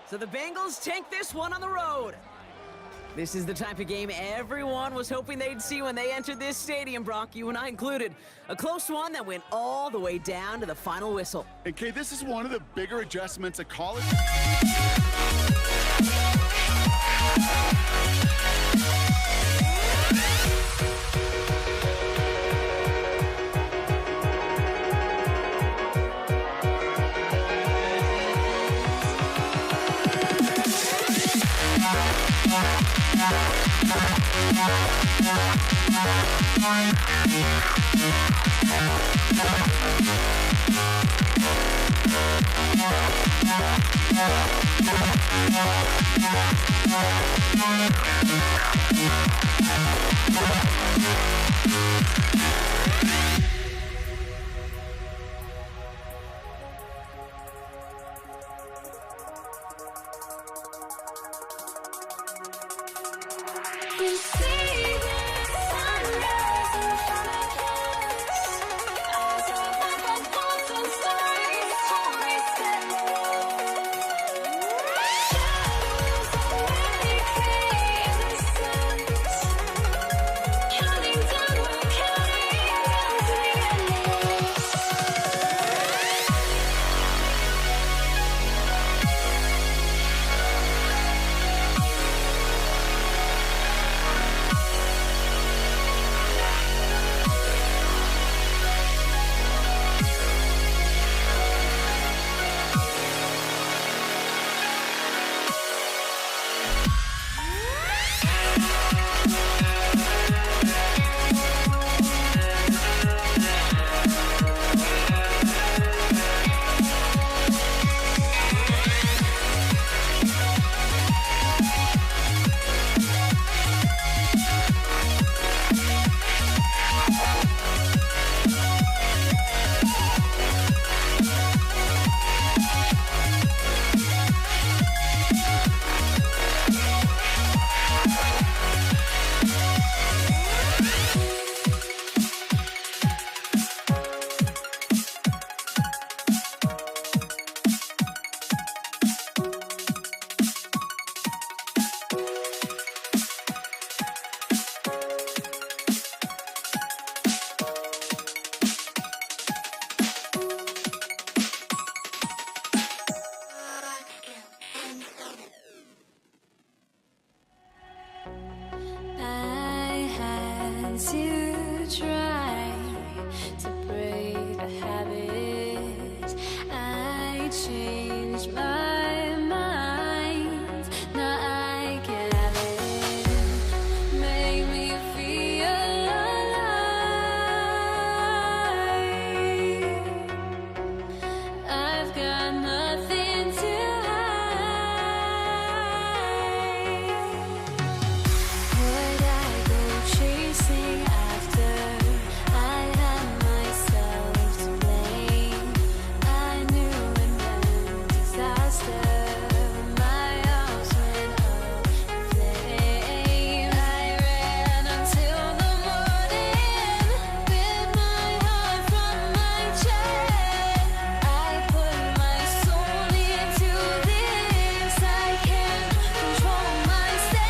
So the Bengals take this one on the road. This is the type of game everyone was hoping they'd see when they entered this stadium, Brock, you and I included. A close one that went all the way down to the final whistle. And Kate, this is one of the bigger adjustments at college. Yeah. You see the sunrise in front of us. Eyes are like a thousand stories told me shadows already create the suns. Counting down, we're counting down to the endless. I had to try to break the habit. I changed my mind. Now I can have it. Make me feel alive. I've got nothing to would I go chasing after? I had myself to blame. I knew it meant disaster. My arms went up in flames. I ran until the morning, with my heart from my chest. I put my soul into this. I can't control myself.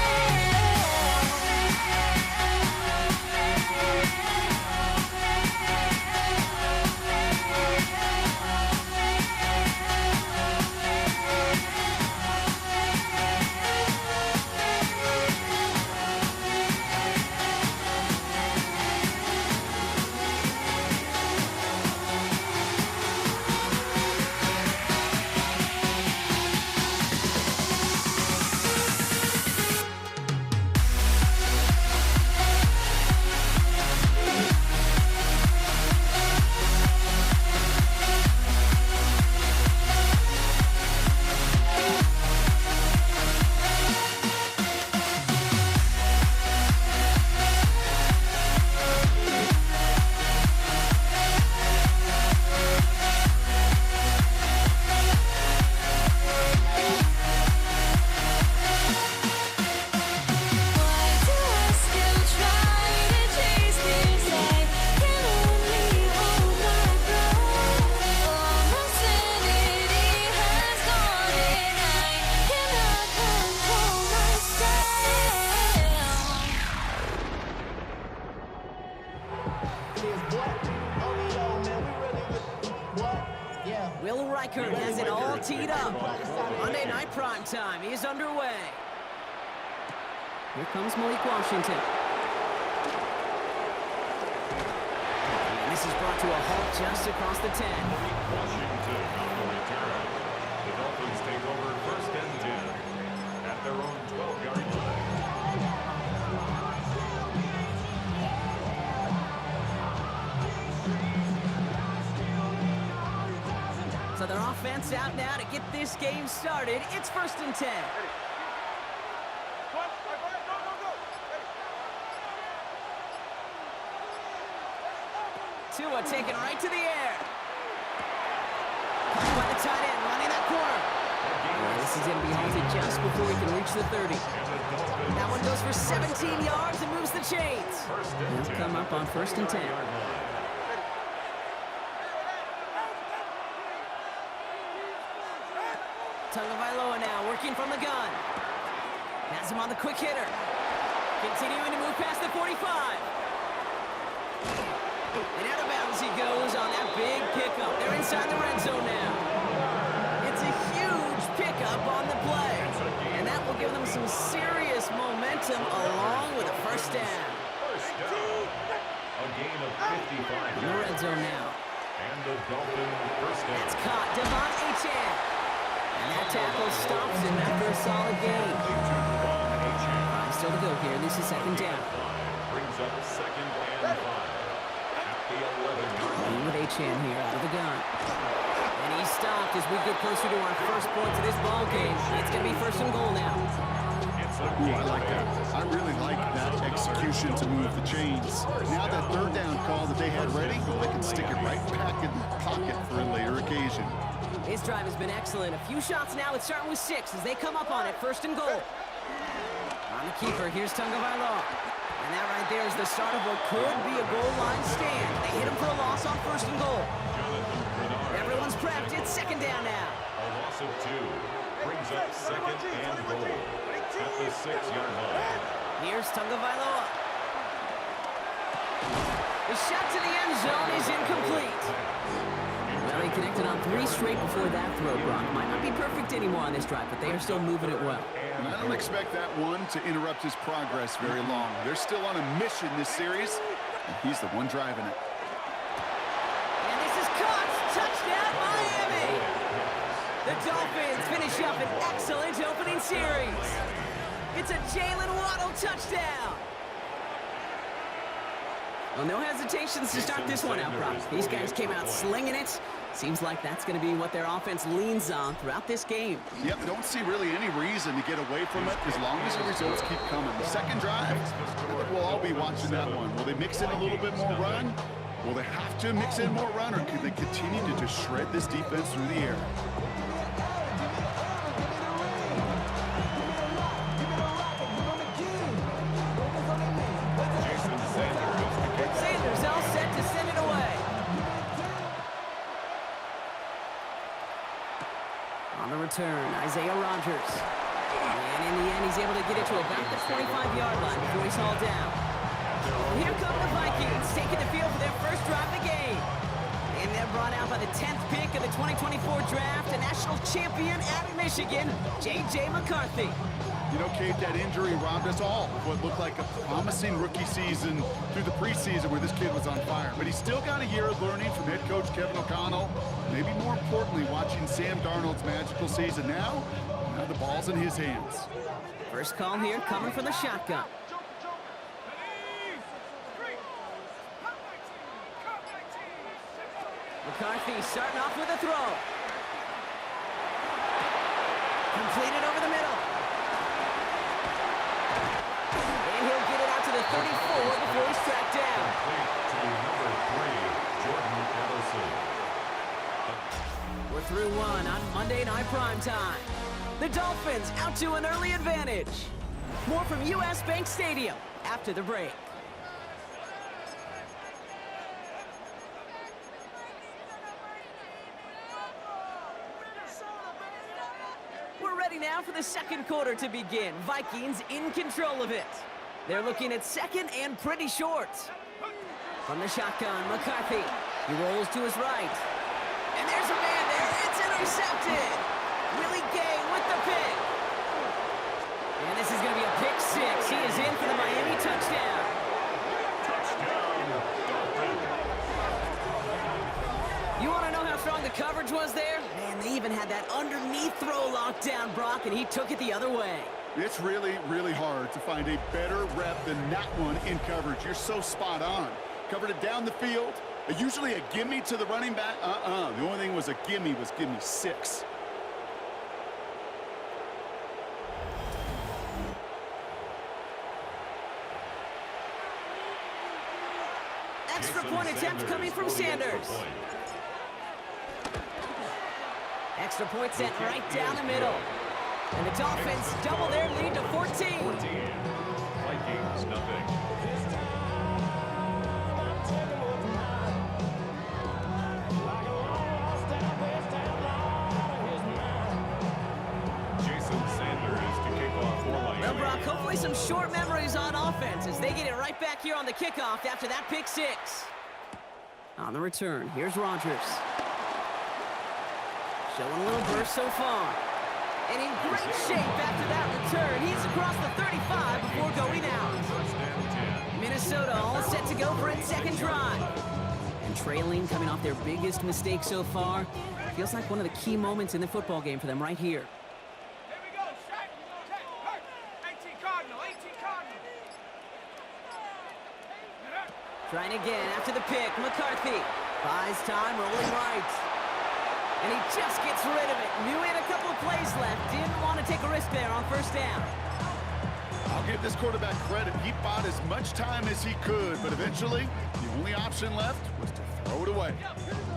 Why do I still try to chase this? I can only hold my breath. All my sanity has gone, and I cannot control myself. Will Reichert has it all teed up. Monday Night Prime Time is underway. Here comes Malik Washington. And this is brought to a halt just across the 10. Washington on the return. The Dolphins take over first and 10 at their own 12-yard line. So their offense out now to get this game started. It's 1st and 10. Tua taken right to the air. Caught by the tight end, running that corner. This is going to be halted just before he can reach the 30. That one goes for 17 yards and moves the chains. He'll come up on 1st and 10. Tagovailoa now working from the gun. Has him on the quick hitter. Continuing to move past the 45. And out of bounds he goes on that big pickup. They're inside the red zone now. It's a huge pickup on the play. And that will give them some serious momentum along with a 1st down. A gain of 55 In the red yards. zone now. And the Dolphins first down. It's caught. Devon Achane. And that tackle stops him after a solid gain. Still to go here. This is 2nd down. Brings up 2nd and 5. At the 11-yard line. With Achane here out of the gun. And he's stopped as we get closer to our first points of this ball game. It's going to be 1st and goal now. Ooh, I like that. I really like that execution to move the chains. Now that 3rd down call that they had ready, they can stick it right back in the pocket for a later occasion. His drive has been excellent. A few shots now. It's starting with 6 as they come up on it. 1st and goal. On the keeper, here's Tagovailoa. And that right there is the start of what could be a goal line stand. They hit him for a loss on 1st and goal. Everyone's prepped. It's 2nd down now. A loss of 2 brings up 2nd and goal at the 6-yard line. Here's Tagovailoa. The shot to the end zone is incomplete. Well, he connected on 3 straight before that throw, Brock. Might not be perfect anymore on this drive, but they are still moving it well. And I don't expect that one to interrupt his progress very long. They're still on a mission this series, and he's the one driving it. And this is caught. Touchdown, Miami. The Dolphins finish up an excellent opening series. It's a Jalen Waddle touchdown. Well, no hesitations to start this one out, Brock. These guys came out slinging it. Seems like that's going to be what their offense leans on throughout this game. Yep, don't see really any reason to get away from it as long as the results keep coming. The 2nd drive, I think we'll all be watching that one. Will they mix in a little bit more run? Will they have to mix in more run, or could they continue to just shred this defense through the air? Sanders all set to send it away. On the return, Isaiah Rodgers. And in the end, he's able to get it to about the 25-yard line before he's hauled down. Here come the Vikings, taking the field for their first drive of the game. And they're brought out by the 10th pick of the 2024 draft, a national champion out of Michigan, J.J. McCarthy. You know, Kate, that injury robbed us all of what looked like a promising rookie season through the preseason where this kid was on fire. But he's still got a year of learning from head coach Kevin O'Connell. Maybe more importantly, watching Sam Darnold's magical season now the ball's in his hands. First call here coming from the shotgun. McCarthy starting off with a throw. Completed over the middle. And he'll get it out to the 34 before he's tracked down. To number 3, Jordan Ellison. We're through one on Monday Night Primetime. The Dolphins out to an early advantage. More from U.S. Bank Stadium after the break. We're ready now for the second quarter to begin. Vikings in control of it. They're looking at second and pretty short. From the shotgun, McCarthy. He rolls to his right. And there's a man there. It's intercepted. Willie Gay with the pick. And this is going to be a pick six. He is in for the Miami touchdown. You want to know how strong the coverage was there? Man, they even had that underneath throw locked down, Brock, and he took it the other way. It's really, really hard to find a better rep than that one in coverage. You're so spot on. Covered it down the field, Usually a gimme to the running back. The only thing was a gimme 6. Extra point attempt coming from Sanders. Extra point sent right down the middle. And the Dolphins double their lead to 14. 14. Vikings, nothing. Jason Sanders to kick off for Miami. Well, Brock, hopefully some short memories on offense as they get it right back here on the kickoff after that pick 6. On the return, here's Rodgers. Showing a little burst so far. And in great shape after that return. He's across the 35 before going out. First and 10. Minnesota all set to go for its second drive. And trailing, coming off their biggest mistake so far. Feels like one of the key moments in the football game for them right here. Here we go. Check. Hey. 18 Cardinal. 18 Cardinal. Trying again after the pick. McCarthy buys time, rolling right. And he just gets rid of it. Knew he had a couple of plays left. Didn't want to take a risk there on first down. I'll give this quarterback credit. He bought as much time as he could, but eventually, the only option left was to throw it away.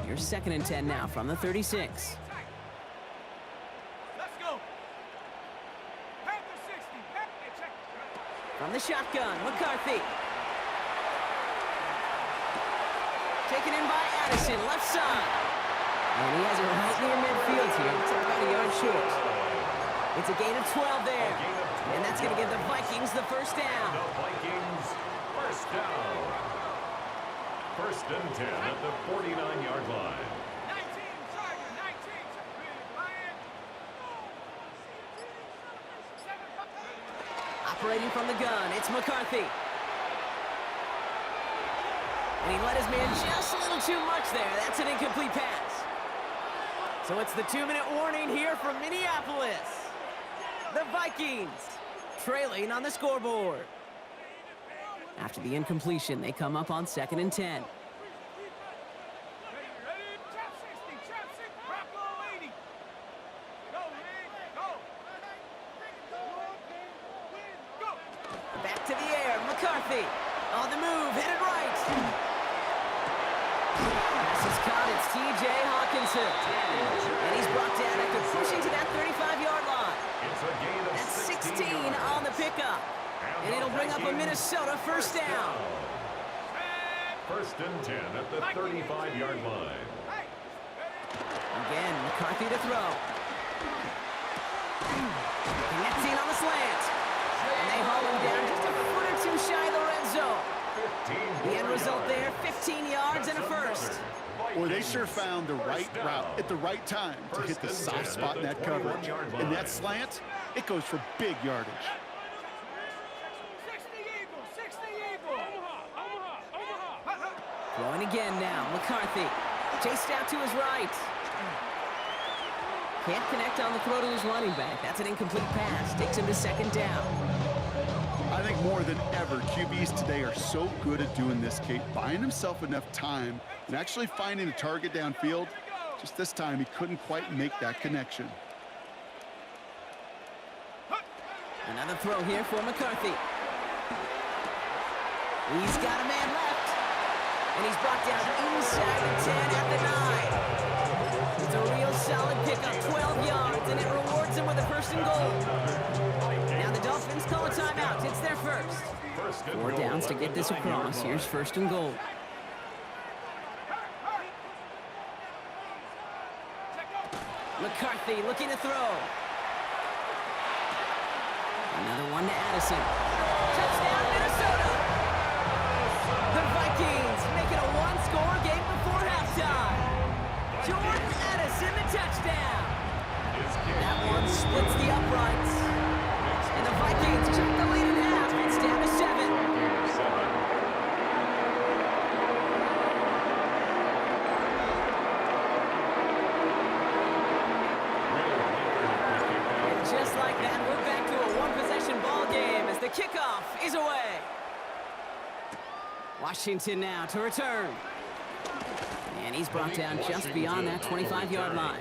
Here's 2nd and 10 now from the 36. Let's go. Panther 60. Hey, check. From the shotgun, McCarthy. Taken in by Addison, left side. And he has it right near midfield here. It's about a yard short. It's a gain of 12 there. And that's going to give the Vikings the first down. The Vikings, first down. First and 10 at the 49-yard line. 19. Tiger. 19. Ryan. Operating from the gun, it's McCarthy. And he let his man just a little too much there. That's an incomplete pass. So it's the 2-minute warning here from Minneapolis. The Vikings trailing on the scoreboard. After the incompletion, they come up on 2nd and 10. Ready? Trap 60. Trap 60. Rocco 80. Go, man. Go. Go. Back to the air, McCarthy. On the move, headed right. Pass is caught, it's T.J. Hawkinson. And he's brought down after pushing to that 35-yard line. It's a gain of That's 16 yards. on the pickup. And it'll bring up a Minnesota first down. First and 10 at the 35-yard line. Hey. Again, McCarthy to throw. Connecting on the slant. And they haul him down just a foot or two shy of the red zone. 15 The end result there, 15 yards and a first. Boy, they sure found the right route at the right time to hit the soft spot in that coverage. And that slant, it goes for big yardage. 60 Eagle. 60 Eagle. Omaha. Throwing again now, McCarthy. Chased out to his right. Can't connect on the throw to his running back. That's an incomplete pass. Takes him to 2nd down. I think more than ever, QBs today are so good at doing this, Kate, buying himself enough time and actually finding a target downfield. Just this time, he couldn't quite make that connection. Another throw here for McCarthy. He's got a man left. And he's brought down inside the 10 at the 9. It's a real solid pickup, 12 yards, and it rewards him with a first and goal. Now the Dolphins call a timeout. It's their first. 4 downs to get this across. Here's 1st and goal. McCarthy looking to throw. Another one to Addison. Touchdown, Minnesota! The Vikings make it a one-score game before halftime. Jordan Addison, the touchdown. That one splits the uprights. And the Vikings took the lead in half. It's down to 7. And just like that, we're back to a one-possession ball game as the kickoff is away. Washington now to return. And he's brought down just beyond that 25-yard line.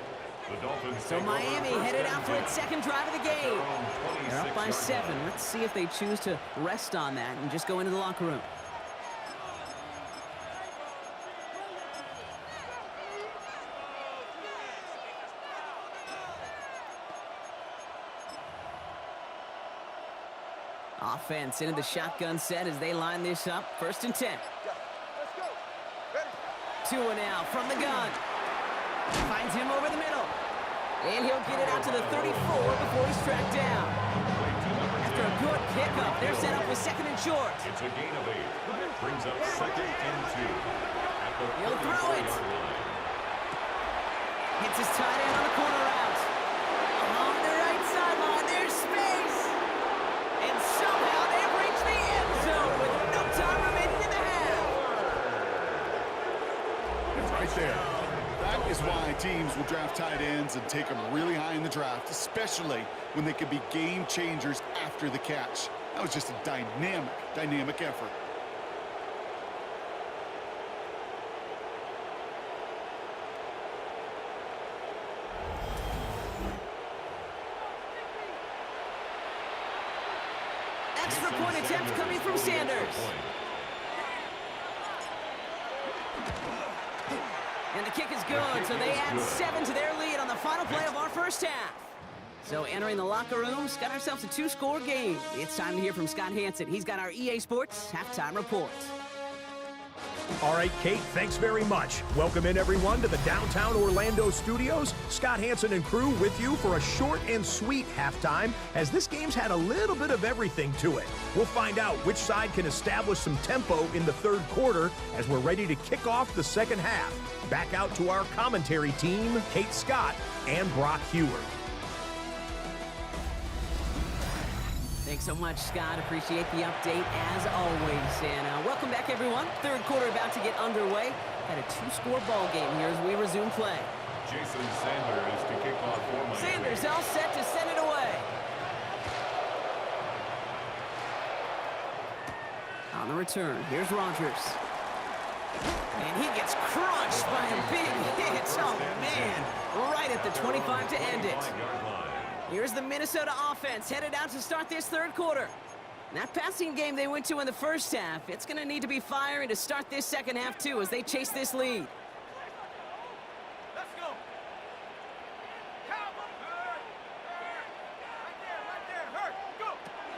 The Dolphins So take over Miami first headed and out for 10 its second drive of the at game. their own They're up by 26-yard 7. line. Let's see if they choose to rest on that and just go into the locker room. Offense into the shotgun set as they line this up. First and 10. Tua now from the gun. Finds him over the middle. And he'll get it out to the 34 before he's tracked down. After a good pickup, they're set up with second and short. It's a gain of 8. Brings up second and 2 at the He'll throw it. 34-yard line. Hits his tight end on the corner out. Along the right sideline, there's space. And somehow they've reached the end zone with no time remaining in the half. It's right there. That is why teams will draft tight ends and take them really high in the draft, especially when they can be game changers after the catch. That was just a dynamic effort. Extra point attempt coming from Sanders. And the kick is good, so they add 7 to their lead on the final play of our first half. So entering the locker room, got ourselves a 2-score game. It's time to hear from Scott Hansen. He's got our EA Sports halftime report. All right, Kate, thanks very much. Welcome in, everyone, to the downtown Orlando studios. Scott Hansen and crew with you for a short and sweet halftime, as this game's had a little bit of everything to it. We'll find out which side can establish some tempo in the third quarter as we're ready to kick off the second half. Back out to our commentary team, Kate Scott and Brock Hewer. Thanks so much, Scott. Appreciate the update as always. And welcome back, everyone. Third quarter about to get underway. Had a 2-score ball game here as we resume play. Jason Sanders to kick off for Miami. Sanders all set to send it away. On the return, here's Rodgers. And he gets crushed by a big hit. Oh, man. Right at the 25 to end it. 5-yard line. Here's the Minnesota offense headed out to start this third quarter. That passing game they went to in the first half, it's going to need to be firing to start this second half, too, as they chase this lead. Let's go. Right there. Hurt. Go.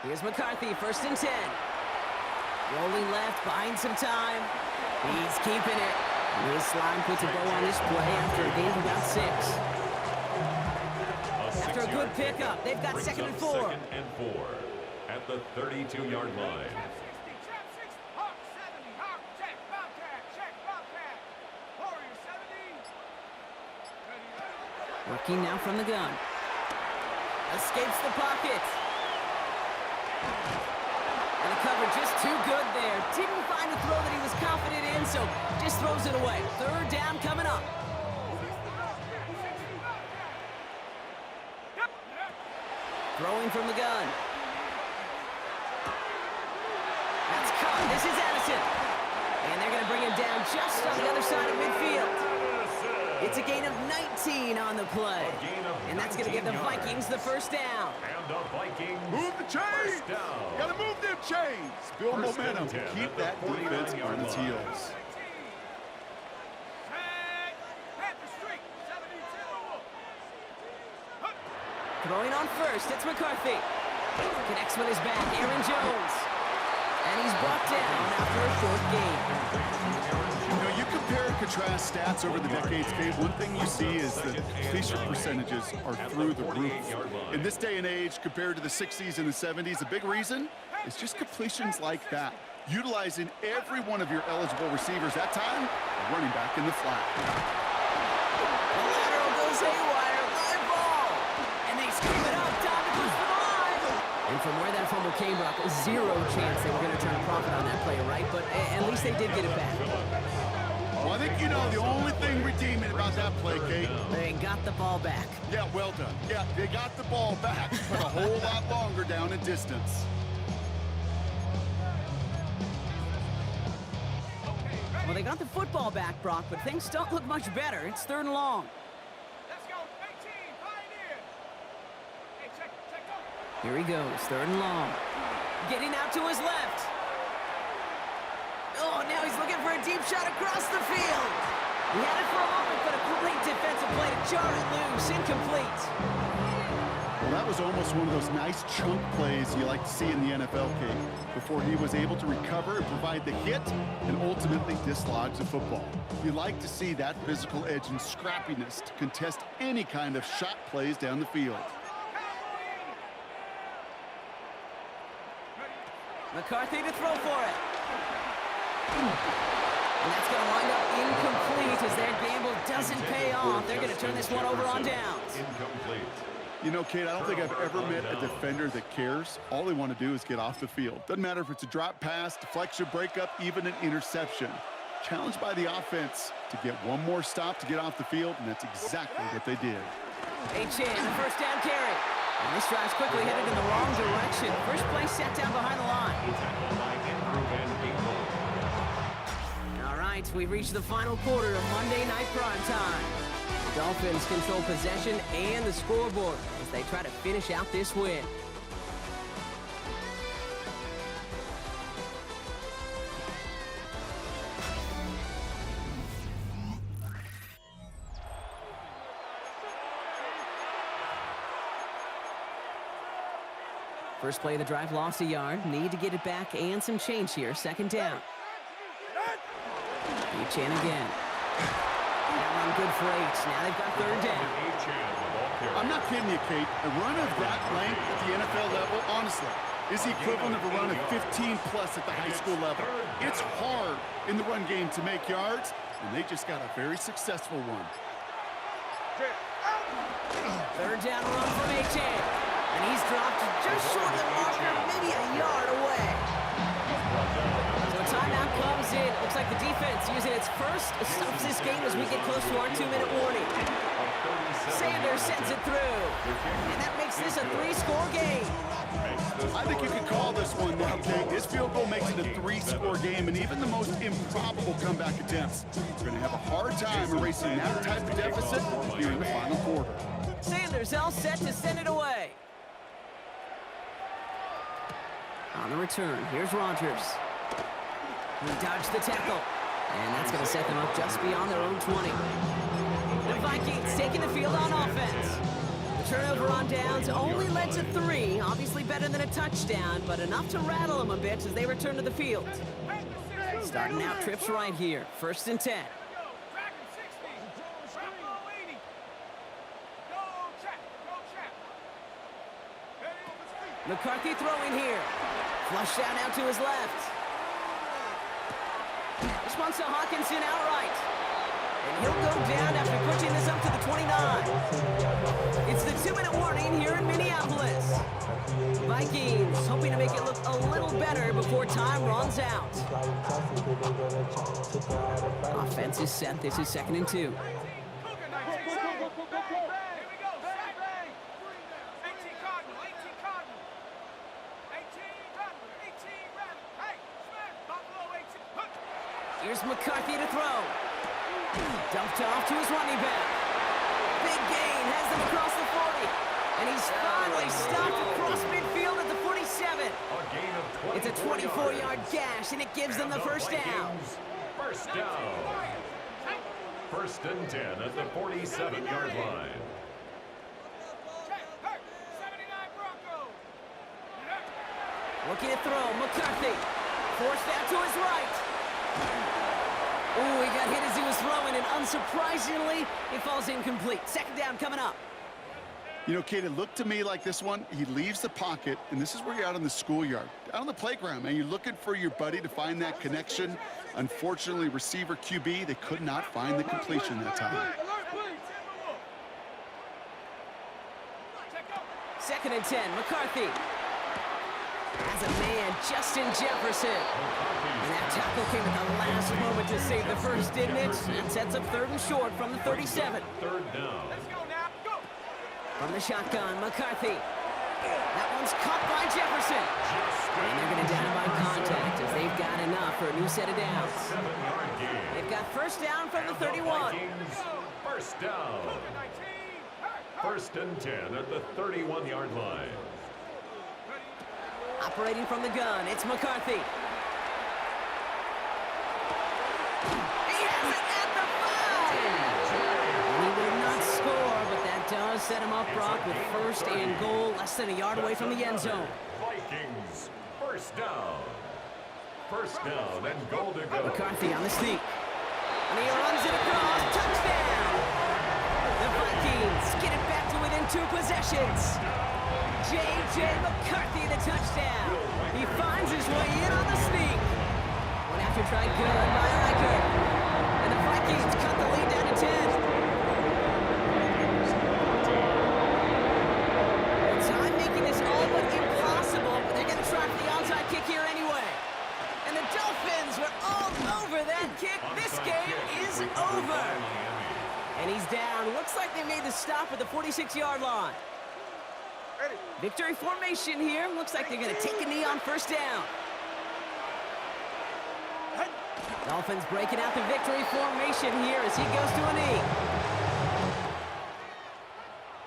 Here's McCarthy, first and 10. Rolling left, buying some time. He's keeping it. This line puts a bow on this play after a gain of about 6. After a good pickup, they've got second and 4. Second and 4 at the 32-yard line. Trap 60. Hawk 70. Hawk check. Bobcat. Check. Bobcat. Warrior 70. Working now from the gun. Escapes the pocket. And the cover just too good there. Didn't find a throw that he was confident in, so just throws it away. Third down coming up. Throwing from the gun. That's caught. This is Addison. And they're going to bring him down just on the other side of midfield. It's a gain of 19 on the play. And that's going to give the Vikings the first down. And the Vikings Move the chains! first down. Gotta move them chains! Build First and momentum. 10 Keep at the that defense 49-yard on its line. heels. Panther Street. 72. Throwing on first, it's McCarthy. Connects with his back, Aaron Jones. And he's brought down after a short gain. You know, you compare and contrast stats over the decades, Kate. One thing you see is the completion percentages are through the roof. In this day and age, compared to the 60s and the 70s, a big reason is just completions like that. Utilizing every one of your eligible receivers. That time, running back in the flat. The lateral goes haywire, live ball. And they scoop it up, time to push for the line. And from where that fumble came, Brock, zero chance they were going to turn a profit on that play, right? But at least they did get it back. Well, I think you know the only thing redeeming about that play, Kate. They got the ball back. Yeah, well done. Yeah, they got the ball back, but a whole lot longer down in distance. Okay, ready? Well, they got the football back, Brock, but things don't look much better. It's 3rd and long. Let's go. 18. Pioneer. Hey, check, go. Here he goes, 3rd and long. Getting out to his left. Oh, now he's looking for a deep shot across the field. He had it for a moment, but a great defensive play to jar it loose. Incomplete. Well, that was almost one of those nice chunk plays you like to see in the NFL, Kate, before he was able to recover and provide the hit and ultimately dislodge the football. You like to see that physical edge and scrappiness to contest any kind of shot plays down the field. McCarthy to throw for it. And that's going to wind up incomplete as their gamble doesn't pay off. They're going to turn this one over on downs. Incomplete. You know, Kate, I don't think I've ever met a defender that cares. All they want to do is get off the field. Doesn't matter if it's a drop pass, deflection, breakup, even an interception. Challenged by the offense to get one more stop to get off the field, and that's exactly what they did. Achane, the first down carry. And this drive's quickly headed in the wrong direction. First play set down behind the line. Tackled by Andrew Van Ginkel. All right, we've reached the final quarter of Monday Night Prime Time. The Dolphins control possession and the scoreboard as they try to finish out this win. First play of the drive lost a yard. Need to get it back and some change here. 2nd down. Achane again. That one good for 8. Now they've got 3rd down. I'm not kidding you, Kate. A run of that length at the NFL level, honestly, is the equivalent of a run of 15-plus at the high school level. It's hard in the run game to make yards, and they just got a very successful one. 3rd down run from Achane. And he's dropped just short of the marker, maybe a yard away. So a timeout comes in. Looks like the defense using its first stops this game as we get close to our 2-minute warning. Sanders sends it through. And that makes this a 3-score game. I think you could call this one now, Kate. This field goal makes it a 3-score game, and even the most improbable comeback attempts are going to have a hard time erasing that type of deficit here in the final quarter. Sanders all set to send it away. On the return, here's Rodgers. He dodged the tackle. And that's going to set them up just beyond their own 20. The Vikings taking the field on offense. The turnover on downs only led to 3. Obviously better than a touchdown, but enough to rattle them a bit as they return to the field. Starting out trips right here. 1st and 10. McCarthy throwing here. Flushed out now to his left. This one's to Hawkinson outright. And he'll go down after pushing this up to the 29. It's the 2-minute warning here in Minneapolis. Vikings hoping to make it look a little better before time runs out. Offense is set. This is 2nd and 2. Here's McCarthy to throw. Dumped off to his running back. Big gain, has them across the 40. And he's finally stopped across midfield at the 47. It's a 24-yard gash, and it gives them the first down. First down. 1st and 10 at the 47-yard line. Looking to throw, McCarthy. Forced out to his right. Ooh, he got hit as he was throwing, and unsurprisingly, it falls incomplete. 2nd down coming up. You know, Kate, it looked to me like this one, he leaves the pocket, and this is where you're out in the schoolyard, out on the playground, man. You're looking for your buddy to find that connection. Unfortunately, receiver QB, they could not find the completion that time. 2nd and 10, McCarthy. As a man, Justin Jefferson. And that tackle came at the last moment to save the first, didn't it? That sets up 3rd and short from the 37. 3rd down. From the shotgun, McCarthy. That one's caught by Jefferson. And they're going to down by contact as they've They've got enough for a new set of downs. 7-yard gain. They've got first down from the And 31. Vikings, first down. First and 10 at the 31-yard line. Operating from the gun, it's McCarthy. He has it at the 5! He did not score, but that does set him up, Brock, with first and goal, less than a yard away from the end zone. Vikings, first down. First down and goal to go. McCarthy on the sneak. And he runs it across. Touchdown! The Vikings get it back to within 2 possessions. J.J. McCarthy, the touchdown. He finds his way in on the sneak. One after try good by Reichert. And the Vikings cut the lead down to 10. Time making this all but impossible, but they're going to try for the onside kick here anyway. And the Dolphins were all over that kick. This game is over. And he's down. Looks like they made the stop at the 46-yard line. Victory formation here. Looks like they're going to take a knee on first down. Dolphins breaking out the victory formation here as he goes to a knee.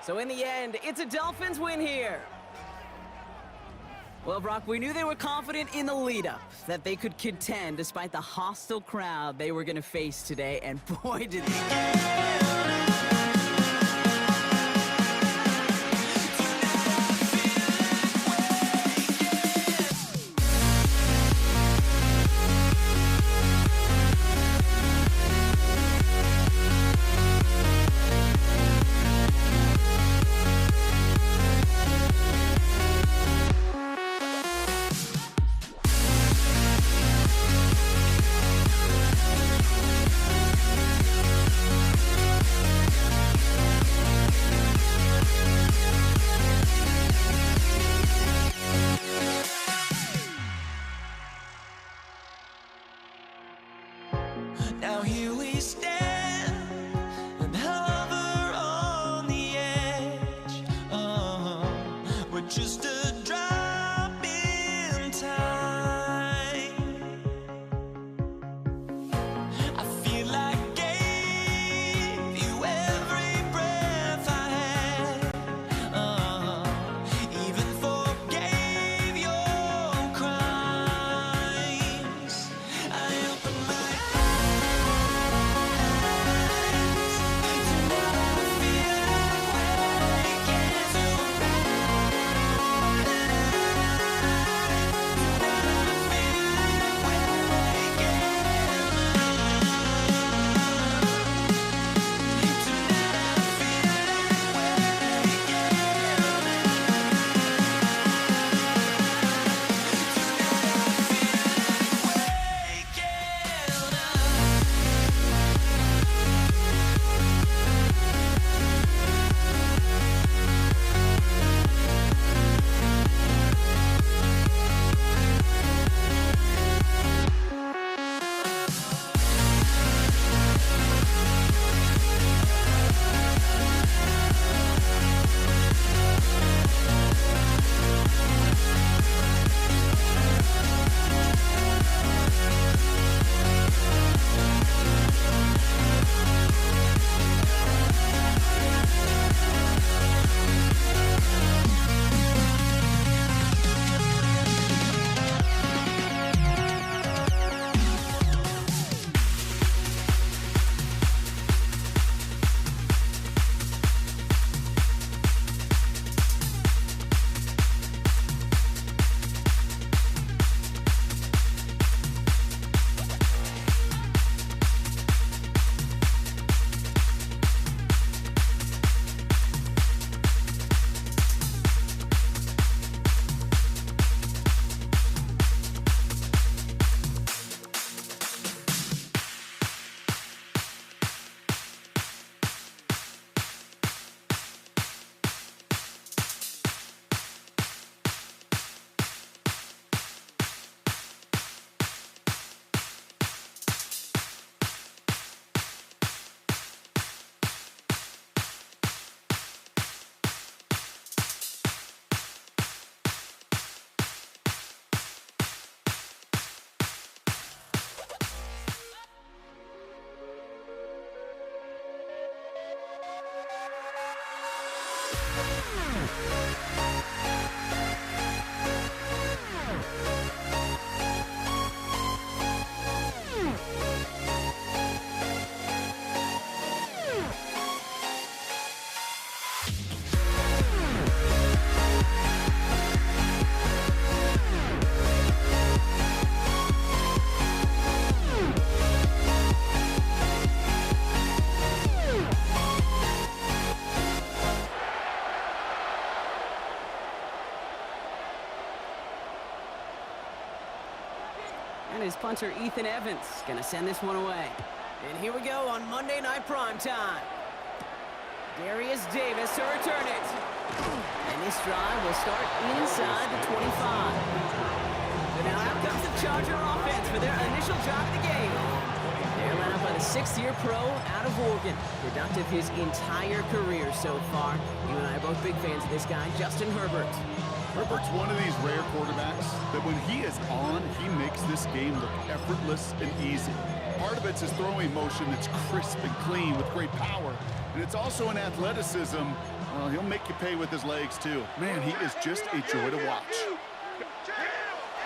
So in the end, it's a Dolphins win here. Well, Brock, we knew they were confident in the lead-up, that they could contend despite the hostile crowd they were going to face today, and boy, did they. And his punter, Ethan Evans, gonna send this one away. And here we go on Monday Night Primetime. Darius Davis to return it. And this drive will start inside the 25. So now out comes the Charger offense for their initial drive of the game. They're led up by the sixth-year pro out of Oregon. Productive his entire career so far. You and I are both big fans of this guy, Justin Herbert. Herbert's one of these rare quarterbacks that when he is on, he makes this game look effortless and easy. Part of it's his throwing motion that's crisp and clean with great power. And it's also an athleticism. Well, he'll make you pay with his legs, too. Man, he is just a joy to watch.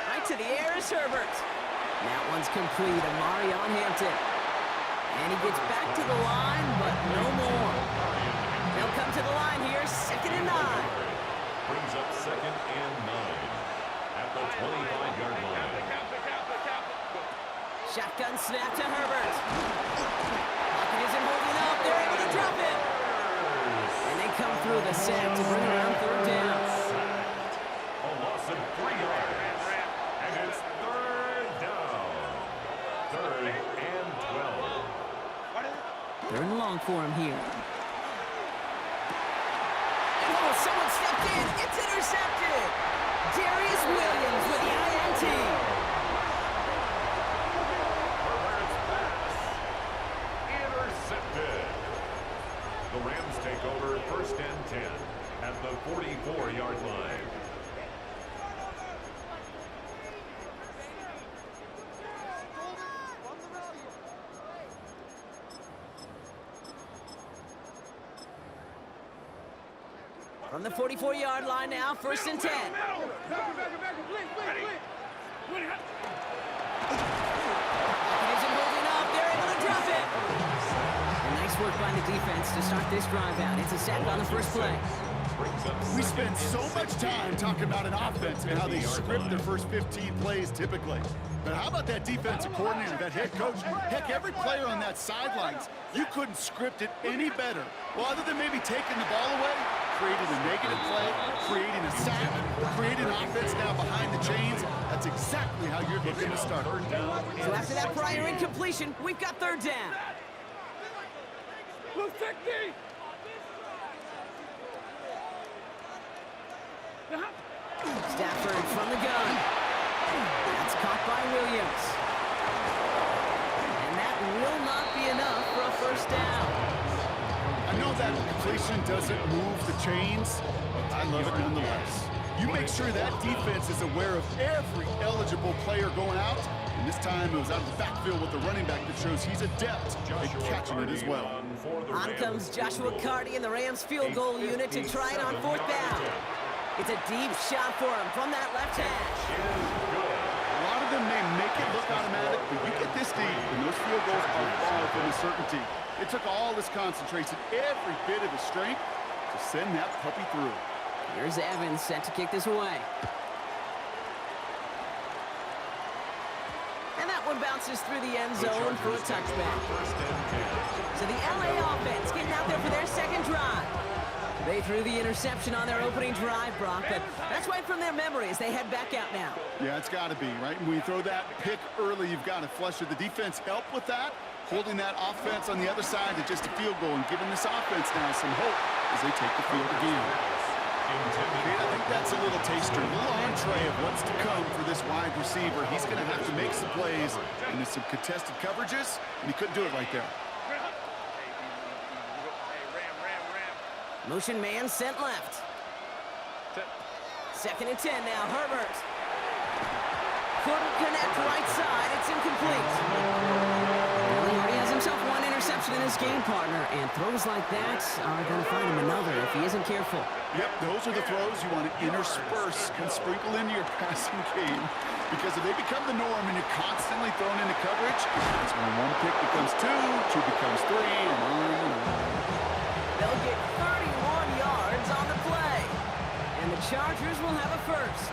Right to the air is Herbert. That one's complete, Amarion Hampton. And he gets back to the line, but no more. They'll come to the line here, 2nd and 9. Brings up 2nd and 9 at the 25-yard line. Shotgun snap to Herbert. Pocket isn't holding up. They're able to drop it. And they come through the sack to bring around 3rd down. A loss of 3 yards. And it's 3rd down. 3rd and 12. 3rd and long for him here. And oh, someone stepped in. It's intercepted. Darius Williams with the INT. Intercepted. The Rams take over 1st and 10 at the 44-yard line. From the 44-yard line now, 1st and 10. Pocket isn't holding up. They're able to drop it. And nice work by the defense to start this drive out. It's a sack on the first play. We spend so much time talking about an offense and how they script their first 15 plays typically. But how about that defensive coordinator, that head coach? Heck, every player on that sidelines, you couldn't script it any better. Well, other than maybe taking the ball away, creating a negative play, creating a sack, creating an offense now behind the chains. That's exactly how you're looking to start. So after that prior incompletion, we've got 3rd down. Stafford from the gun. That's caught by Williams. And that will not be enough for a 1st down. I know that completion doesn't move the chains, but I love it nonetheless. You make sure that defense is aware of every eligible player going out, and this time it was out of the backfield with the running back that shows he's adept at catching it as well. On comes Joshua Carty and the Rams field goal unit to try it on 4th down. It's a deep shot for him from that left hash. A lot of them may make it look automatic, but you get this deep, and those field goals are far from a certainty. It took all this concentration, every bit of his strength, to send that puppy through. Here's Evans set to kick this away. And that one bounces through the end zone for a touchback. So the LA offense getting out there for their 2nd drive. They threw the interception on their opening drive, Brock, but that's right from their memory as they head back out now. Yeah, it's got to be, right? When you throw that pick early, you've got to flush it. The defense helped with that, holding that offense on the other side to just a field goal and giving this offense now some hope as they take the field again. I think that's a little taster, a little entree of what's to come for this wide receiver. He's going to have to make some plays into some contested coverages, and he couldn't do it right there. Motion man sent left. 2nd and 10 now, Herbert. Couldn't connect right side, it's incomplete. Well, he already has himself one interception confident in his game partner, and throws like that are going to find him another if he isn't careful. Yep, those are the throws you want to intersperse and sprinkle into your passing game. Because if they become the norm and you're constantly thrown into coverage, that's when one pick becomes two becomes three, and on and on. They'll get 31 yards on the play. And the Chargers will have a first.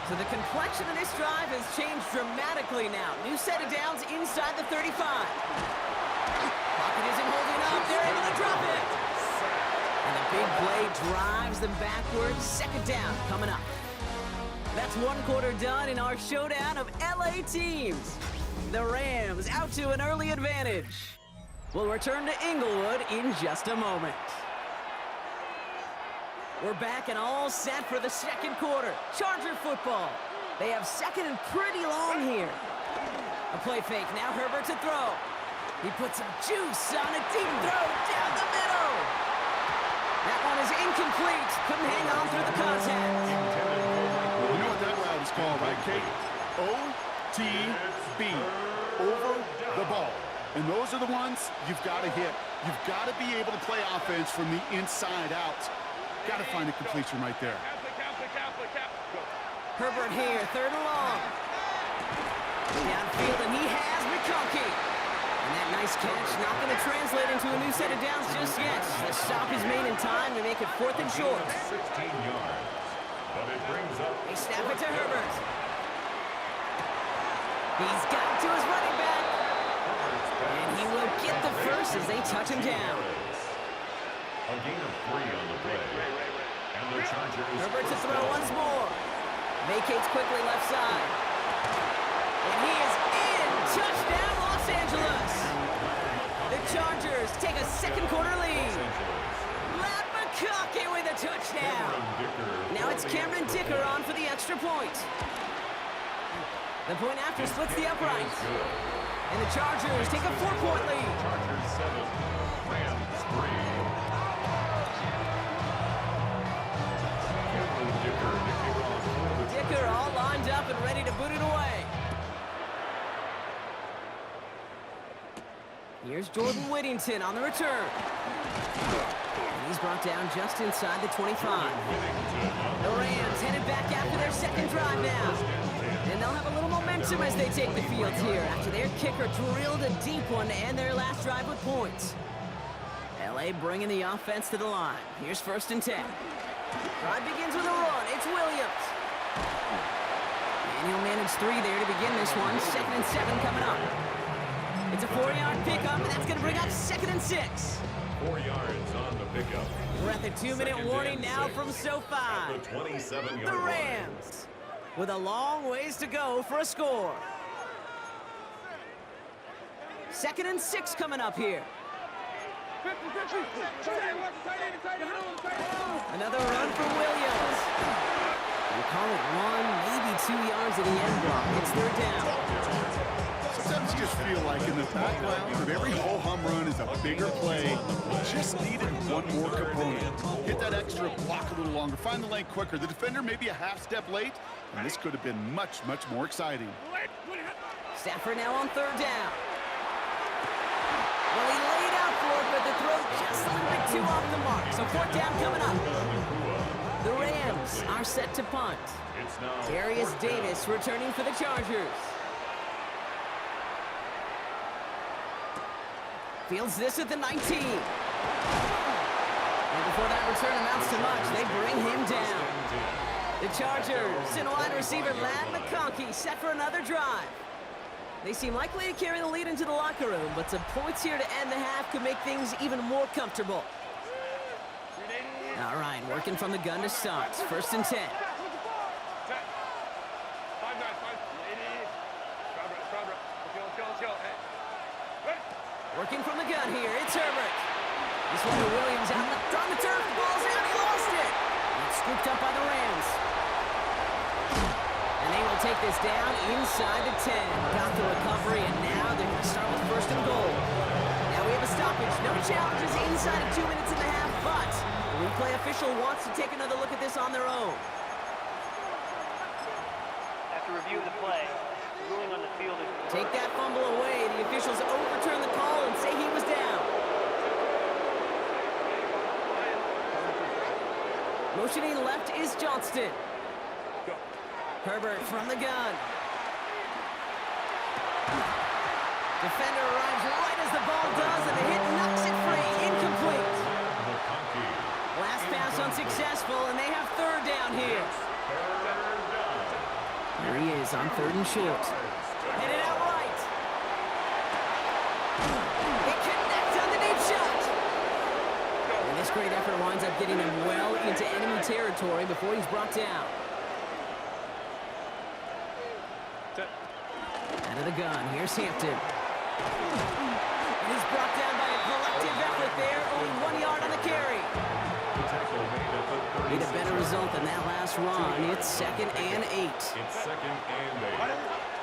So the complexion of this drive has changed dramatically now. New set of downs inside the 35. Pocket isn't holding up. They're able to drop it. And the big play drives them backwards. Second down coming up. That's one quarter done in our showdown of LA teams. The Rams out to an early advantage. We'll return to Inglewood in just a moment. We're back and all set for the second quarter. Charger football. They have second and pretty long here. A play fake. Now Herbert to throw. He puts some juice on a deep throw down the middle. That one is incomplete. Couldn't hang on through the contact. You know what that route is called, right, Kate? OTB. Over the ball. And those are the ones you've got to hit. You've got to be able to play offense from the inside out. Got to find a completion right there. Herbert here, third and long. Downfield, and he has McConkey. And that nice catch not going to translate into a new set of downs just yet. The stop is made in time to make it fourth and short. 16 yards. But it brings up... They snap it to Herbert. He's got it to his running back. And he will get the first as they touch him down. A gain of 3 on the play. And the Chargers... Herbert to throw once more. Vacates quickly left side. And he is in. Touchdown, Los Angeles. The Chargers take a second quarter lead. Matt McConkey with a touchdown. Now it's Cameron Dicker on for the extra point. The point after splits the uprights. And the Chargers take a 4-point lead. Chargers 7, Rams 3. Dicker all lined up and ready to boot it away. Here's Jordan Whittington on the return. And he's brought down just inside the 25. The Rams headed back after their second drive now. And they'll have a little momentum as they take the field here after their kicker drilled a deep one to end their last drive with points. LA bringing the offense to the line. Here's first and 10. Drive begins with a run. It's Williams. And he'll manage 3 there to begin this one. 2nd and 7 coming up. It's a 4-yard pickup, and that's going to bring up 2nd and 6. 4 yards on the pickup. We're at the 2-minute warning now from SoFi. The 27-yard The Rams with a long ways to go for a score. 2nd and 6 coming up here. Another run for Williams. We call it 1, maybe 2 yards at the end block. It's third down. Sometimes you just feel like in the background of every whole home run is a bigger play. Just needed one more component. Hit that extra block a little longer. Find the lane quicker. The defender may be a half step late, and this could have been much, much more exciting. Stafford now on third down. Well, he laid out for it, but the throw just a little bit too off the mark. So fourth down coming up. The Rams are set to punt. Darius Davis returning for the Chargers. Fields this at the 19. And before that return amounts to much, they bring him down. The Chargers and wide receiver Ladd McConkey set for another drive. They seem likely to carry the lead into the locker room, but some points here to end the half could make things even more comfortable. All right, working from the gun to start. First and 10. Working from the gun here, it's Herbert. This one to Williams out on the turf. Ball's out, he lost it. And it's scooped up by the Rams. And they will take this down inside the 10. Got the recovery, and now they're going to start with first and goal. Now we have a stoppage. No challenges inside of 2 minutes and a half, but the replay official wants to take another look at this on their own. After review of the play, ruling on the field is Take that fumble away. The officials overturn the call and say he was down. Motioning left is Johnston. Herbert from the gun. Defender arrives right as the ball does, and the hit knocks it free. Incomplete. Last pass unsuccessful, and they have third down here. There he is on 3rd and short. Headed out right. He connects on the deep shot. And this great effort winds up getting him well into enemy territory before he's brought down. Out of the gun, here's Hampton. And he's brought down by a collective effort there, only 1 yard on the carry. Need a better result than that last run. It's 2nd and 8. It's 2nd and 8.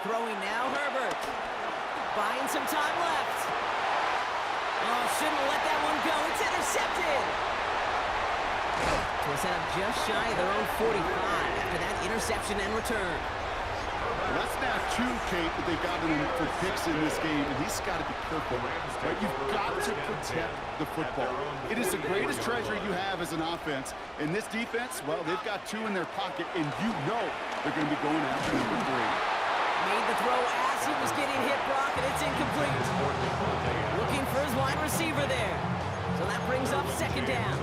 Throwing now, Herbert. Buying some time left. Oh, shouldn't let that one go. It's intercepted. So a setup just shy of their own 45 after that interception and return. Well, that's now 2, Kate, that they've gotten him for picks in this game, and he's got to be careful. Right? You've got to protect the football. It is the greatest treasure you have as an offense. And this defense, well, they've got 2 in their pocket, and you know they're going to be going after number 3. Made the throw as he was getting hit, Brock, and it's incomplete. Looking for his wide receiver there. So that brings up 2nd down.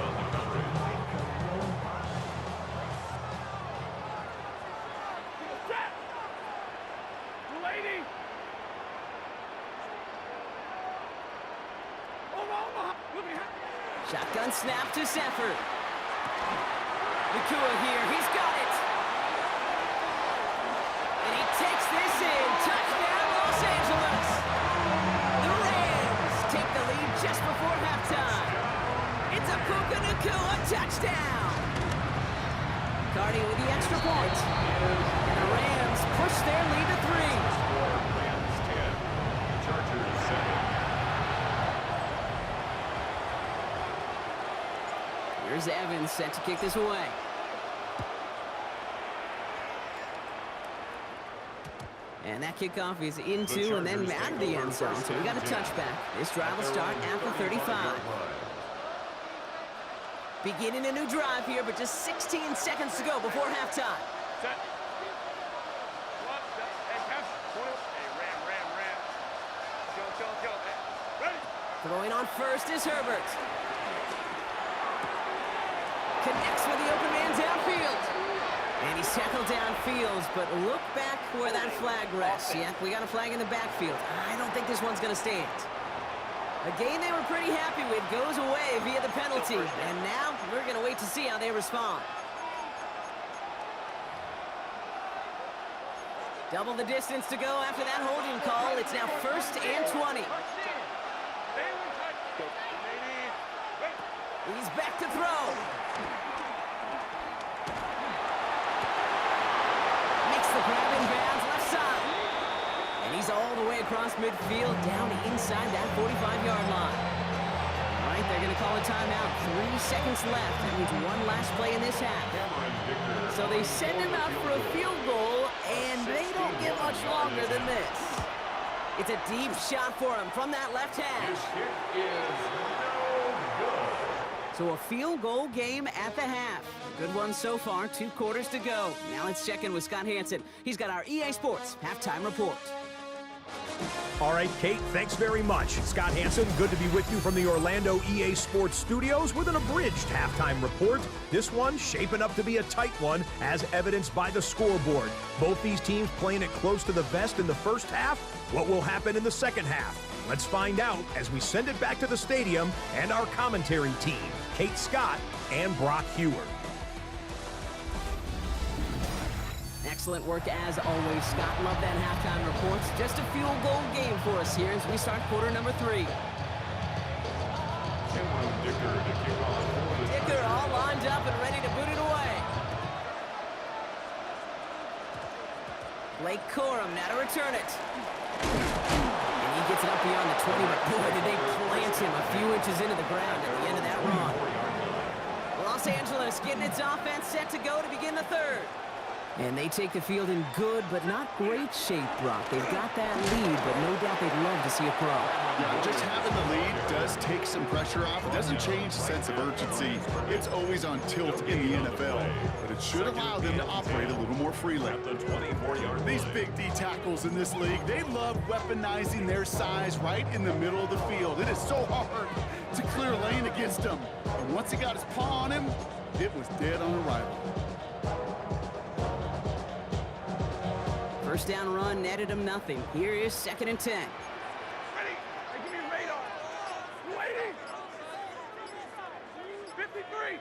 Shotgun snap to Sanford. Nakua here, he's got it. And he takes this in. Touchdown, Los Angeles. The Rams take the lead just before halftime. It's a Puka Nakua touchdown. Cardi with the extra point. And the Rams push their lead to 3. Rams 10, Chargers 7. Here's Evans set to kick this away. And that kickoff is into and then out of the end zone. So we got a touchback. This drive will start after 35. Beginning a new drive here, but just 16 seconds to go before halftime. set. What? Hey, Kev. Hey, ram. Go. Hey, ready? Throwing on first is Herbert. Connects with the open man downfield. And he's tackled downfield, but look back where that flag rests. Yeah, we got a flag in the backfield. I don't think this one's going to stand. A game they were pretty happy with goes away via the penalty. And now we're going to wait to see how they respond. Double the distance to go after that holding call. It's now 1st and 20. He's back to throw. Makes the grab in bounds left side. And he's all the way across midfield down inside that 45-yard line. All right, they're going to call a timeout. 3 seconds left. That means one last play in this half. So they send him out for a field goal, and they don't get much longer than this. It's a deep shot for him from that left hash. So a field goal game at the half. A good one so far, 2 quarters to go. Now let's check in with Scott Hanson. He's got our EA Sports halftime report. All right, Kate, thanks very much. Scott Hanson, good to be with you from the Orlando EA Sports Studios with an abridged halftime report. This one shaping up to be a tight one, as evidenced by the scoreboard. Both these teams playing it close to the vest in the first half. What will happen in the second half? Let's find out as we send it back to the stadium and our commentary team, Kate Scott and Brock Hewer. Excellent work as always, Scott. Love that halftime report. Just a field goal game for us here as we start quarter number 3. Dicker all lined up and ready to boot it away. Blake Corum now to return it. And he gets it up beyond the 20, but boy, did they plant him a few inches into the ground at the end of that run. Los Angeles getting its offense set to go to begin the third. And they take the field in good but not great shape, Brock. They've got that lead, but no doubt they'd love to see it grow. Yeah, just having the lead does take some pressure off. It doesn't change the sense of urgency. It's always on tilt in the NFL, but it should allow them to operate a little more freely. At the 24-yard These line. big D tackles in this league, they love weaponizing their size right in the middle of the field. It is so hard to clear lane against them. And once he got his paw on him, it was dead on arrival. First down run netted him nothing. Here is 2nd and 10. Ready? Hey, give me radar. Waiting. 53.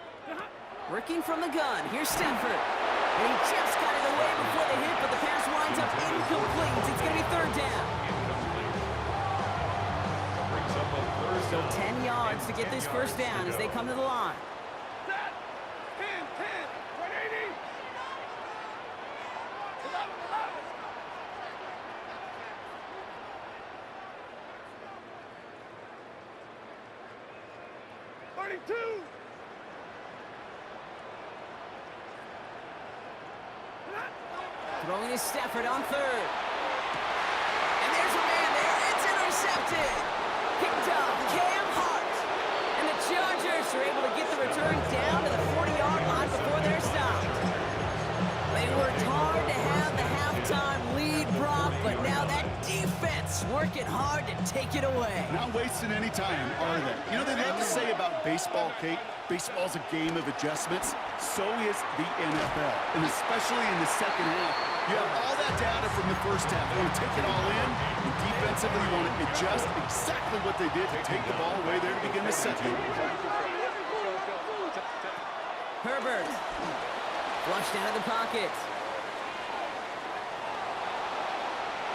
Working from the gun. Here's Stafford. And he just got it away before the hit, but the pass winds up incomplete. It's going to be 3rd down. Brings up a third So down. 10 yards to get this first down as they come to the line. Set. 10, 180. 11. 32. Throwing is Stafford on 3rd. And there's a man there. It's intercepted. Picked up Cam Hart. And the Chargers are able to get the return down to the 40-yard line before they're stopped. They worked hard to have the halftime lead, Brock, but now that defense working hard to take it away. Not wasting any time, are they? You know, they love to say about baseball, Kate, baseball's a game of adjustments. So is the NFL, and especially in the second half. You have all that data from the first half. You want to take it all in, and defensively you want to adjust exactly what they did to take the ball away there to begin the second. Herbert. Flushed out of the pocket.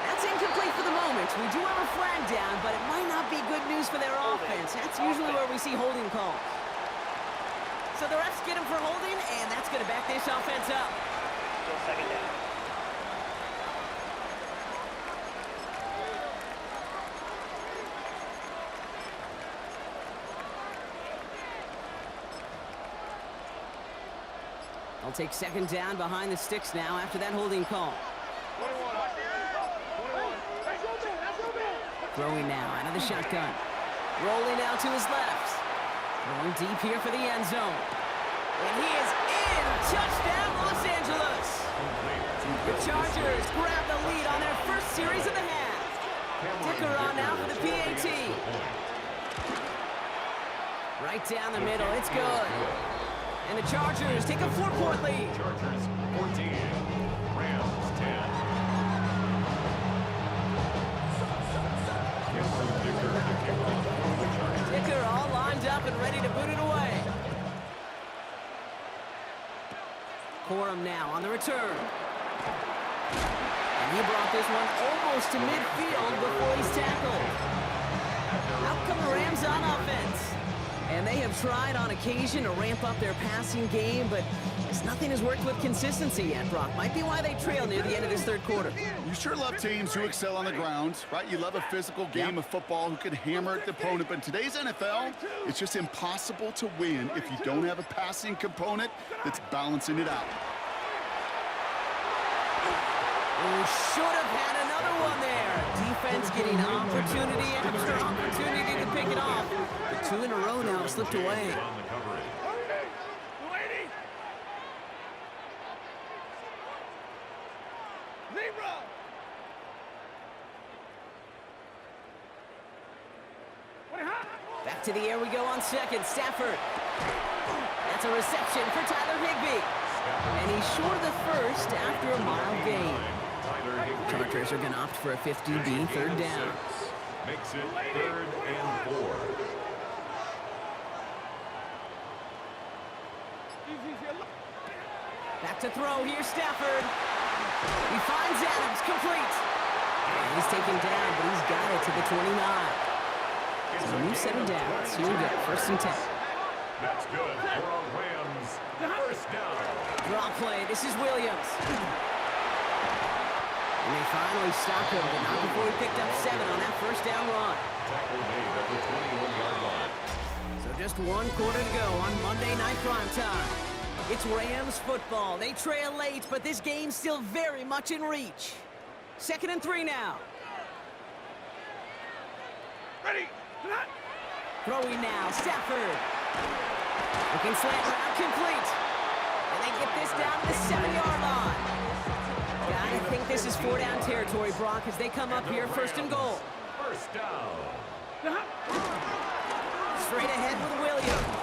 That's incomplete for the moment. We do have a flag down, but it might not be good news for their offense. That's usually where we see holding calls. So the refs get him for holding, and that's going to back this offense up. Still 2nd down. I'll take 2nd down behind the sticks now after that holding call. 21. Throwing now out of the shotgun. Rolling out to his left. Throwing deep here for the end zone. And he is in. Touchdown, Los Angeles. The Chargers grab the lead on their first series of the half. Dicker on now for the PAT. Right down the middle. It's good. And the Chargers take a 4-point lead. Chargers 14, Rams 10. Dicker all lined up and ready to boot it away. Corum now on the return. And he brought this one almost to midfield before he's tackled. Out come the Rams on offense. And they have tried on occasion to ramp up their passing game, but nothing has worked with consistency yet, Brock. Might be why they trail near the end of this 3rd quarter. You sure love teams who excel on the ground, right? You love a physical game of football who can hammer at the opponent, but in today's NFL, it's just impossible to win if you don't have a passing component that's balancing it out. Oh, should have had another one there. Defense getting opportunity after opportunity to pick it off. But 2 in a row now have slipped away. On the coverage. 280. 0. Back to the air we go on 2nd. Stafford. That's a reception for Tyler Higbee. And he's short of the first after a mild gain. Chargers are going to opt for a 50-B 3rd down. Makes it 3rd and 4. Back to throw. Here's Stafford. He finds Adams. Complete. And he's taken down, but he's got it to the 29. So a new set of downs. Here we go. 1st and 10. That's good for a Rams first down. Draw play. This is Williams. And they finally stop him, but not before he picked up 7 on that first down run. Tackle made at the 21-yard line. So just 1 quarter to go on Monday Night Primetime. It's Rams football. They trail late, but this game's still very much in reach. 2nd and 3 now. Ready. Throwing now, Stafford. Looking slant route, complete. And they get this down to the 7-yard line. Gotta think this is 4-down territory, Brock, as they come up here 1st and goal. First down. Straight ahead with Williams.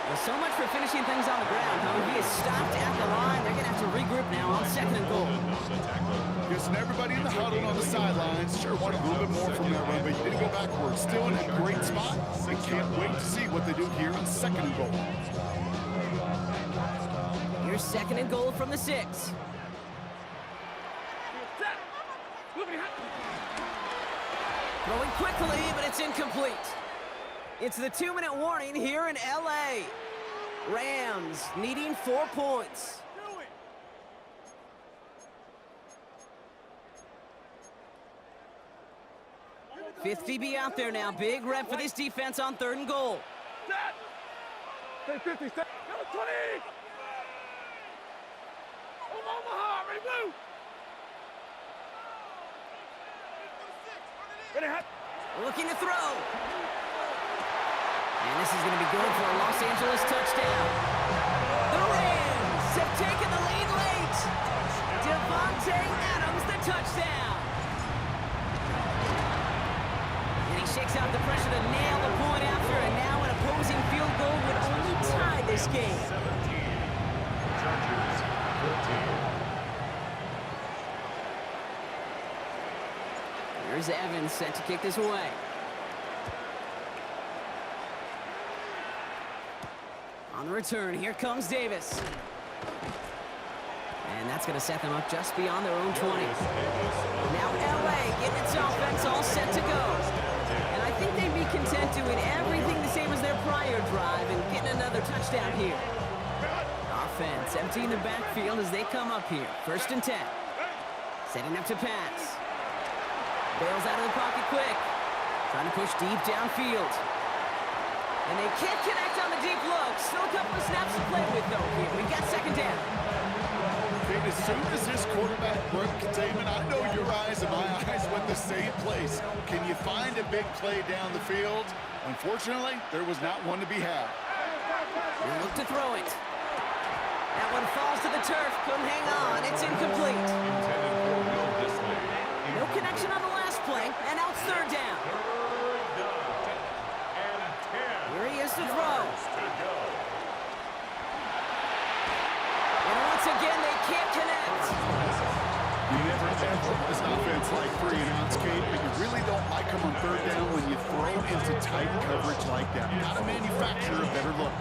Well, so much for finishing things on the ground, huh? He is stopped at the line. They're gonna have to regroup now on 2nd and goal. Guessing everybody in the huddle on the sidelines sure wanted a little bit more from that run, but you didn't go backwards. Still in a great spot. They can't wait to see what they do here on 2nd and goal. Here's 2nd and goal from the 6. Throwing quickly, but it's incomplete. It's the 2-minute warning here in L.A. Rams needing 4 points. 5th DB out there now. Big rep for this defense on 3rd and goal. Stay 50, stay. Go 20. Omaha, ready, blue. Ready, hot. Looking to throw. And this is going to be good for a Los Angeles touchdown. The Rams have taken the lead late. Devontae Adams, the touchdown. And he shakes out the pressure to nail the point after, and now an opposing field goal would only tie this game. 17. Chargers 14. Here's Evans set to kick this away. On the return, here comes Davis. And that's going to set them up just beyond their own 20. Now LA getting its offense all set to go. And I think they'd be content doing everything the same as their prior drive and getting another touchdown here. Offense emptying the backfield as they come up here. 1st and 10. Setting up to pass. Bails out of the pocket quick. Trying to push deep downfield. And they can't connect on the deep look. Still a couple of snaps to play with, though, here. We got 2nd down. And as soon as this quarterback broke containment, I know your eyes and my eyes went the same place. Can you find a big play down the field? Unfortunately, there was not one to be had. They look to throw it. That one falls to the turf. Couldn't hang on. It's incomplete. Intended for Will Disley. No connection on the last play, and now it's 3rd down. Third down. And 10. Here he is to throw. To go. And once again, they can't connect. You never ever this offense like 3 and outs, Kate, but you really don't like them on 3rd down when you throw into tight coverage like that. Gotta manufacture a better look.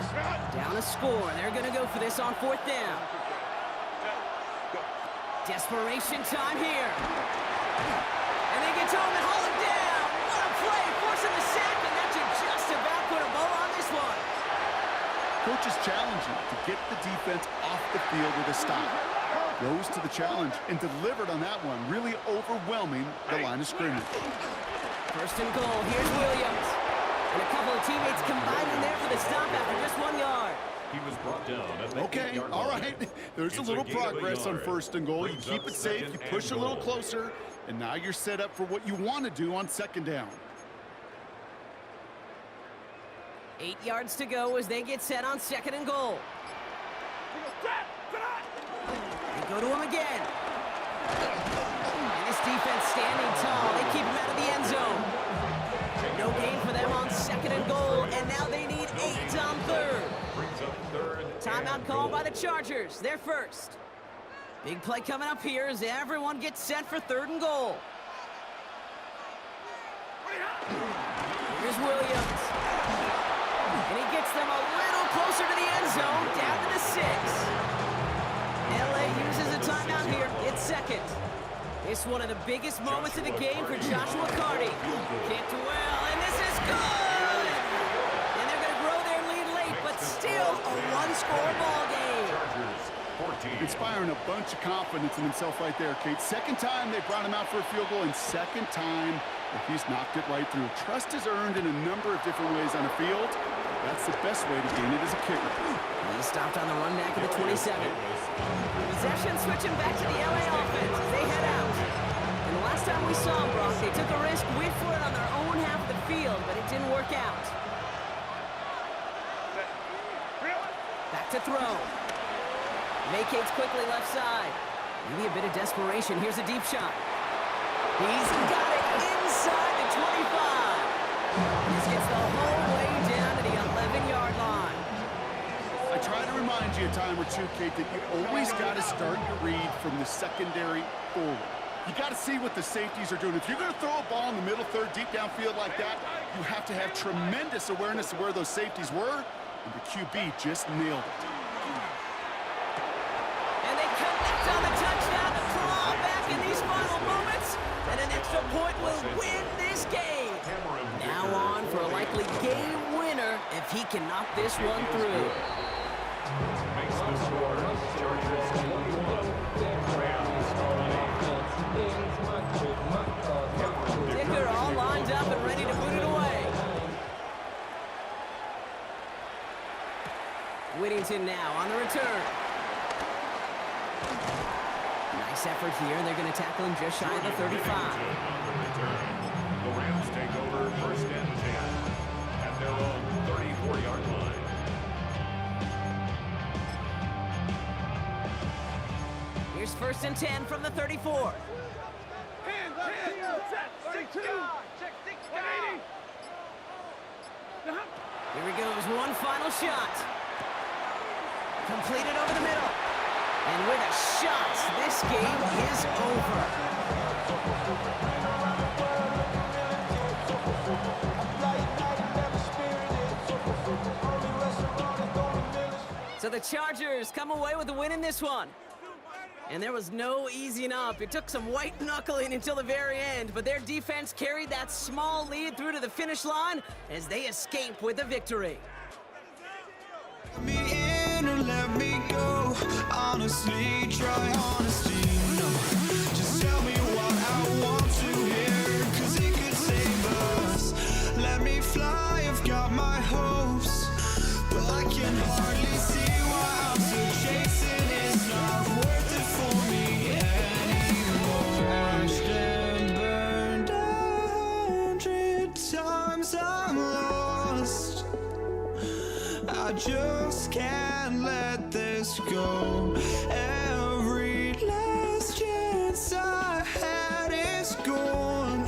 Down a score. They're going to go for this on 4th down. Desperation time here. And they get home and haul him down. What a play, forcing the sack, and that should just about put a bow on this one. Coach is challenging to get the defense off the field with a stop. Rose to the challenge and delivered on that one, really overwhelming the line of scrimmage. 1st and goal. Here's Williams. And a couple of teammates combining there for the stop after just 1 yard. He was brought down at the Okay, 8-yard all line. right. There's a It's little gain of a progress on yard. 1st and goal. You Brings keep up it safe, you 2nd push a and little goal. closer, and now you're set up for what you want to do on 2nd down. 8 yards to go as they get set on 2nd and goal. They go to him again. And this defense standing tall. They keep him out of the end zone. No gain for them on 2nd and goal, and now they need 8 on 3rd. Brings up 3rd Timeout and call goal. by the Chargers. They're first. Big play coming up here as everyone gets set for 3rd and goal. Here's Williams. And he gets them a little closer to the end zone, down to the 6. LA uses a timeout here. It's 2nd. It's one of the biggest moments of the game for Joshua Carty. Kicked well, and this is good! And they're going to grow their lead late, but still a one-score ball game. Chargers 14. Inspiring a bunch of confidence in himself right there, Kate. 2nd time they brought him out for a field goal, and 2nd time that he's knocked it right through. Trust is earned in a number of different ways on the field. That's the best way to gain it as a kicker. He stopped on the run back of the 27. Possession switching back to the LA offense as they head out. And the last time we saw them, Brock, they took a risk, went for it on their own half of the field, but it didn't work out. Back to throw. Vacates quickly left side. Maybe a bit of desperation. Here's a deep shot. He's got it inside the 25. This gets the whole way down to the 11-yard line. I try to remind you a time or two, Kate, that you always got to start your read from the secondary forward. You got to see what the safeties are doing. If you're going to throw a ball in the middle third, deep downfield like that, you have to have tremendous awareness of where those safeties were, and the QB just nailed it. And they connect on the touchdown to claw back in these final moments, and an extra point will win this game. Now on for a likely game winner if he can knock this one through. Makes the score. Chargers 21. Rams 20. Dicker all lined up and ready to boot it away. Whittington now on the return. Nice effort here. They're going to tackle him just shy of the 35. On the return. The Rams take over first and 10 at their own 34-yard line. Here's first and 10 from the 34. Hands, set, 32. Check 180. Here he goes, one final shot. Completed over the middle. And with a shot, this game is over. So the Chargers come away with a win in this one. And there was no easing up. It took some white knuckling until the very end, but their defense carried that small lead through to the finish line as they escape with a victory. Let me in or let me go. Honestly, try honesty. No, just tell me what I want to hear, 'cause it could save us. Let me fly, I've got my hopes, but I can hardly see why I'm still chasing. It's not worth it for me anymore. Crashed and burned 100 times, I'm lost. I just can't let this go. Every last chance I had is gone,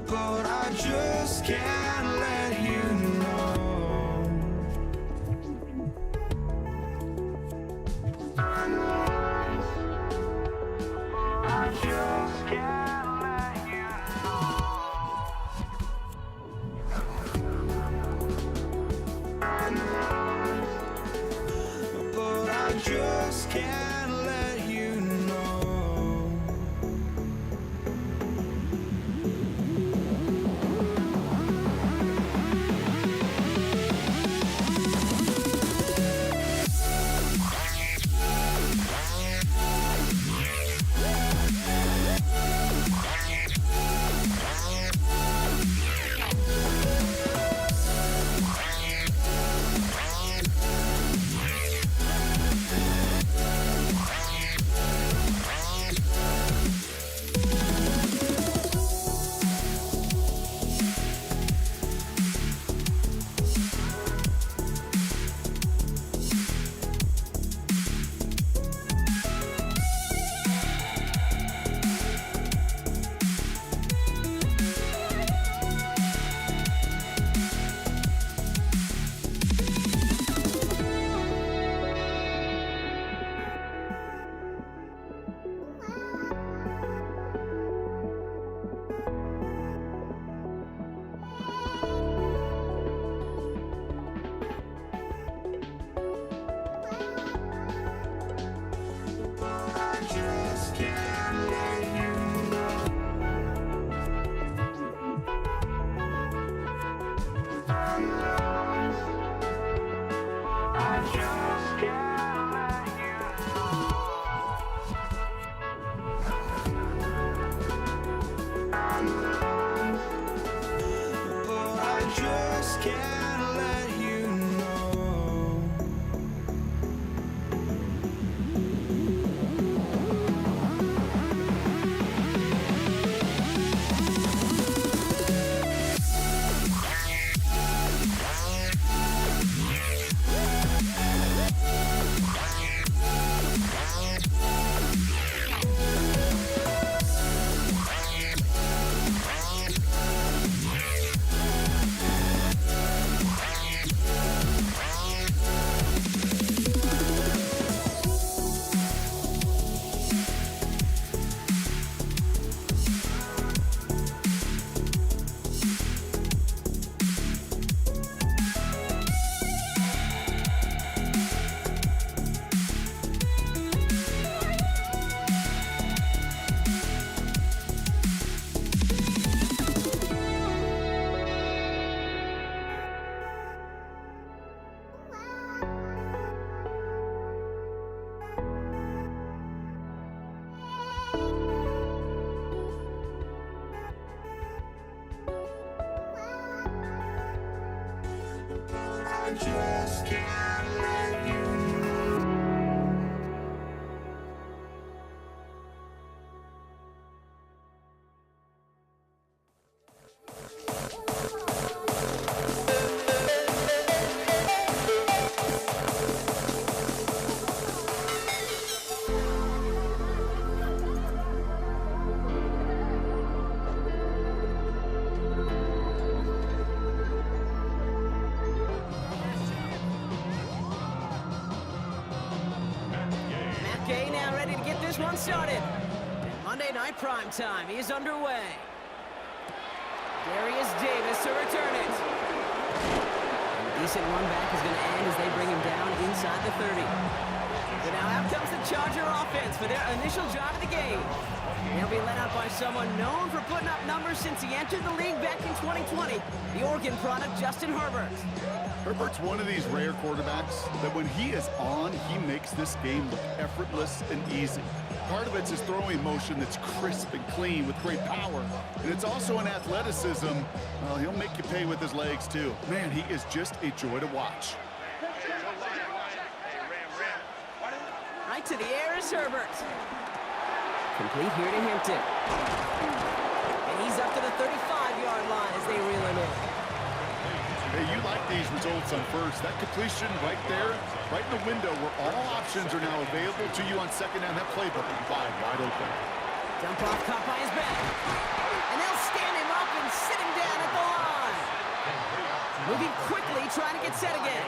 but I just can't let you know. I just can't let you know. But I just can't let you know. But I just can't let you know. I just can't let you know. Matt Gay now ready to get this one started. And Monday Night Prime Time is underway. Darius Davis to return it. And a decent run back is going to end as they bring him down inside the 30. But now out comes the Charger offense for their initial drive of the game. They'll be led out by someone known for putting up numbers since he entered the league back in 2020, the Oregon product Justin Herbert. Herbert's one of these rare quarterbacks that when he is on, he makes this game look effortless and easy. Part of it's his throwing motion that's crisp and clean with great power. And it's also an athleticism. Well, he'll make you pay with his legs, too. Man, he is just a joy to watch. Right to the air is Herbert. Complete here to Hampton. And he's up to the 35-yard line as they reel him in. Hey, you like these results on first. That completion right there, right in the window where all options are now available to you on second down. That playbook wide open. Dump off caught by his back. And they'll stand him up and sit him down at the line. Moving quickly, trying to get set again.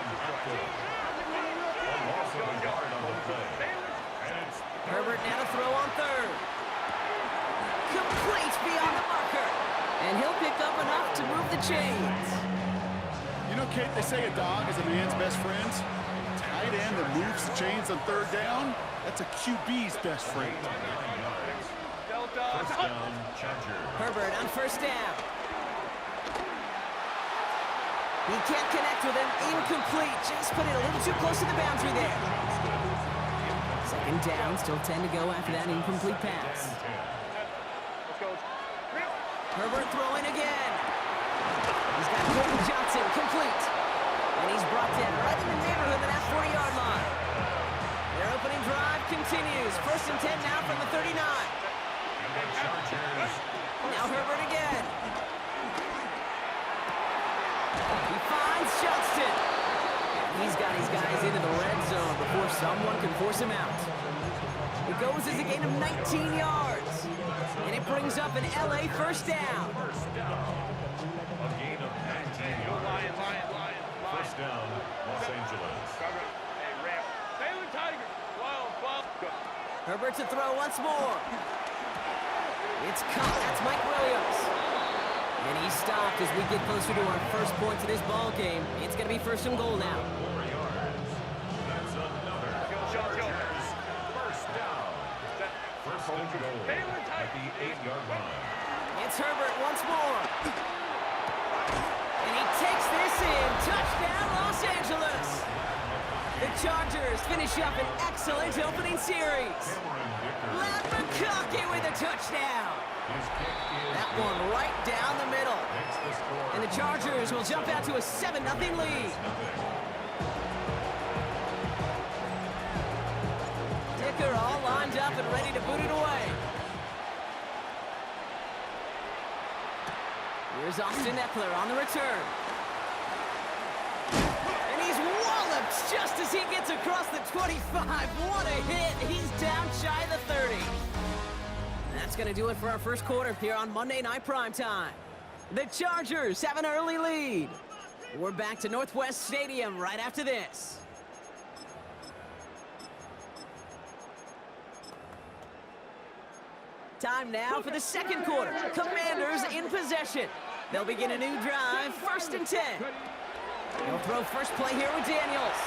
Herbert now to throw on third. Complete beyond the marker. And he'll pick up enough to move the chains. You know, Kate, they say a dog is a man's best friend. Tight end that moves the chains on third down, that's a QB's best friend. First down, Charger. Herbert on first down. He can't connect with him. Incomplete. Just put it a little too close to the boundary there. Second down, still 10 to go after that incomplete pass. Herbert throwing again. He's got Colton Johnson complete. And he's brought down right in the neighborhood of that 40-yard line. Their opening drive continues. First and 10 now from the 39. Now Herbert again. He finds Johnston. He's got his guys into the red zone before someone can force him out. It goes as a gain of 19 yards. And it brings up an LA first down. A gain of 19 yards. First down, Los Angeles. Herbert to throw once more. It's caught. That's Mike Williams. And he stopped as we get closer to our first point to this ball game. It's going to be first and goal now. 4 yards. That's another Chargers first down. First and goal at the 8-yard line. It's Herbert once more. And he takes this in. Touchdown, Los Angeles. The Chargers finish up an excellent opening series. Matt McConkey with a touchdown. His kick is That one right down the middle. makes the score. And the Chargers will jump out to a 7-0 lead. Dicker all lined up and ready to boot it away. Here's Austin Eckler on the return. And he's walloped just as he gets across the 25. What a hit. He's down shy of the 30. That's going to do it for our first quarter here on Monday Night Primetime. The Chargers have an early lead. We're back to Northwest Stadium right after this. Time now for the second quarter. Commanders in possession. They'll begin a new drive, first and 10. They'll throw first play here with Daniels.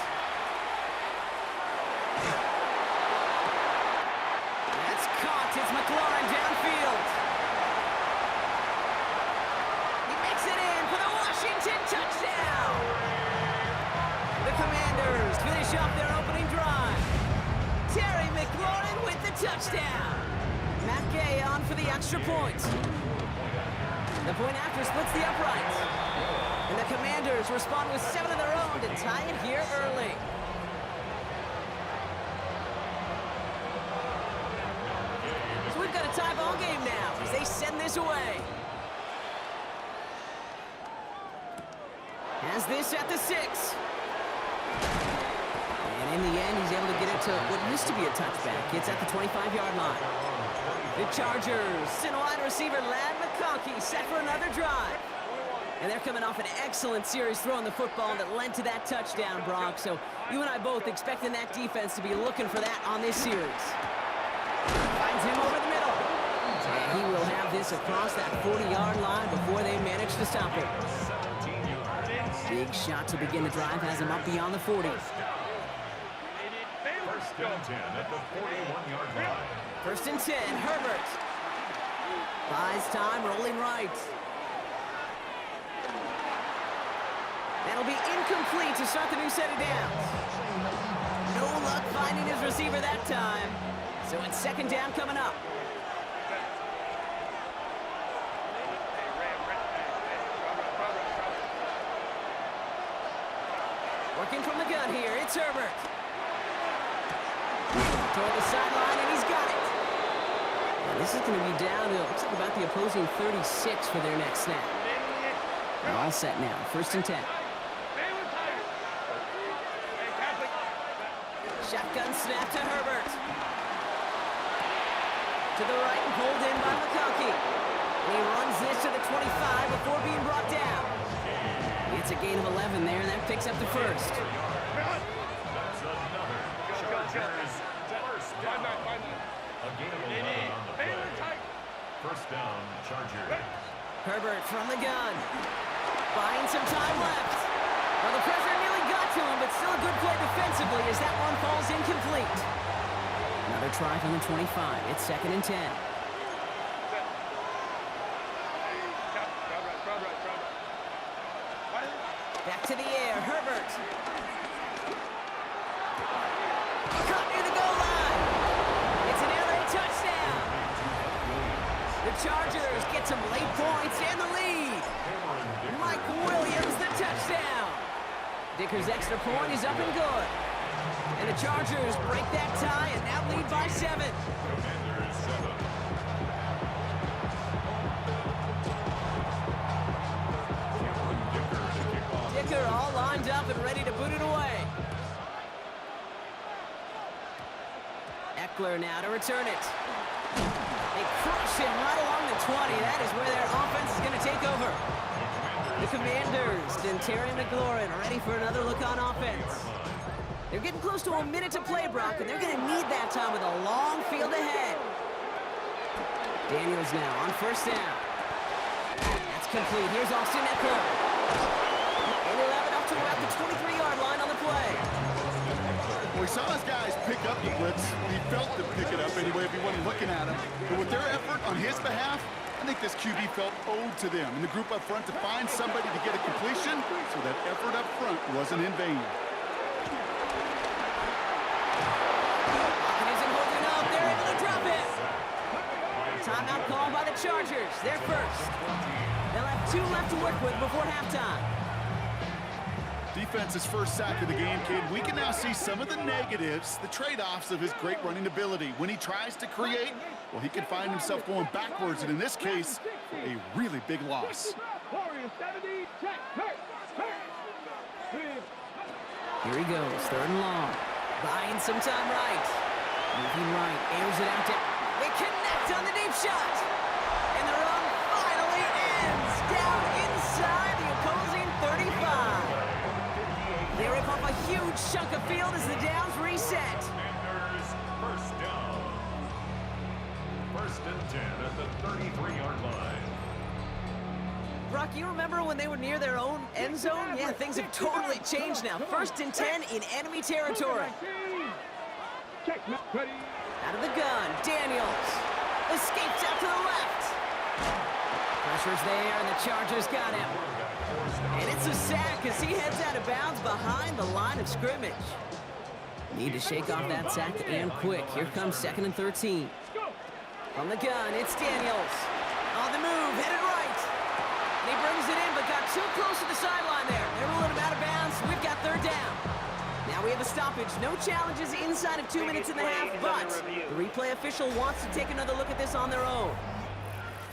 That's caught. It's McLaurin downfield. He makes it in for the Washington touchdown. The Commanders finish off their opening drive. Terry McLaurin with the touchdown. Matt Gay on for the extra point. The point after splits the uprights. And the Commanders respond with 7 of their own home to tie it here early. So we've got a tie ball game now as they send this away. Has this at the 6. And in the end, he's able to get it to what used to be a touchback. It's at the 25-yard line. The Chargers send wide receiver Ladd McConkey set for another drive. And they're coming off an excellent series throwing the football that led to that touchdown, Brock. So you and I both expecting that defense to be looking for that on this series. Finds him over the middle. And he will have this across that 40-yard line before they manage to stop him. Big shot to begin the drive has him up beyond the 40. First and 10 at the 41-yard line. First and 10, Herbert. Buys time, rolling right. That'll be incomplete to start the new set of downs. No luck finding his receiver that time. So it's second down coming up. Working from the gun here, it's Herbert. Toward the sideline, and he's got it. And this is going to be down to, looks like about the opposing 36 for their next snap. They're all set now, first and 10. Shotgun snap to Herbert. To the right and pulled in by McConkey. And he runs this to the 25 before being brought down. It's a gain of 11 there, and that picks up the first. That's another Chargers first down. A gain of 11 on the play. First down, Chargers. Herbert from the gun. Buying some time left. Well, the pressure nearly got to him, but still a good play defensively as that one falls incomplete. Another try from the 25. It's second and 10. Back to the air, Herbert. Caught near the goal line. It's an LA touchdown. The Chargers get some late points and the lead. Mike Williams, the touchdown. Dicker's extra point is up and good. And the Chargers break that tie and now lead by 7. Dicker all lined up and ready to boot it away. Eckler now to return it. They crush him right along the 20. That is where their offense is going to take over. The Commanders and Terry McLaurin ready for another look on offense. They're getting close to a minute to play, Brock, and they're going to need that time with a long field ahead. Daniels now on first down. That's complete. Here's Austin Eckler. And he'll have it up to about the 23-yard line on the play. Well, we saw his guys pick up the blitz. He felt them pick it up anyway if he wasn't looking at him. But with their effort on his behalf, I think this QB felt owed to them and the group up front to find somebody to get a completion, so that effort up front wasn't in vain. Hawkins isn't holding up. They're able to drop it. Timeout called by the Chargers. They're first. They'll have 2 left to work with before halftime. Defense's first sack of the game, kid. We can now see some of the negatives, the trade-offs of his great running ability. When he tries to create, well, he can find himself going backwards, and in this case, a really big loss. Here he goes, third and long. Buying some time right. Moving right, airs it out to... They connect on the deep shot. And the run finally ends down inside the opposing 35. They rip off a huge chunk of field as the downs reset. Commanders first down. First and 10 at the 33-yard line. Brock, you remember when they were near their own end zone? Yeah, things have totally changed now. First and 10 in enemy territory. Out of the gun, Daniels. Escapes out to the left. Pressure's there, and the Chargers got him. And it's a sack as he heads out of bounds behind the line of scrimmage. Need to shake off that sack and quick. Here comes second and 13. From the gun, it's Daniels. On the move, headed right. And he brings it in, but got too close to the sideline there. They're rolling him out of bounds. We've got third stoppage. No challenges inside of 2 minutes and a half, but the replay official wants to take another look at this on their own.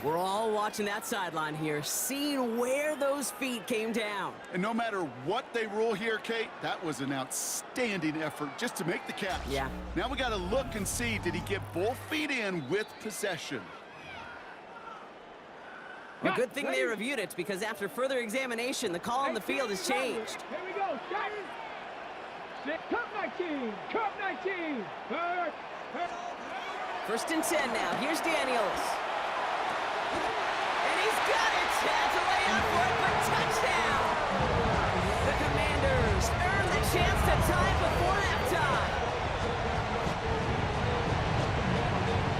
We're all watching that sideline here, seeing where those feet came down. And no matter what they rule here, Kate, that was an outstanding effort just to make the catch. Yeah. Now we got to look and see, did he get both feet in with possession? A good thing they reviewed it, because after further examination, the call on the field has changed. Here we go, Cup 19, Cup 19. First and 10 now. Here's Daniels. And he's got it. That's a layup for it, but touchdown. The Commanders earn the chance to tie it before halftime.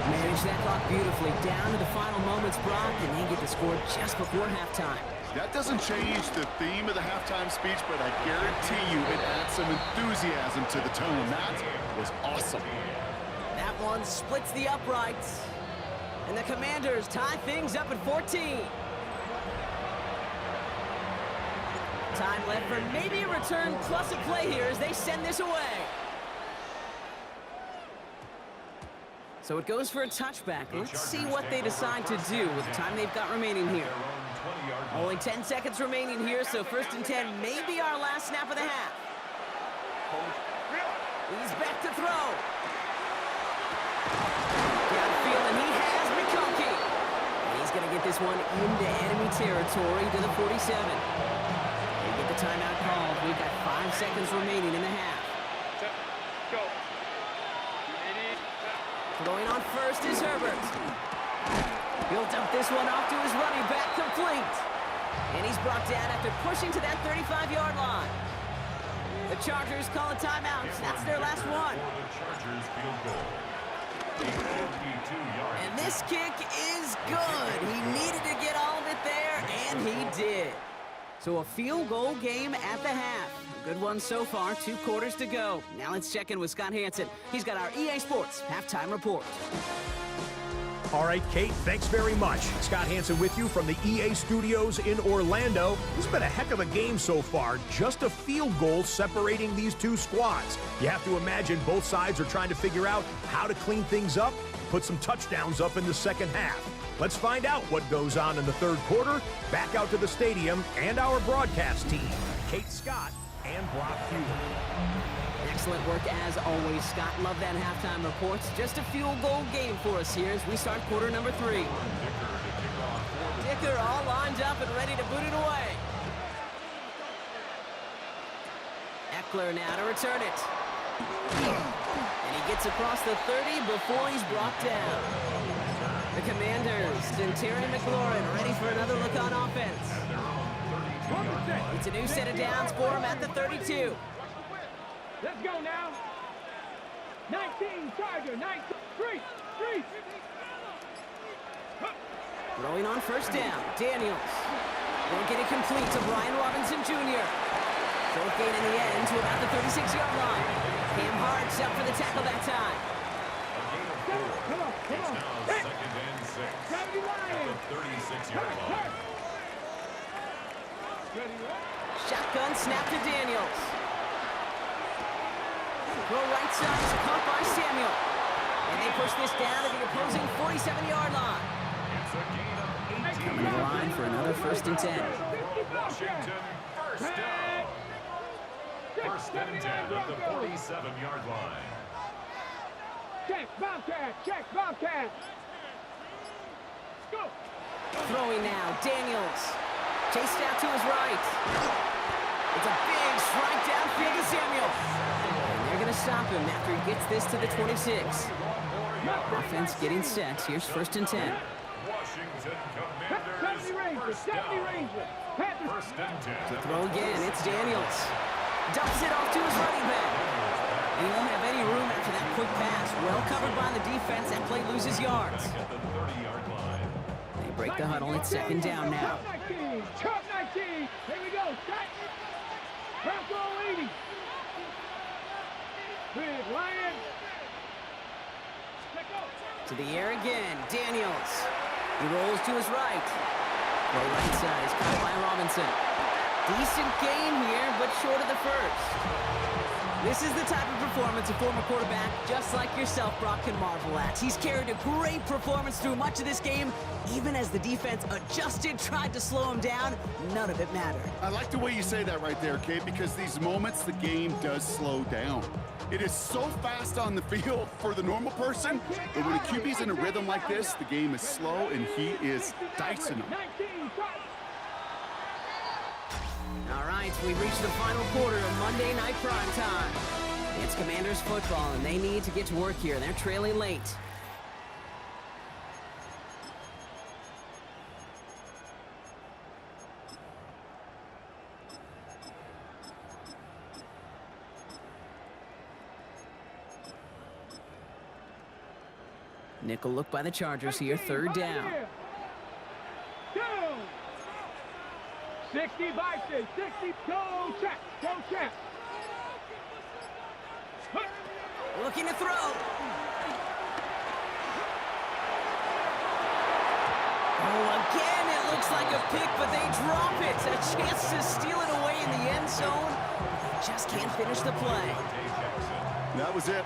Manage that clock beautifully down to the final moments, Brock, and they get the score just before halftime. That doesn't change the theme of the halftime speech, but I guarantee you it adds some enthusiasm to the tone. That was awesome. That one splits the uprights. And the Commanders tie things up at 14. Time left for maybe a return plus a play here as they send this away. So it goes for a touchback. Let's see what they decide to do with the time they've got remaining here. Only 10 seconds remaining here, so first and 10 may be our last snap of the half. He's back to throw. Downfield, and he has McConkey. And he's going to get this one into enemy territory to the 47. They get the timeout called. We've got 5 seconds remaining in the half. Go. Throwing on first is Herbert. He'll dump this one off to his running back, complete. And he's brought down after pushing to that 35-yard line. The Chargers call a timeout. That's their last one. And this kick is good. He needed to get all of it there, and he did. So a field goal game at the half. A good one so far, 2 quarters to go. Now let's check in with Scott Hansen. He's got our EA Sports halftime report. All right, Kate, thanks very much. Scott Hansen with you from the EA Studios in Orlando. It's been a heck of a game so far. Just a field goal separating these two squads. You have to imagine both sides are trying to figure out how to clean things up, put some touchdowns up in the second half. Let's find out what goes on in the third quarter. Back out to the stadium and our broadcast team, Kate Scott and Brock Hughes. Excellent work as always, Scott. Love that halftime report. Just a field goal game for us here as we start quarter number 3. Dicker all lined up and ready to boot it away. Eckler now to return it. And he gets across the 30 before he's brought down. The Commanders and Terry McLaurin ready for another look on offense. It's a new set of downs for him at the 32. Let's go now. 19, Charger, 19, 3. Throwing on first down, Daniels. Won't get it complete to Brian Robinson Jr. Short gain in the end to about the 36-yard line. Cam Hart's up for the tackle that time. Come on. It's now second and 6 at the 36-yard line. Shotgun snap to Daniels. Throw right side is caught by Samuel. And they push this down to the opposing 47-yard line. It's a gain of 18. Coming to the line for another first and 10. Washington, first down. First and 10 at the 47-yard line. Check, Bobcat. Go. Throwing now, Daniels. Chased out to his right. It's a big strike downfield to Samuel. And they're going to stop him after he gets this to the 26. Offense getting set. Here's first and 10. Washington Commanders, first down. First and 10. To throw again, it's Daniels. Dumps it off to his running back. And he won't have any room after that quick pass. Well covered by the defense. That play loses yards. At the 30-yard line. They break the huddle. It's second down now. Cup 19. Here we go. Bronco 80. Big Lion. To the air again. Daniels. He rolls to his right. Low right side is caught by Robinson. Decent gain here, but short of the first. This is the type of performance a former quarterback, just like yourself, Brock, can marvel at. He's carried a great performance through much of this game. Even as the defense adjusted, tried to slow him down, none of it mattered. I like the way you say that right there, Kate, because these moments the game does slow down. It is so fast on the field for the normal person, but when a QB's in a rhythm like this, the game is slow and he is dicing them. All right, we've reached the final quarter of Monday Night Prime Time. It's Commanders football, and they need to get to work here. They're trailing late. Nickel look by the Chargers here, third down. 60 Vikings, 60, go check, go check. Looking to throw. Oh, again, it looks like a pick, but they drop it. A chance to steal it away in the end zone. They just can't finish the play. That was it.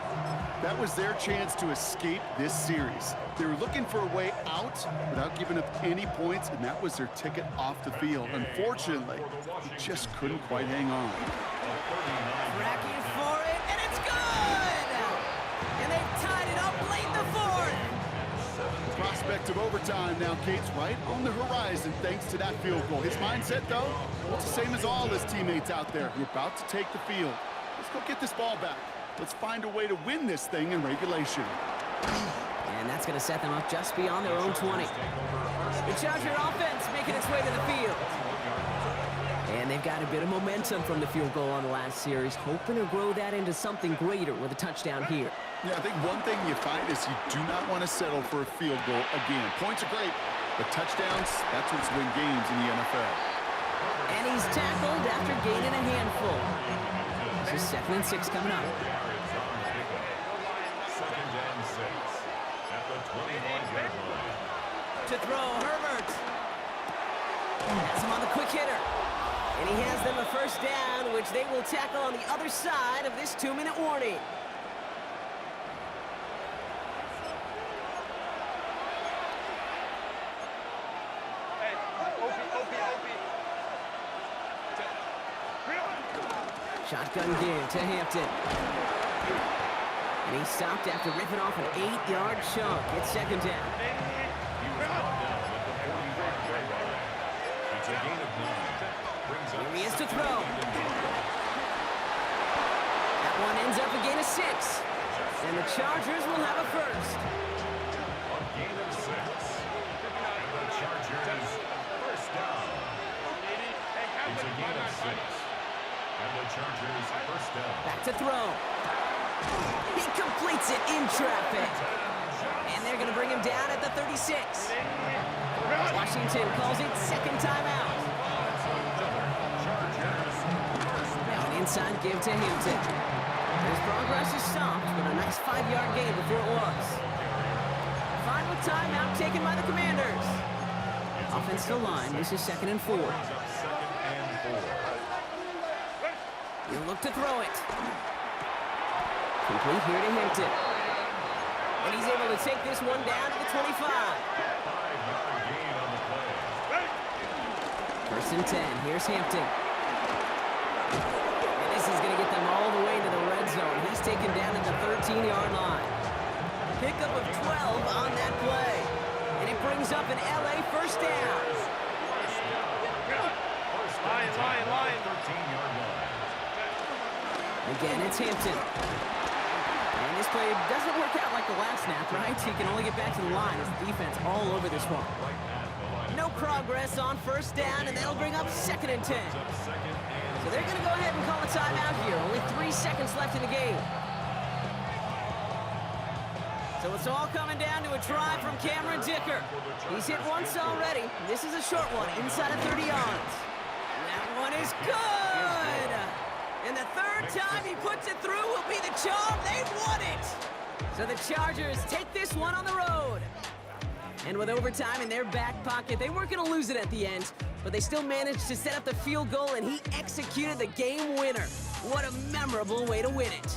That was their chance to escape this series. They were looking for a way out without giving up any points, and that was their ticket off the field. Unfortunately, they just couldn't quite hang on. Tracking for it, and it's good! And they've tied it up late in the fourth. Prospect of overtime now, Kate's right on the horizon thanks to that field goal. His mindset, though, it's the same as all his teammates out there who are about to take the field. Let's go get this ball back. Let's find a way to win this thing in regulation. And that's going to set them up just beyond their own 20. The Charger offense making its way to the field. And they've got a bit of momentum from the field goal on the last series, hoping to grow that into something greater with a touchdown here. Yeah, I think one thing you find is you do not want to settle for a field goal again. Points are great, but touchdowns, that's what's win games in the NFL. And he's tackled after gaining a handful. This is 2nd and 6 coming up. To throw, Herbert. Has him on the quick hitter. And he has them a first down, which they will tackle on the other side of this 2-minute warning. Shotgun give to Hampton. And he stopped after ripping off an 8-yard chunk. It's 2nd down. Here he is to throw. That one ends up a gain of 6. And the Chargers will have a first. A gain of 6. And the Chargers first down. It's a gain of 6. And the Chargers first down. Back to throw. He completes it in traffic. And they're going to bring him down at the 36. Washington calls it second timeout. Now an inside give to Hampton. His progress is stopped, but a nice 5-yard gain before it was. Final timeout taken by the Commanders. Offensive line, this is 2nd and 4. He'll look to throw it. Complete here to Hampton. And he's able to take this one down to the 25. 5-yard gain on the play. 1st and 10. Here's Hampton. And this is going to get them all the way to the red zone. He's taken down at the 13-yard line. Pickup of 12 on that play. And it brings up an LA first down. Line. 13-yard line. Again, it's Hampton. And this play doesn't work out like the last snap, right? He can only get back to the line as the defense all over this one. No progress on first down, and that'll bring up 2nd and 10. So they're going to go ahead and call a timeout here. Only 3 seconds left in the game. So it's all coming down to a try from Cameron Dicker. He's hit once already. This is a short one, inside of 30 yards. That one is good! And the third time he puts it through will be the charm. They won it! So the Chargers take this one on the road. And with overtime in their back pocket, they weren't going to lose it at the end, but they still managed to set up the field goal, and he executed the game winner. What a memorable way to win it.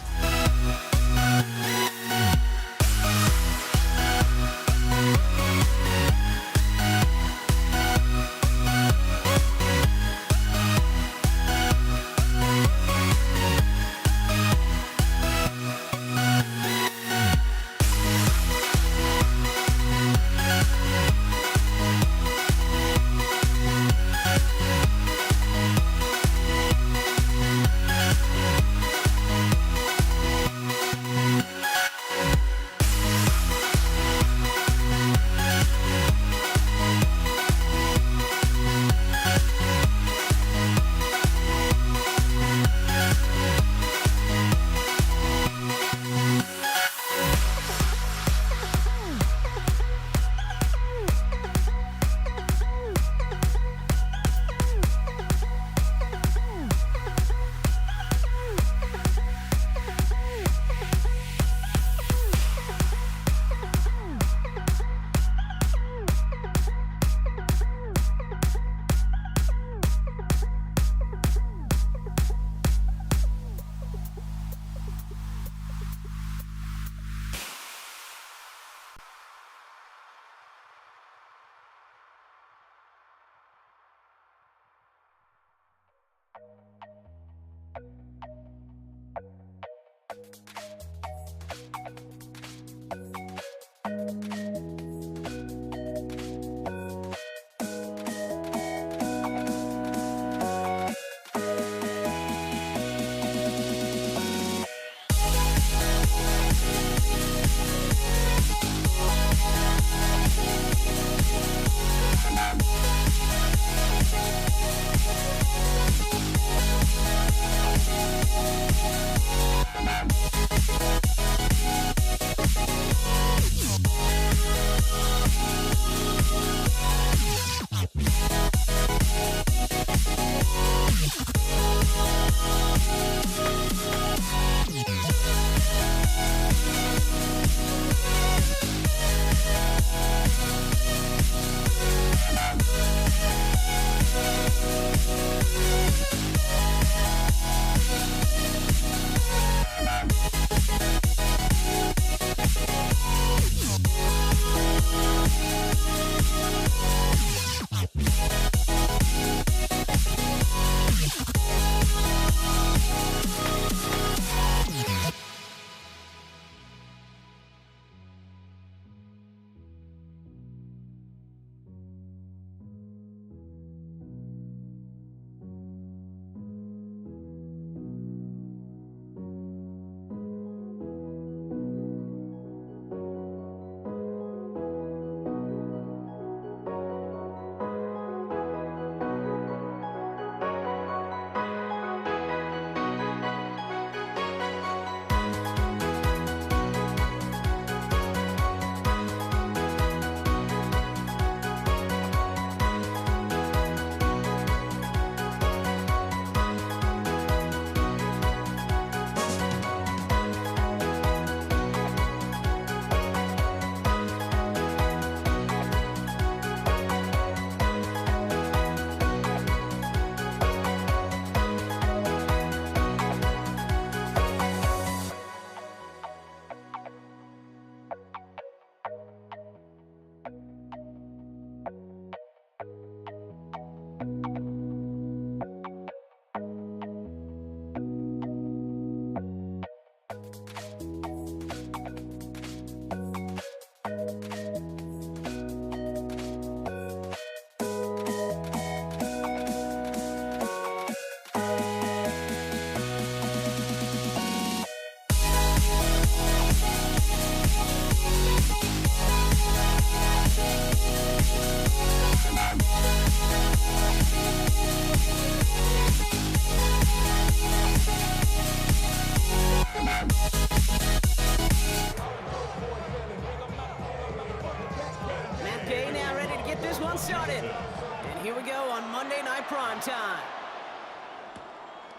started. And here we go on Monday Night Primetime.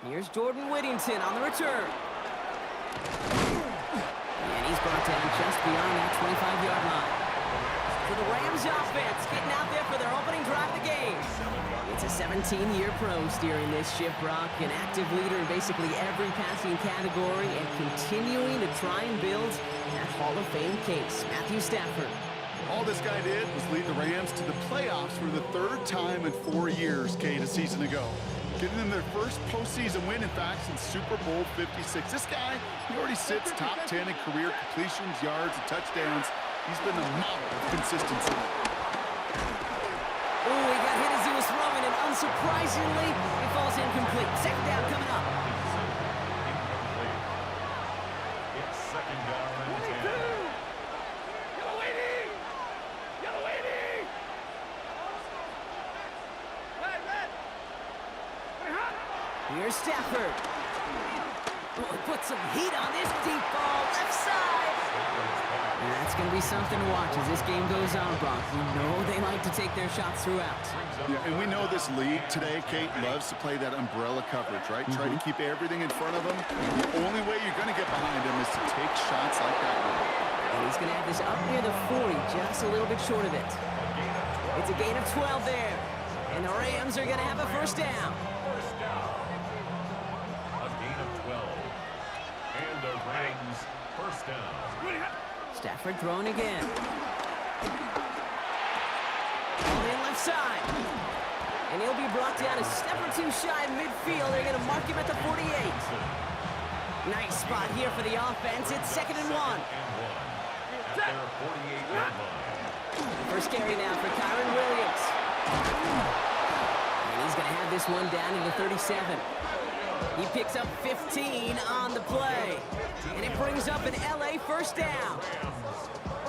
Here's Jordan Whittington on the return. And he's brought down just beyond that 25-yard line. So the Rams offense getting out there for their opening drive of the game. It's a 17-year pro steering this ship, Brock, an active leader in basically every passing category and continuing to try and build that Hall of Fame case. Matthew Stafford. All this guy did was lead the Rams to the playoffs for the third time in 4 years, Kate, a season ago. Getting them their first postseason win, in fact, since Super Bowl 56. This guy, he already sits top 10 in career completions, yards, and touchdowns. He's been the model of consistency. Oh, he got hit as he was throwing, and unsurprisingly, it falls incomplete. Second down coming up. Incomplete. It's second down and 10. Here's Stafford. Oh, he put some heat on this deep ball, left side. And that's going to be something to watch as this game goes on, Brock. You know they like to take their shots throughout. Yeah, and we know this league today, Kate, loves to play that umbrella coverage, right? Try to keep everything in front of them. The only way you're going to get behind him is to take shots like that one. And he's going to have this up near the 40, just a little bit short of it. It's a gain of 12 there. And the Rams are going to have a first down. First down. A gain of 12. And the Rams first down. Stafford throwing again. Ball in left side. And he'll be brought down a step or two shy of midfield. They're going to mark him at the 48. Nice spot here for the offense. It's 2nd and 1. At their 48-yard line. First carry now for Kyron Williams. And he's going to have this one down to the 37. He picks up 15 on the play. And it brings up an LA first down.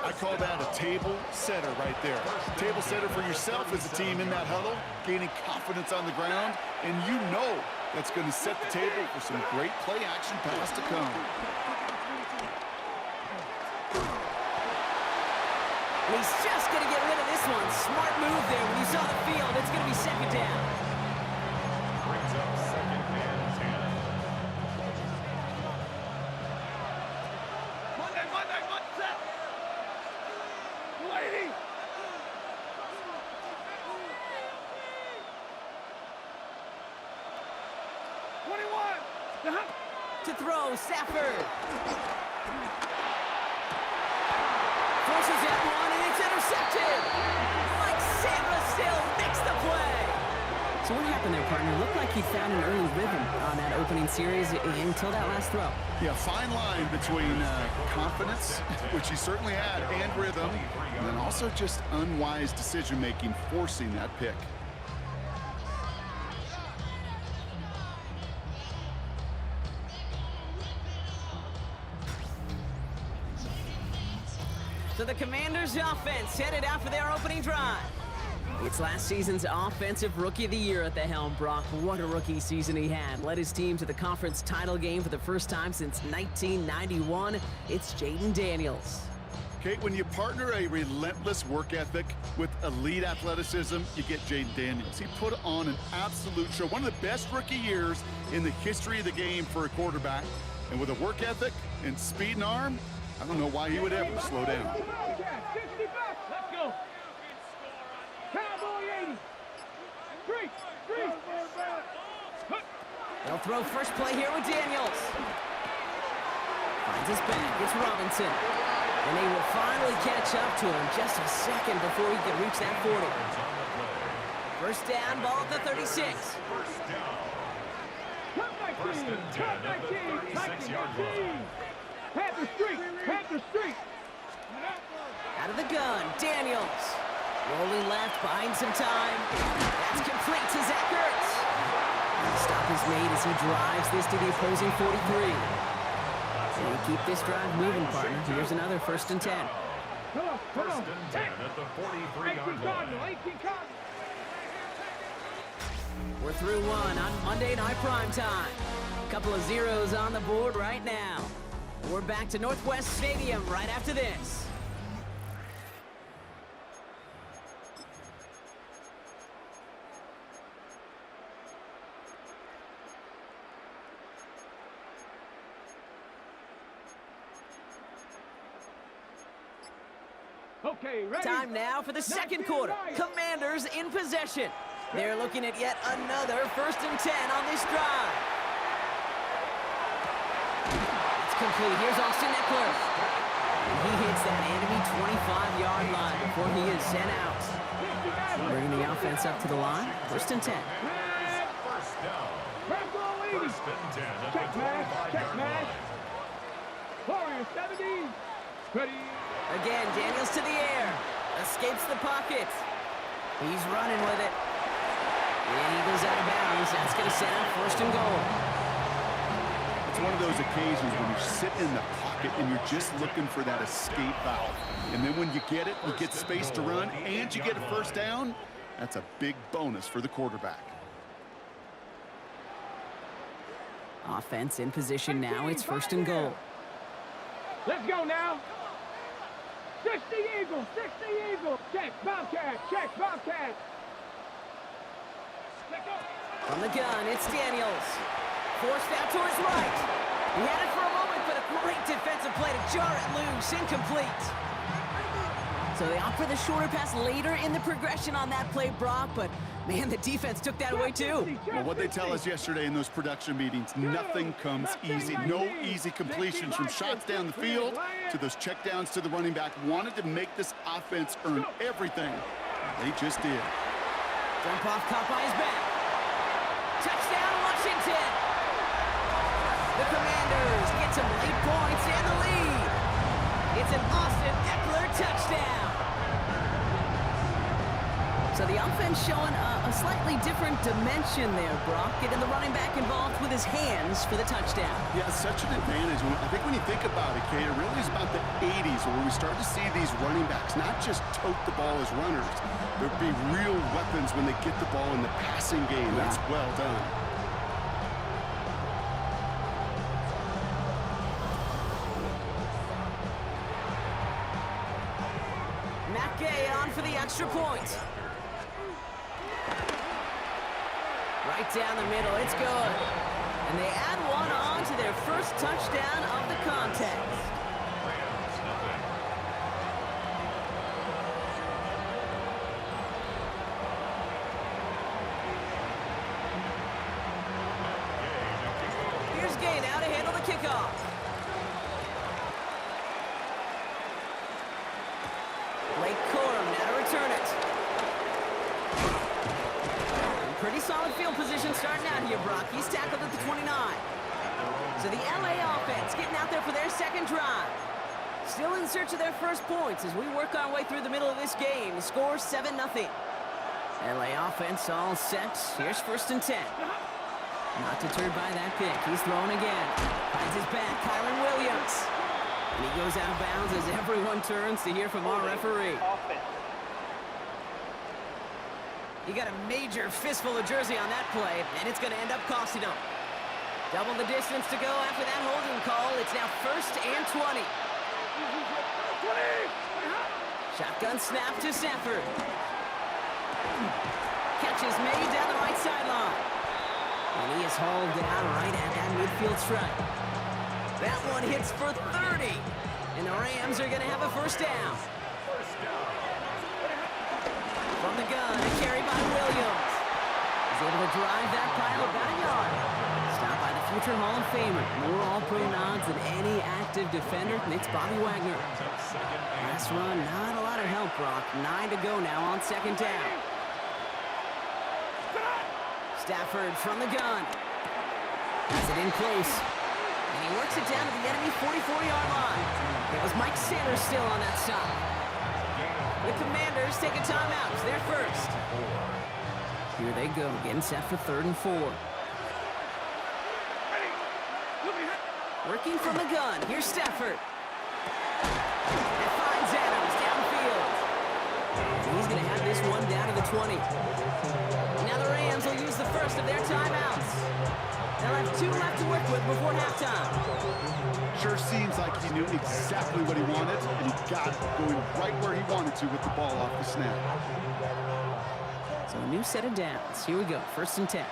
I call that a table setter right there. Table setter for yourself as a team in that huddle, gaining confidence on the ground, and you know that's going to set the table for some great play-action pass to come. And he's just going to get rid of this one. Smart move there when you saw the field. It's going to be second down. Brings up second and 10. To throw, Stafford. Forces that one, and it's intercepted. Mike Sainristil makes the play. So what happened there, partner? Looked like he found an early rhythm on that opening series until that last throw. Yeah, fine line between confidence, which he certainly had, and rhythm, and then also just unwise decision-making, forcing that pick. So the Commanders' offense headed out for their opening drive. It's last season's Offensive Rookie of the Year at the helm, Brock. What a rookie season he had. Led his team to the conference title game for the first time since 1991. It's Jayden Daniels. Kate, when you partner a relentless work ethic with elite athleticism, you get Jayden Daniels. He put on an absolute show. One of the best rookie years in the history of the game for a quarterback. And with a work ethic and speed and arm, I don't know why he would ever slow down. Let's go. Cowboy 80. Three. They'll throw first play here with Daniels. Finds his back. It's Robinson. And they will finally catch up to him just a second before he can reach that 40. First down, ball at the 36. First down. First and 10 at the 36-yard line. Panther Street. Out of the gun, Daniels. Rolling left, buying some time. That's complete to Zach Ertz. The stop is made as he drives this to the opposing 43. And we keep this drive moving, partner. Here's another first and 10. First and 10 at the 43-yard line. We're through one on Monday Night Primetime. Couple of zeros on the board right now. We're back to Northwest Stadium right after this. Okay, ready? Time now for the second Left quarter. and right. Commanders in possession. They're looking at yet another 1st and 10 on this drive. It's complete. Here's Austin Eckler. And he hits that enemy 25-yard line before he is sent out. Bringing the offense up to the line. 1st and 10. First down. First and 10 at Check the man, 25-yard man. line. Warriors 70. Ready. Again, Daniels to the air. Escapes the pocket. He's running with it. And he goes out of bounds. That's going to set up 1st and goal. It's one of those occasions when you sit in the pocket and you're just looking for that escape valve. And then when you get it, you get space to run, and you get a 1st down. That's a big bonus for the quarterback. Offense in position now. It's 1st and goal. Let's go now. 60 Eagles, 60 Eagles. Check, Bobcat, check, Bobcat. Let's go. From the gun, it's Daniels. Forced out to his right. He had it for a moment, but a great defensive play to jar it loose. Incomplete. So they opt for the shorter pass later in the progression on that play, Brock, but man, the defense took that away too. Well, what they tell us yesterday in those production meetings, nothing comes easy. No easy completions from shots down the field to those checkdowns to the running back. Wanted to make this offense earn everything. They just did. Jump off, caught by his back. Touchdown, Washington. The Commanders get some late points and the lead. It's an Austin Eckler touchdown. So the offense showing a slightly different dimension there, Brock. Getting the running back involved with his hands for the touchdown. Yeah, such an advantage. I think when you think about it, Kate, it really is about the 80s where we start to see these running backs not just tote the ball as runners, but be real weapons when they get the ball in the passing game. That's well done. Matt Gay on for the extra point. Right down the middle, it's good. And they add one on to their 1st touchdown of the contest. Rams, nothing. Here's Gay now to handle the kickoff. Blake Corum now to return it. Pretty solid field position starting out here, Brock. He's tackled at the 29. So the LA offense getting out there for their 2nd drive. Still in search of their 1st points as we work our way through the middle of this game. The score 7-0. LA offense all set. Here's 1st and 10. Not deterred by that pick. He's throwing again. Finds his back, Kyron Williams. And he goes out of bounds as everyone turns to hear from our referee. He got a major fistful of jersey on that play, and it's going to end up costing him. Double the distance to go after that holding call. It's now 1st and 20. Shotgun snap to Stafford. Catch is made down the right sideline. And he is hauled down right at that midfield stripe. That one hits for 30. And the Rams are going to have a 1st down. From the gun, a carry by Williams. He's able to drive that pile about a yard. Stopped by the future Hall of Famer. More All-Pro nods than any active defender. And it's Bobby Wagner. Last run, not a lot of help, Brock. 9 to go now on 2nd down. Stafford from the gun. Has it in close. And he works it down to the enemy 44-yard line. It was Mike Sanders still on that stop. The Commanders take a timeout. It's their 1st. Here they go, getting set for 3rd and 4. Working from the gun. Here's Stafford. And finds Adams downfield. And he's going to have this one down to the 20. Now the Rams will use the 1st of their timeouts. They'll have 2 left to work with before halftime. Sure seems like he knew exactly what he wanted, and he got it going right where he wanted to with the ball off the snap. So a new set of downs. Here we go, 1st and 10.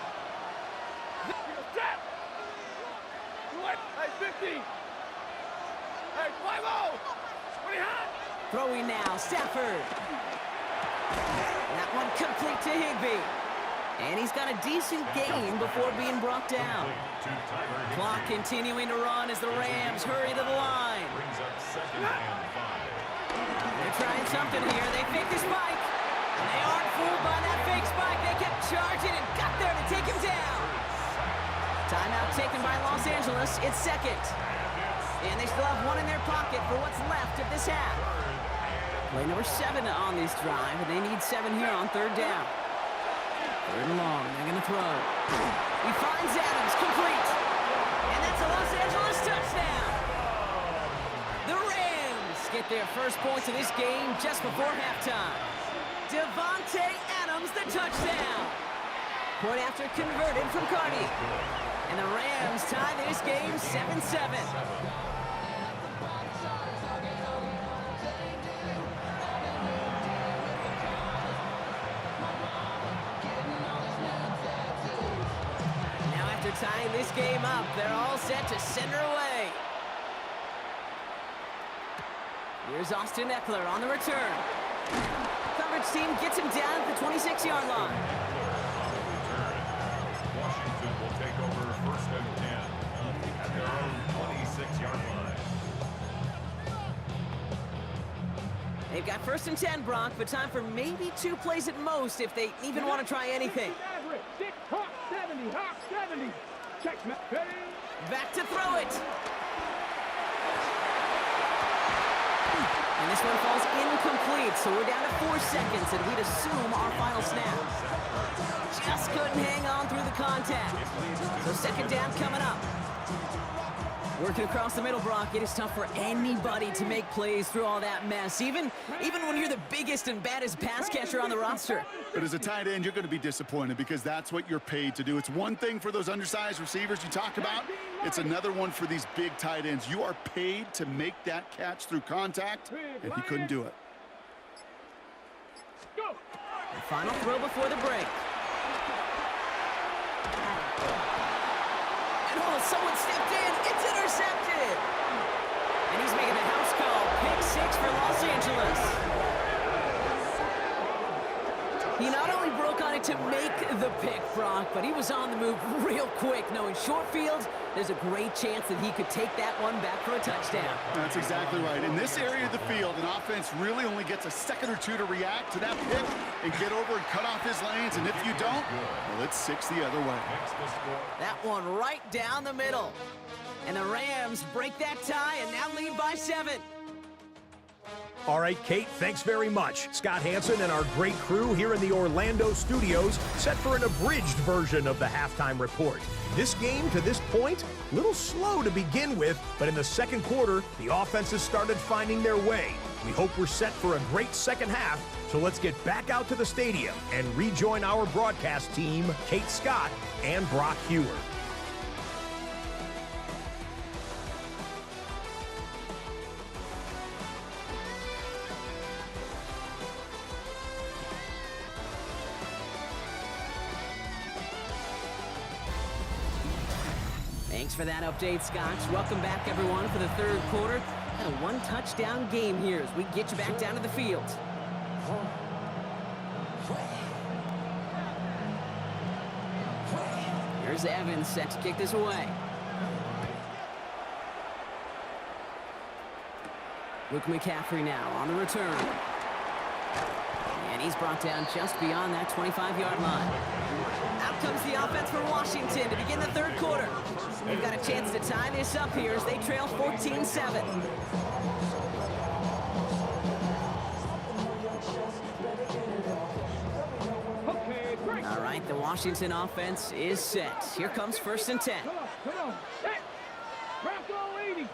Hey, 50. Hey, 5-0. Pretty hot. Throwing now, Stafford. That one complete to Higbee. And he's got a decent gain before being brought down. Clock continuing to run as the Rams hurry to the line. Brings up second and 5. They're trying something here. They fake the spike. And they aren't fooled by that fake spike. They kept charging and got there to take him down. Timeout taken by Los Angeles. It's second. And they still have one in their pocket for what's left of this half. Play number 7 on this drive, and they need 7 here on third down. Third and long, they're going to throw. He finds Adams, complete. And that's a Los Angeles touchdown. The Rams get their first points of this game just before halftime. Devontae Adams, the touchdown. Point after converted from Cardi. And the Rams tie this game 7-7. Tying this game up, they're all set to send her away. Here's Austin Eckler on the return. Coverage team gets him down at the 26-yard line. Washington will take over first and 10 at their own 26-yard line. They've got first and 10, Brock, but time for maybe 2 plays at most if they even want to try anything. Hawk 70, Hawk 70. Check, Back to throw it. And this one falls incomplete, so we're down to 4 seconds, and we'd assume our final snap. Just couldn't hang on through the contact. So second down coming up. Working across the middle, Brock, it is tough for anybody to make plays through all that mess, even when you're the biggest and baddest pass catcher on the roster. But as a tight end, you're going to be disappointed because that's what you're paid to do. It's one thing for those undersized receivers you talk about. It's another one for these big tight ends. You are paid to make that catch through contact, and he couldn't do it. The final throw before the break. And someone stepped in. It's intercepted. And he's making the house call. Pick 6 for Los Angeles. He not only broke on it to make the pick, Brock, but he was on the move real quick. Knowing short field, there's a great chance that he could take that one back for a touchdown. That's exactly right. In this area of the field, an offense really only gets a second or 2 to react to that pick and get over and cut off his lanes. And if you don't, well, it's 6 the other way. That one right down the middle. And the Rams break that tie and now lead by 7. All right, Kate, thanks very much. Scott Hanson and our great crew here in the Orlando studios set for an abridged version of the halftime report. This game, to this point, a little slow to begin with, but in the second quarter, the offenses started finding their way. We hope we're set for a great second half, so let's get back out to the stadium and rejoin our broadcast team, Kate Scott and Brock Hewer. Thanks for that update, Scott. Welcome back, everyone, for the third quarter. And a one-touchdown game here as we get you back down to the field. Here's Evans set to kick this away. Luke McCaffrey now on the return. And he's brought down just beyond that 25-yard line. Out comes the offense for Washington to begin the third quarter. They've got a chance to tie this up here as they trail 14-7. All right, the Washington offense is set. Here comes first and 10. Come on. Hey, Bronco 80. 18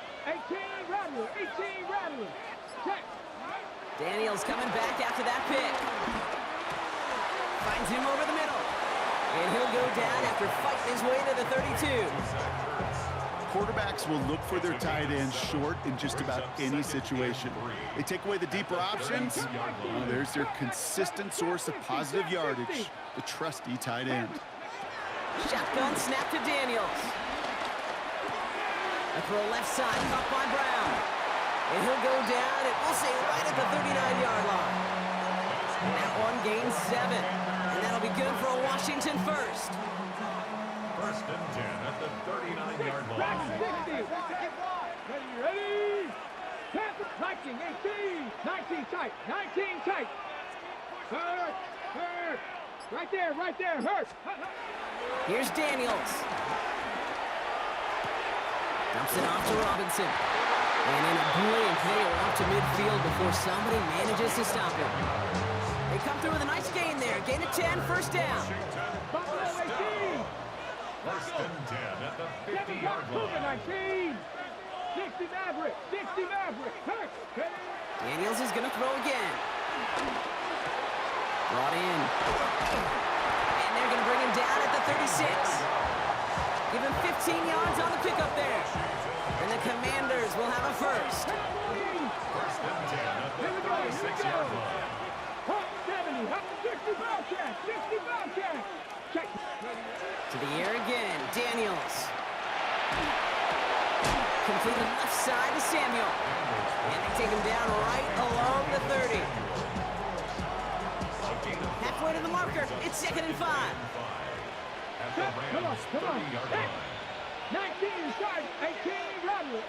Rattler. 18 Rattler. Check. Daniels coming back after that pick. Finds him over the middle. And he'll go down after fighting his way to the 32. Quarterbacks will look for their tight ends short in just about any situation. They take away the deeper options. Well, there's their consistent source of positive yardage, the trusty tight end. Shotgun snap to Daniels. A throw left side, caught by Brown. And he'll go down, and we'll say right at the 39-yard line. And that one gains 7. And that'll be good for a Washington first. First and 10 at the 39-yard line. 60. Ready? 10, 19, 18, 19 tight, 19 tight. Hurt. Right there, hurt. Here's Daniels. Dumps it off to Robinson. And in a blink, they are off to midfield before somebody manages to stop him. They come through with a nice gain there. Gain of 10, first down. Buffalo 18. First and 10 at the 50-yard Cougar line. 19. 60 Maverick, hurt. Daniels is going to throw again. Brought in. And they're going to bring him down at the 36. Give him 15 yards on the pickup there. And the Commanders will have a first. First and 10 at the 36-yard line. 70, 60 Bobcat. Check. To the air again, Daniels. Completed left side to Samuel. And they take him down right along the 30. Halfway to the marker, it's 2nd and 5. At the Rams' 30-yard line. 19 inside, 18 Roderick.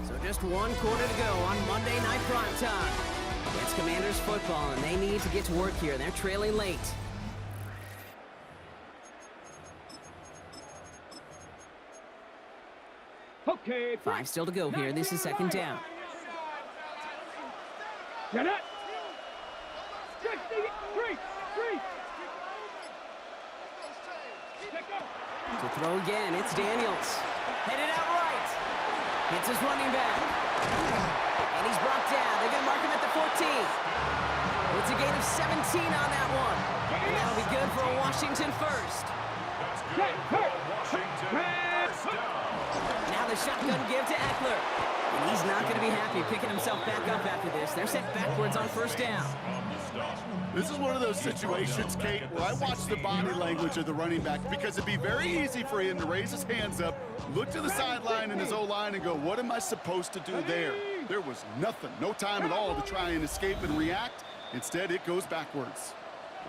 So just 1 quarter to go on Monday Night Primetime. It's Commanders football, and they need to get to work here. They're trailing late. Okay, 5 still to go here. This is 2nd down. Get it. 63. To throw again, it's Daniels. Headed out right. Hits his running back. And he's brought down. They're going to mark him at the 14. It's a gain of 17 on that one. And that'll be good for a Washington first. Washington first down. Now the shotgun give to Eckler. And he's not going to be happy picking himself back up after this. They're set backwards on first down. This is one of those situations, Kate, where I watch the body language of the running back because it'd be very easy for him to raise his hands up, look to the sideline in his O-line and go, what am I supposed to do there? There was nothing, no time at all to try and escape and react. Instead, it goes backwards.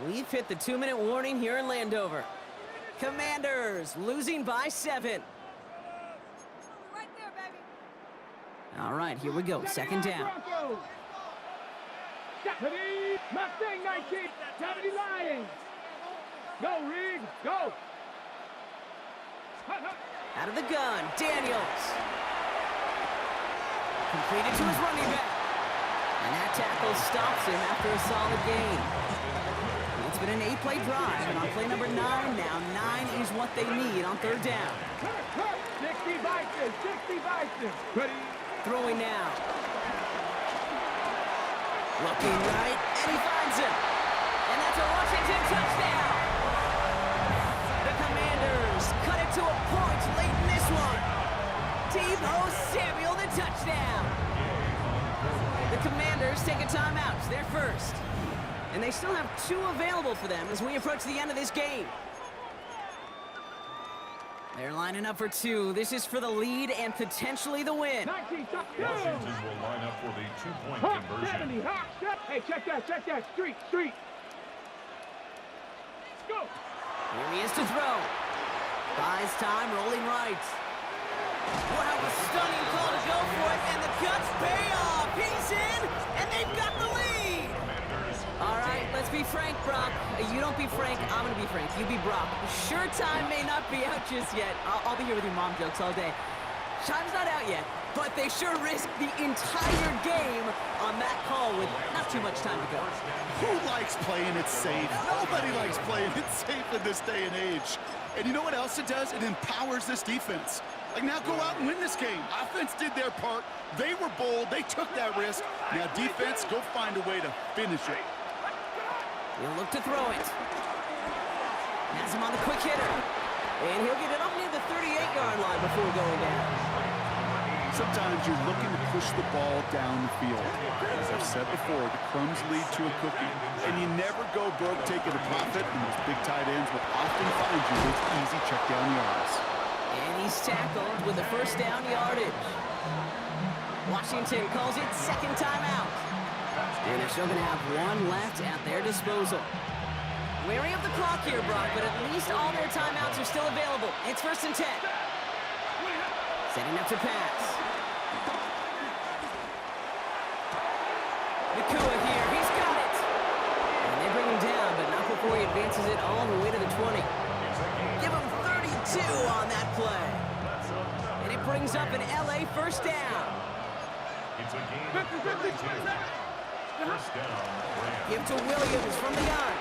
We've hit the 2-minute warning here in Landover. Commanders losing by 7. All right, here we go. 2nd down. Ready? Mustang 19, 70 Lions. Go, Reed, go. Out of the gun, Daniels. Completed to his running back. And that tackle stops him after a solid gain. It's been an 8-play drive, and on play number 9 now, 9 is what they need on 3rd down. 60 Bison. Ready? Throwing now. Looking right, and he finds him. And that's a Washington touchdown. The Commanders cut it to a point late in this one. Deebo Samuel, the touchdown. The Commanders take a timeout. They're first. And they still have 2 available for them as we approach the end of this game. They're lining up for 2. This is for the lead and potentially the win. Washington will line up for the 2-point conversion. 70, hot, step. Hey, check that. Street. Go. Here he is to throw. Buys time, rolling right. Wow, a stunning call to go for it, and the cuts pay off. He's in, and they've got the lead. All right, let's be frank, Brock. You don't be Frank, I'm going to be Frank. You be Brock. Sure, time may not be out just yet. I'll be here with your mom jokes all day. Time's not out yet, but they sure risked the entire game on that call with not too much time to go. Who likes playing it safe? Nobody likes playing it safe in this day and age. And you know what else it does? It empowers this defense. Like, now go out and win this game. Offense did their part. They were bold. They took that risk. Now defense, go find a way to finish it. He'll look to throw it. Has him on the quick hitter. And he'll get it up near the 38-yard line before going down. Sometimes you're looking to push the ball down the field. As I've said before, the crumbs lead to a cookie. And you never go broke taking a profit, and those big tight ends will often find you those easy check down yards. And he's tackled with the first down yardage. Washington calls it second timeout. And they're still going to have one left at their disposal. Wary of the clock here, Brock, but at least all their timeouts are still available. It's first and 10. Setting up to pass. Nakua here, he's got it. And they bring him down, but not before he advances it all the way to the 20. Give him 32 on that play. And it brings up an LA first down. It's a game of 32. First down, Rams. Give to Williams from the gun.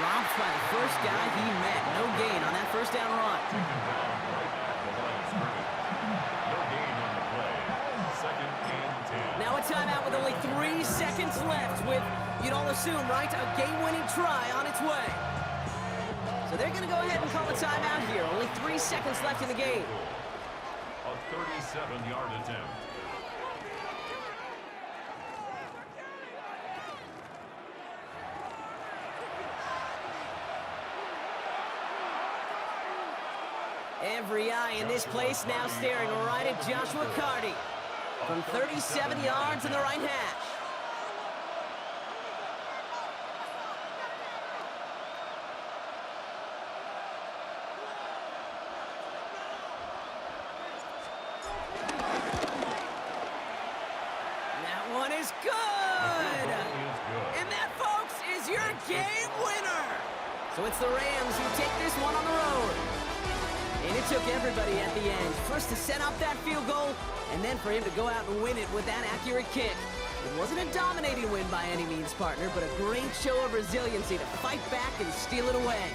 Dropped by the first guy he met. No gain on that first down run. Taken down right at the line of scrimmage. No gain on the play. Second and 10. Now a timeout with only 3 seconds left with, you'd all assume, right, a game-winning try on its way. So they're going to go ahead and call a timeout here. Only 3 seconds left in the game. A 37-yard attempt. Every eye in this place now staring right at Joshua Carty from 37 yards in the right hash. That one is good! And that, folks, is your game winner! So it's the Rams who take this one on the road. And it took everybody at the end. First to set up that field goal, and then for him to go out and win it with that accurate kick. It wasn't a dominating win by any means, partner, but a great show of resiliency to fight back and steal it away.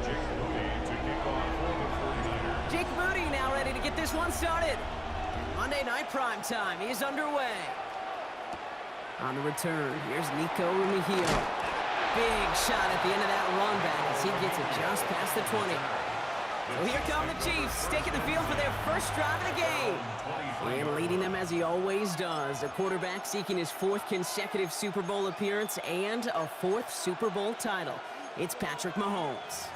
Jake Moody to kick off for the 49ers. Jake Moody now ready to get this one started. And Monday Night Prime Time is underway. On the return, here's Nico Rumihio. Big shot at the end of that run back as he gets it just past the 20. So here come the Chiefs, taking the field for their first drive of the game. And leading them as he always does, the quarterback seeking his 4th consecutive Super Bowl appearance and a 4th Super Bowl title. It's Patrick Mahomes.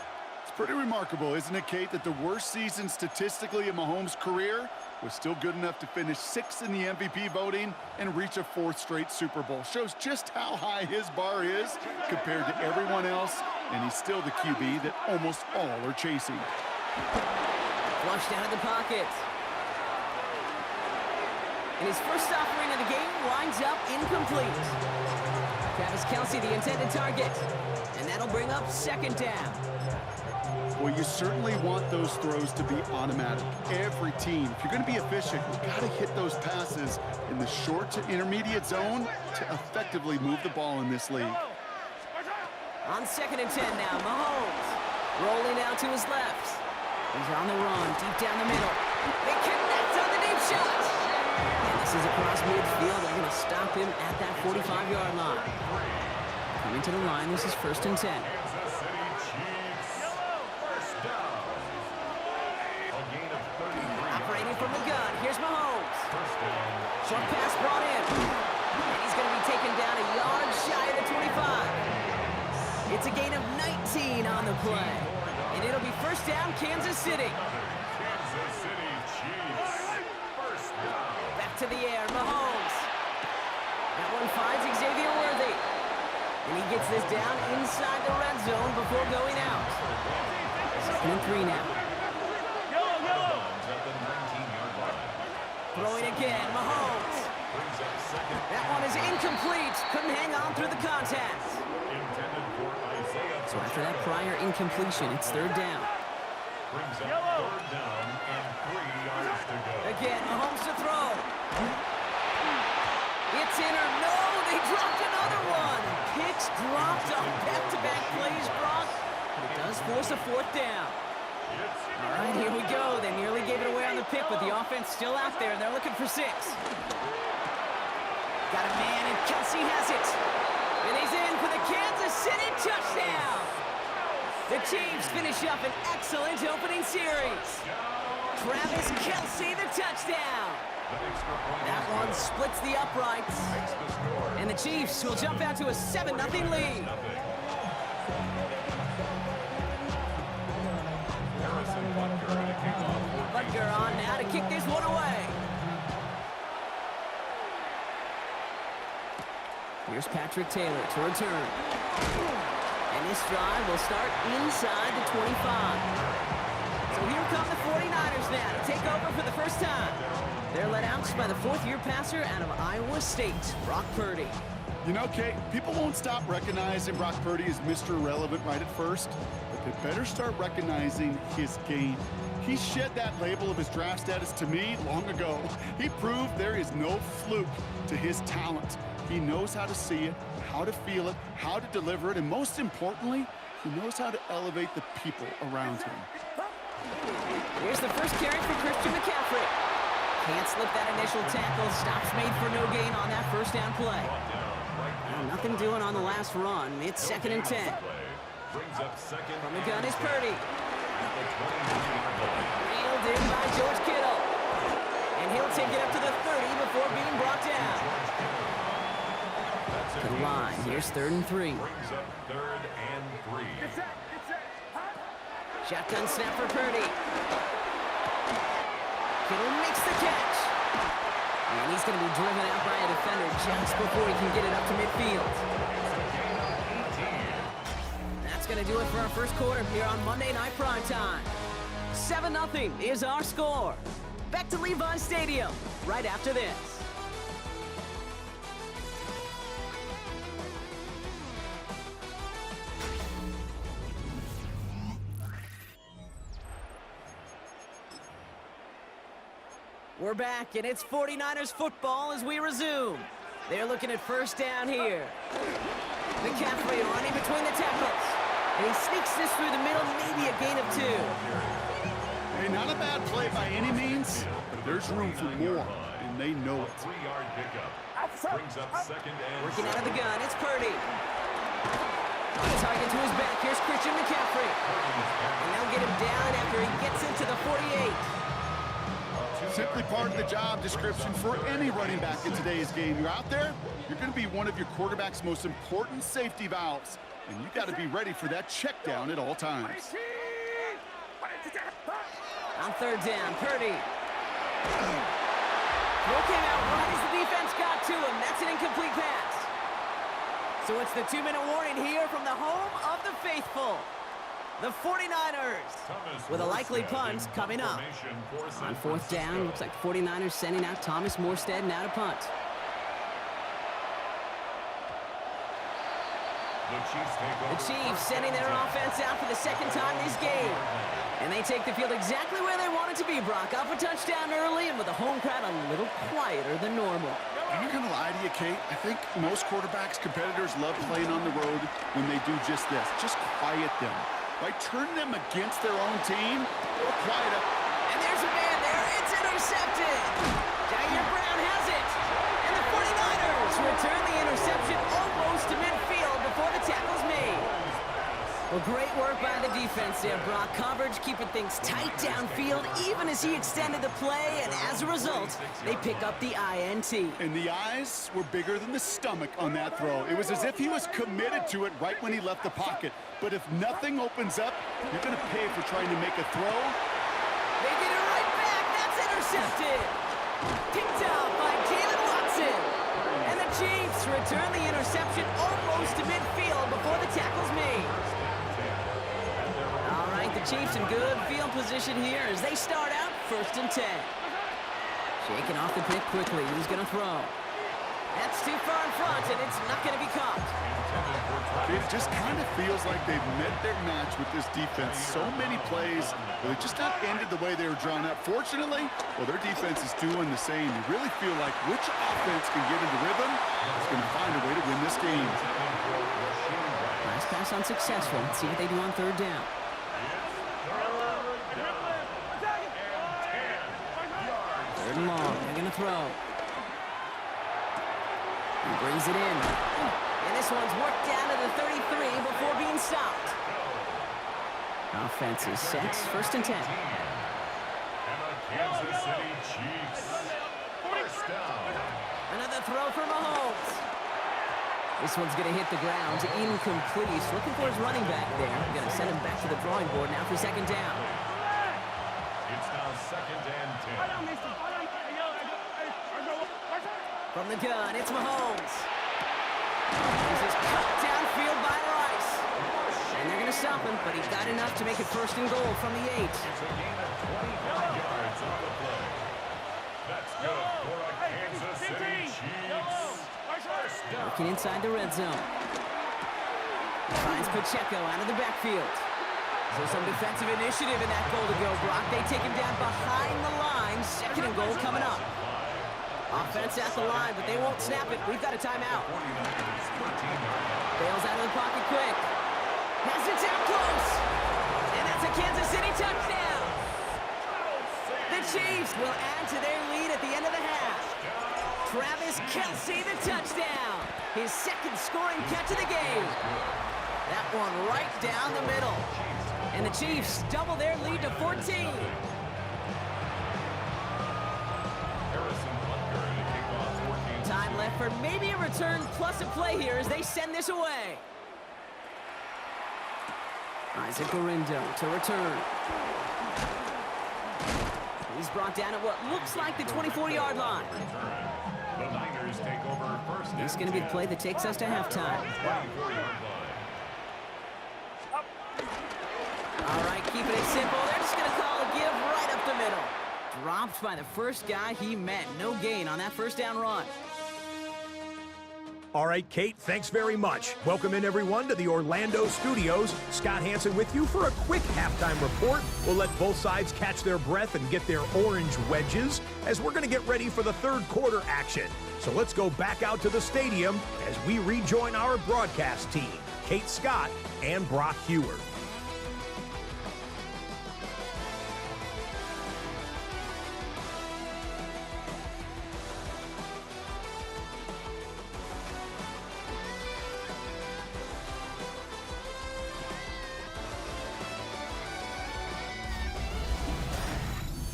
It's pretty remarkable, isn't it, Kate, that the worst season statistically in Mahomes' career was still good enough to finish 6th in the MVP voting and reach a 4th straight Super Bowl. Shows just how high his bar is compared to everyone else, and he's still the QB that almost all are chasing. Flushed out of the pocket. And his first offering of the game winds up incomplete. Travis Kelce, the intended target. And that'll bring up 2nd down. Well, you certainly want those throws to be automatic. Every team, if you're going to be efficient, you got to hit those passes in the short to intermediate zone to effectively move the ball in this league. On 2nd and 10 now, Mahomes rolling out to his left. He's on the run, deep down the middle. They connect on the deep shot. And this is across midfield. They're going to stop him at that 45-yard line. Coming to the line, this is 1st and 10. Kansas City Chiefs. First down. A gain of 33. Operating from the gun, here's Mahomes. First down. Short pass brought in. And he's going to be taken down a yard shy of the 25. It's a gain of 19 on the play. And it'll be 1st down, Kansas City. Kansas City Chiefs. First down. Back to the air, Mahomes. That one finds Xavier Worthy. And he gets this down inside the red zone before going out. 2nd and 3 now. Downs at the 19-yard line. Throwing again, Mahomes. Brings up 2nd. That one is incomplete. Couldn't hang on through the contact. Intended for Isaiah. So after that prior incompletion, it's 3rd down. Brings up 3rd down and 3 yards to go. Again, Mahomes to throw. It's in or no, they dropped another one. Picks dropped on back-to-back plays, Brock. But it does force a 4th down. All right, here we go. They nearly gave it away on the pick, but the offense still out there. They're looking for 6. Got a man, and Kelce has it. And he's in for the Kansas City touchdown. The Chiefs finish up an excellent opening series. Travis Kelce, the touchdown. That one splits the uprights. And the Chiefs will jump out to a 7-0 lead. Harrison Butker to kick off. Butker on now to kick this one away. Here's Patrick Taylor to return. And this drive will start inside the 25. So here come the 49ers now to take over for the first time. They're led out by the 4th-year passer out of Iowa State, Brock Purdy. You know, Kate, people won't stop recognizing Brock Purdy as Mr. Irrelevant right at first, but they better start recognizing his game. He shed that label of his draft status to me long ago. He proved there is no fluke to his talent. He knows how to see it, how to feel it, how to deliver it, and most importantly, he knows how to elevate the people around him. Here's the first carry for Christian McCaffrey. Can't slip that initial tackle. Stops made for no gain on that 1st down play. Well, nothing doing on the last run. It's 2nd and 10. Brings up 2nd. From the gun is Purdy. At the 29-yard line. Reeled in by George Kittle. And he'll take it up to the 30 before being brought down. To the line. Here's 3rd and 3. Brings up 3rd and 3. Shotgun snap for Purdy. Kittle makes the catch. And he's going to be driven out by a defender just before he can get it up to midfield. That's going going to do it for our first quarter here on Monday Night Primetime. 7-0 is our score. Back to Levi Stadium right after this. We're back, and it's 49ers football as we resume. They're looking at first down here. McCaffrey running between the tackles. And he sneaks this through the middle, maybe a gain of 2. Hey, not a bad play by any means, but there's room for more, and they know it. 3-yard pickup. Brings up second and Working out of the gun, it's Purdy. On target to his back, here's Christian McCaffrey. And they'll get him down after he gets into the 48. Simply part of the job description for any running back in today's game. You're out there, you're going to be one of your quarterback's most important safety valves, and you got to be ready for that check down at all times. On third down, Purdy. Throw came out right as the defense got to him. That's an incomplete pass. So it's the 2-minute warning here from the home of the faithful. The 49ers with a likely punt coming up. On fourth down, looks like the 49ers sending out Thomas Morstead now to punt. The Chiefs sending their offense out for the second time this game. And they take the field exactly where they want it to be, Brock. Up a touchdown early and with the home crowd a little quieter than normal. I'm not going to lie to you, Kate. I think most quarterbacks, competitors love playing on the road when they do just this. Just quiet them. Right? Turn them against their own team. They'll quiet up. And there's a man there. It's intercepted. Jair Brown has it. And the 49ers return the interception almost to midfield before the tackle's made. Well, great work by the defense there, Brock. Coverage keeping things tight downfield even as he extended the play. And as a result, they pick up the INT. And the eyes were bigger than the stomach on that throw. It was as if he was committed to it right when he left the pocket. But if nothing opens up, you're going to pay for trying to make a throw. They get it right back. That's intercepted. Picked up by Jalen Watson. And the Chiefs return the interception almost to midfield before the tackle's made. All right, the Chiefs in good field position here as they start out 1st and 10. Shaking off the pick quickly. He's going to throw. That's too far in front, and it's not going to be caught. It just kind of feels like they've met their match with this defense. So many plays, but they just not ended the way they were drawn up. Fortunately, well, their defense is doing the same. You really feel like which offense can get into rhythm is going to find a way to win this game. Last pass unsuccessful. Let's see what they do on third down. Third and long. They're going to throw. He brings it in. And this one's worked down to the 33 before being stopped. Offense is set. 1st and 10. And the Kansas City Chiefs. First down. Another throw for Mahomes. This one's going to hit the ground. Incomplete. Looking for his running back there. Going to send him back to the drawing board now for second down. It's now 2nd and 10. From the gun, it's Mahomes. This is cut downfield by Rice. And they're going to stop him, but he got enough to make it 1st and goal from the 8. It's a gain of 25 yards on the play. That's good for a Kansas City Chiefs. First down. Working inside the red zone. Finds Pacheco out of the backfield. So some defensive initiative in that goal to go, Brock. They take him down behind the line. 2nd and goal coming up. Offense at the line, but they won't snap it. We've got a timeout. Bails out of the pocket quick. Has it down close. And that's a Kansas City touchdown. The Chiefs will add to their lead at the end of the half. Travis Kelce, the touchdown. His 2nd scoring catch of the game. That one right down the middle. And the Chiefs double their lead to 14. Time left for maybe a return plus a play here as they send this away. Isaac Orindo to return. He's brought down at what looks like the 24-yard line. The Niners take over 1st. This is going to be the play that takes us to halftime. 24-yard line. All right, keeping it simple. They're just going to call a give right up the middle. Dropped by the first guy he met. No gain on that first down run. All right, Kate, thanks very much. Welcome in, everyone, to the Orlando studios. Scott Hansen with you for a quick halftime report. We'll let both sides catch their breath and get their orange wedges as we're going to get ready for the third quarter action. So let's go back out to the stadium as we rejoin our broadcast team, Kate Scott and Brock Heward.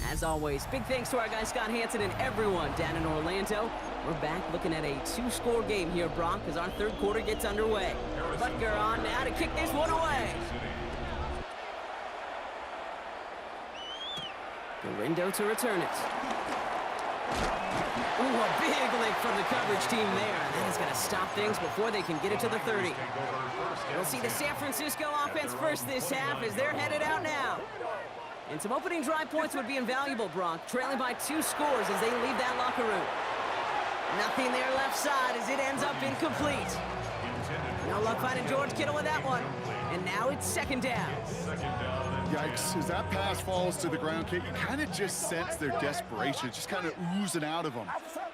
As always, big thanks to our guy Scott Hansen and everyone down in Orlando. We're back looking at a two-score game here, Brock, as our third quarter gets underway. Butker on now to kick this one away. Garindo to return it. Ooh, a big lick from the coverage team there. That is going to stop things before they can get it to the 30. We'll see the San Francisco offense first this half as they're headed out now. And some opening drive points would be invaluable, Brock, trailing by 2 scores as they leave that locker room. Nothing there left side as it ends up incomplete. No luck finding George Kittle with that one. And now it's second down. Yikes, as that pass falls to the ground, Kate, you kind of just sense their desperation, just kind of oozing out of them.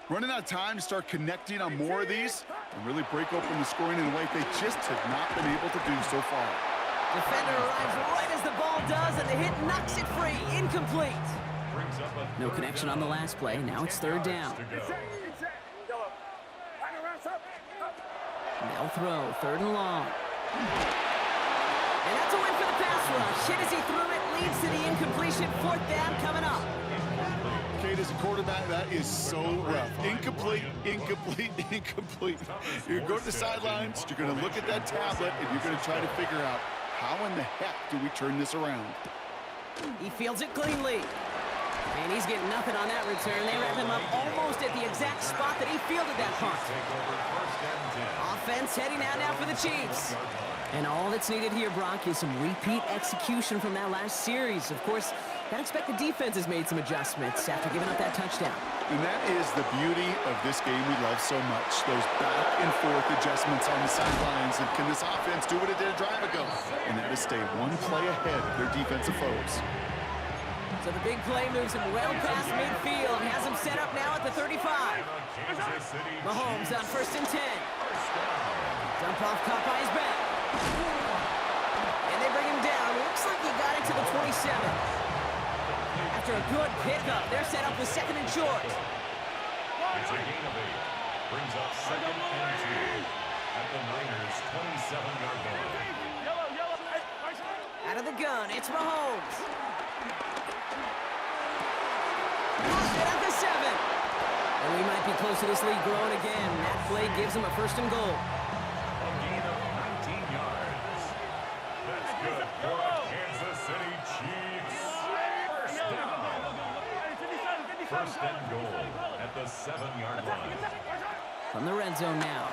Running out of time to start connecting on more of these and really break open the scoring in a way they just have not been able to do so far. Defender arrives right as the ball does, and the hit knocks it free. Incomplete. No connection on the last play. Now it's third down. They'll throw, third and long. And that's a win for the pass rush. Hit as he threw it, leads to the incompletion. Fourth down coming up. Kate, as a quarterback, that is so rough. Incomplete, incomplete, incomplete. You're going to the sidelines, you're going to look at that tablet, and you're going to try to figure out, how in the heck do we turn this around? He fields it cleanly. And he's getting nothing on that return. They wrap him up almost at the exact spot that he fielded that punt. Offense heading out now for the Chiefs. And all that's needed here, Brock, is some repeat execution from that last series. Of course, I expect the defense has made some adjustments after giving up that touchdown. And that is the beauty of this game we love so much. Those back and forth adjustments on the sidelines. And can this offense do what it did a drive ago? And that is stay one play ahead of their defensive foes. So the big play moves him well past midfield and has him set up now at the 35. Mahomes on 1st and 10. Dump off caught by his back. And they bring him down. Looks like he got it to the 27. After a good pickup, they're set up with 2nd and short. It's a gain of 8. Brings up 2nd and 2 at the Niners' 27-yard line. Out of the gun, it's Mahomes. At the 7. And we might be close to this lead growing again. That play gives him a 1st and goal. A gain of 19 yards. That's good for the Kansas City Chiefs. First and goal at the 7-yard line. From the red zone now.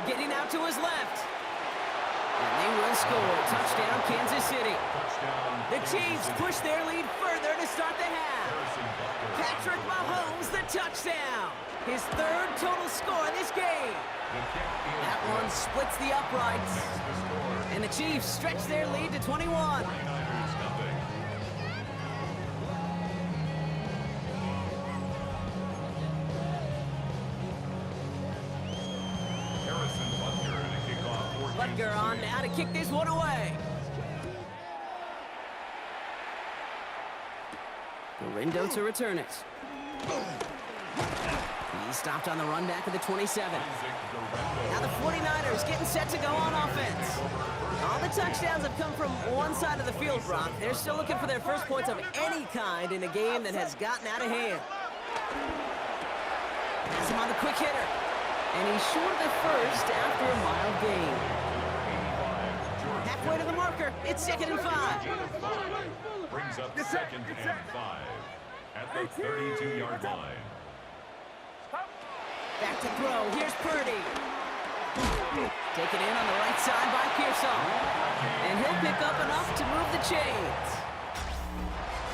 Getting out to his left. And they will score. Touchdown, Kansas City. The Chiefs push their lead further to start the half. Patrick Mahomes, the touchdown. His 3rd total score in this game. That one splits the uprights. And the Chiefs stretch their lead to 21. Butker on now to kick this one away. Garindo to return it. He stopped on the run back of the 27. Now the 49ers getting set to go on offense. All the touchdowns have come from one side of the field, Brock. They're still looking for their first points of any kind in a game that has gotten out of hand. Pass him on the quick hitter. And he's short of the first after a mild gain. Halfway to the marker, it's 2nd and 5. Brings up 2nd and 5 at the 32-yard line. Back to throw, here's Purdy. Taken in on the right side by Pearson. And he'll pick up enough to move the chains.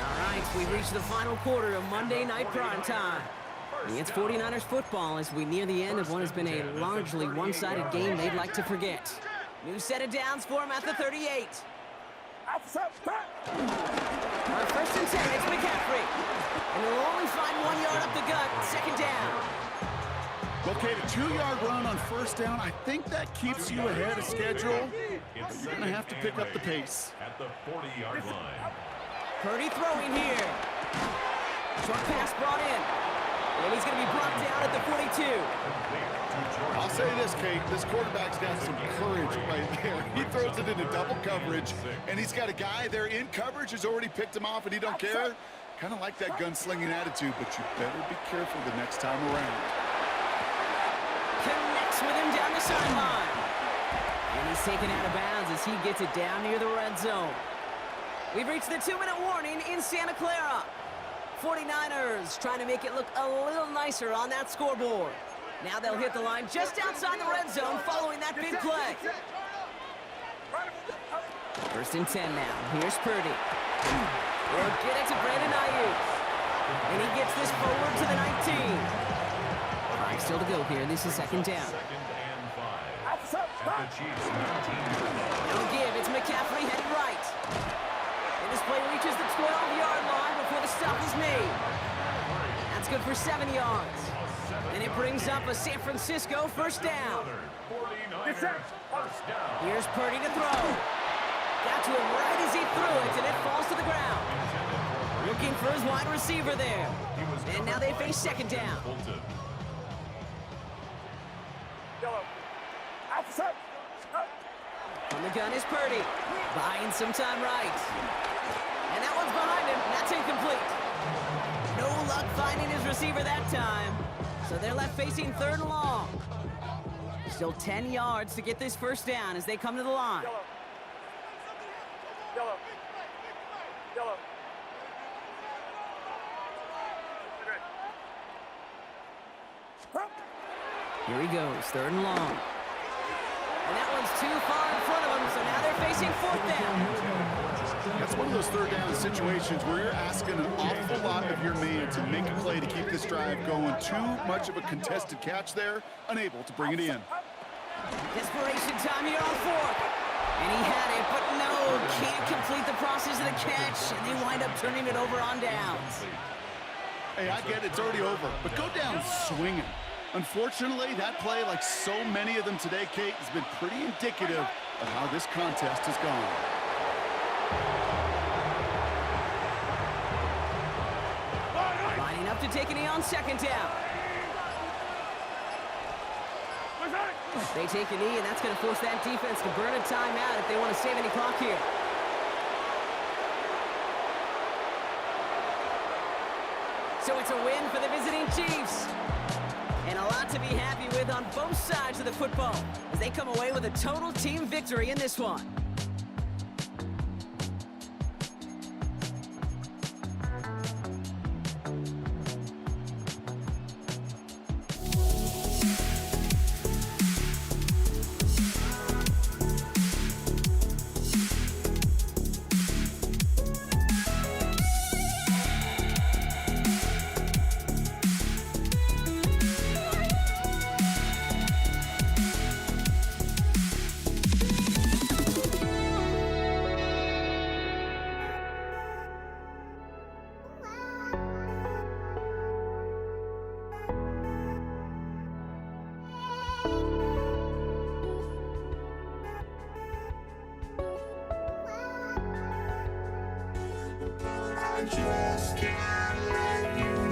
All right, we've reached the final quarter of Monday Night Primetime. It's 49ers football as we near the end of what has been a largely one-sided game they'd like to forget. New set of downs for him at the 38. On 1st and 10, it's McCaffrey. And he'll only find 1 yard up the gut, second down. Okay, the 2-yard run on first down, I think that keeps you ahead of schedule. But you're going to have to pick up the pace. At the 40-yard line. Purdy throwing here. Short pass brought in. And he's going to be brought down at the 42. I'll say this, Kate, this quarterback's got some courage right there. He throws it into double coverage, and he's got a guy there in coverage who's already picked him off, and he don't care. Kind of like that gunslinging attitude, but you better be careful the next time around. Connects with him down the sideline. And he's taken out of bounds as he gets it down near the red zone. We've reached the 2-minute warning in Santa Clara. 49ers trying to make it look a little nicer on that scoreboard. Now they'll hit the line just outside the red zone following that big play. 1st and 10 now. Here's Purdy. We'll get it to Brandon Ayuk. And he gets this forward to the 19. 5 still to go here. This is second down. Second and 5. At the Chiefs' 19. No give. It's McCaffrey heading right. And this play reaches the 12-yard line before the stop is made. That's good for 7 yards. And it brings up a San Francisco first down. 49ers first down. Here's Purdy to throw. Got to him right as he threw it, and it falls to the ground. Looking for his wide receiver there. And now they face second down. On the gun is Purdy. Buying some time right. And that one's behind him. That's incomplete. No luck finding his receiver that time. So they're left facing 3rd and long. Still 10 yards to get this first down as they come to the line. Here he goes, 3rd and long. And that one's too far in front of him, so now they're facing 4th down. That's one of those 3rd down situations where you're asking an awful lot of your man to make a play to keep this drive going. Too much of a contested catch there, unable to bring it in. Desperation time here on 4th. And he had it, but no, can't complete the process of the catch, and they wind up turning it over on downs. Hey, I get it, it's already over, but go down swinging. Unfortunately, that play, like so many of them today, Kate, has been pretty indicative of how this contest has gone. Lining up to take a knee on second down. They take a knee, and that's going to force that defense to burn a timeout if they want to save any clock here. So it's a win for the visiting Chiefs. And a lot to be happy with on both sides of the football as they come away with a total team victory in this one. Just can't let you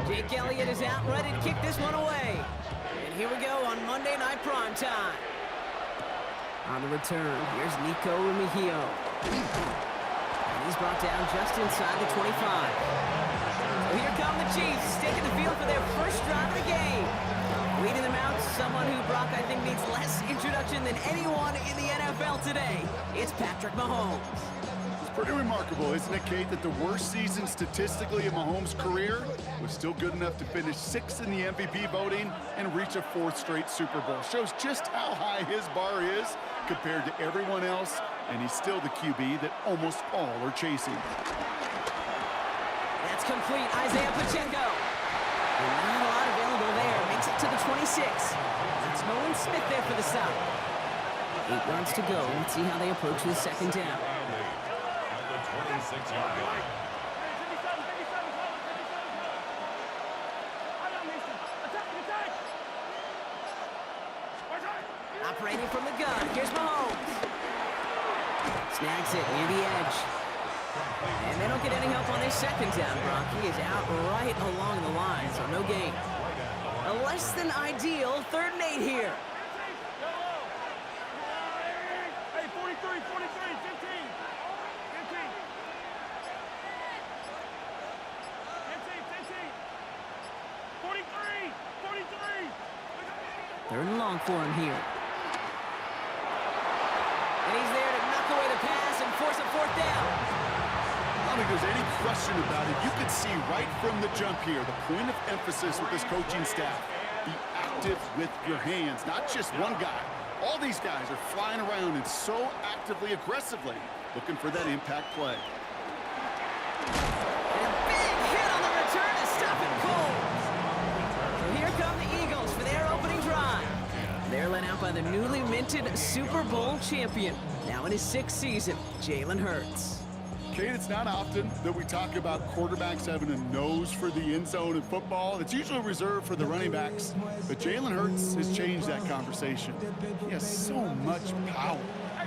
Jake Elliott is out, ready to kick this one away. And here we go on Monday Night Prime Time. On the return, here's Nico Remigio. And he's brought down just inside the 25. So here come the Chiefs, taking the field for their first drive of the game. Leading them out, someone who, Brock, I think needs less introduction than anyone in the NFL today. It's Patrick Mahomes. It's pretty remarkable, isn't it, Kate, that the worst season statistically in Mahomes' career was still good enough to finish 6th in the MVP voting and reach a 4th straight Super Bowl. Shows just how high his bar is compared to everyone else, and he's still the QB that almost all are chasing. That's complete. Isaiah Pacheco. And not a lot available there. Makes it to the 26. That's Nolan Smith there for the stop. 8 yards to go. Let's see how they approach the second down. At the 26-yard line. Operating from the gun. Here's Mahomes. Snags it near the edge. And they don't get any help on this second down, Brock. He is out right along the line, so no gain. A less than ideal 3rd and 8 here. Hey, 43, 43, 15. 43, 43. 3rd and long for him here. And he's there to knock away the pass and force a 4th down. I don't think there's any question about it. You can see right from the jump here, the point of emphasis with this coaching staff. Be active with your hands, not just one guy. All these guys are flying around and so actively, aggressively looking for that impact play. And a big hit on the return to stop it cold. So here come the Eagles for their opening drive. They're led out by the newly minted Super Bowl champion, now in his 6th season, Jalen Hurts. Kate, it's not often that we talk about quarterbacks having a nose for the end zone in football. It's usually reserved for the running backs. But Jalen Hurts has changed that conversation. He has so much power,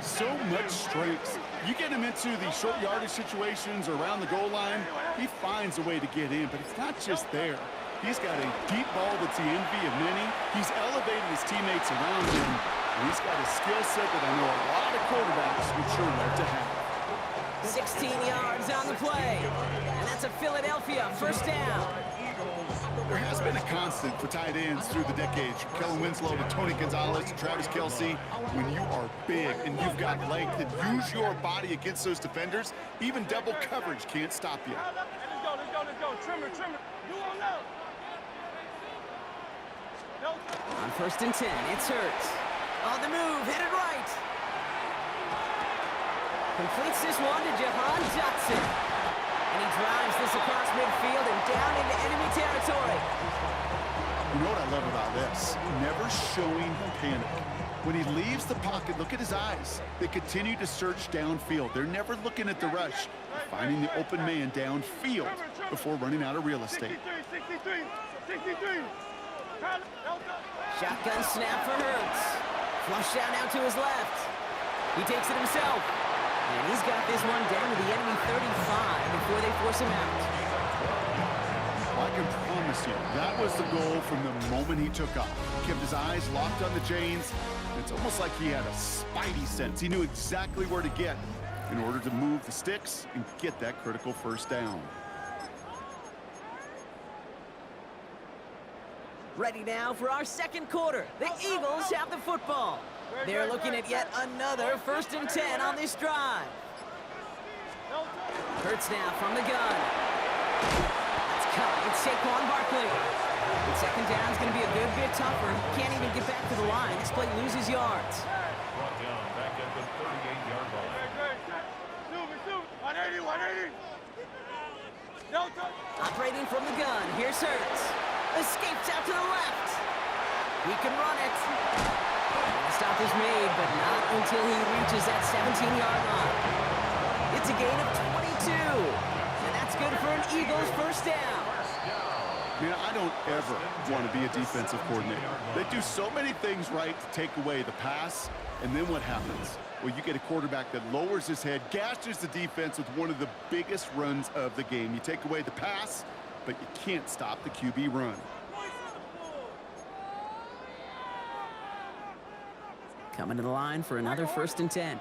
so much strength. You get him into the short yardage situations or around the goal line, he finds a way to get in. But it's not just there. He's got a deep ball that's the envy of many. He's elevated his teammates around him. And he's got a skill set that I know a lot of quarterbacks would sure love to have. 16 yards on the play. And that's a Philadelphia 1st down. There has been a constant for tight ends through the decades, from Kellen Winslow to Tony Gonzalez to Travis Kelce. When you are big and you've got length and use your body against those defenders, even double coverage can't stop you. Let's go, let's go, let's go. Trimmer, trimmer. You won't know. On 1st and 10, it's Hurts. On the move, headed right. Completes this one to Jahan Dotson. And he drives this across midfield and down into enemy territory. You know what I love about this? Never showing panic. When he leaves the pocket, look at his eyes. They continue to search downfield. They're never looking at the rush. They're finding the open man downfield before running out of real estate. 63, 63. Shotgun snap for Hurts. Flush down now to his left. He takes it himself. And he's got this one down to the enemy 35 before they force him out. I can promise you, that was the goal from the moment he took off. He kept his eyes locked on the chains. It's almost like he had a spidey sense. He knew exactly where to get in order to move the sticks and get that critical 1st down. Ready now for our 2nd quarter. The Eagles have the football. They're looking at yet another 1st and 10 on this drive. Hurts now from the gun. That's cut. It's Saquon Barkley. The second down is going to be a good bit tougher. Can't even get back to the line. This play loses yards. Brought down back at the 38-yard line. 180, 180. Operating from the gun. Here's Hurts. Escapes out to the left. He can run it. The stop is made, but not until he reaches that 17-yard line. It's a gain of 22. And that's good for an Eagles 1st down. Man, I don't ever want to be a defensive coordinator. They do so many things right to take away the pass, and then what happens? Well, you get a quarterback that lowers his head, gashes the defense with one of the biggest runs of the game. You take away the pass, but you can't stop the QB run. Coming to the line for another 1st and 10.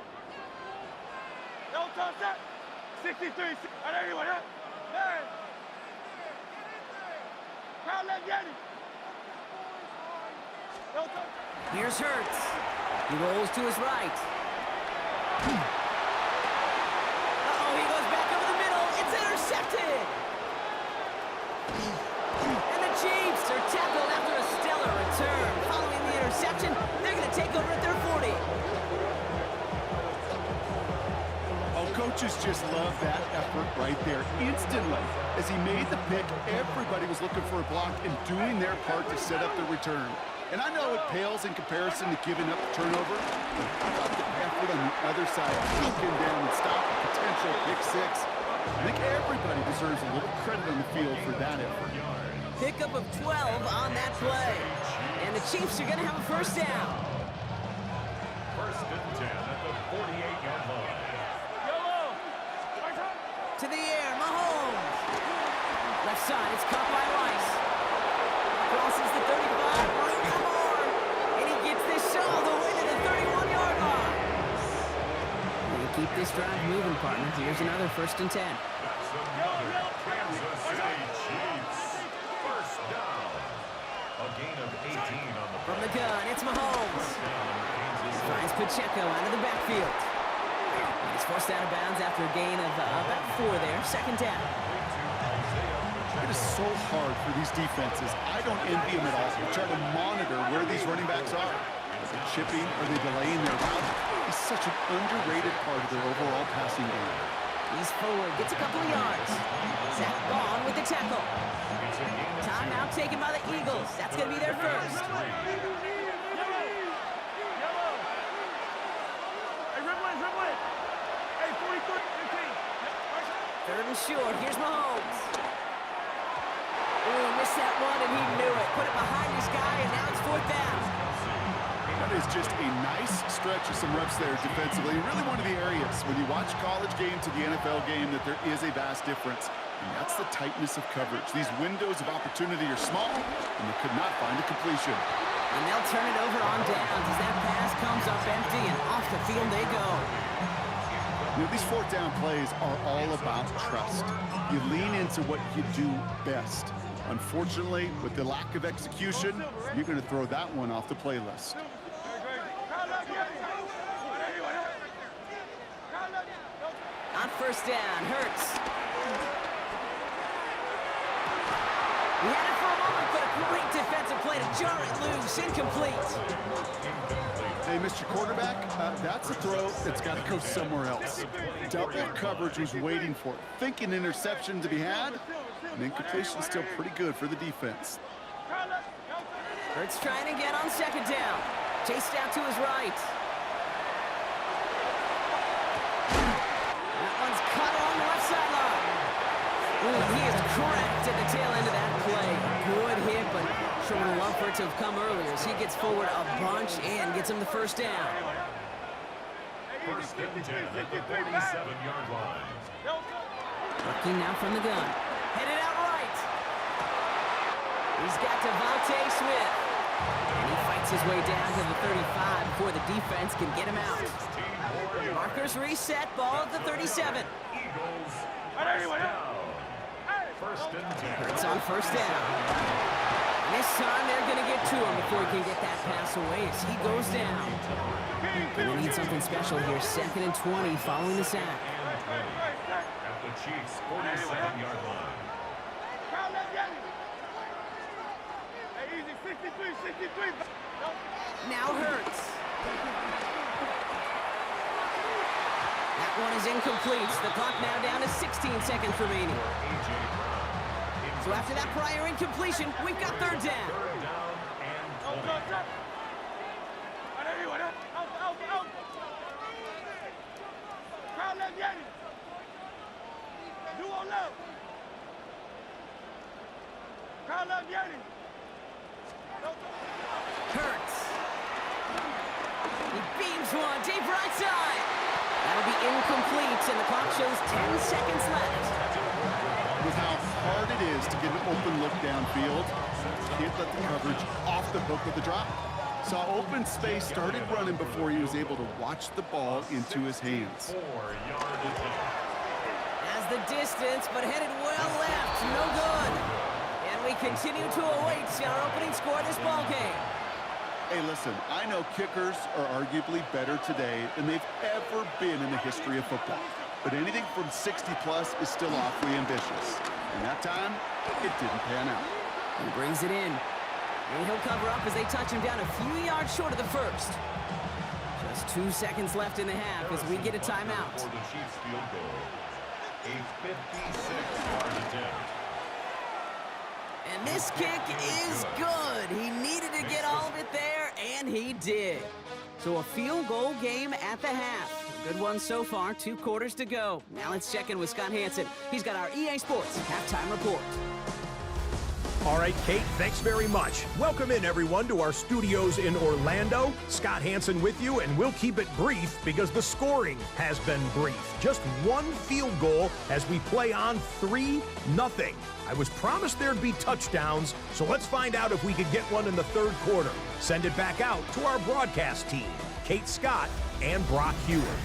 No touch that. 63. And everyone, huh? Hey. Crowd left Yanni. No touch. Here's Hurts. He rolls to his right. Uh-oh, he goes back over the middle. It's intercepted. And the Chiefs are tackled after a stellar return. Following the interception, they're going to take over at their 40. Oh, coaches just love that effort right there. Instantly, as he made the pick, everybody was looking for a block and doing their part to set up the return. And I know it pales in comparison to giving up the turnover, but I thought the effort on the other side to look him down and stop a potential pick six. I think everybody deserves a little credit on the field for that effort. Pickup of 12 on that play. And the Chiefs are going to have a 1st down. 1st and 10 at the 48-yard line. Yellow. To the air, Mahomes. Left side, it's caught by Rice. Crosses the 35, room for more. And he gets this all the way to the 31-yard line. They keep this drive moving, partner. Here's another 1st and 10. That's another Kansas City Chiefs. 1st down. A gain of 18 on the From the gun, it's Mahomes. Kansas City. Finds Pacheco out of the backfield. He's forced out of bounds after a gain of about 4 there. 2nd down. It is so hard for these defenses. I don't envy them at all. They try to monitor where these running backs are. Are they chipping? Are they delaying their route? He's such an underrated part of their overall passing game. He's forward, gets a couple of yards. Zach Bond with the tackle. Timeout taken by the Eagles. That's going to be their 1st. Yellow. Hey, Rimwood. Hey, 43, 15. 3rd and short. Here's Mahomes. Ooh, missed that one, and he knew it. Put it behind his guy, and now it's 4th down. That is just a nice stretch of some reps there defensively. Really one of the areas when you watch college game to the NFL game that there is a vast difference. And that's the tightness of coverage. These windows of opportunity are small, and they could not find a completion. And they'll turn it over on downs as that pass comes up empty, and off the field they go. You know, these 4th down plays are all about trust. You lean into what you do best. Unfortunately, with the lack of execution, you're going to throw that one off the playlist. On 1st down, Hurts. He had it for a moment, but a great defensive play to jar it loose. Incomplete. Hey, Mr. Quarterback, that's a throw that's got to go somewhere else. Double coverage was waiting for it. Thinking interception to be had, and incompletion still pretty good for the defense. Hurts trying to get on 2nd down. Chased out to his right. That one's cut along the left sideline. Ooh, he is cracked at the tail end of that play. Good hit, but sure would have loved for it to have come earlier as he gets forward a bunch and gets him the 1st down. 1st and 10 at the 47-yard line. Working now from the gun. Headed out right. He's got Devontae Smith. And he fights his way down to the 35 before the defense can get him out. Markers reset, ball at the 37. Eagles. 1st and 10. It's on 1st down. And this time they're going to get to him before he can get that pass away as he goes down. We need something special here. 2nd and 20 following the sack. At the Chiefs' 47-yard line. Hey, easy, 63. Now Hurts. That one is incomplete. The clock now down to 16 seconds remaining. So after that prior incompletion, we've got 3rd down. 3rd down and 20. Crowd left Yanni. Duo left. Crowd left Yanni. Hurts. He beams one deep right side. That'll be incomplete, and the clock shows 10 seconds left. With how hard it is place to get an open look downfield. Can't let the coverage off the hook with the drop. Saw open space, started running before he was able to watch the ball into his hands. 4-yard attempt. Has the distance, but headed well left. No good. And we continue to await our opening score of this ball game. Hey, listen, I know kickers are arguably better today than they've ever been in the history of football. But anything from 60-plus is still awfully ambitious. And that time, it didn't pan out. He brings it in. And he'll cover up as they touch him down a few yards short of the first. Just 2 seconds left in the half as we get a timeout. For the Chiefs field goal. A 56-yard attempt. And this kick is good. He needed to get all of it there, and he did. So a field goal game at the half. Good one so far, 2 quarters to go. Now let's check in with Scott Hansen. He's got our EA Sports halftime report. All right, Kate, thanks very much. Welcome in, everyone, to our studios in Orlando. Scott Hansen with you, and we'll keep it brief because the scoring has been brief. Just 1 field goal as we play on 3-0. I was promised there'd be touchdowns, so let's find out if we could get one in the 3rd quarter. Send it back out to our broadcast team, Kate Scott and Brock Hewer.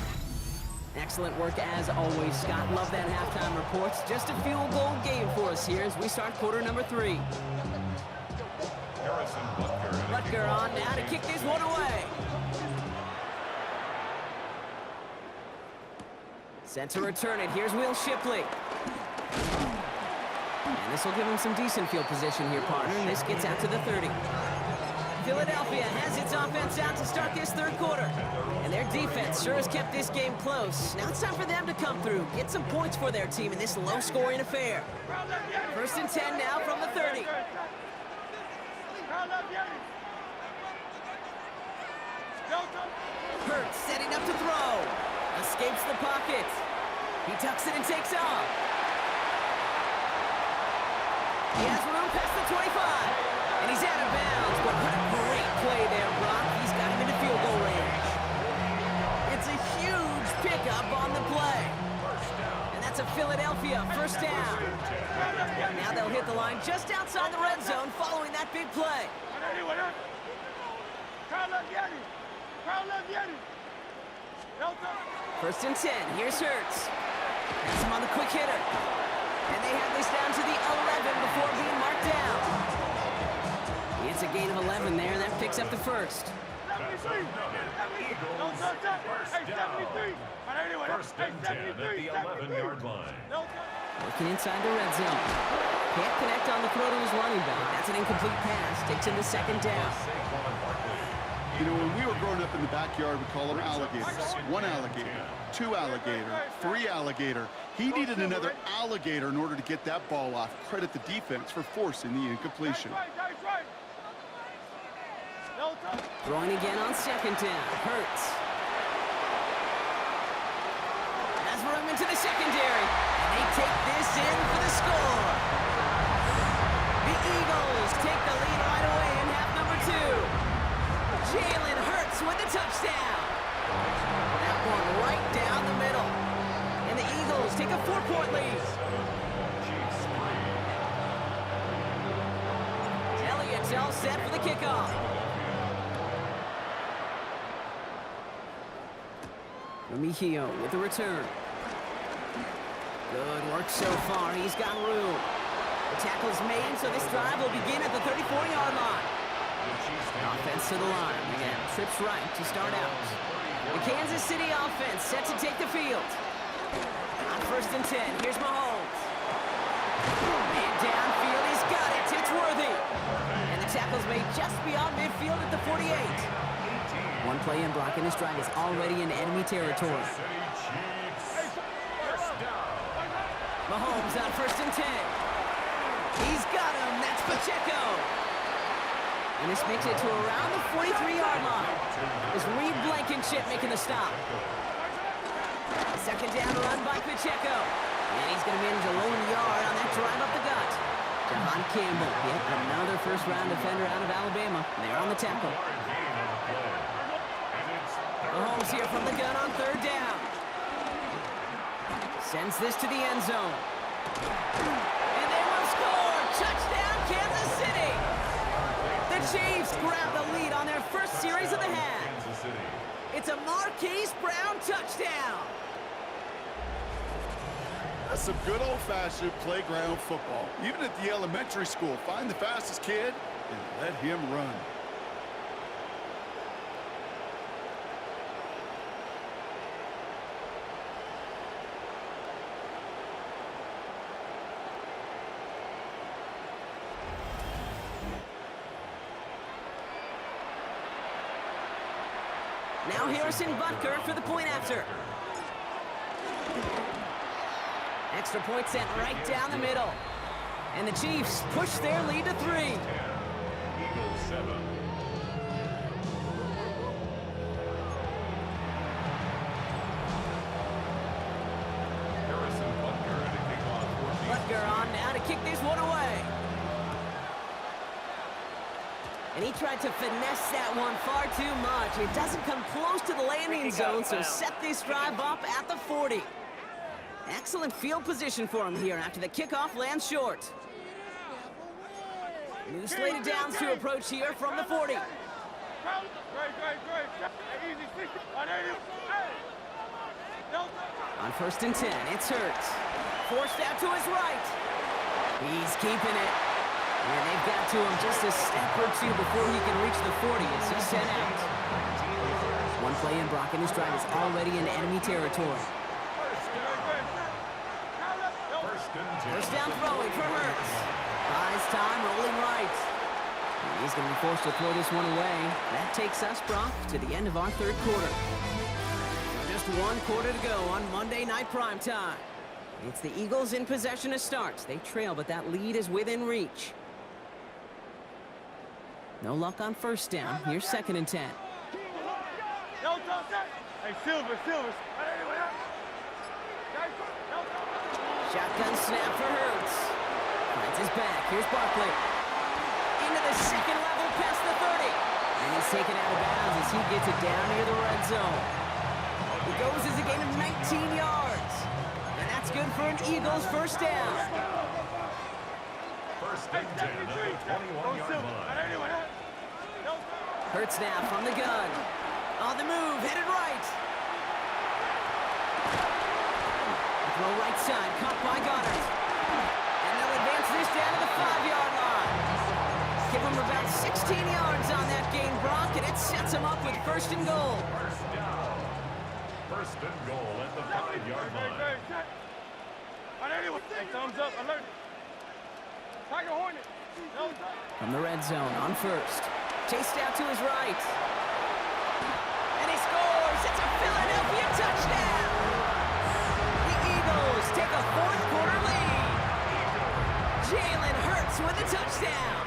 Excellent work as always, Scott. Love that halftime reports. Just a field goal game for us here as we start quarter number 3. Harrison Butker. Butker on now to kick this one away. Set to return it. Here's Will Shipley. And this will give him some decent field position here, partner. And this gets out to the 30. Philadelphia has its offense out to start this 3rd quarter. And their defense sure has kept this game close. Now it's time for them to come through, get some points for their team in this low-scoring affair. 1st and 10 now from the 30. Hurts setting up to throw. Escapes the pocket. He tucks it and takes off. He has room past the 25. And he's out of bounds, but what a great play there, Brock. He's got him into field goal range. It's a huge pickup on the play. And that's a Philadelphia 1st down. Now they'll hit the line just outside the red zone following that big play. 1st and 10, here's Hurts. Has him on the quick hitter. And they have this down to the 11 before being marked down. It's a gain of 11 there, and that picks up the 1st. Eagles, 1st down. 1st and 10 at the 11-yard line. Working inside the red zone. Can't connect on the throw to his running back. That's an incomplete pass. Takes him to 2nd down. You know, when we were growing up in the backyard, we call them alligators. 1 alligator, 2 alligator, 3 alligator. He needed another alligator in order to get that ball off. Credit the defense for forcing the incompletion. Throwing again on 2nd down. Hurts. Has room into the secondary. And they take this in for the score. The Eagles take the lead right away in half number 2. Jalen Hurts with the touchdown. That one right down the middle. And the Eagles take a 4-point lead. Elliott's all set for the kickoff. Remigio with the return. Good work so far. He's got room. The tackle's made, so this drive will begin at the 34-yard line. Offense to the line. Again, trips right to start out. The Kansas City offense set to take the field. On 1st and 10, here's Mahomes. Man downfield, he's got it. It's worthy. And the tackle's made just beyond midfield at the 48. One play in blocking this drive is already in enemy territory. Mahomes on 1st and 10. He's got him. That's Pacheco. And this makes it to around the 43-yard line. Is Reed Blankenship making the stop. 2nd down run by Pacheco. And he's going to manage a lone yard on that drive up the gut. Jahan Campbell, yet another first-round defender out of Alabama. They're on the tackle. Mahomes here from the gun on 3rd down. Sends this to the end zone. And they will score! Chiefs grab the lead on their first series of the half. Kansas City. It's a Marquise Brown touchdown. That's some good old-fashioned playground football. Even at the elementary school, find the fastest kid and let him run. Now Harrison Butker for the point after. Extra point sent right down the middle. And the Chiefs push their lead to 3. 10. Eagles 7. Harrison Butker to kick off 14. Butker on now to kick this one away. And he tried to finesse that one far too much. It doesn't come close to the landing zone, so set this drive up at the 40. Excellent field position for him here after the kickoff lands short. New slated downs to approach here from the 40. Great. Easy, 60. On 1st and 10, it's Hurts. Forced out to his right. He's keeping it. And they've got to him just a step or two before he can reach the 40 as he's sent out. One play in, Brock and his drive is already in enemy territory. First down throwing for Hurts. Buys time, rolling right. And he's going to be forced to throw this one away. That takes us, Brock, to the end of our 3rd quarter. Just 1 quarter to go on Monday Night Primetime. It's the Eagles in possession to start. They trail, but that lead is within reach. No luck on 1st down. Here's 2nd and 10. Hey, Silver. Shotgun snap for Hurts. Finds his back. Here's Barkley. Into the 2nd level past the 30. And he's taken out of bounds as he gets it down near the red zone. It goes as a gain of 19 yards. And that's good for an Eagles 1st down. 1st and 10 at the 21-yard line. Hurts now from the gun. On the move, headed right. Throw right side, caught by Goddard. And they'll advance this down to the 5-yard line. Give them about 16 yards on that gain, Brock, and it sets them up with 1st and goal. 1st down. 1st and goal at the 5-yard line. Hey, thumbs up, alert. Tiger Hornet. From the red zone on 1st. Chased out to his right. And he scores! It's a Philadelphia touchdown! The Eagles take a 4th quarter lead. Jalen Hurts with a touchdown.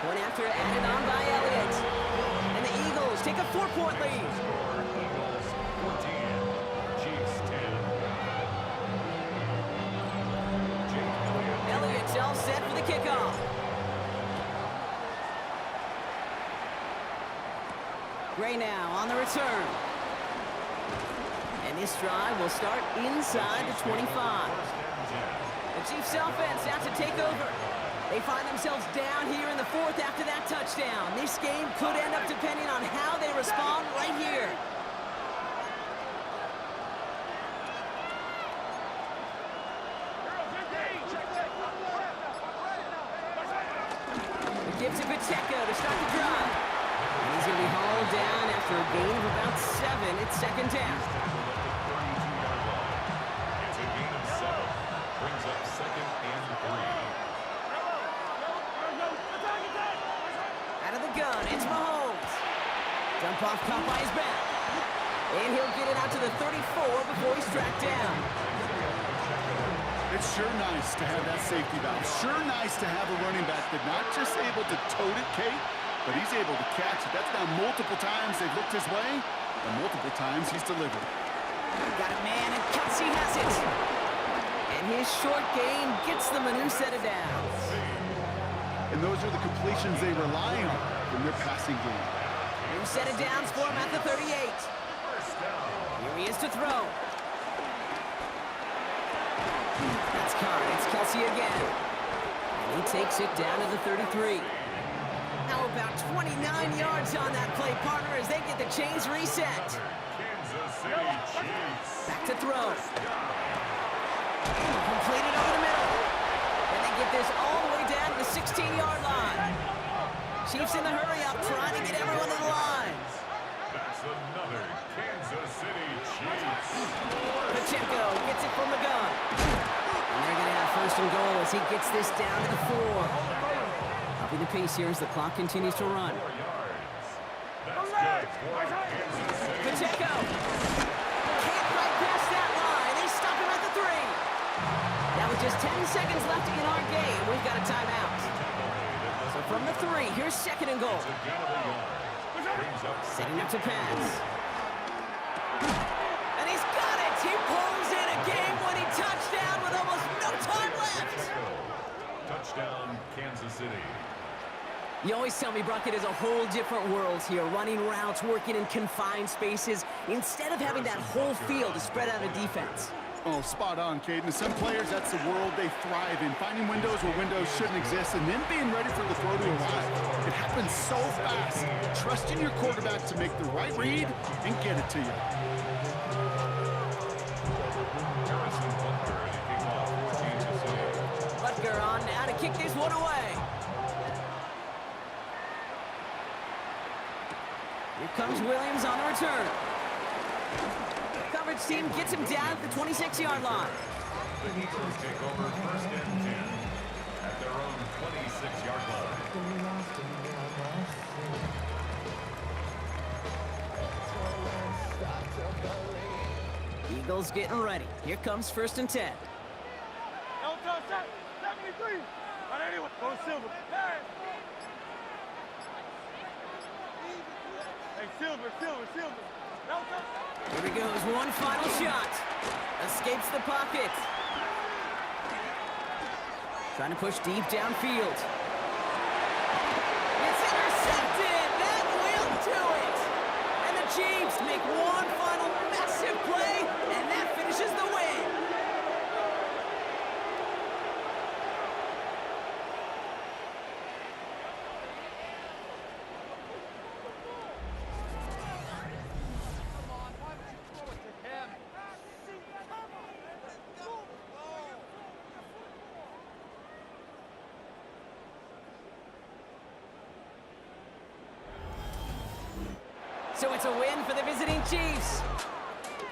Point after added on by Elliott. And the Eagles take a 4-point lead. Eagles 14. Chiefs 10. Jake Elliott. Elliott's all set for the kickoff. Gray now on the return. And this drive will start inside the 25. The Chiefs offense out to take over. They find themselves down here in the 4th after that touchdown. This game could end up depending on how they respond right here. It gives to Pacheco to start the drive. And he's going to be hauled down after a gain of about 7. It's 2nd down. It's a gain of 7. Brings up 2nd and 3. Out of the gun, it's Mahomes. Jump off caught by his back. And he'll get it out to the 34 before he's tracked down. It's sure nice to have that safety valve. Sure nice to have a running back that's not just able to tote it, Kate, but he's able to catch it. That's now multiple times they've looked his way, and multiple times he's delivered. Got a man, and Kelsey has it. And his short game gets them a new set of downs. And those are the completions they rely on in their passing game. New set of downs for him at the 38. Here he is to throw. That's Carr. It's Kelsey again. And And he takes it down to the 33. How about 29 yards on that play, partner, as they get the chains reset. Kansas City Chiefs. Back to throw. Completed over the middle. And they get this all the way down to the 16-yard line. Chiefs in the hurry up, trying to get everyone to the line. That's another Kansas City Chiefs. Pacheco gets it from the gun. And they're going to have first and goal as he gets this down to the 4. Upping the pace here as the clock continues to run. 4 yards. That's good for Kansas City. Pacheco can't quite pass that line. They stop him at the 3. Now with just 10 seconds left in our game, we've got a timeout. So from the 3, here's second and goal. It's a gain of a yard. Brings up Setting up to pass. And he's got it. He pulls in a game-winning touchdown with almost no time left. touchdown, Kansas City. You always tell me, Brock, it is a whole different world here, running routes, working in confined spaces, instead of having that whole field to spread out a defense. Oh, spot on, Caden. Some players, that's the world they thrive in, finding windows where windows shouldn't exist, and then being ready for the throw to arrive. It happens so fast. Trusting your quarterback to make the right read and get it to you. Harrison Butker, and he came off 14 to save. Butker on now to kick this one away. Here comes Williams on the return. Coverage team gets him down at the 26-yard line. The Eagles take over first and 10 at their own 26-yard line. Eagles getting ready. Here comes first and 10. No touch, 73. But anyway, go Silver. Hey, Silver. No touch. Here he goes, one final shot. Escapes the pocket. Trying to push deep downfield. It's intercepted. That will do it. And the Chiefs make one final massive play, and that finishes the win. So it's a win for the visiting Chiefs.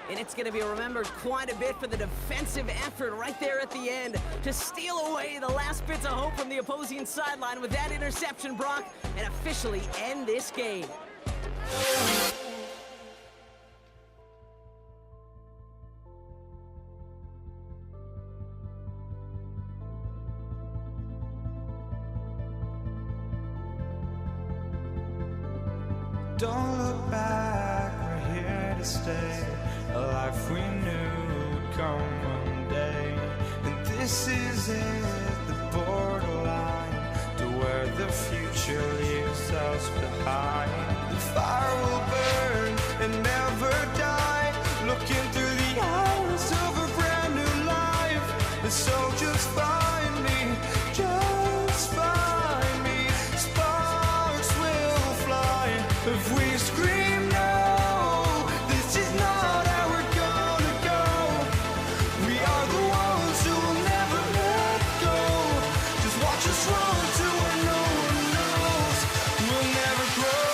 And it's going to be remembered quite a bit for the defensive effort right there at the end to steal away the last bits of hope from the opposing sideline with that interception, Brock, and officially end this game. Don't look back, we're here to stay. A life we knew would come one day. And this is it, the borderline to where the future leaves us behind. The fire will burn and never die. Looking through the eyes of a brand new life. And so just find me, just find me. Sparks will fly if we scream no. This is not how we're gonna go. We are the ones who will never let go. Just watch us run to where no one knows. We'll never grow.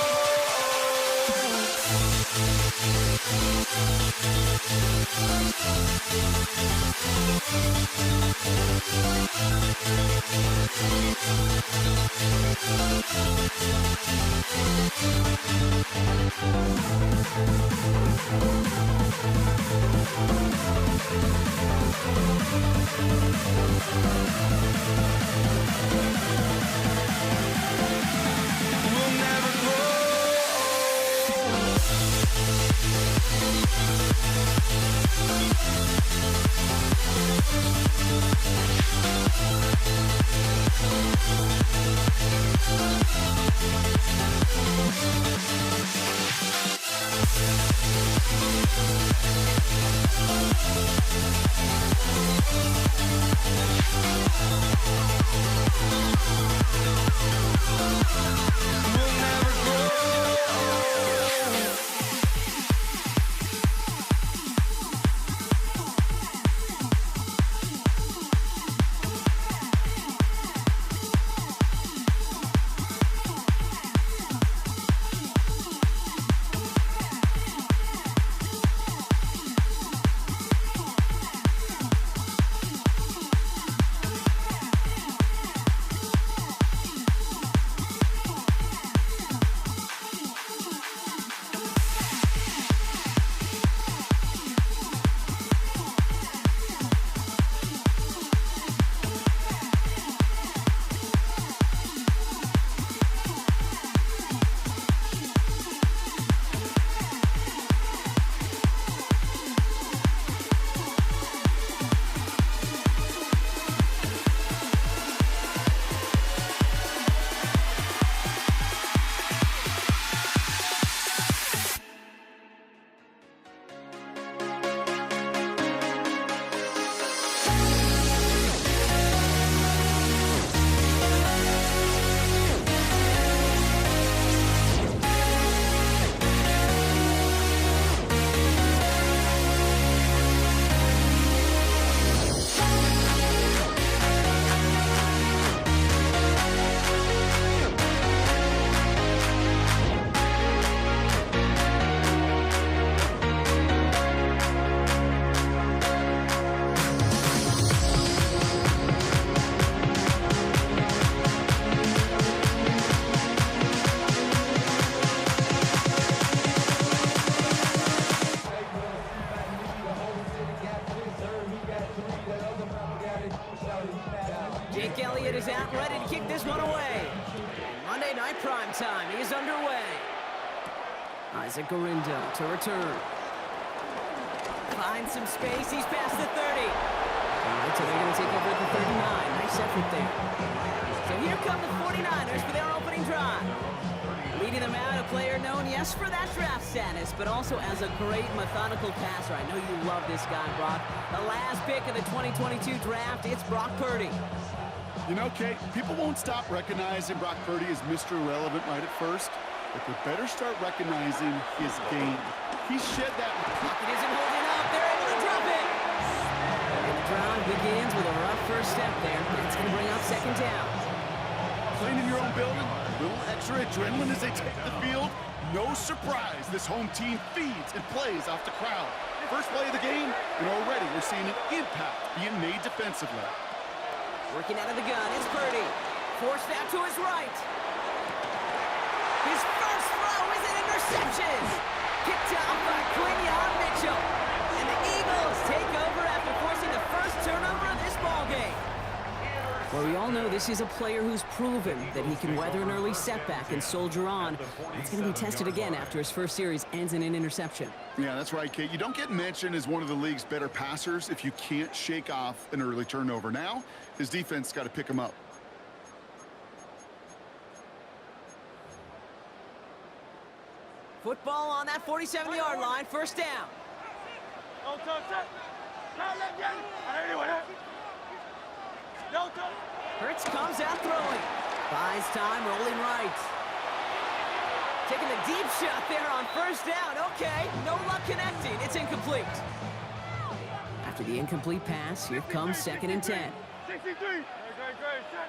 We'll never grow. We'll never grow. Jake Elliott is out, ready to kick this one away. Monday Night Prime Time is underway. Isaac Gorindo to return. Finds some space, he's past the 30. All right, so they're going to take over at the 39. Nice effort there. So here come the 49ers for their opening drive. Leading them out, a player known, yes, for that draft status, but also as a great methodical passer. I know you love this guy, Brock. The last pick of the 2022 draft, it's Brock Purdy. You know, Kate, people won't stop recognizing Brock Purdy as Mr. Irrelevant right at first, but they better start recognizing his game. He shed that... Pocket isn't holding up. They're able to drop it. And the drive begins with a rough first step there. It's going to bring up second down. Playing in your own building, a little extra adrenaline as they take the field. No surprise, this home team feeds and plays off the crowd. First play of the game, and already we're seeing an impact being made defensively. Working out of the gun, it's Purdy. Forced out to his right. His first throw is an interception. Picked off by Quinion Mitchell. And the Eagles take over after forcing the first turnover of this ballgame. Well, we all know this is a player who's proven that he can weather an early setback and soldier on. It's going to be tested again after his first series ends in an interception. Yeah, that's right, Kate. You don't get mentioned as one of the league's better passers if you can't shake off an early turnover. Now, his defense got to pick him up. Football on that 47-yard line, first down. Don't touch it. Now let get it. I didn't want that. Don't touch it. Hurts comes out throwing. Buys time, rolling right. Taking the deep shot there on first down. Okay, no luck connecting. It's incomplete. After the incomplete pass, here comes second and 10. 63. Great. Shot.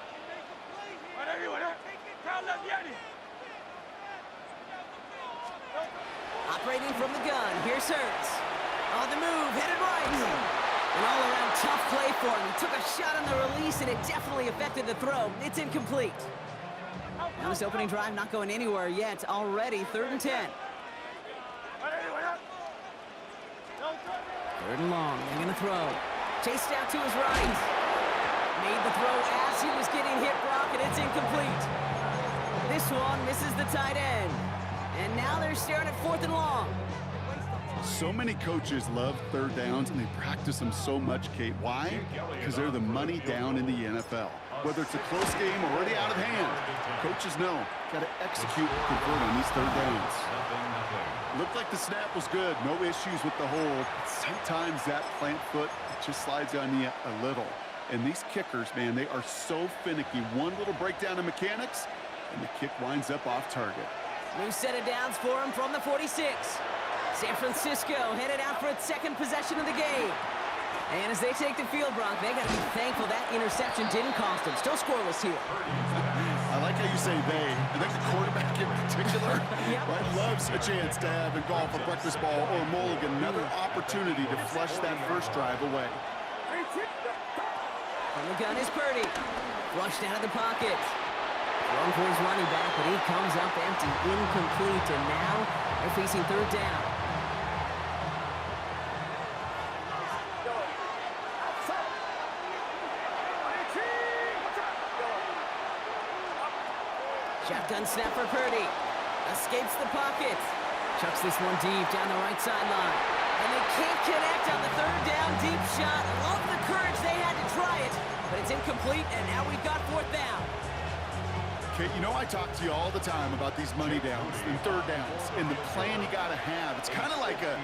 I didn't want that. Now let get it. Operating from the gun, here's Hurts. On the move, headed right. An all-around tough play for him. He took a shot on the release, and it definitely affected the throw. It's incomplete. Now his opening drive not going anywhere yet. Already third and 10. Third and long, they're going to throw. Chased out to his right. Made the throw as he was getting hit, Brock, and it's incomplete. This one misses the tight end. And now they're staring at fourth and long. So many coaches love third downs, and they practice them so much, Kate. Why? Because they're the money down in the NFL. Whether it's a close game or already out of hand, coaches know, got to execute and convert on these third downs. Looked like the snap was good. No issues with the hold. Sometimes that plant foot just slides on you a little. And these kickers, man, they are so finicky. One little breakdown in mechanics, and the kick winds up off target. New set of downs for him from the 46. San Francisco headed out for its second possession of the game. And as they take the field, Brock, they got to be thankful that interception didn't cost them. Still scoreless here. I like how you say they. I think the quarterback in particular Yep. right, loves a chance to have in golf a breakfast ball or a mulligan. Another opportunity to flush that first drive away. From the gun is Purdy. Flushed out of the pocket. Thrown for his running back, but he comes up empty, incomplete, and now they're facing third down. Shotgun snap for Purdy. Escapes the pocket. Chucks this one deep down the right sideline. And they can't connect on the third down deep shot. Love the courage they had to try it, but it's incomplete, and now we've got fourth down. Okay, you know I talk to you all the time about these money downs and third downs and the plan you got to have. It's kind of like a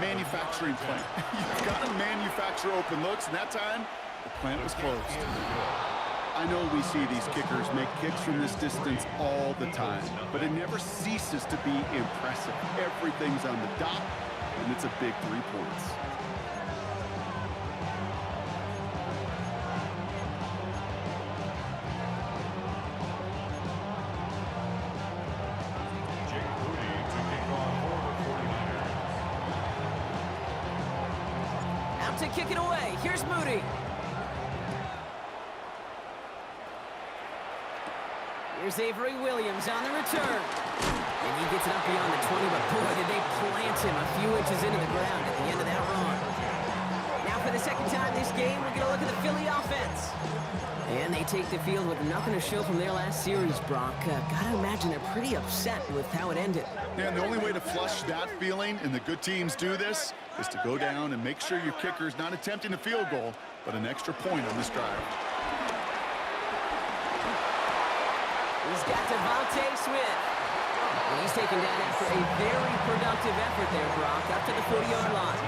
manufacturing plant. You've got to manufacture open looks, and that time, the plant was closed. I know we see these kickers make kicks from this distance all the time, but it never ceases to be impressive. Everything's on the dot, and it's a big 3 points. Jake Moody to kick off for the 49ers. Out to kick it away. Here's Moody. Here's Avery Williams on the return. And he gets it up beyond the 20, but boy, did they plant him a few inches into the ground at the end of that run. Now for the second time this game, we're going to look at the Philly offense. And they take the field with nothing to show from their last series, Brock. Gotta imagine they're pretty upset with how it ended. And the only way to flush that feeling, and the good teams do this, is to go down and make sure your kicker is not attempting a field goal, but an extra point on this drive. He's got Devontae Smith. And he's taken down after a very productive effort there, Brock, up to the 40-yard line.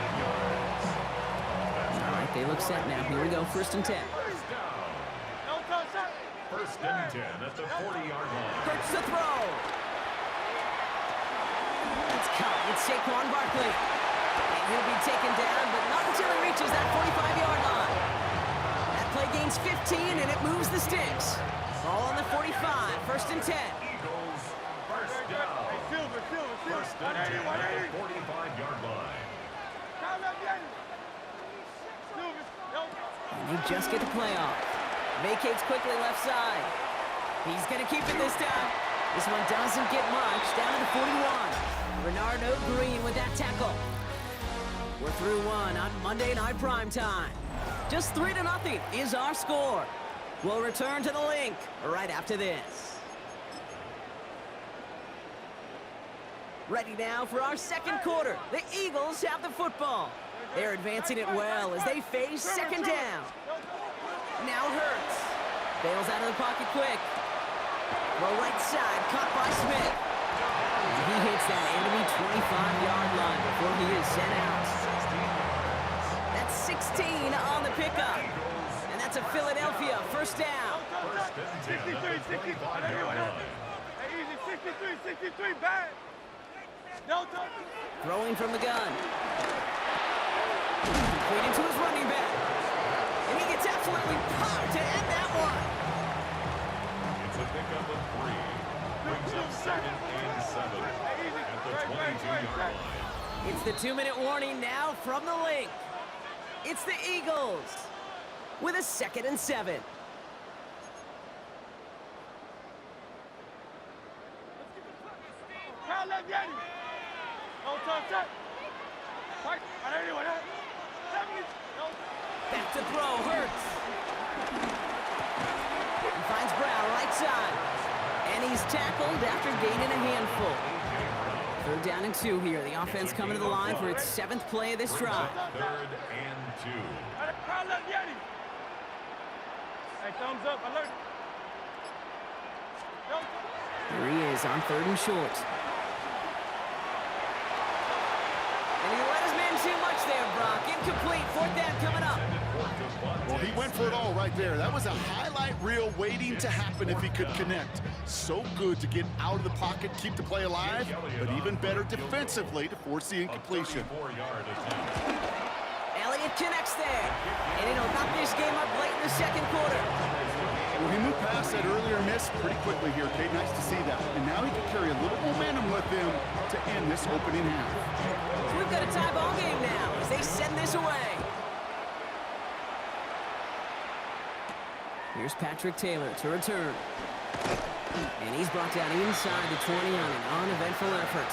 All right, they look set now. Here we go, 1st and 10. First and 10 at the 40-yard line. Hurts the throw. It's caught. It's Saquon Barkley. And he'll be taken down, but not until he reaches that 45-yard line. That play gains 15, and it moves the sticks. Ball on the 45, 1st and 10. Eagles, first down. First and 10 at the 45-yard line. And they just get the play off. Vacates quickly left side. He's going to keep it this time. This one doesn't get much. Down to the 41. Renardo Green with that tackle. We're through one on Monday Night Primetime. Just 3-0 is our score. We'll return to the link right after this. Ready now for our second quarter. The Eagles have the football. They're advancing it well as they face second down. Now Hurts. Bails out of the pocket quick. Well, right side, caught by Smith. And he hits that enemy 25-yard line before he is sent out. That's 16 on the pickup. And that's a Philadelphia first down. First and 10 at the 25-yard line. Easy, 63, bad. No touch. Throwing from the gun. Complete into his running back. And he gets absolutely popped to end that one. It's a pickup of 3. Brings up 2nd and 7 at the 22-yard line. It's the 2-minute warning now from the link. It's the Eagles with a 2nd and 7. Kyle left Yanni. No touch, touch. Back to throw, Hurts. He finds Brown right side. And he's tackled after gaining a handful. 3rd down and 2 here. The offense coming to the line for its 7th play of this drive. 3rd and 2. Kyle left Yanni. Hey, thumbs up, alert. Here he is on 3rd and short. And he let his man too much there, Brock. Incomplete. 4th down coming up. Well, he went for it all right there. That was a highlight reel waiting to happen if he could connect. So good to get out of the pocket, keep the play alive, but even better defensively to force the incompletion. 34-yard attempt. Elliott connects there. And it'll knock this game up late in the second quarter. Well, he moved past that earlier miss pretty quickly here, Kate. Nice to see that. And now he can carry a little momentum with him to end this opening half. So we've got a tie ball game now as they send this away. Here's Patrick Taylor to return. And he's brought down inside the 20 on an uneventful effort.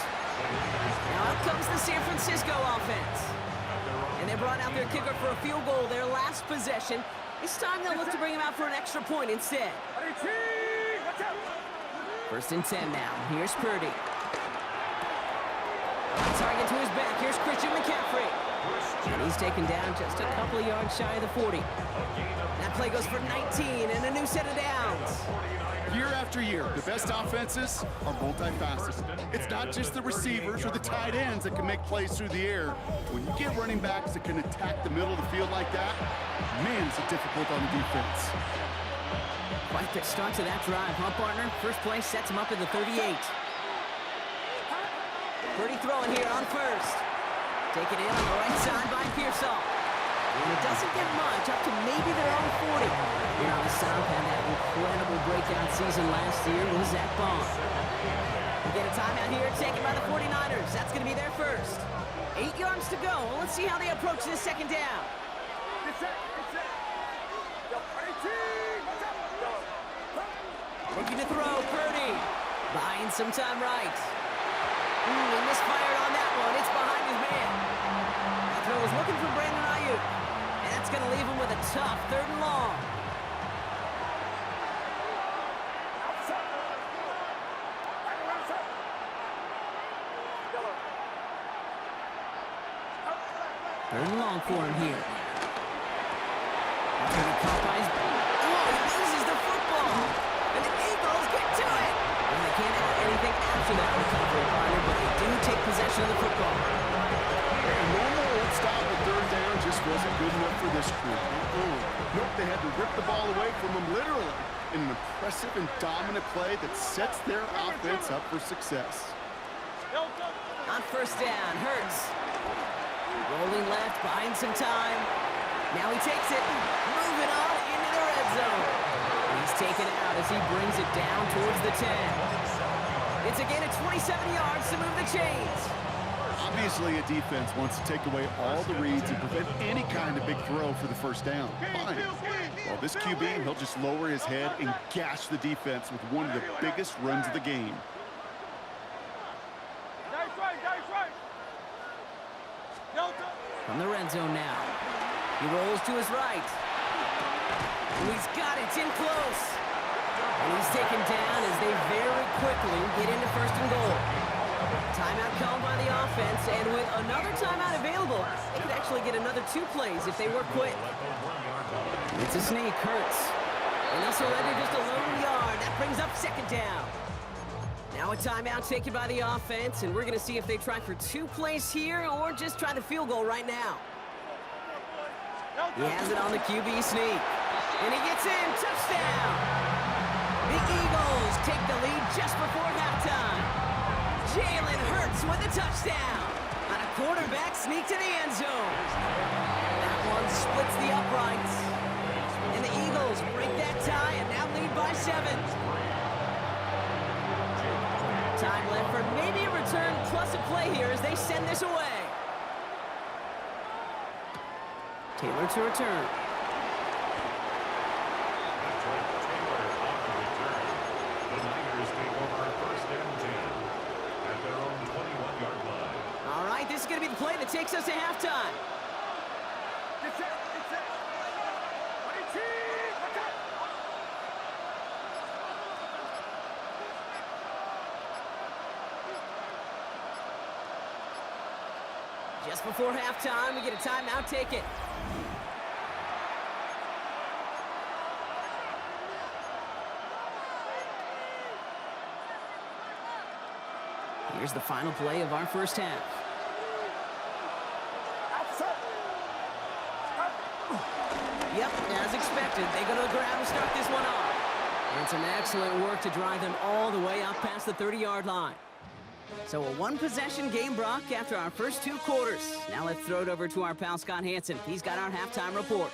Now out comes the San Francisco offense. And they brought out their kicker for a field goal their last possession. This time they'll look to bring him out for an extra point instead. First and 10 now. Here's Purdy. On target to his back. Here's Christian McCaffrey. And he's taken down just a couple of yards shy of the 40. That play goes for 19 and a new set of downs. Year after year, the best offenses are multifaceted. It's not just the receivers or the tight ends that can make plays through the air. When you get running backs that can attack the middle of the field like that, man, is it difficult on the defense. Quite the start to that drive, huh, partner? First play sets him up at the 38. Purdy throwing here on first. Taken in on the right side by Pearsall. And it doesn't get much, up to maybe their own 40. Here on the South had that incredible breakout season last year with Zach Bond. We get a timeout here taken by the 49ers. That's going to be their first. 8 yards to go. Let's see how they approach this second down. Looking to throw, Purdy. Buying some time right. He misfired on that one. It's behind his man. That throw was looking for Brandon Ayuk. And that's going to leave him with a tough 3rd and long. Third and long for him here. After the caught by his... Oh, he loses the football. And the Eagles get to it. And they can't add anything after that recovery, partner, but they do take possession of the football. A normal old style of 3rd down just wasn't good enough for this crew. Nope, they had to rip the ball away from them literally in an impressive and dominant play that sets their offense up for success. On first down, Hurts. Rolling left, buying some time. Now he takes it, moving on into the red zone. He's taken out as he brings it down towards the 10. It's a gain of 27 yards to move the chains. Obviously, a defense wants to take away all the reads and prevent any kind of big throw for the first down. Fine. Well, this QB, he'll just lower his head and gash the defense with one of the biggest runs of the game. From the red zone now. He rolls to his right. And he's got it. It's in close. And he's taken down as they very quickly get into 1st and goal. Timeout called by the offense, and with another timeout available, they could actually get another 2 plays if they work quick. It's a sneak, Hurts. And they'll surrender just a lone yard. That brings up 2nd down. Now a timeout taken by the offense, and we're going to see if they try for 2 plays here or just try the field goal right now. He has it on the QB sneak. And he gets in. Touchdown! The Eagles take the lead just before halftime. Jalen Hurts with a touchdown on a quarterback sneak to the end zone. That one splits the uprights. And the Eagles break that tie and now lead by 7. Time left for maybe a return plus a play here as they send this away. Taylor to return. All right, this is going to be the play that takes us to halftime. Just before halftime, we get a timeout. Take it. Here's the final play of our first half. Yep, as expected, they go to the ground to start this one off. And some excellent work to drive them all the way up past the 30-yard line. So a one-possession game, Brock, after our first 2 quarters. Now let's throw it over to our pal Scott Hansen. He's got our halftime report.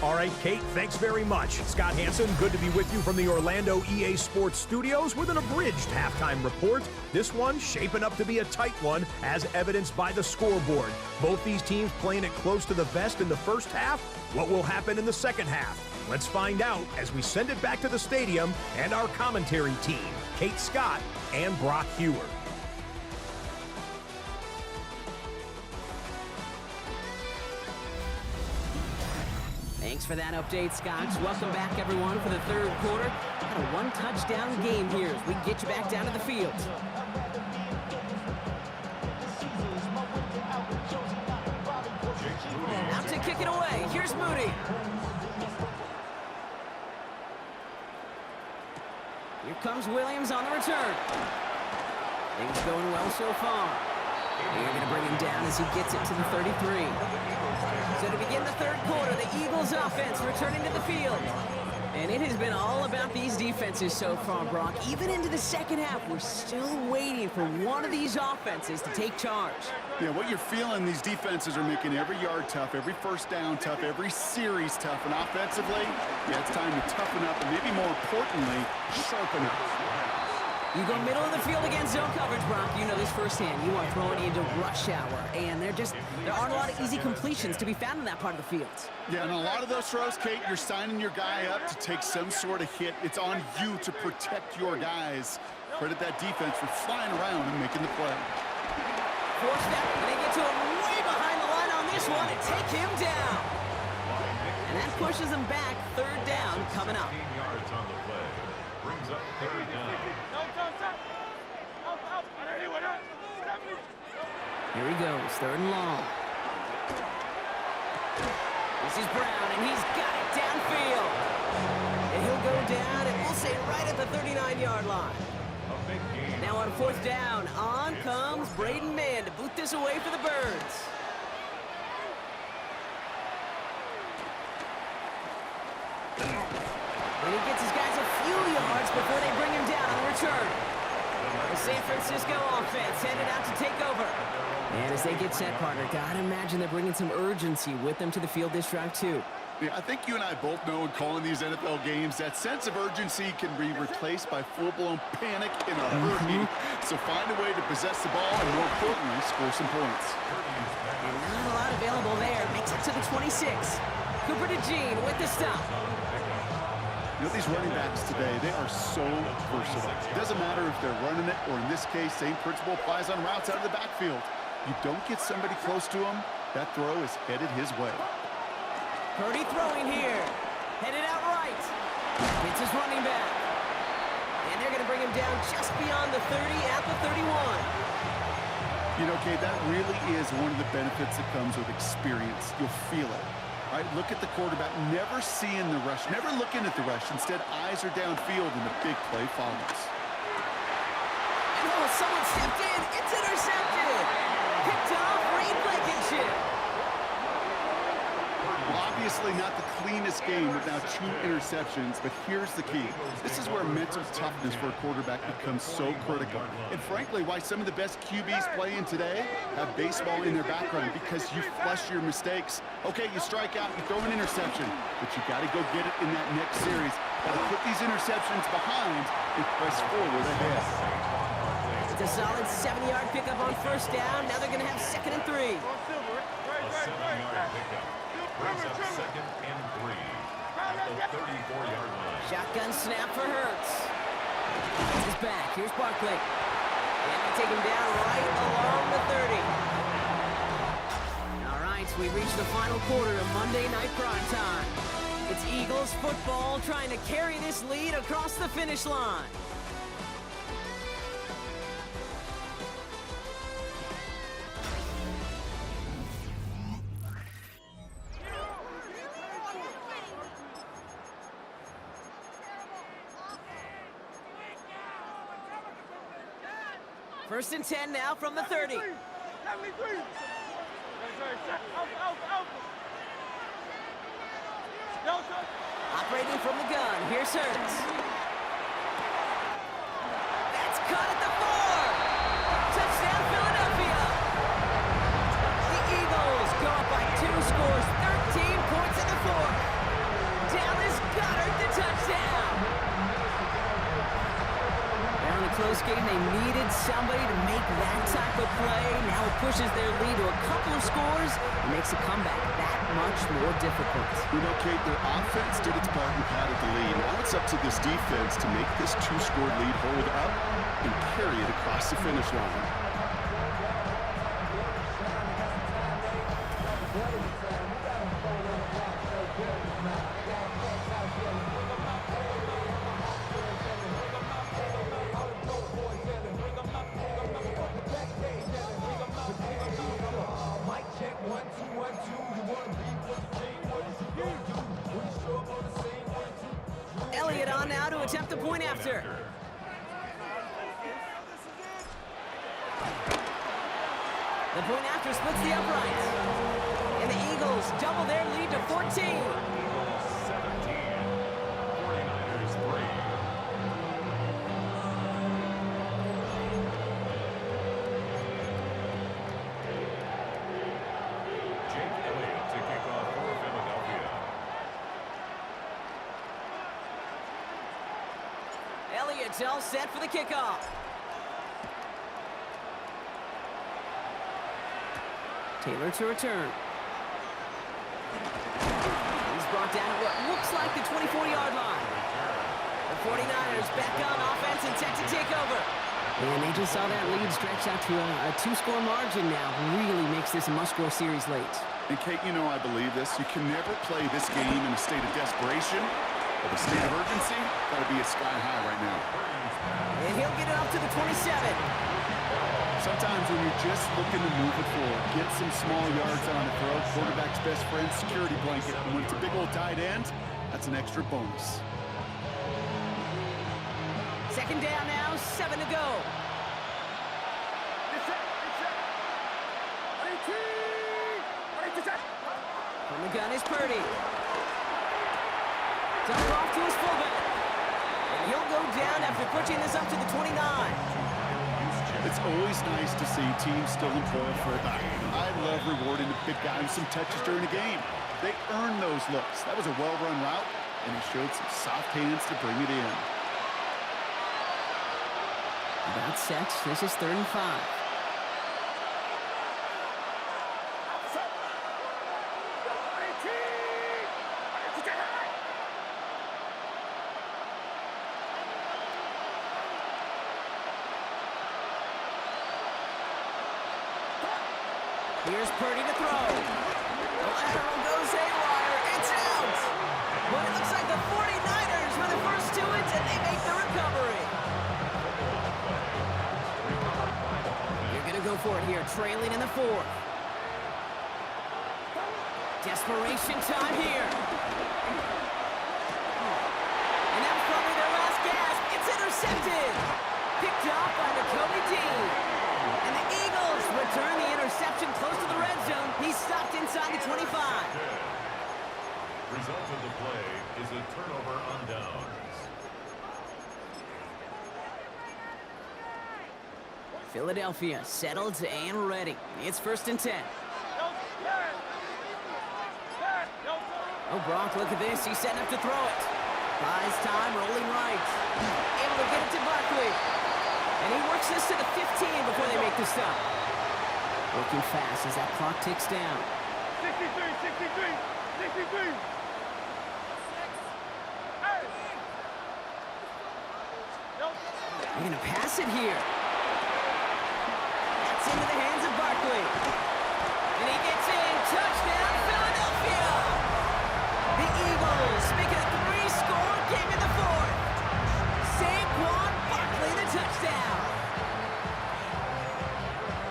All right, Kate, thanks very much. Scott Hansen, good to be with you from the Orlando EA Sports Studios with an abridged halftime report. This one shaping up to be a tight one, as evidenced by the scoreboard. Both these teams playing it close to the vest in the first half. What will happen in the second half? Let's find out as we send it back to the stadium and our commentary team, Kate Scott and Brock Hewer. Thanks for that update, Scotch. Welcome back, everyone, for the third quarter. Got a one-touchdown game here as we get you back down to the field. Out to kick it away. Here's Moody. Here comes Williams on the return. Things going well so far. They're going to bring him down as he gets it to the 33. So to begin the third quarter, the Eagles offense returning to the field. And it has been all about these defenses so far, Brock. Even into the second half, we're still waiting for one of these offenses to take charge. Yeah, what you're feeling, these defenses are making every yard tough, every first down tough, every series tough. And offensively, yeah, it's time to toughen up and maybe more importantly, sharpen up. You go middle of the field against zone coverage, Brock. You know this firsthand. You are throwing into rush hour, and there aren't a lot of easy completions to be found in that part of the field. Yeah, and a lot of those throws, Kate, you're signing your guy up to take some sort of hit. It's on you to protect your guys. Credit that defense for flying around and making the play. Force that, and they get to him way behind the line on this one and take him down. And that pushes him back. Third down coming up. 15 yards on the play. Brings up third down. Here he goes, third and long. This is Brown, and he's got it downfield. And he'll go down, and we'll say right at the 39-yard line. A big gain. Now on fourth down, on comes Braden Mann to boot this away for the Birds. And he gets his guys a few yards before they bring him down on the return. The San Francisco offense headed out to take over. And as they get set, partner, gotta imagine they're bringing some urgency with them to the field this drive, too. Yeah, I think you and I both know in calling these NFL games, that sense of urgency can be replaced by full-blown panic in a hurry. So find a way to possess the ball and, more importantly, score some points. And not a lot available there. Makes it to the 26. Cooper DeJean with the stop. You know, these running backs today, they are so versatile. It doesn't matter if they're running it, or in this case, same principle applies on routes out of the backfield. You don't get somebody close to him, that throw is headed his way. Purdy throwing here. Headed out right. It's his running back. And they're going to bring him down just beyond the 30 at the 31. You know, Kate, that really is one of the benefits that comes with experience. You'll feel it. Right, look at the quarterback, never seeing the rush, never looking at the rush. Instead, eyes are downfield, and the big play follows. And oh, someone stepped in. It's intercepted. Picked off. Reed Blankenship. Well, obviously not the cleanest game with now 2 interceptions, but here's the key. This is where mental toughness for a quarterback becomes so critical. And frankly, why some of the best QBs playing today have baseball in their background, because you flush your mistakes. Okay, you strike out, you throw an interception, but you got to go get it in that next series. Got to put these interceptions behind and press forward ahead. It's a solid 7-yard pickup on first down. Now they're going to have 2nd and 3. A 7-yard pickup. Brings up 2nd and 3 at the 34-yard line. Shotgun snap for Hurts. He's back. Here's Barkley. And they take him down right along the 30. All right, we reach the final quarter of Monday Night Prime Time. It's Eagles football trying to carry this lead across the finish line. First and 10 now from the 30. 73. Delta. Operating from the gun, here's Hurts. That's cut at the 4. Touchdown, Philadelphia. The Eagles go up by 2 scores, 13 points in the 4th. Dallas Goedert, the touchdown. Now in a close game, they needed somebody to make that type of play. Now it pushes their lead to a couple of scores and makes a comeback that much more difficult. You know, Kate, their offense did its part and padded the lead. Now it's up to this defense to make this 2-score lead hold up and carry it across the finish line. Elliott on now to attempt the point after. The point after splits the uprights. And the Eagles double their lead to 14. 17, 49ers 3. Jake Elliott to kick off for Philadelphia. Elliott's all set for the kickoff. Taylor to return. He's brought down at what looks like the 24-yard line. The 49ers back on offense and set to take over. And they just saw that lead stretch out to a 2-score margin now. Really makes this a must-score series late. And Kate, you know I believe this. You can never play this game in a state of desperation or a state of urgency. Got to be at sky high right now. And he'll get it up to the 27. Sometimes when you're just looking to move it forward, get some small yards on the throw, quarterback's best friend, security blanket. And when it's a big old tight end, that's an extra bonus. Second down now, 7 to go. From the gun is Purdy. Dumped off to his fullback. And he'll go down after pushing this up to the 29. It's always nice to see teams still employ a fullback. I love rewarding the big guy with some touches during the game. They earn those looks. That was a well-run route, and he showed some soft hands to bring it in. That's set. This is 3rd and 5. Here's Purdy to throw. The lateral goes haywire. It's out. But it looks like the 49ers were the first to it, and they make the recovery. You're going to go for it here, trailing in the 4th. Desperation time here. And that was probably their last gasp. It's intercepted. Picked off by Nakobe Dean. And the Eagles return the interception close to the red zone. He's stopped inside the 25. Result of the play is a turnover on downs. Philadelphia settled and ready. It's 1st and 10. Oh, Brock, look at this. He's setting up to throw it. Buys time, rolling right. Able to get it to Barkley. And he works this to the 15 before they make the stop. Working fast as that clock ticks down. 63. Hey! They're going to pass it here. That's into the hands of Barkley. And he gets in. Touchdown, Philadelphia! The Eagles make it a 3-score game in the 4th. Saquon Barkley, the touchdown.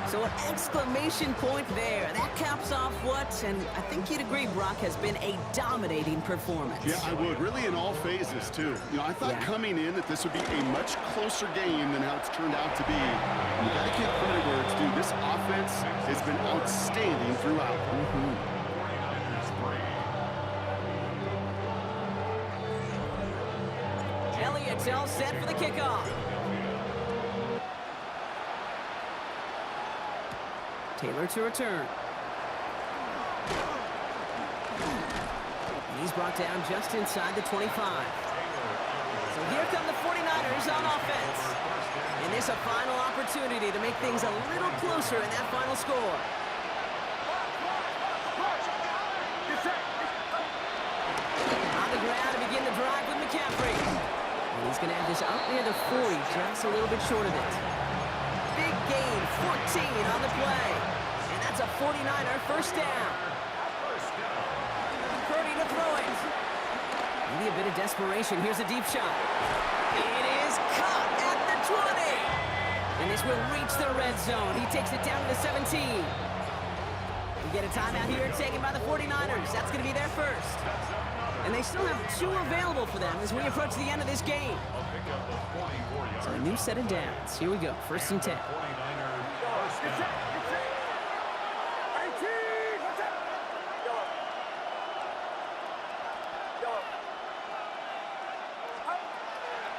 So an exclamation point there. That caps off what, and I think you'd agree, Brock, has been a dominating performance. Yeah, I would. Really in all phases, too. You know, I thought coming in that this would be a much closer game than how it's turned out to be. You got to give credit where it's due. This offense has been outstanding throughout. 49ers 3. It's all set for the kickoff. Taylor to return. And he's brought down just inside the 25. So here come the 49ers on offense. And this a final opportunity to make things a little closer in that final score. On the ground to begin the drive with McCaffrey. And he's going to have this up near the 40, just a little bit short of it. Big gain, 14 on the play. And that's a 49er first down. Purdy to throw it. Maybe a bit of desperation. Here's a deep shot. It is caught at the 20. And this will reach the red zone. He takes it down to the 17. We get a timeout here taken by the 49ers. That's going to be their first. And they still have 2 available for them as we approach the end of this game. So a new set of downs. Here we go. First and 10.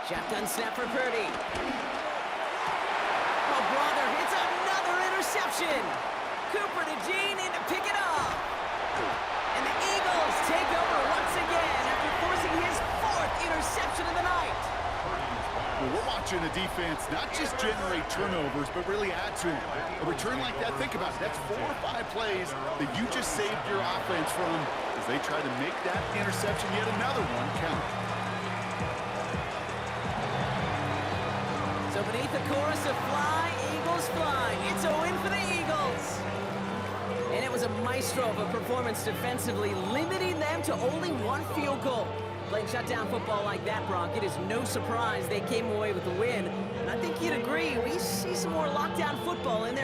Shotgun snap for Purdy. Oh, brother, it's another interception. Cooper to Gene in to pick it up. And the Eagles take over once again after forcing his 4th interception of the night. Well, we're watching the defense not just generate turnovers, but really add to them. A return like that, think about it, that's 4 or 5 plays that you just saved your offense from as they try to make that interception, yet another one, count. So beneath the chorus of Fly, Eagles Fly, it's a win for the Eagles. And it was a maestro of a performance defensively, limiting them to only 1 field goal. Playing shutdown football like that, Brock, it is no surprise they came away with the win. And I think you'd agree, we see some more lockdown football in there.